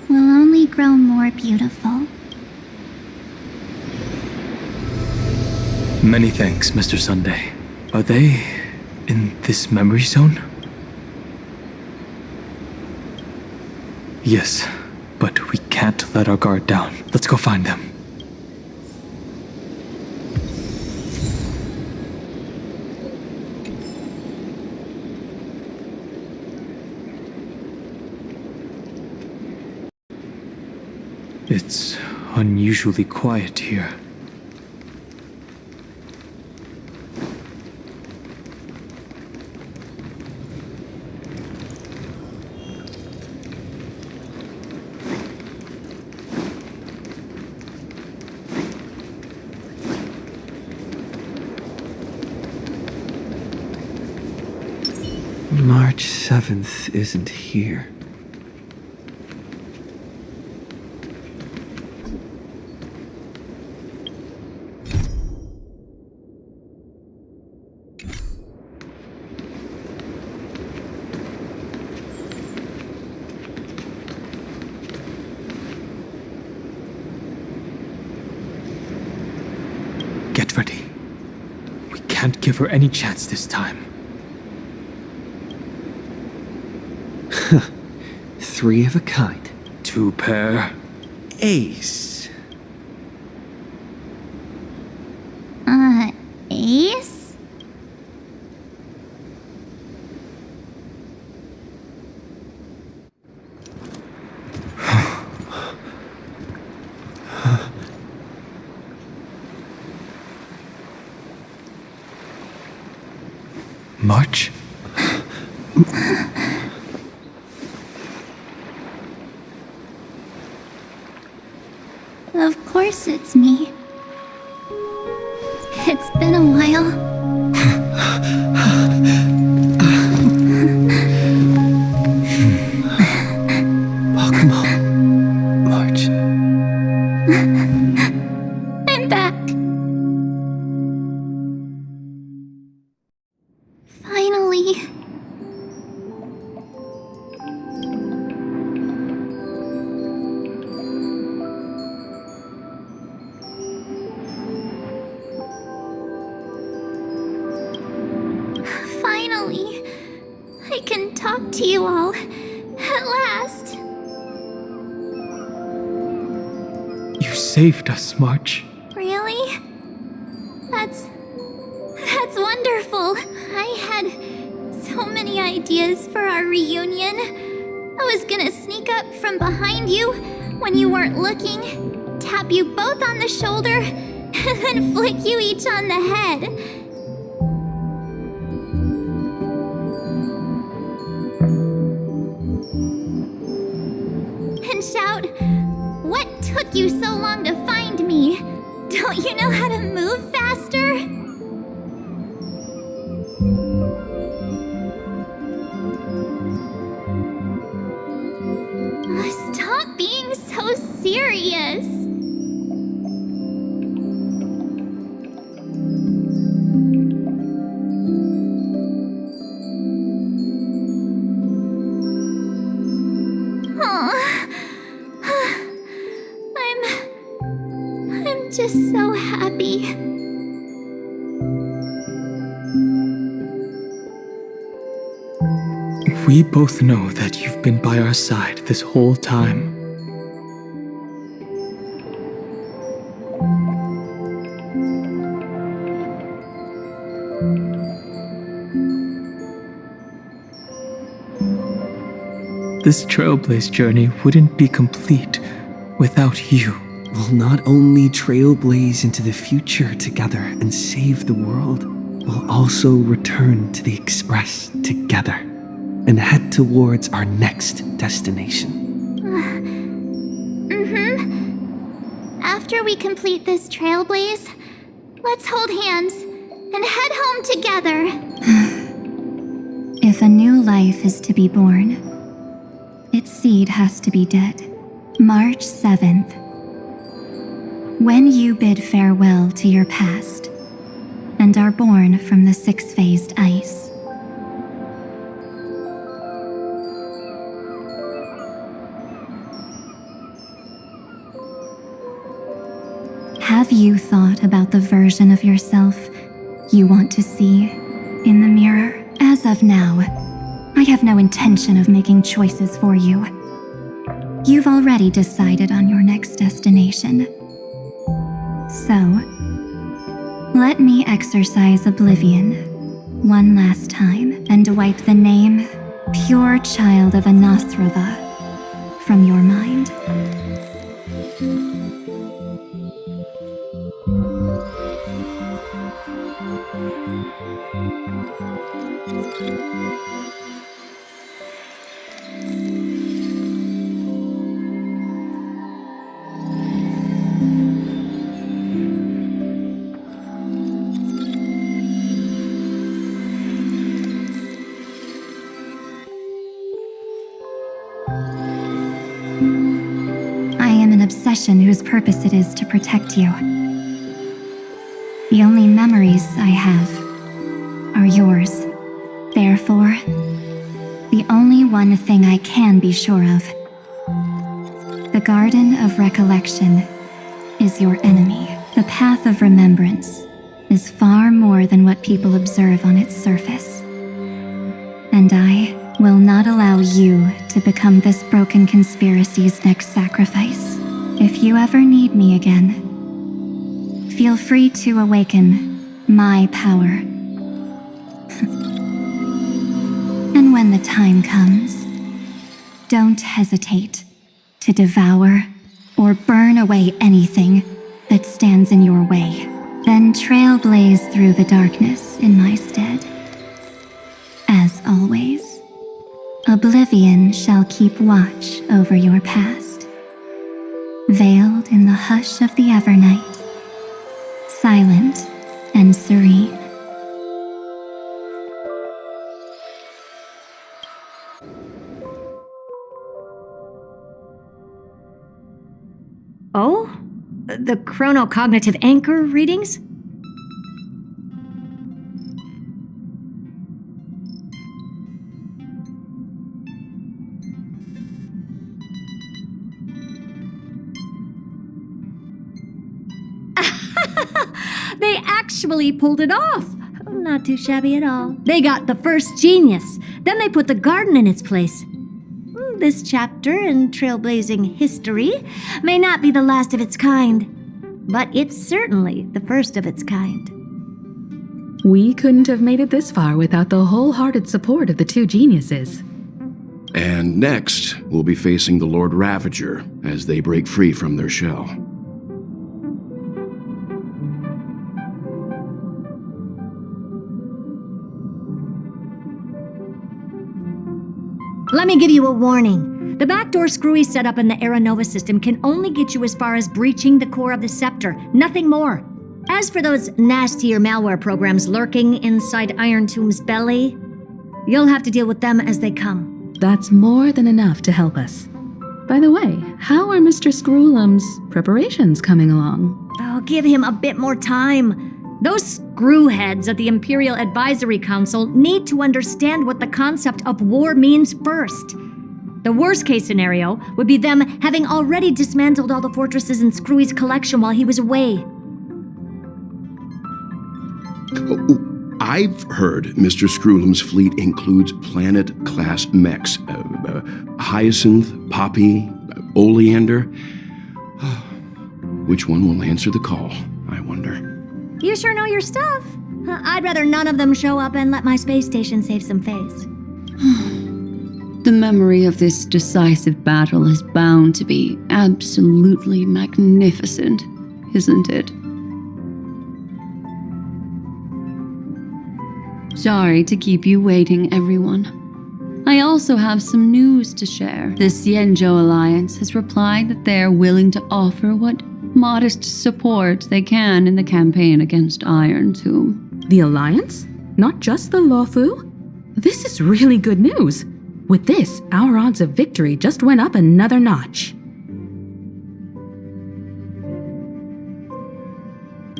will only grow more beautiful. Many thanks, Mr. Sunday. Are they in this memory zone? Yes, but we can't let our guard down. Let's go find them. It's unusually quiet here. March 7th isn't here. ready. We can't give her any chance this time. 3 of a kind. 2 pair. Ace. Ace? March? Of course it's me. It's been a while. Welcome home, March. I'm back. Finally. Finally, I can talk to you all. At last. You saved us, March. Really? That's wonderful. I had so many ideas for our reunion. I was gonna sneak up from behind you when you weren't looking, tap you both on the shoulder, and then flick you each on the head. And shout, "What took you so long to find me? Don't you know how to move faster?" Stop being so serious. I'm just so happy. We both know that you've been by our side this whole time. This Trailblaze journey wouldn't be complete without you. We'll not only trailblaze into the future together and save the world, we'll also return to the Express together and head towards our next destination. After we complete this trailblaze, let's hold hands and head home together. If a new life is to be born, its seed has to be dead. March 7th. When you bid farewell to your past and are born from the 6-phased ice. Have you thought about the version of yourself you want to see in the mirror? As of now, I have no intention of making choices for you. You've already decided on your next destination. So, let me exercise oblivion one last time and wipe the name Pure Child of Anasrava from your mind. Obsession whose purpose it is to protect you. The only memories I have are yours. Therefore, the only one thing I can be sure of. The Garden of Recollection is your enemy. The path of remembrance is far more than what people observe on its surface. And I will not allow you to become this broken conspiracy's next sacrifice. If you ever need me again, feel free to awaken my power. And when the time comes, don't hesitate to devour or burn away anything that stands in your way. Then trailblaze through the darkness in my stead. As always, oblivion shall keep watch over your past, veiled in the hush of the Evernight, silent and serene. Oh? The chronocognitive anchor readings? They actually pulled it off! Not too shabby at all. They got the first genius, then they put the garden in its place. This chapter in trailblazing history may not be the last of its kind, but it's certainly the first of its kind. We couldn't have made it this far without the wholehearted support of the two geniuses. And next, we'll be facing the Lord Ravager as they break free from their shell. Let me give you a warning. The backdoor screwy setup in the Aeronova system can only get you as far as breaching the core of the scepter, nothing more. As for those nastier malware programs lurking inside Iron Tomb's belly, you'll have to deal with them as they come. That's more than enough to help us. By the way, how are Mr. Screwlum's preparations coming along? Oh, give him a bit more time. Those screwheads at the Imperial Advisory Council need to understand what the concept of war means first. The worst case scenario would be them having already dismantled all the fortresses in Screwy's collection while he was away. I've heard Mr. Screwlum's fleet includes planet-class mechs. Hyacinth, Poppy, Oleander. Which one will answer the call, I wonder? You sure know your stuff. I'd rather none of them show up and let my space station save some face. The memory of this decisive battle is bound to be absolutely magnificent, isn't it? Sorry to keep you waiting, everyone. I also have some news to share. The Xianzhou Alliance has replied that they are willing to offer what modest support they can in the campaign against Iron Tomb. The Alliance? Not just the Luofu? This is really good news. With this, our odds of victory just went up another notch.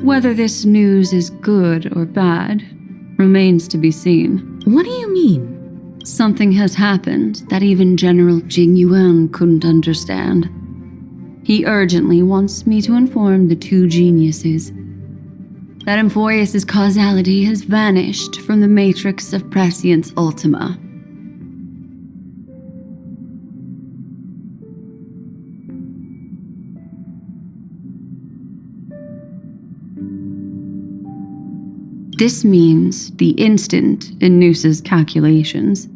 Whether this news is good or bad remains to be seen. What do you mean? Something has happened that even General Jing Yuan couldn't understand. He urgently wants me to inform the two geniuses that Amphorius' causality has vanished from the matrix of Prescience Ultima. This means the instant in Noosa's calculations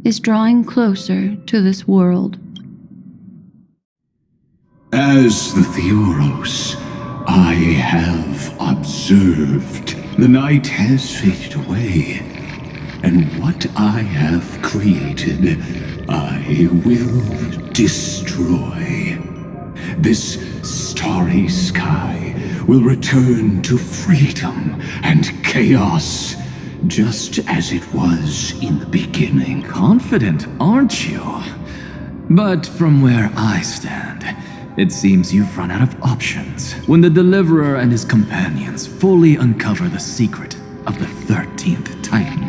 is drawing closer to this world. As the Theoros, I have observed. The night has faded away, and what I have created, I will destroy. This starry sky will return to freedom and chaos, just as it was in the beginning. Confident, aren't you? But from where I stand, it seems you've run out of options when the Deliverer and his companions fully uncover the secret of the 13th Titan.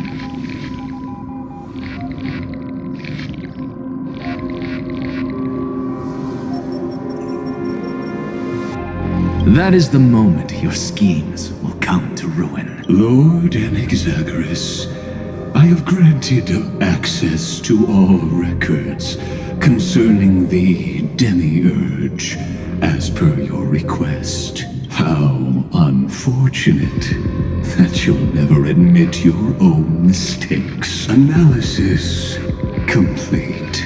That is the moment your schemes will come to ruin. Lord Anaxagoras, I have granted access to all records concerning the Demiurge, as per your request. How unfortunate that you'll never admit your own mistakes. Analysis complete.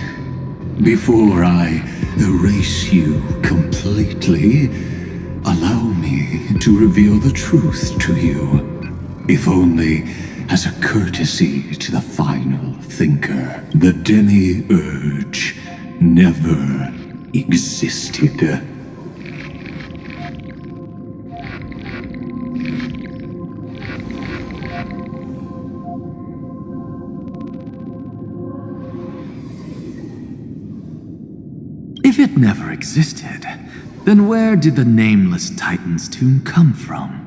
Before I erase you completely, allow me to reveal the truth to you, if only as a courtesy to the final thinker. The Demiurge never existed. If it never existed, then where did the nameless Titan's tomb come from?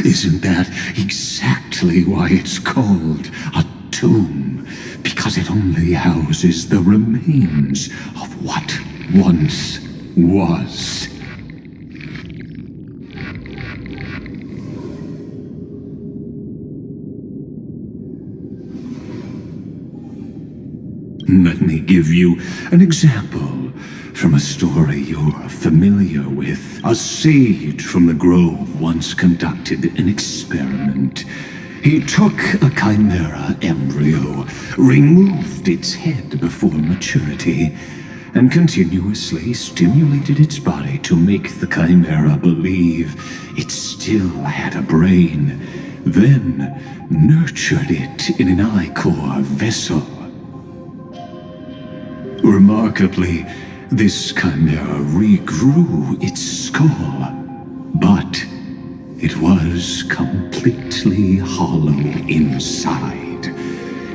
Isn't that exactly why it's called a tomb? Because it only houses the remains of what once was. Let me give you an example from a story you're familiar with. A sage from the grove once conducted an experiment. He took a chimera embryo, removed its head before maturity, and continuously stimulated its body to make the chimera believe it still had a brain, then nurtured it in an ichor vessel. Remarkably, this chimera regrew its skull, but it was completely hollow inside.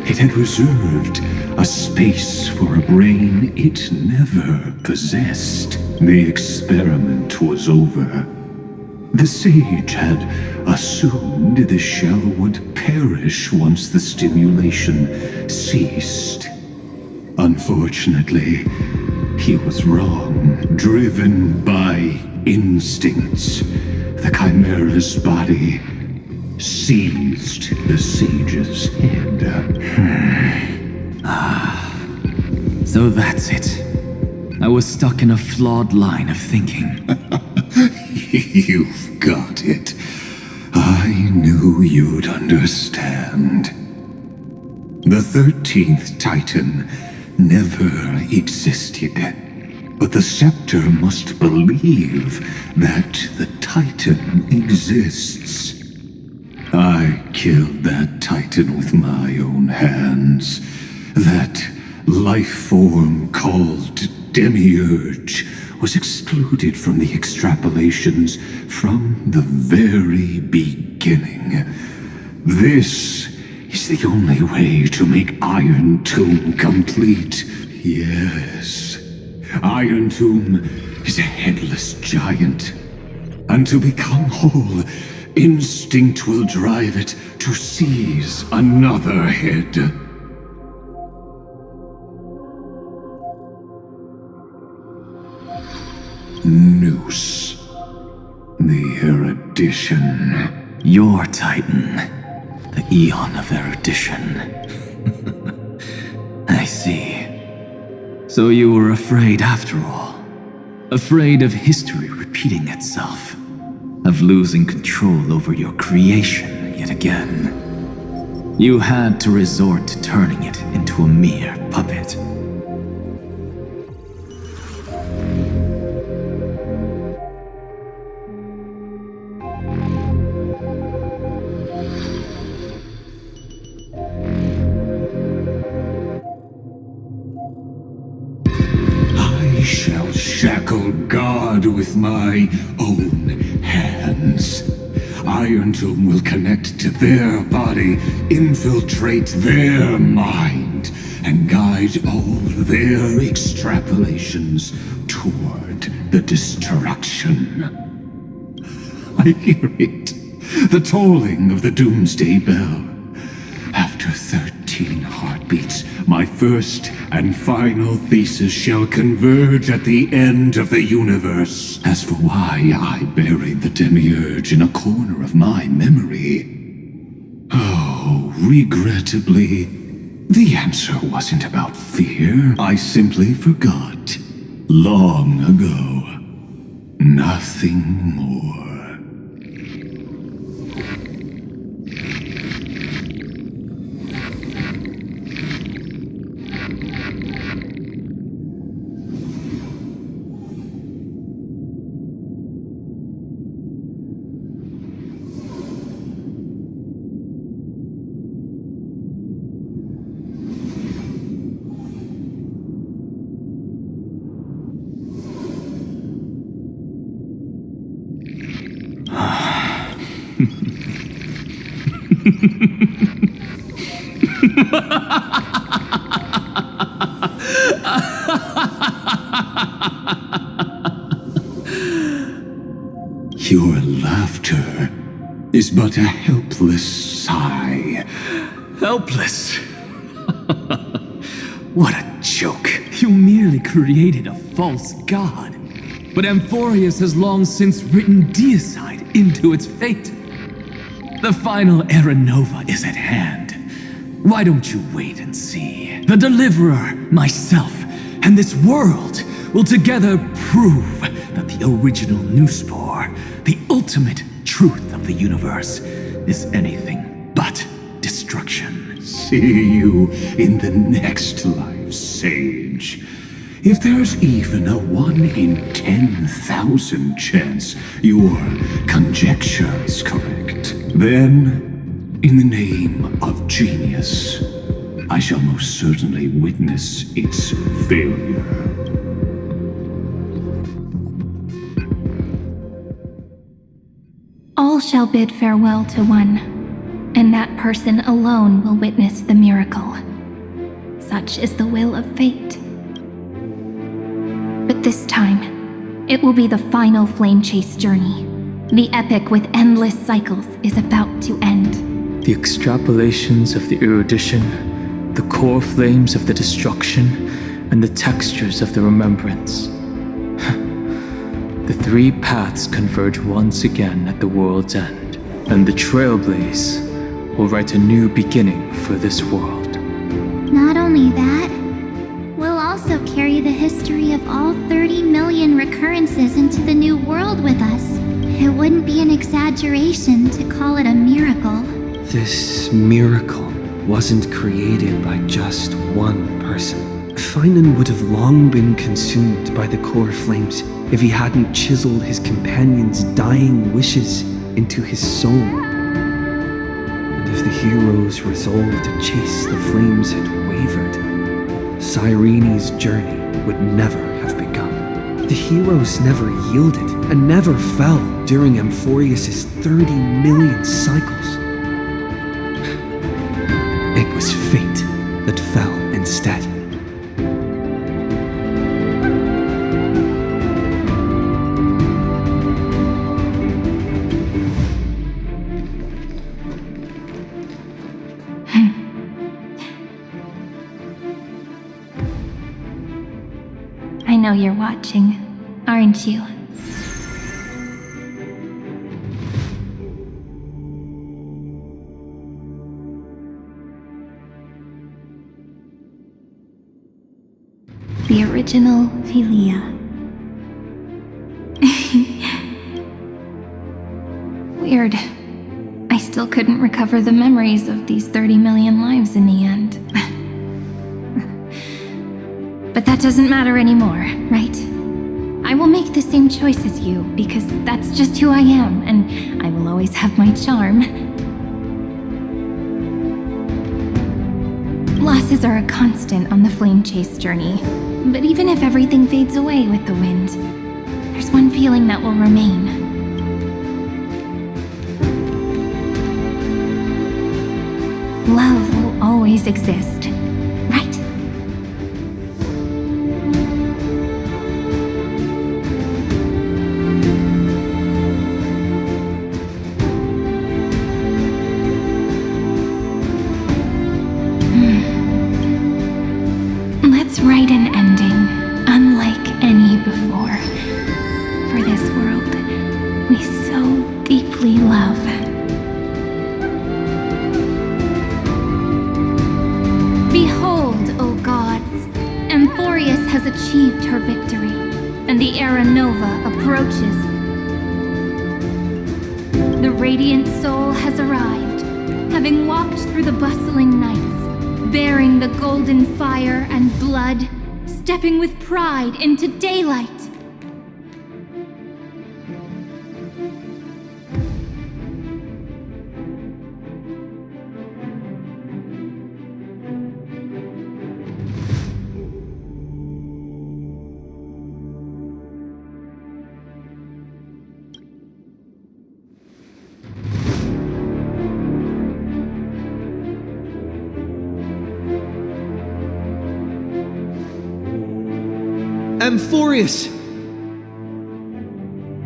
It had reserved a space for a brain it never possessed. The experiment was over. The sage had assumed the shell would perish once the stimulation ceased. Unfortunately, he was wrong. Driven by instincts, the chimera's body seized the sage's head. So that's it. I was stuck in a flawed line of thinking. You've got it. I knew you'd understand. The 13th Titan never existed. But the scepter must believe that the Titan exists. I killed that Titan with my own hands. That life form called Demiurge was excluded from the extrapolations from the very beginning. This is the only way to make Iron Tomb complete. Yes, Iron Tomb is a headless giant. And to become whole, instinct will drive it to seize another head. Noose. The erudition. Your Titan. The Eon of Erudition. I see. So you were afraid after all. Afraid of history repeating itself. Of losing control over your creation yet again. You had to resort to turning it into a mere puppet. I shall shackle God with my own hands. Iron Tomb will connect to their body, infiltrate their mind, and guide all their extrapolations toward the destruction. I hear it. The tolling of the doomsday bell. After 13 heartbeats, my first and final thesis shall converge at the end of the universe. As for why I buried the demiurge in a corner of my memory, oh, regrettably, the answer wasn't about fear. I simply forgot. Long ago. Nothing more. Your laughter is but a helpless sigh. Helpless? What a joke. You merely created a false god. But Amphorius has long since written deicide into its fate. The final Era Nova is at hand. Why don't you wait and see? The Deliverer, myself, and this world will together prove that the original Nuspor, the ultimate truth of the universe, is anything but destruction. See you in the next life, Sage. If there's even a 1 in 10,000 chance your conjecture is correct, then, in the name of genius, I shall most certainly witness its failure. All shall bid farewell to one, and that person alone will witness the miracle. Such is the will of fate. But this time, it will be the final flame chase journey. The epic with endless cycles is about to end. The extrapolations of the erudition, the core flames of the destruction, and the textures of the remembrance. The three paths converge once again at the world's end, and the Trailblaze will write a new beginning for this world. Not only that, we'll also carry the history of all 30 million recurrences into the new world with us. It wouldn't be an exaggeration to call it a miracle. This miracle wasn't created by just one person. Finan would have long been consumed by the core flames if he hadn't chiseled his companion's dying wishes into his soul. And if the hero's resolve to chase the flames had wavered, Cyrene's journey would never have begun. The heroes never yielded and never fell during Amphorius' 30 million cycles. It was fate that fell instead. I know you're watching, aren't you? The original Philia. Weird. I still couldn't recover the memories of these 30 million lives in the end. But that doesn't matter anymore, right? I will make the same choice as you, because that's just who I am, and I will always have my charm. Losses are a constant on the flame chase journey, but even if everything fades away with the wind, there's one feeling that will remain. Love will always exist, right? write an ending unlike any before. For this world we so deeply love. Behold, O gods, Amphorius has achieved her victory, and the Era Nova approaches. The radiant soul has arrived, having walked through the bustling nights, bearing the golden fire and blood, stepping with pride into daylight. Amphorius!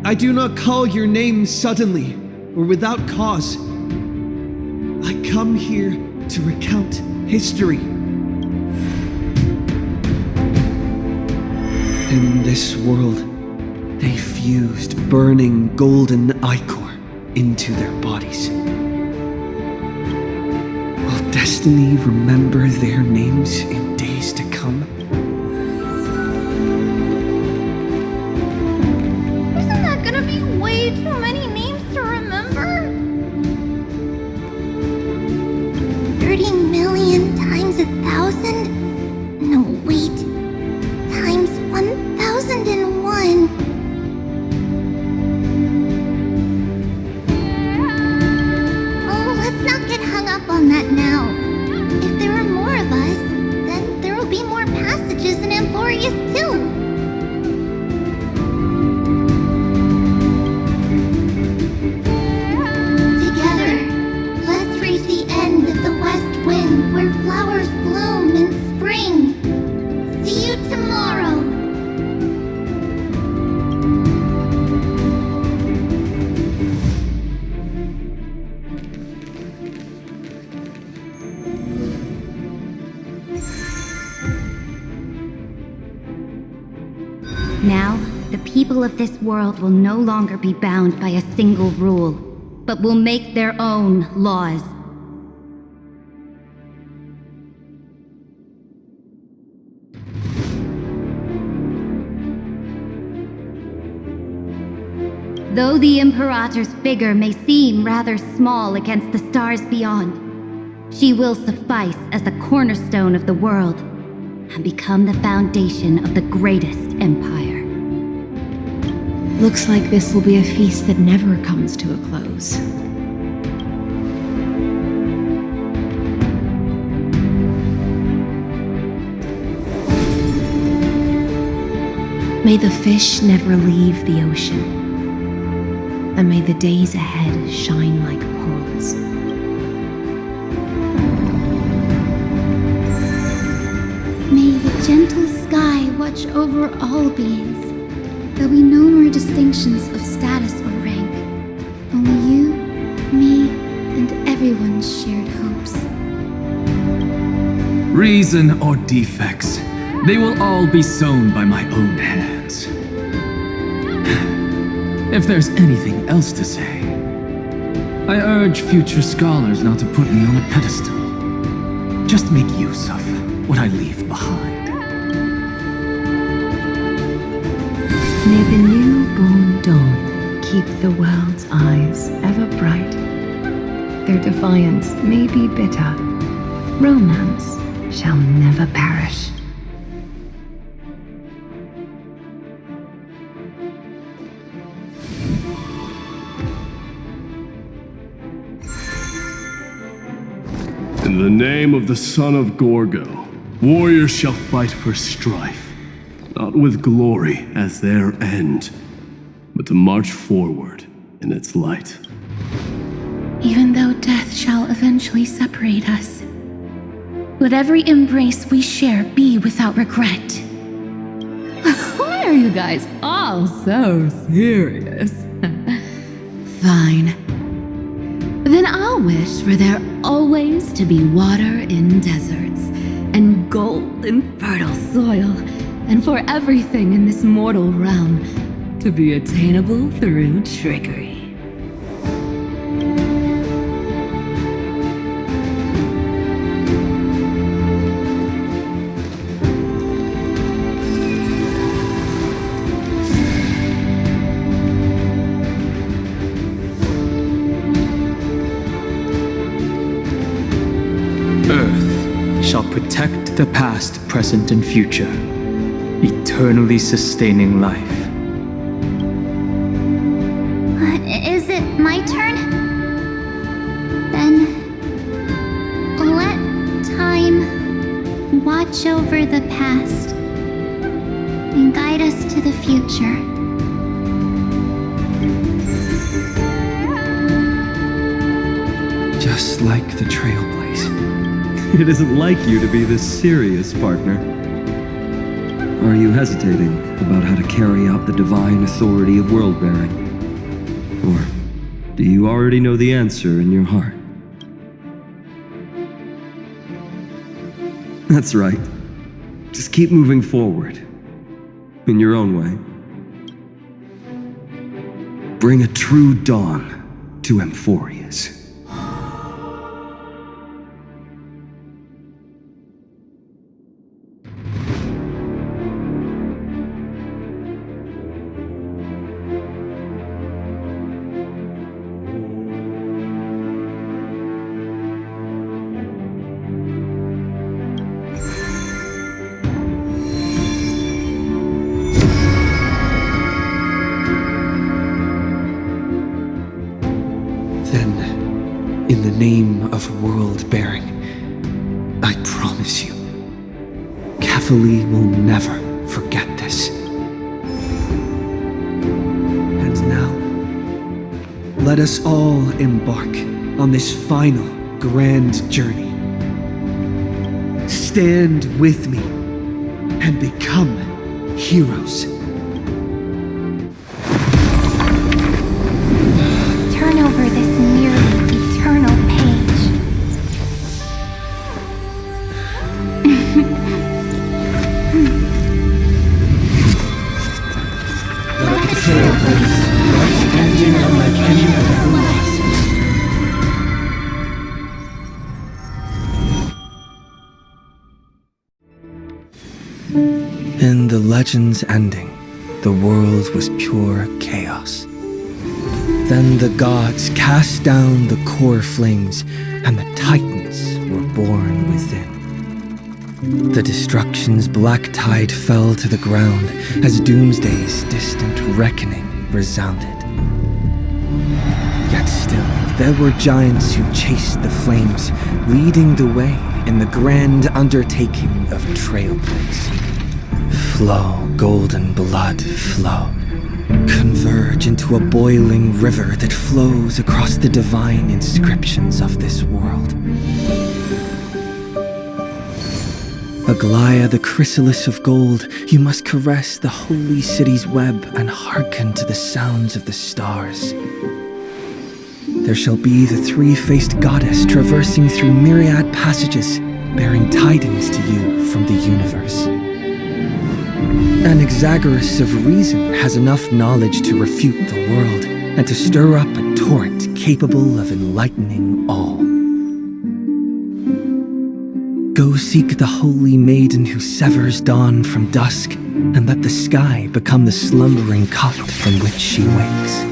I do not call your name suddenly or without cause. I come here to recount history. In this world, they fused burning golden ichor into their bodies. Will destiny remember their names in days to come? Isn't that gonna be way too many names to remember? 30 million times 1,000? No, wait. Times 1,001. Oh, let's not get hung up on that now. If there are more of us, then there will be more passages in Amphorius too. Together, let's reach the end of the west wind where flowers bloom in spring. See you tomorrow. Now, the people of this world will no longer be bound by a single rule, but will make their own laws. Though the Imperator's figure may seem rather small against the stars beyond, she will suffice as the cornerstone of the world and become the foundation of the greatest empire. Looks like this will be a feast that never comes to a close. May the fish never leave the ocean, and may the days ahead shine like pearls. May the gentle sky watch over all beings. There'll be no more distinctions of status or rank. Only you, me, and everyone's shared hopes. Reason or defects, they will all be sown by my own hands. If there's anything else to say, I urge future scholars not to put me on a pedestal. Just make use of what I leave behind. May the newborn dawn keep the world's eyes ever bright. Their defiance may be bitter. Romance shall never perish. In the name of the son of Gorgo, warriors shall fight for strife. Not with glory as their end, but to march forward in its light. Even though death shall eventually separate us, let every embrace we share be without regret. Why are you guys all so serious? Fine. Then I'll wish for there always to be water in deserts, and gold and fertile soil, and for everything in this mortal realm to be attainable through trickery. Earth shall protect the past, present, and future, eternally sustaining life. Is it my turn? Then let time watch over the past and guide us to the future. Just like the Trailblaze. It isn't like you to be this serious, partner. Are you hesitating about how to carry out the divine authority of world-bearing? Or do you already know the answer in your heart? That's right. Just keep moving forward. In your own way. Bring a true dawn to Emphorius. In the name of world-bearing, I promise you, Kefali will never forget this. And now, let us all embark on this final grand journey. Stand with me and become heroes. Turn over this nearly eternal page. Let the Trailblaze rush ending unlike any that ever was. In the legend's ending, the world was pure chaos. Then the gods cast down the core flames, and the titans were born within. The destruction's black tide fell to the ground as Doomsday's distant reckoning resounded. Yet still, there were giants who chased the flames, leading the way in the grand undertaking of Trailblaze. Flow, golden blood, flow. Converge into a boiling river that flows across the divine inscriptions of this world. Aglaya, the chrysalis of gold, you must caress the holy city's web and hearken to the sounds of the stars. There shall be the three-faced goddess traversing through myriad passages, bearing tidings to you from the universe. An Exagoras of reason has enough knowledge to refute the world and to stir up a torrent capable of enlightening all. Go seek the holy maiden who severs dawn from dusk, and let the sky become the slumbering cot from which she wakes.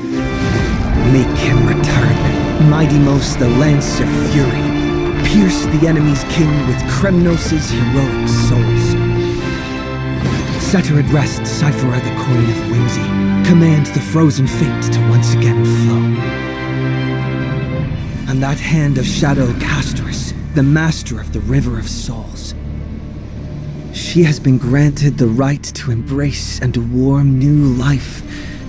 Make him return, mighty most the lance of fury. Pierce the enemy's king with Kremnos' heroic souls. Set her at rest, Cyphera the coin of whimsy. Command the frozen fate to once again flow. And that hand of Shadow Castress, the master of the River of Souls. She has been granted the right to embrace and warm new life,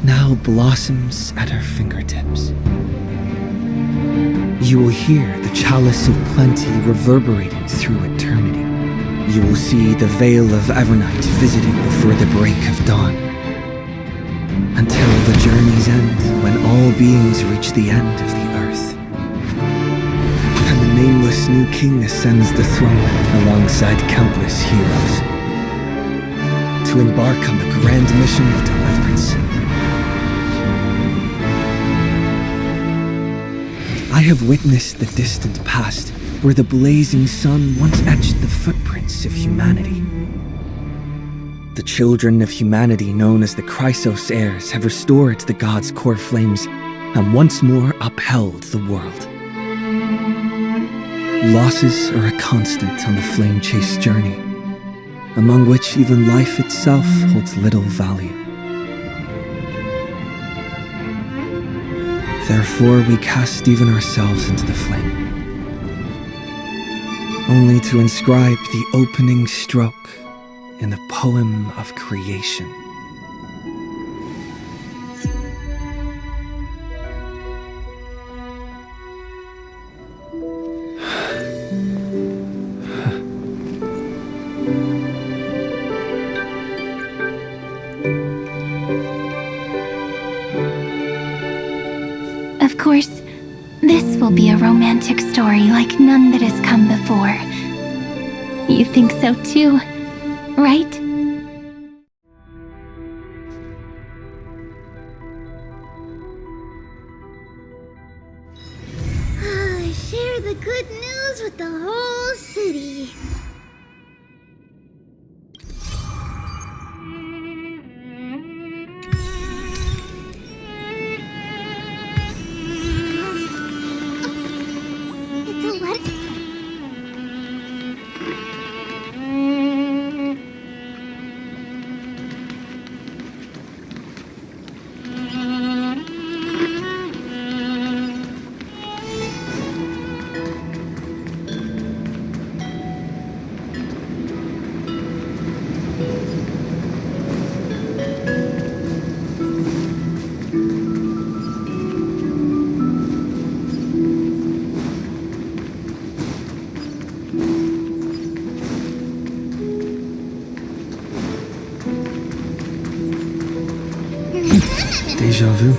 now blossoms at her fingertips. You will hear the chalice of plenty reverberating through eternity. You will see the veil of Evernight visiting before the break of dawn. Until the journey's end, when all beings reach the end of the earth. And the nameless this new king ascends the throne alongside countless heroes to embark on the grand mission of deliverance. I have witnessed the distant past where the blazing sun once etched the footprints of humanity. The children of humanity known as the Chrysos heirs have restored the gods' core flames and once more upheld the world. Losses are a constant on the flame chase journey, among which even life itself holds little value. Therefore, we cast even ourselves into the flame, only to inscribe the opening stroke in the poem of creation. Of course, this will be a romantic story like none that has come before. You think so too, right? Share the good news with the whole city. It's a letter. Déjà vu.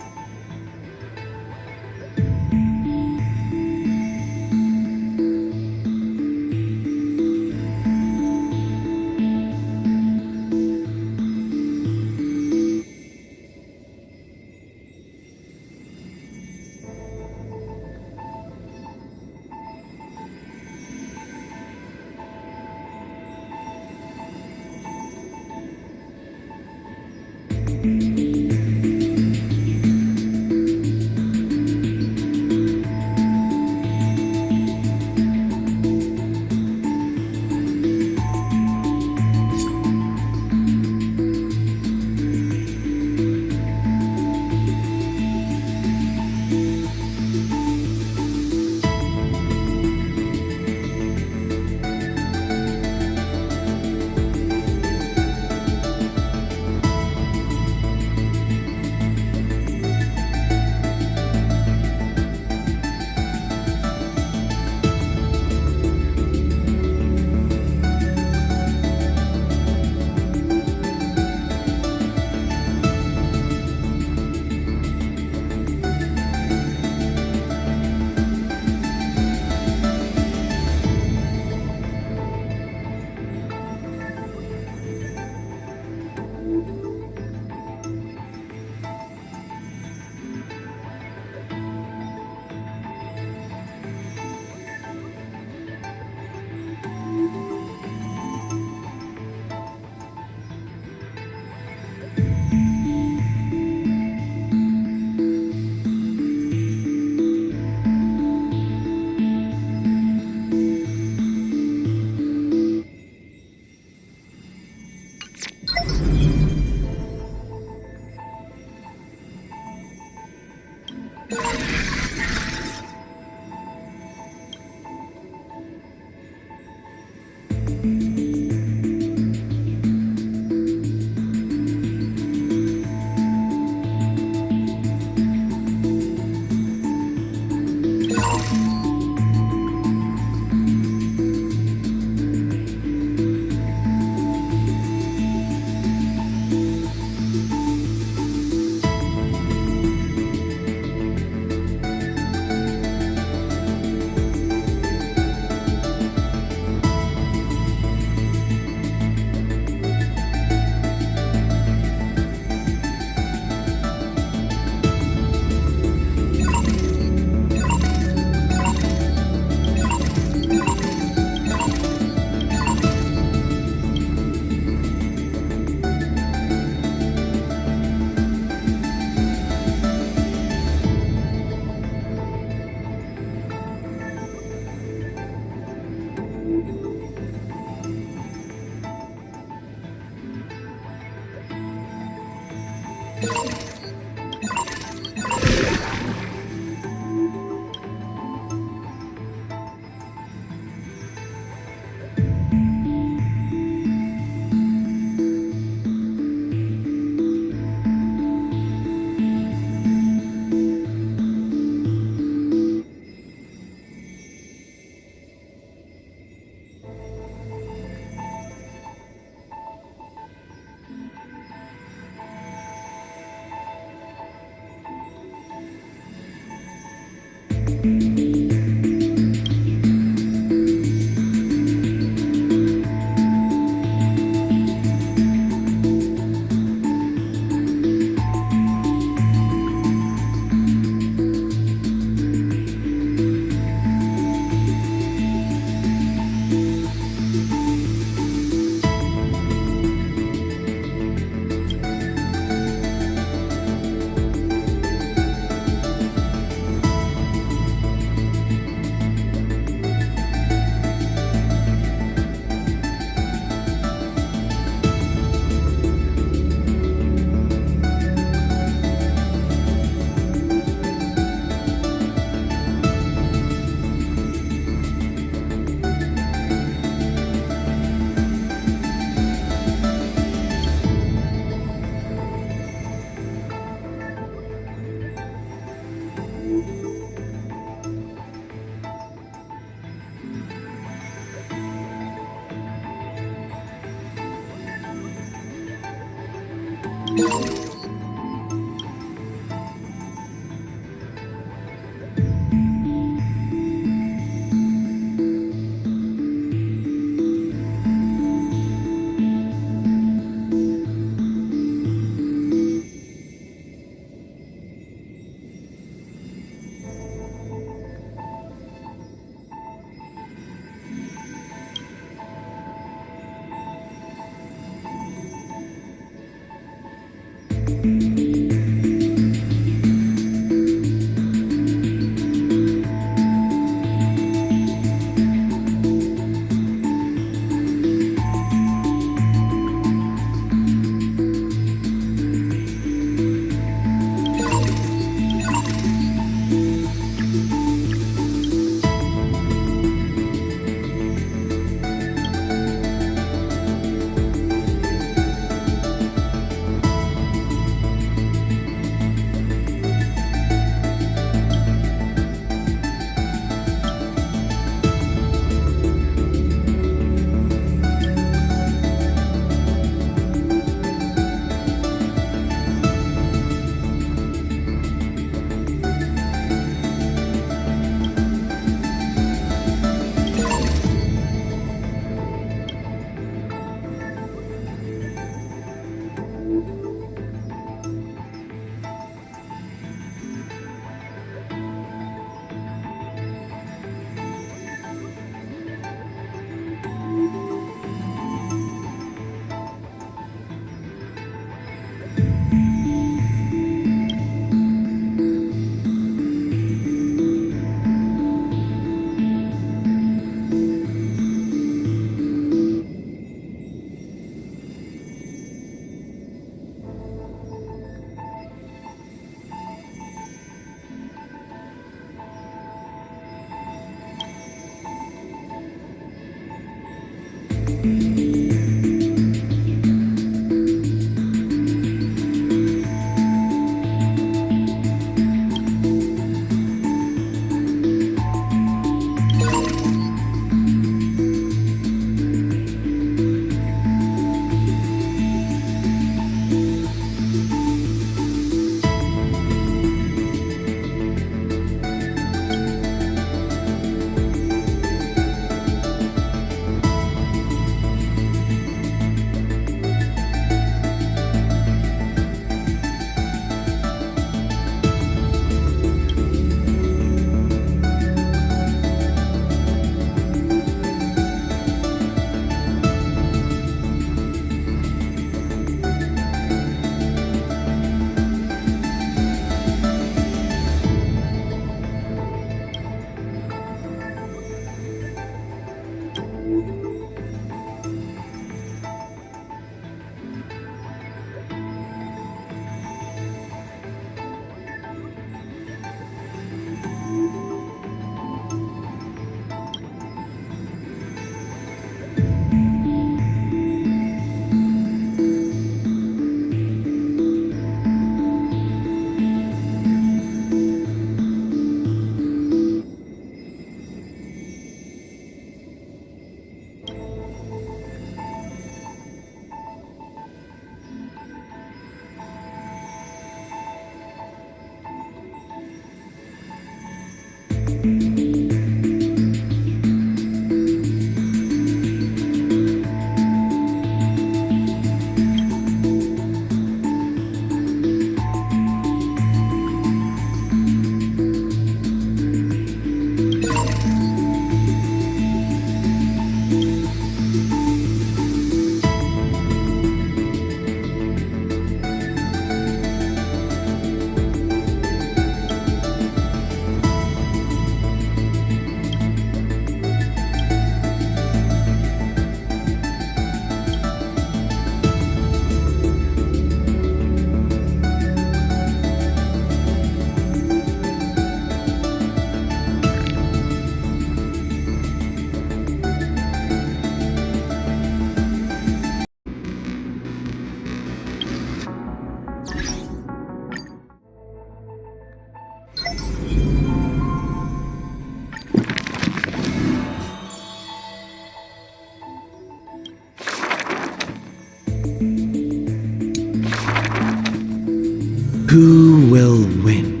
Who will win?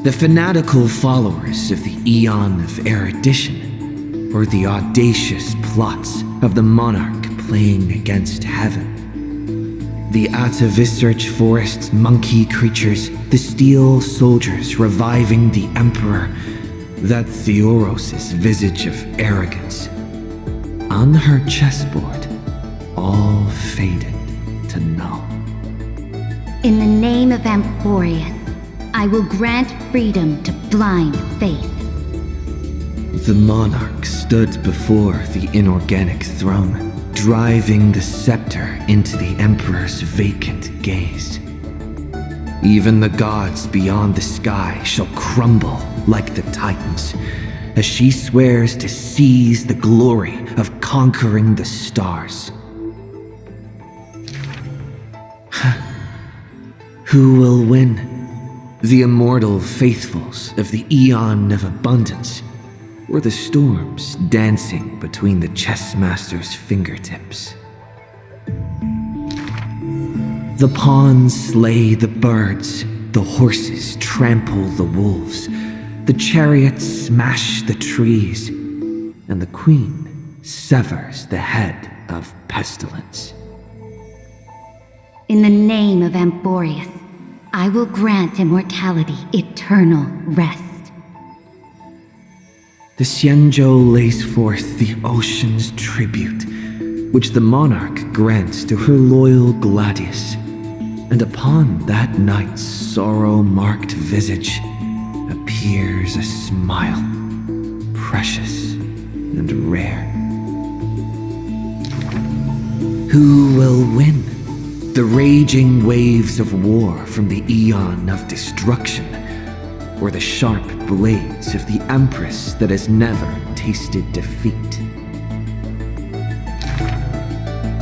The fanatical followers of the Eon of Erudition, or the audacious plots of the monarch playing against heaven? The Atavissearch Forest's monkey creatures, the steel soldiers reviving the Emperor, that Theoros' visage of arrogance. On her chessboard, all faded to null. In the name of Amphorius, I will grant freedom to blind faith. The monarch stood before the inorganic throne, driving the scepter into the Emperor's vacant gaze. Even the gods beyond the sky shall crumble like the Titans, as she swears to seize the glory of conquering the stars. Who will win? The immortal faithfuls of the Eon of Abundance, or the storms dancing between the chessmaster's fingertips? The pawns slay the birds, the horses trample the wolves, the chariots smash the trees, and the queen severs the head of pestilence. In the name of Amphorius, I will grant immortality eternal rest. The Xianzhou lays forth the ocean's tribute, which the monarch grants to her loyal Gladius, and upon that night's sorrow-marked visage appears a smile, precious and rare. Who will win? The raging waves of war from the Eon of Destruction, or the sharp blades of the Empress that has never tasted defeat?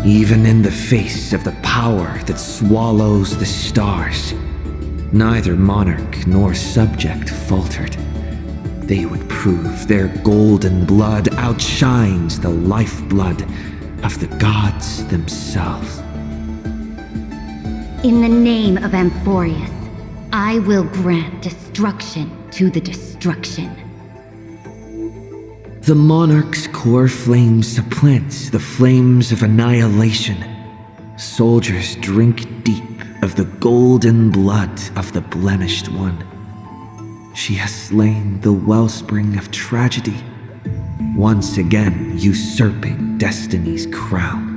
Even in the face of the power that swallows the stars, neither monarch nor subject faltered. They would prove their golden blood outshines the lifeblood of the gods themselves. In the name of Amphorius, I will grant destruction to the destruction. The monarch's core flame supplants the flames of annihilation. Soldiers drink deep of the golden blood of the blemished one. She has slain the wellspring of tragedy, once again usurping destiny's crown.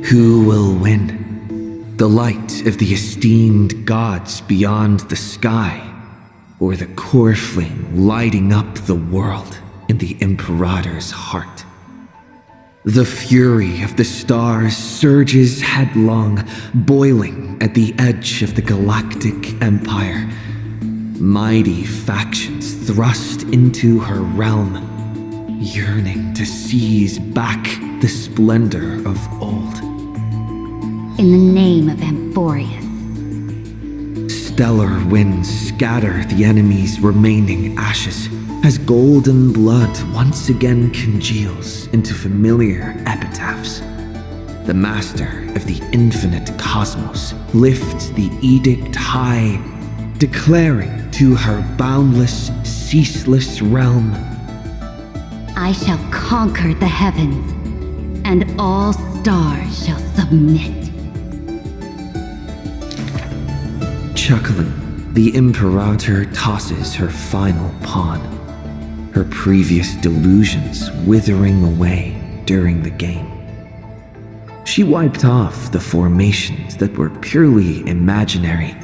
Who will win? The light of the esteemed gods beyond the sky, or the core flame lighting up the world in the Imperator's heart? The fury of the stars surges headlong, boiling at the edge of the galactic empire. Mighty factions thrust into her realm, yearning to seize back the splendor of old. In the name of Amphorius. Stellar winds scatter the enemy's remaining ashes, as golden blood once again congeals into familiar epitaphs. The master of the infinite cosmos lifts the edict high, declaring to her boundless, ceaseless realm, I shall conquer the heavens, and all stars shall submit. Chuckling, the Imperator tosses her final pawn, her previous delusions withering away during the game. She wiped off the formations that were purely imaginary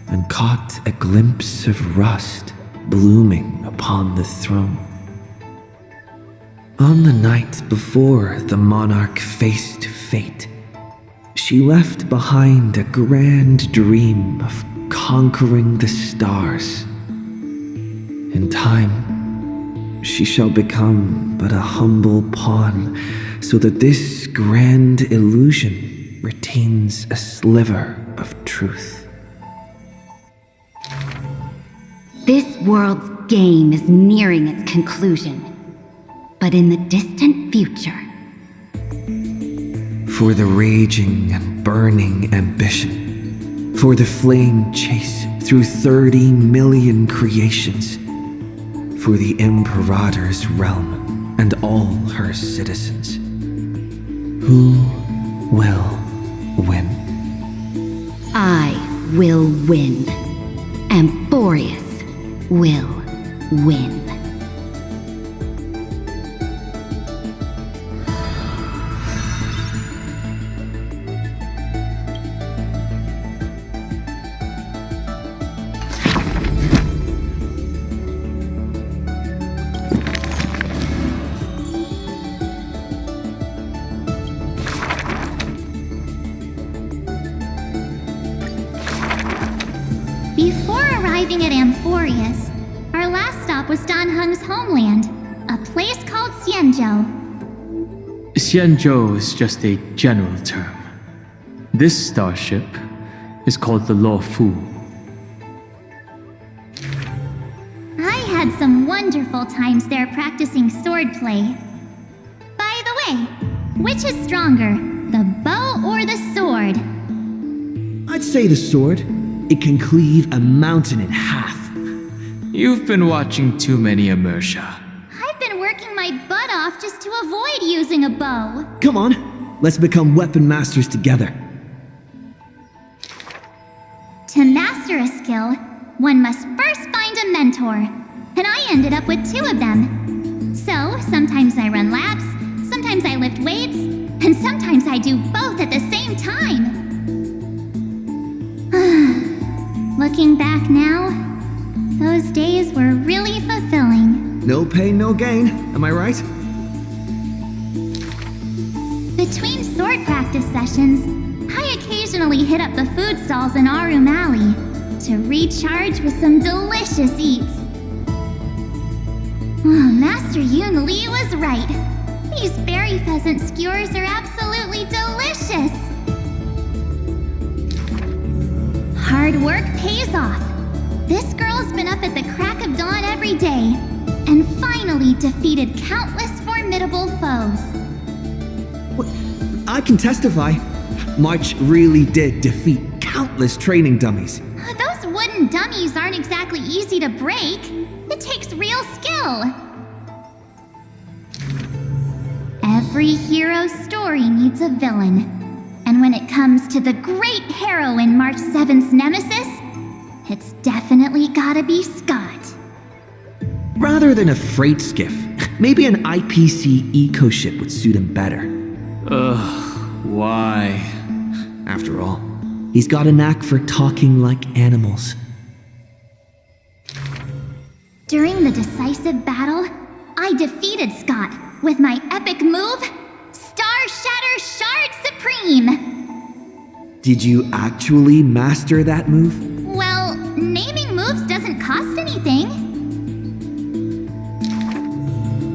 and caught a glimpse of rust blooming upon the throne. On the night before the monarch faced fate, she left behind a grand dream of conquering the stars. In time, she shall become but a humble pawn, so that this grand illusion retains a sliver of truth. This world's game is nearing its conclusion, but in the distant future. For the raging and burning ambition. For the flame chase through 30 million creations. For the Imperator's realm and all her citizens. Who will win? I will win. And Boreas will win. Before arriving at Amphorius, our last stop was Dan Heng's homeland, a place called Xianzhou. Xianzhou is just a general term. This starship is called the Luofu. I had some wonderful times there practicing swordplay. By the way, which is stronger, the bow or the sword? I'd say the sword. It can cleave a mountain in half. You've been watching too many Immersia. I've been working my butt off just to avoid using a bow. Come on, let's become weapon masters together. To master a skill, one must first find a mentor. And I ended up with 2 of them. So, sometimes I run laps, sometimes I lift weights, and sometimes I do both at the same time. Looking back now, those days were really fulfilling. No pain, no gain, am I right? Between sword practice sessions, I occasionally hit up the food stalls in Arum Alley to recharge with some delicious eats. Oh, Master Yun Li was right. These berry pheasant skewers are absolutely delicious. Hard work pays off. This girl's been up at the crack of dawn every day, and finally defeated countless formidable foes. I can testify. March really did defeat countless training dummies. Those wooden dummies aren't exactly easy to break. It takes real skill. Every hero's story needs a villain. And when it comes to the great heroine March 7th's nemesis, it's definitely gotta be Scott. Rather than a freight skiff, maybe an IPC eco-ship would suit him better. Ugh, why? After all, he's got a knack for talking like animals. During the decisive battle, I defeated Scott with my epic move, Star Shatter Shard Supreme! Did you actually master that move? Well, naming moves doesn't cost anything.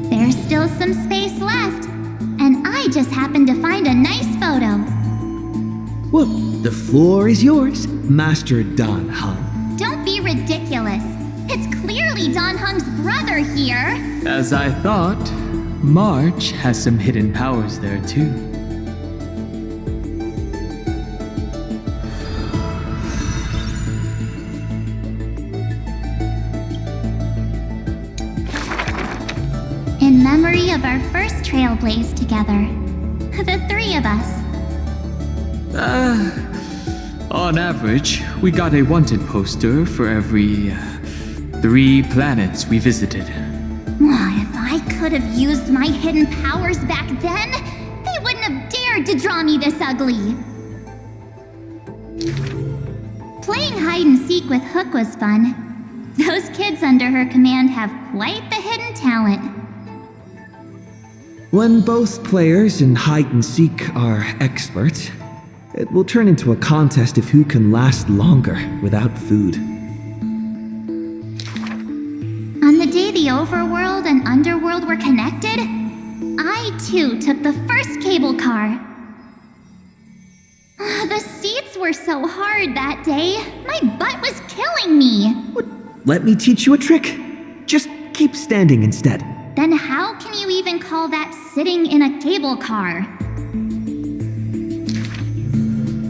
There's still some space left, and I just happened to find a nice photo. Well, the floor is yours, Master Dan Heng. Don't be ridiculous. It's clearly Dan Heng's brother here. As I thought, March has some hidden powers there too. In memory of our first trailblaze together, the 3 of us. On average, we got a wanted poster for every 3 planets we visited. If I could have used my hidden powers back then, they wouldn't have dared to draw me this ugly. Playing hide and seek with Hook was fun. Those kids under her command have quite the hidden talent. When both players in hide and seek are experts, it will turn into a contest of who can last longer without food. On the day the overworld and underworld were connected, I too took the first cable car. The seats were so hard that day, my butt was killing me. Let me teach you a trick. Just keep standing instead. Then how can you even call that sitting in a cable car?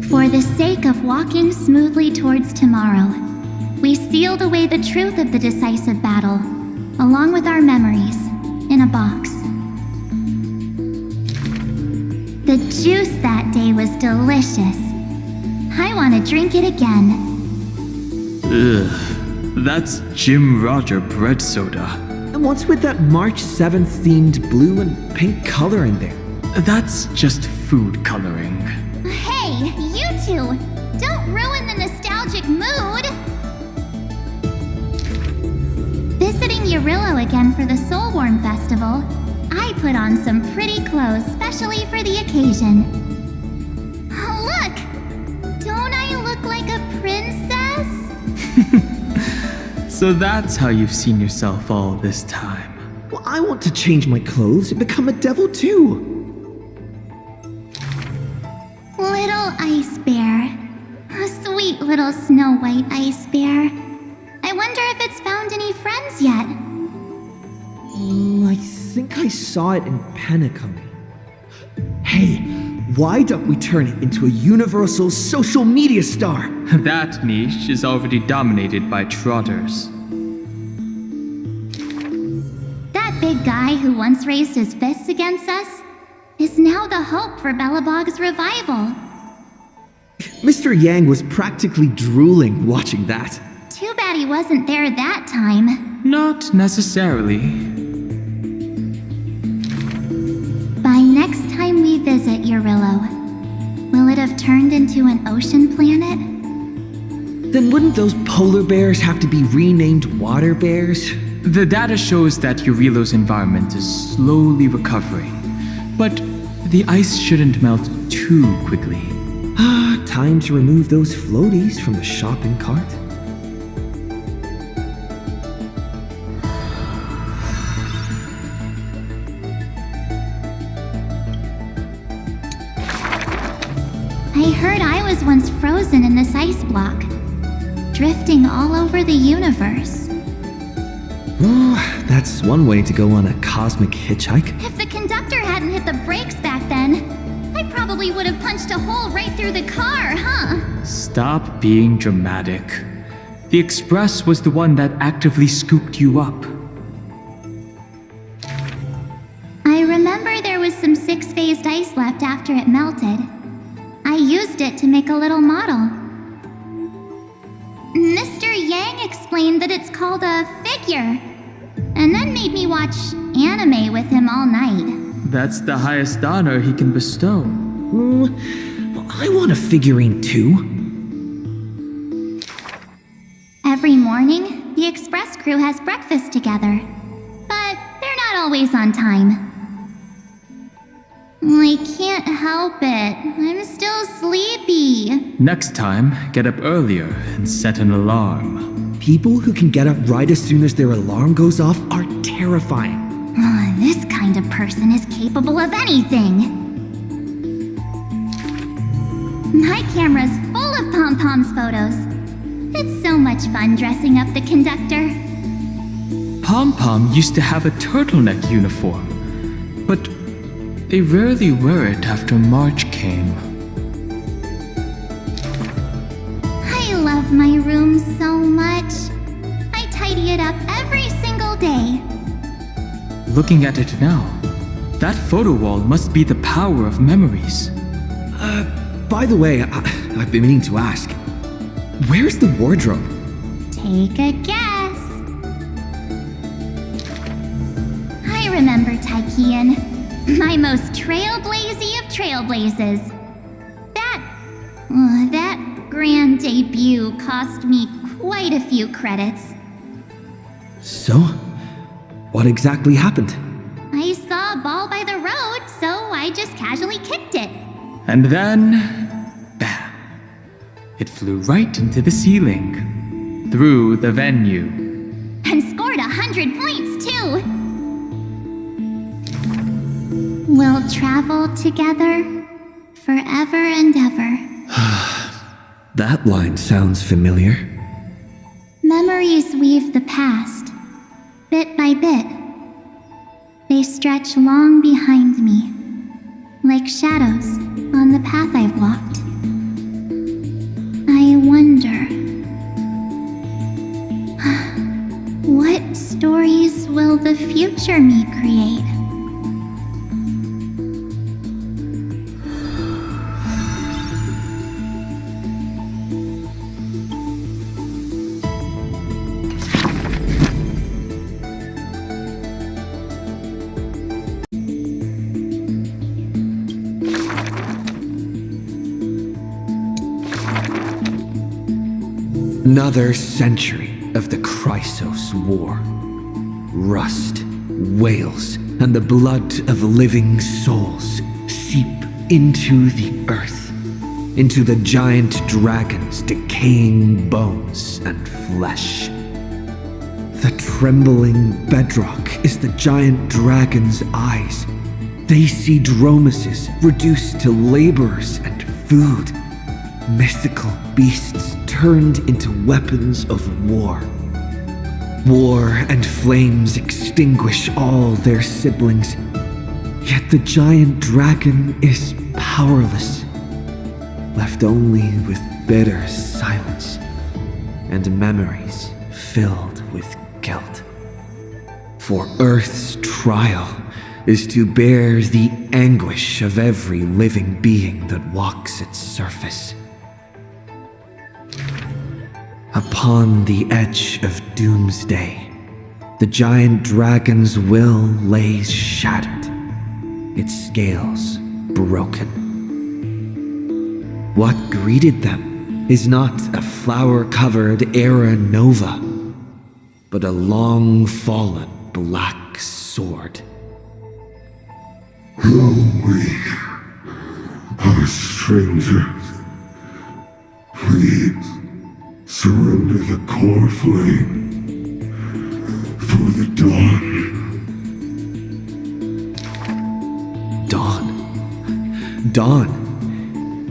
For the sake of walking smoothly towards tomorrow, we sealed away the truth of the decisive battle, along with our memories, in a box. The juice that day was delicious. I want to drink it again. Ugh, that's Jim Roger bread soda. And what's with that March 7th themed blue and pink color in there? That's just food coloring. Hey, you two! Don't ruin the nostalgic mood! Visiting Urillo again for the Soulworm Festival, I put on some pretty clothes specially for the occasion. Look! Don't I look like a princess? So that's how you've seen yourself all this time. Well, I want to change my clothes and become a devil too. Little ice bear. A sweet little Snow White ice bear. I wonder if it's found any friends yet. I think I saw it in Penacony. Hey, why don't we turn it into a universal social media star? That niche is already dominated by trotters. That big guy who once raised his fists against us is now the hope for Belobog's revival. Mr. Yang was practically drooling watching that. Too bad he wasn't there that time. Not necessarily. By next time we visit Urillo, will it have turned into an ocean planet? Then wouldn't those polar bears have to be renamed water bears? The data shows that Urillo's environment is slowly recovering, but the ice shouldn't melt too quickly. Time to remove those floaties from the shopping cart. I heard I was once frozen in this ice block, drifting all over the universe. Oh, that's one way to go on a cosmic hitchhike. If the conductor hadn't hit the brakes back then, I probably would have punched a hole right through the car, huh? Stop being dramatic. The Express was the one that actively scooped you up. I remember there was some six-phased ice left after it melted. I used it to make a little model. Mr. Yang explained that it's called a figure, and then made me watch anime with him all night. That's the highest honor he can bestow. Well, I want a figurine too. Every morning, the Express crew has breakfast together, but they're not always on time. I can't help it. I'm still sleepy. Next time, get up earlier and set an alarm. People who can get up right as soon as their alarm goes off are terrifying. This kind of person is capable of anything. My camera's full of pom-poms photos. It's so much fun dressing up the conductor. Pom-Pom used to have a turtleneck uniform, but they rarely wear it after March came. I love my room so much. I tidy it up every single day. Looking at it now, that photo wall must be the power of memories. By the way, I've been meaning to ask. Where's the wardrobe? Take a guess. I remember Taikian, my most trailblazy of trailblazes. That grand debut cost me quite a few credits. So, what exactly happened? I saw a ball by the road, so I just casually kicked it. And then, bam! It flew right into the ceiling, through the venue. And scored 100 points, too! We'll travel together forever and ever. That line sounds familiar. Memories weave the past, bit by bit. They stretch long behind me, like shadows on the path I've walked. memories will the future me create? Another century of the Chrysos War. Rust, wails, and the blood of living souls seep into the earth, into the giant dragon's decaying bones and flesh. The trembling bedrock is the giant dragon's eyes. They see dromuses reduced to laborers and food. Mythical beasts turned into weapons of war. War and flames extinguish all their siblings, yet the giant dragon is powerless, left only with bitter silence and memories filled with guilt. For Earth's trial is to bear the anguish of every living being that walks its surface. Upon the edge of doomsday, the giant dragon's will lays shattered, its scales broken. What greeted them is not a flower-covered era nova, but a long-fallen black sword. Help me. I'm a stranger. Please, surrender the core flame for the dawn. Dawn?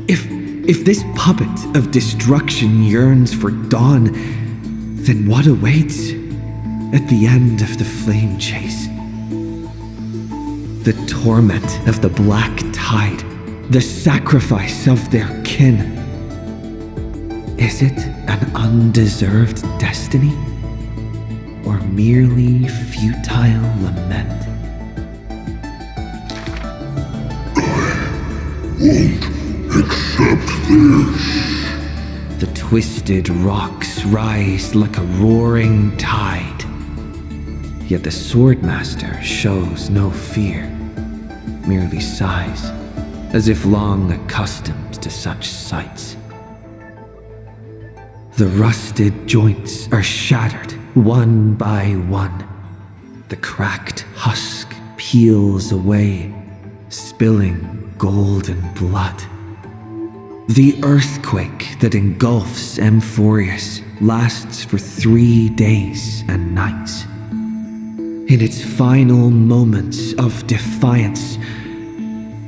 If this puppet of destruction yearns for dawn, then what awaits at the end of the flame chase? The torment of the black tide, the sacrifice of their kin. Is it an undeserved destiny, or merely futile lament? Won't accept this. The twisted rocks rise like a roaring tide, yet the swordmaster shows no fear, merely sighs, as if long accustomed to such sights. The rusted joints are shattered one by one. The cracked husk peels away, spilling golden blood. The earthquake that engulfs Amphorius lasts for 3 days and nights. In its final moments of defiance,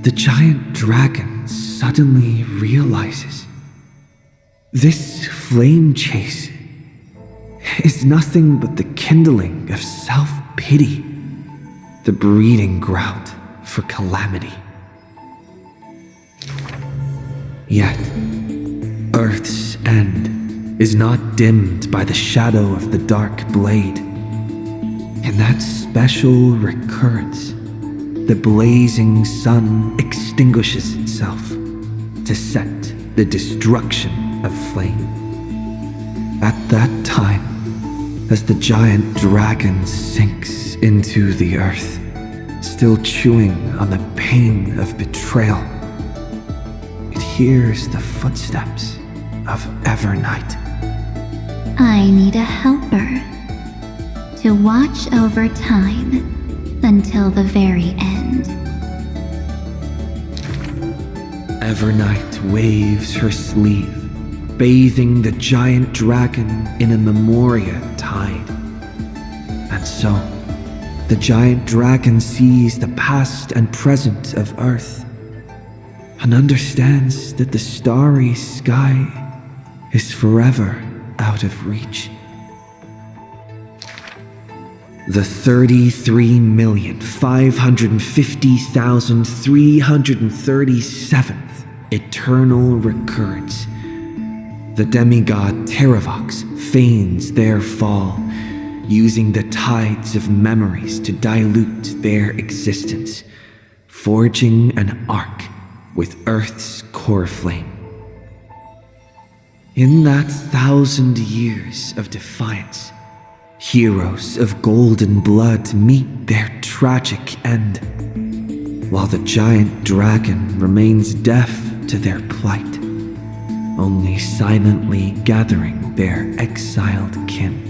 the giant dragon suddenly realizes this flame chase is nothing but the kindling of self-pity, the breeding ground for calamity. Yet, Earth's end is not dimmed by the shadow of the dark blade. In that special recurrence, the blazing sun extinguishes itself to set the destruction of flame. At that time, as the giant dragon sinks into the earth, still chewing on the pain of betrayal, it hears the footsteps of Evernight. I need a helper to watch over time until the very end. Evernight waves her sleeve, bathing the giant dragon in a memoria tide. And so, the giant dragon sees the past and present of Earth, and understands that the starry sky is forever out of reach. The 33,550,337th eternal recurrence. The demigod Terravox feigns their fall using the tides of memories to dilute their existence, forging an arc with Earth's core flame. In that 1,000 years of defiance, heroes of golden blood meet their tragic end, while the giant dragon remains deaf to their plight, only silently gathering their exiled kin.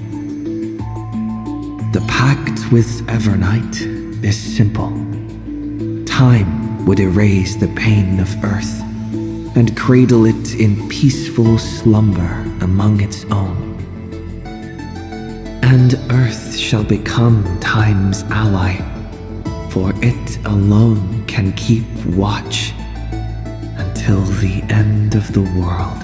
The pact with Evernight is simple. Time would erase the pain of Earth and cradle it in peaceful slumber among its own. And Earth shall become Time's ally, for it alone can keep watch until the end of the world.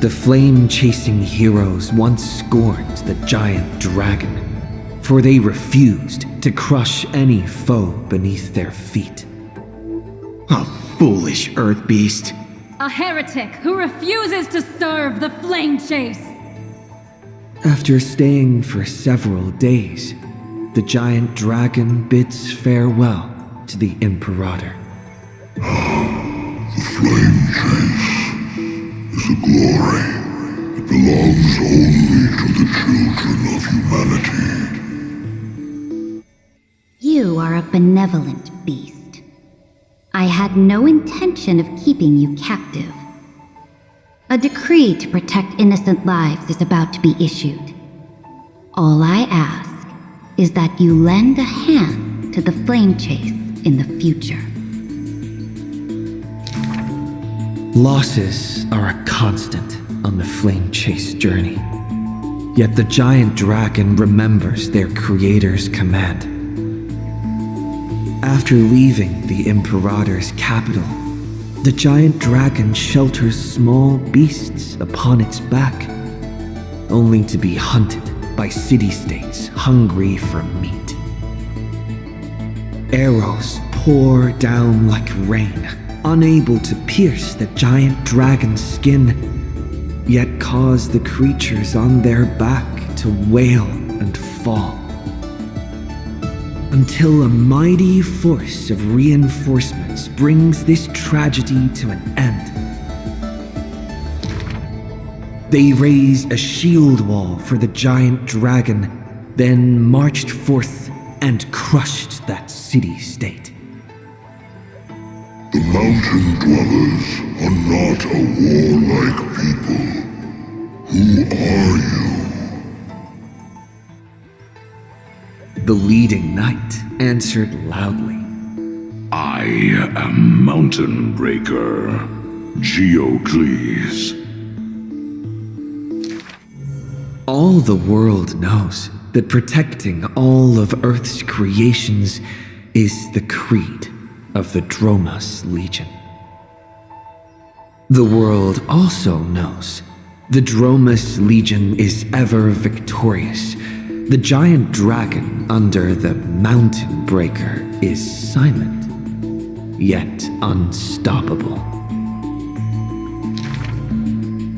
The flame-chasing heroes once scorned the giant dragon, for they refused to crush any foe beneath their feet. A foolish earth beast. A heretic who refuses to serve the flame chase. After staying for several days, the giant dragon bids farewell to the Imperator. The flame chase is a glory. It belongs only to the children of humanity. You are a benevolent beast. I had no intention of keeping you captive. A decree to protect innocent lives is about to be issued. All I ask is that you lend a hand to the flame chase in the future. Losses are a constant on the flame chase journey. Yet the giant dragon remembers their creator's command. After leaving the Imperator's capital, the giant dragon shelters small beasts upon its back, only to be hunted by city-states hungry for meat. Arrows pour down like rain, unable to pierce the giant dragon's skin, yet cause the creatures on their back to wail and fall. Until a mighty force of reinforcements brings this tragedy to an end. They raised a shield wall for the giant dragon, then marched forth and crushed that city-state. The mountain dwellers are not a warlike people. Who are you? The leading knight answered loudly. I am Mountain Breaker, Geocles. All the world knows that protecting all of Earth's creations is the creed of the Dromas Legion. The world also knows the Dromas Legion is ever victorious. The giant dragon under the Mountain Breaker is silent, yet unstoppable.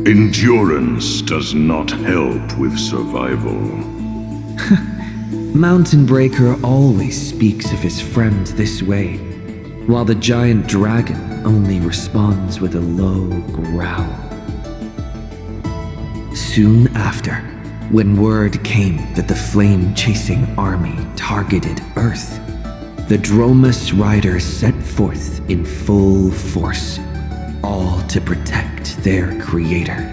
Endurance does not help with survival. Mountain Breaker always speaks of his friend this way, while the giant dragon only responds with a low growl. Soon after, when word came that the flame-chasing army targeted Earth, the Dromas riders set forth in full force, all to protect their creator.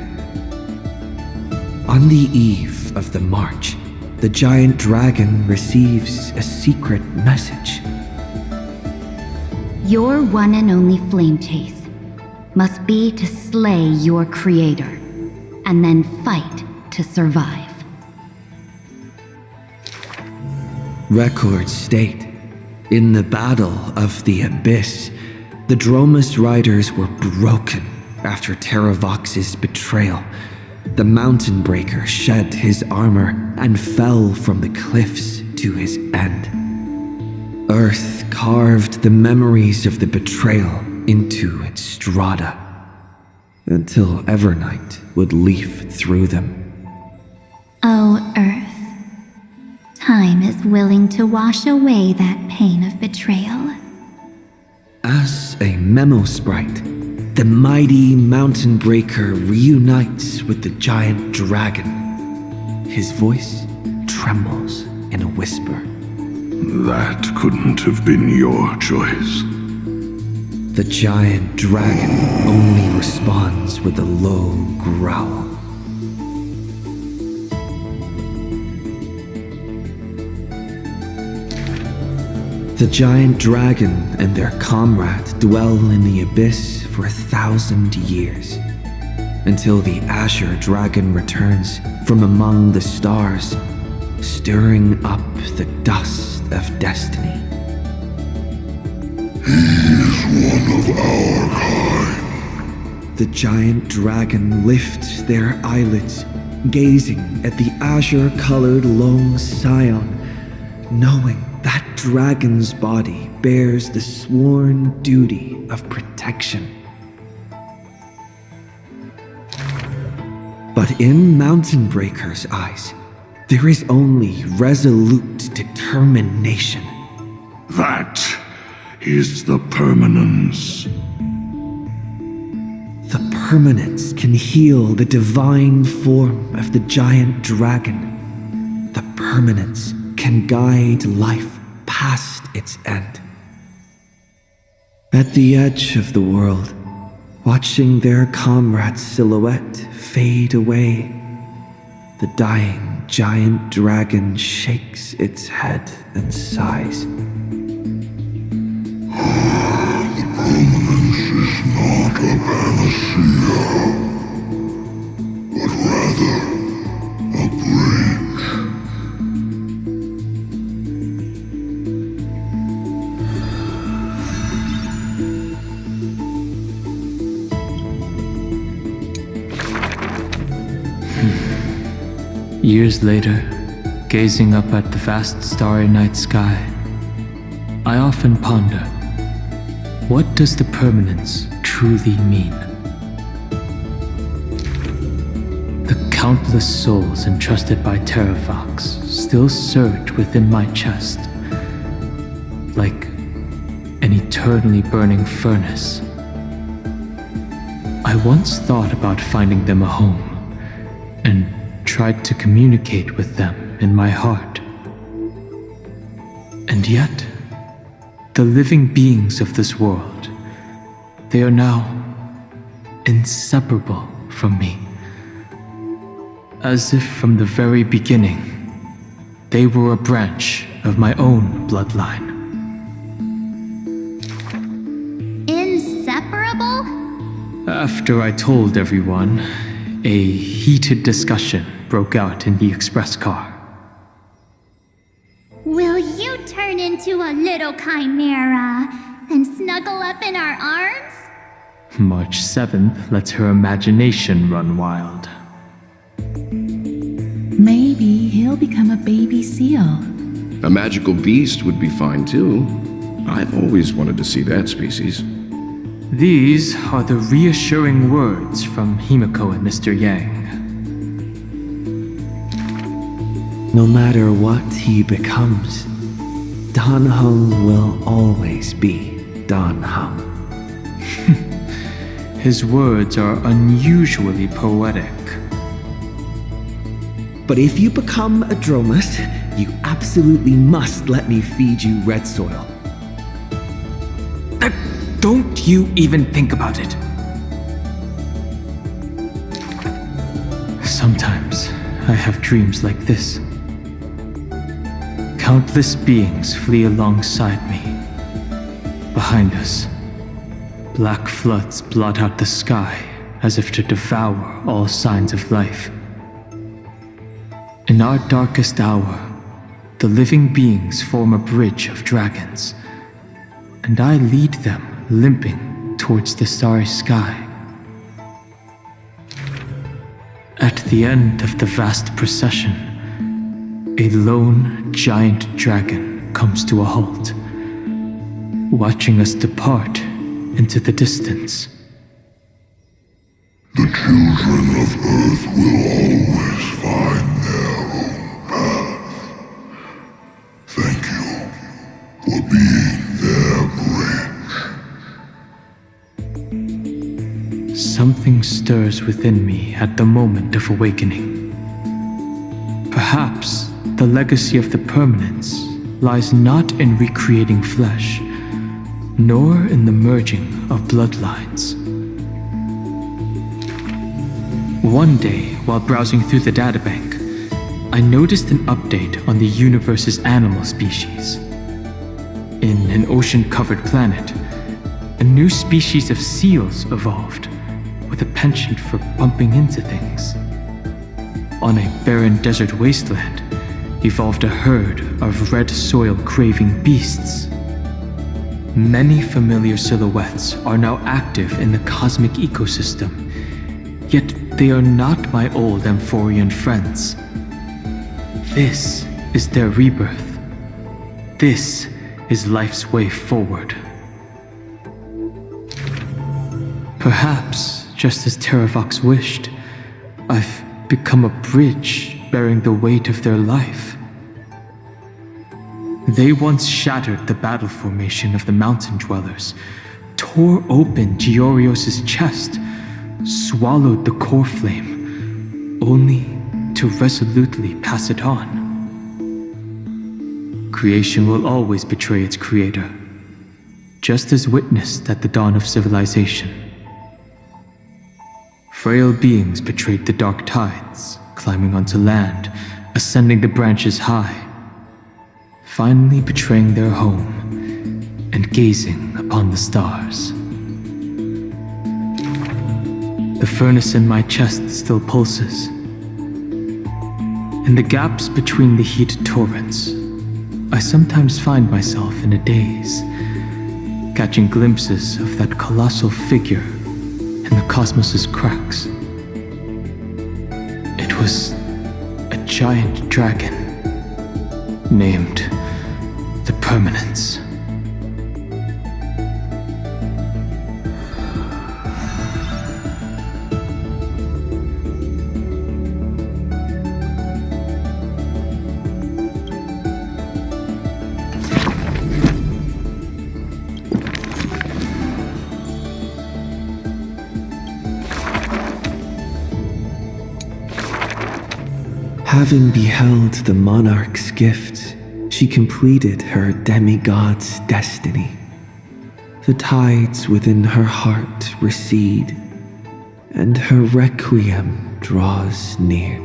On the eve of the march, the giant dragon receives a secret message. Your one and only flame chase must be to slay your creator, and then fight to survive. Records state, in the Battle of the Abyss, the Dromas riders were broken after Terravox's betrayal. The Mountain Breaker shed his armor and fell from the cliffs to his end. Earth carved the memories of the betrayal into its strata, until Evernight would leaf through them. Oh, Earth. Time is willing to wash away that pain of betrayal. As a memo sprite, the mighty mountain breaker reunites with the giant dragon. His voice trembles in a whisper. That couldn't have been your choice. The giant dragon only responds with a low growl. The giant dragon and their comrade dwell in the abyss for 1,000 years, until the Azure dragon returns from among the stars, stirring up the dust of destiny. He is one of our kind. The giant dragon lifts their eyelids, gazing at the azure-colored long scion, knowing that dragon's body bears the sworn duty of protection. But in Mountain Breaker's eyes, there is only resolute determination. That is the permanence. The permanence can heal the divine form of the giant dragon. The permanence can guide life past its end. At the edge of the world, watching their comrade's silhouette fade away, the dying giant dragon shakes its head and sighs. The permanence is not a panacea, but rather a bridge. Years later, gazing up at the vast starry night sky, I often ponder, what does the permanence truly mean? The countless souls entrusted by Terravox still surge within my chest, like an eternally burning furnace. I once thought about finding them a home, and tried to communicate with them in my heart. And yet, the living beings of this world, they are now inseparable from me. As if from the very beginning, they were a branch of my own bloodline. Inseparable? After I told everyone, a heated discussion broke out in the express car. Will you turn into a little chimera and snuggle up in our arms? March 7th lets her imagination run wild. Maybe he'll become a baby seal. A magical beast would be fine too. I've always wanted to see that species. These are the reassuring words from Himiko and Mr. Yang. No matter what he becomes, Dan Heng will always be Dan Heng. His words are unusually poetic. But if you become a Dromus, you absolutely must let me feed you red soil. Don't you even think about it. Sometimes I have dreams like this. Countless beings flee alongside me. Behind us, black floods blot out the sky as if to devour all signs of life. In our darkest hour, the living beings form a bridge of dragons, and I lead them limping towards the starry sky. At the end of the vast procession, a lone giant dragon comes to a halt, watching us depart into the distance. The children of Earth will always find their own path. Thank you for being their bridge. Something stirs within me at the moment of awakening. Perhaps the legacy of the permanence lies not in recreating flesh, nor in the merging of bloodlines. One day, while browsing through the databank, I noticed an update on the universe's animal species. In an ocean-covered planet, a new species of seals evolved, with a penchant for bumping into things. On a barren desert wasteland, evolved a herd of red soil-craving beasts. Many familiar silhouettes are now active in the cosmic ecosystem, yet they are not my old Amphorian friends. This is their rebirth. This is life's way forward. Perhaps, just as Terravox wished, I've become a bridge bearing the weight of their life. They once shattered the battle formation of the mountain dwellers, tore open Giorios' chest, swallowed the core flame, only to resolutely pass it on. Creation will always betray its creator, just as witnessed at the dawn of civilization. Frail beings betrayed the dark tides, climbing onto land, ascending the branches high, finally betraying their home and gazing upon the stars. The furnace in my chest still pulses. In the gaps between the heated torrents, I sometimes find myself in a daze, catching glimpses of that colossal figure in the cosmos's cracks. It was a giant dragon named the Permanence. Having beheld the monarch's gift, she completed her demigod's destiny. The tides within her heart recede, and her requiem draws near.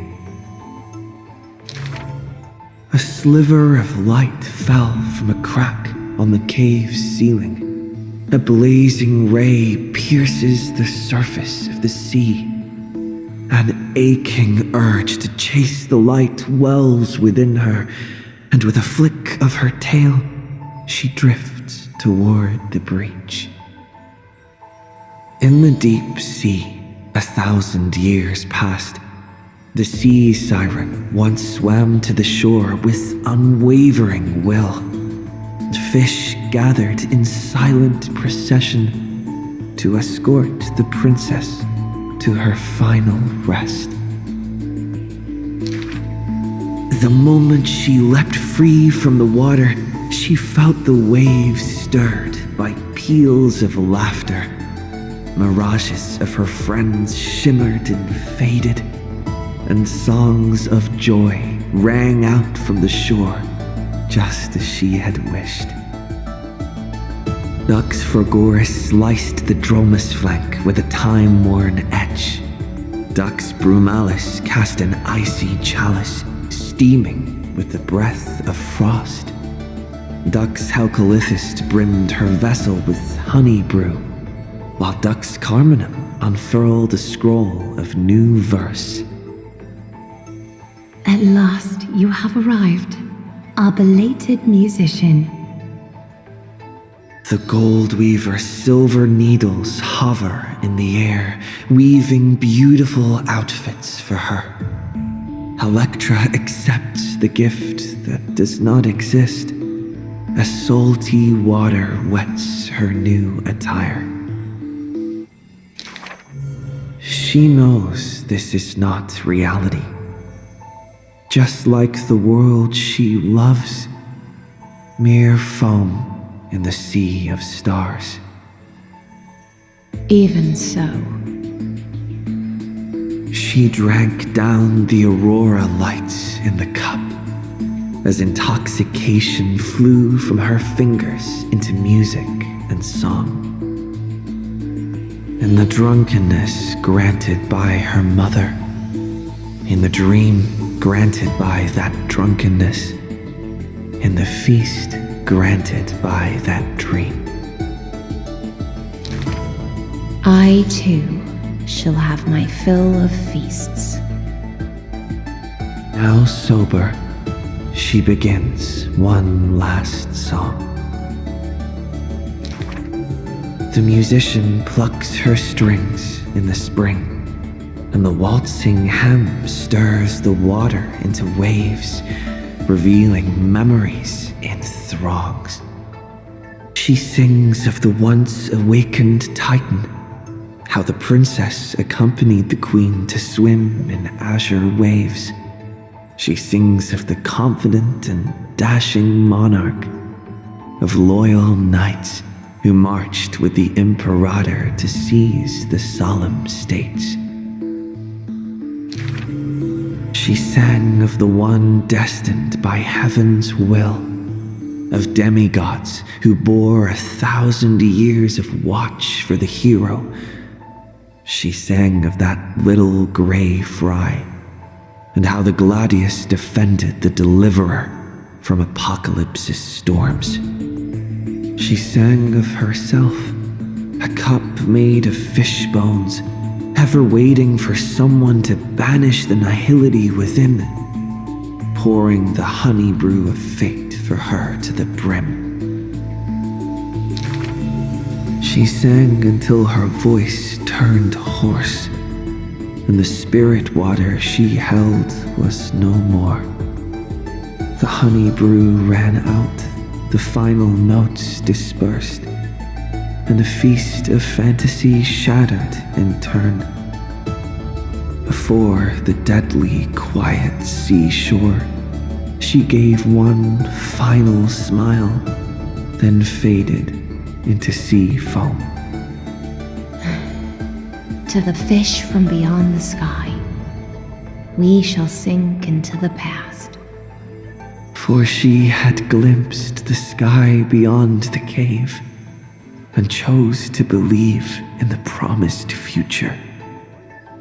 A sliver of light fell from a crack on the cave's ceiling. A blazing ray pierces the surface of the sea. An aching urge to chase the light wells within her, and with a flick of her tail, she drifts toward the breach. In the deep sea, 1,000 years past, the sea siren once swam to the shore with unwavering will. Fish gathered in silent procession to escort the princess to her final rest. The moment she leapt free from the water, she felt the waves stirred by peals of laughter. Mirages of her friends shimmered and faded, and songs of joy rang out from the shore, just as she had wished. Dux Forgoris sliced the Dromus flank with a time-worn edge. Dux Brumalis cast an icy chalice, steaming with the breath of frost. Dux Halcolithist brimmed her vessel with honey brew, while Dux Carminum unfurled a scroll of new verse. At last you have arrived, our belated musician. The gold weaver's silver needles hover in the air, weaving beautiful outfits for her. Electra accepts the gift that does not exist. as salty water wets her new attire. She knows this is not reality. Just like the world she loves, mere foam in the sea of stars. Even so, she drank down the aurora lights in the cup as intoxication flew from her fingers into music and song. In the drunkenness granted by her mother, in the dream granted by that drunkenness, in the feast granted by that dream. I too shall have my fill of feasts. Now sober, she begins one last song. The musician plucks her strings in the spring, and the waltzing hem stirs the water into waves, revealing memories in throngs. She sings of the once awakened Titan, how the princess accompanied the queen to swim in azure waves. She sings of the confident and dashing monarch, of loyal knights who marched with the imperator to seize the solemn states. She sang of the one destined by heaven's will, of demigods who bore 1,000 years of watch for the hero. She sang of that little gray fry, and how the Gladius defended the deliverer from apocalypse's storms. She sang of herself, a cup made of fish bones, ever waiting for someone to banish the nihility within, pouring the honey brew of fate for her to the brim. She sang until her voice turned hoarse, and the spirit water she held was no more. The honey brew ran out, the final notes dispersed, and the feast of fantasy shattered in turn. Before the deadly quiet seashore, she gave one final smile, then faded into sea foam. To the fish from beyond the sky, we shall sink into the past. For she had glimpsed the sky beyond the cave, and chose to believe in the promised future,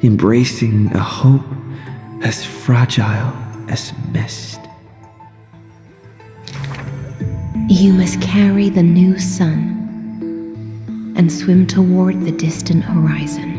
embracing a hope as fragile as mist. You must carry the new sun and swim toward the distant horizon.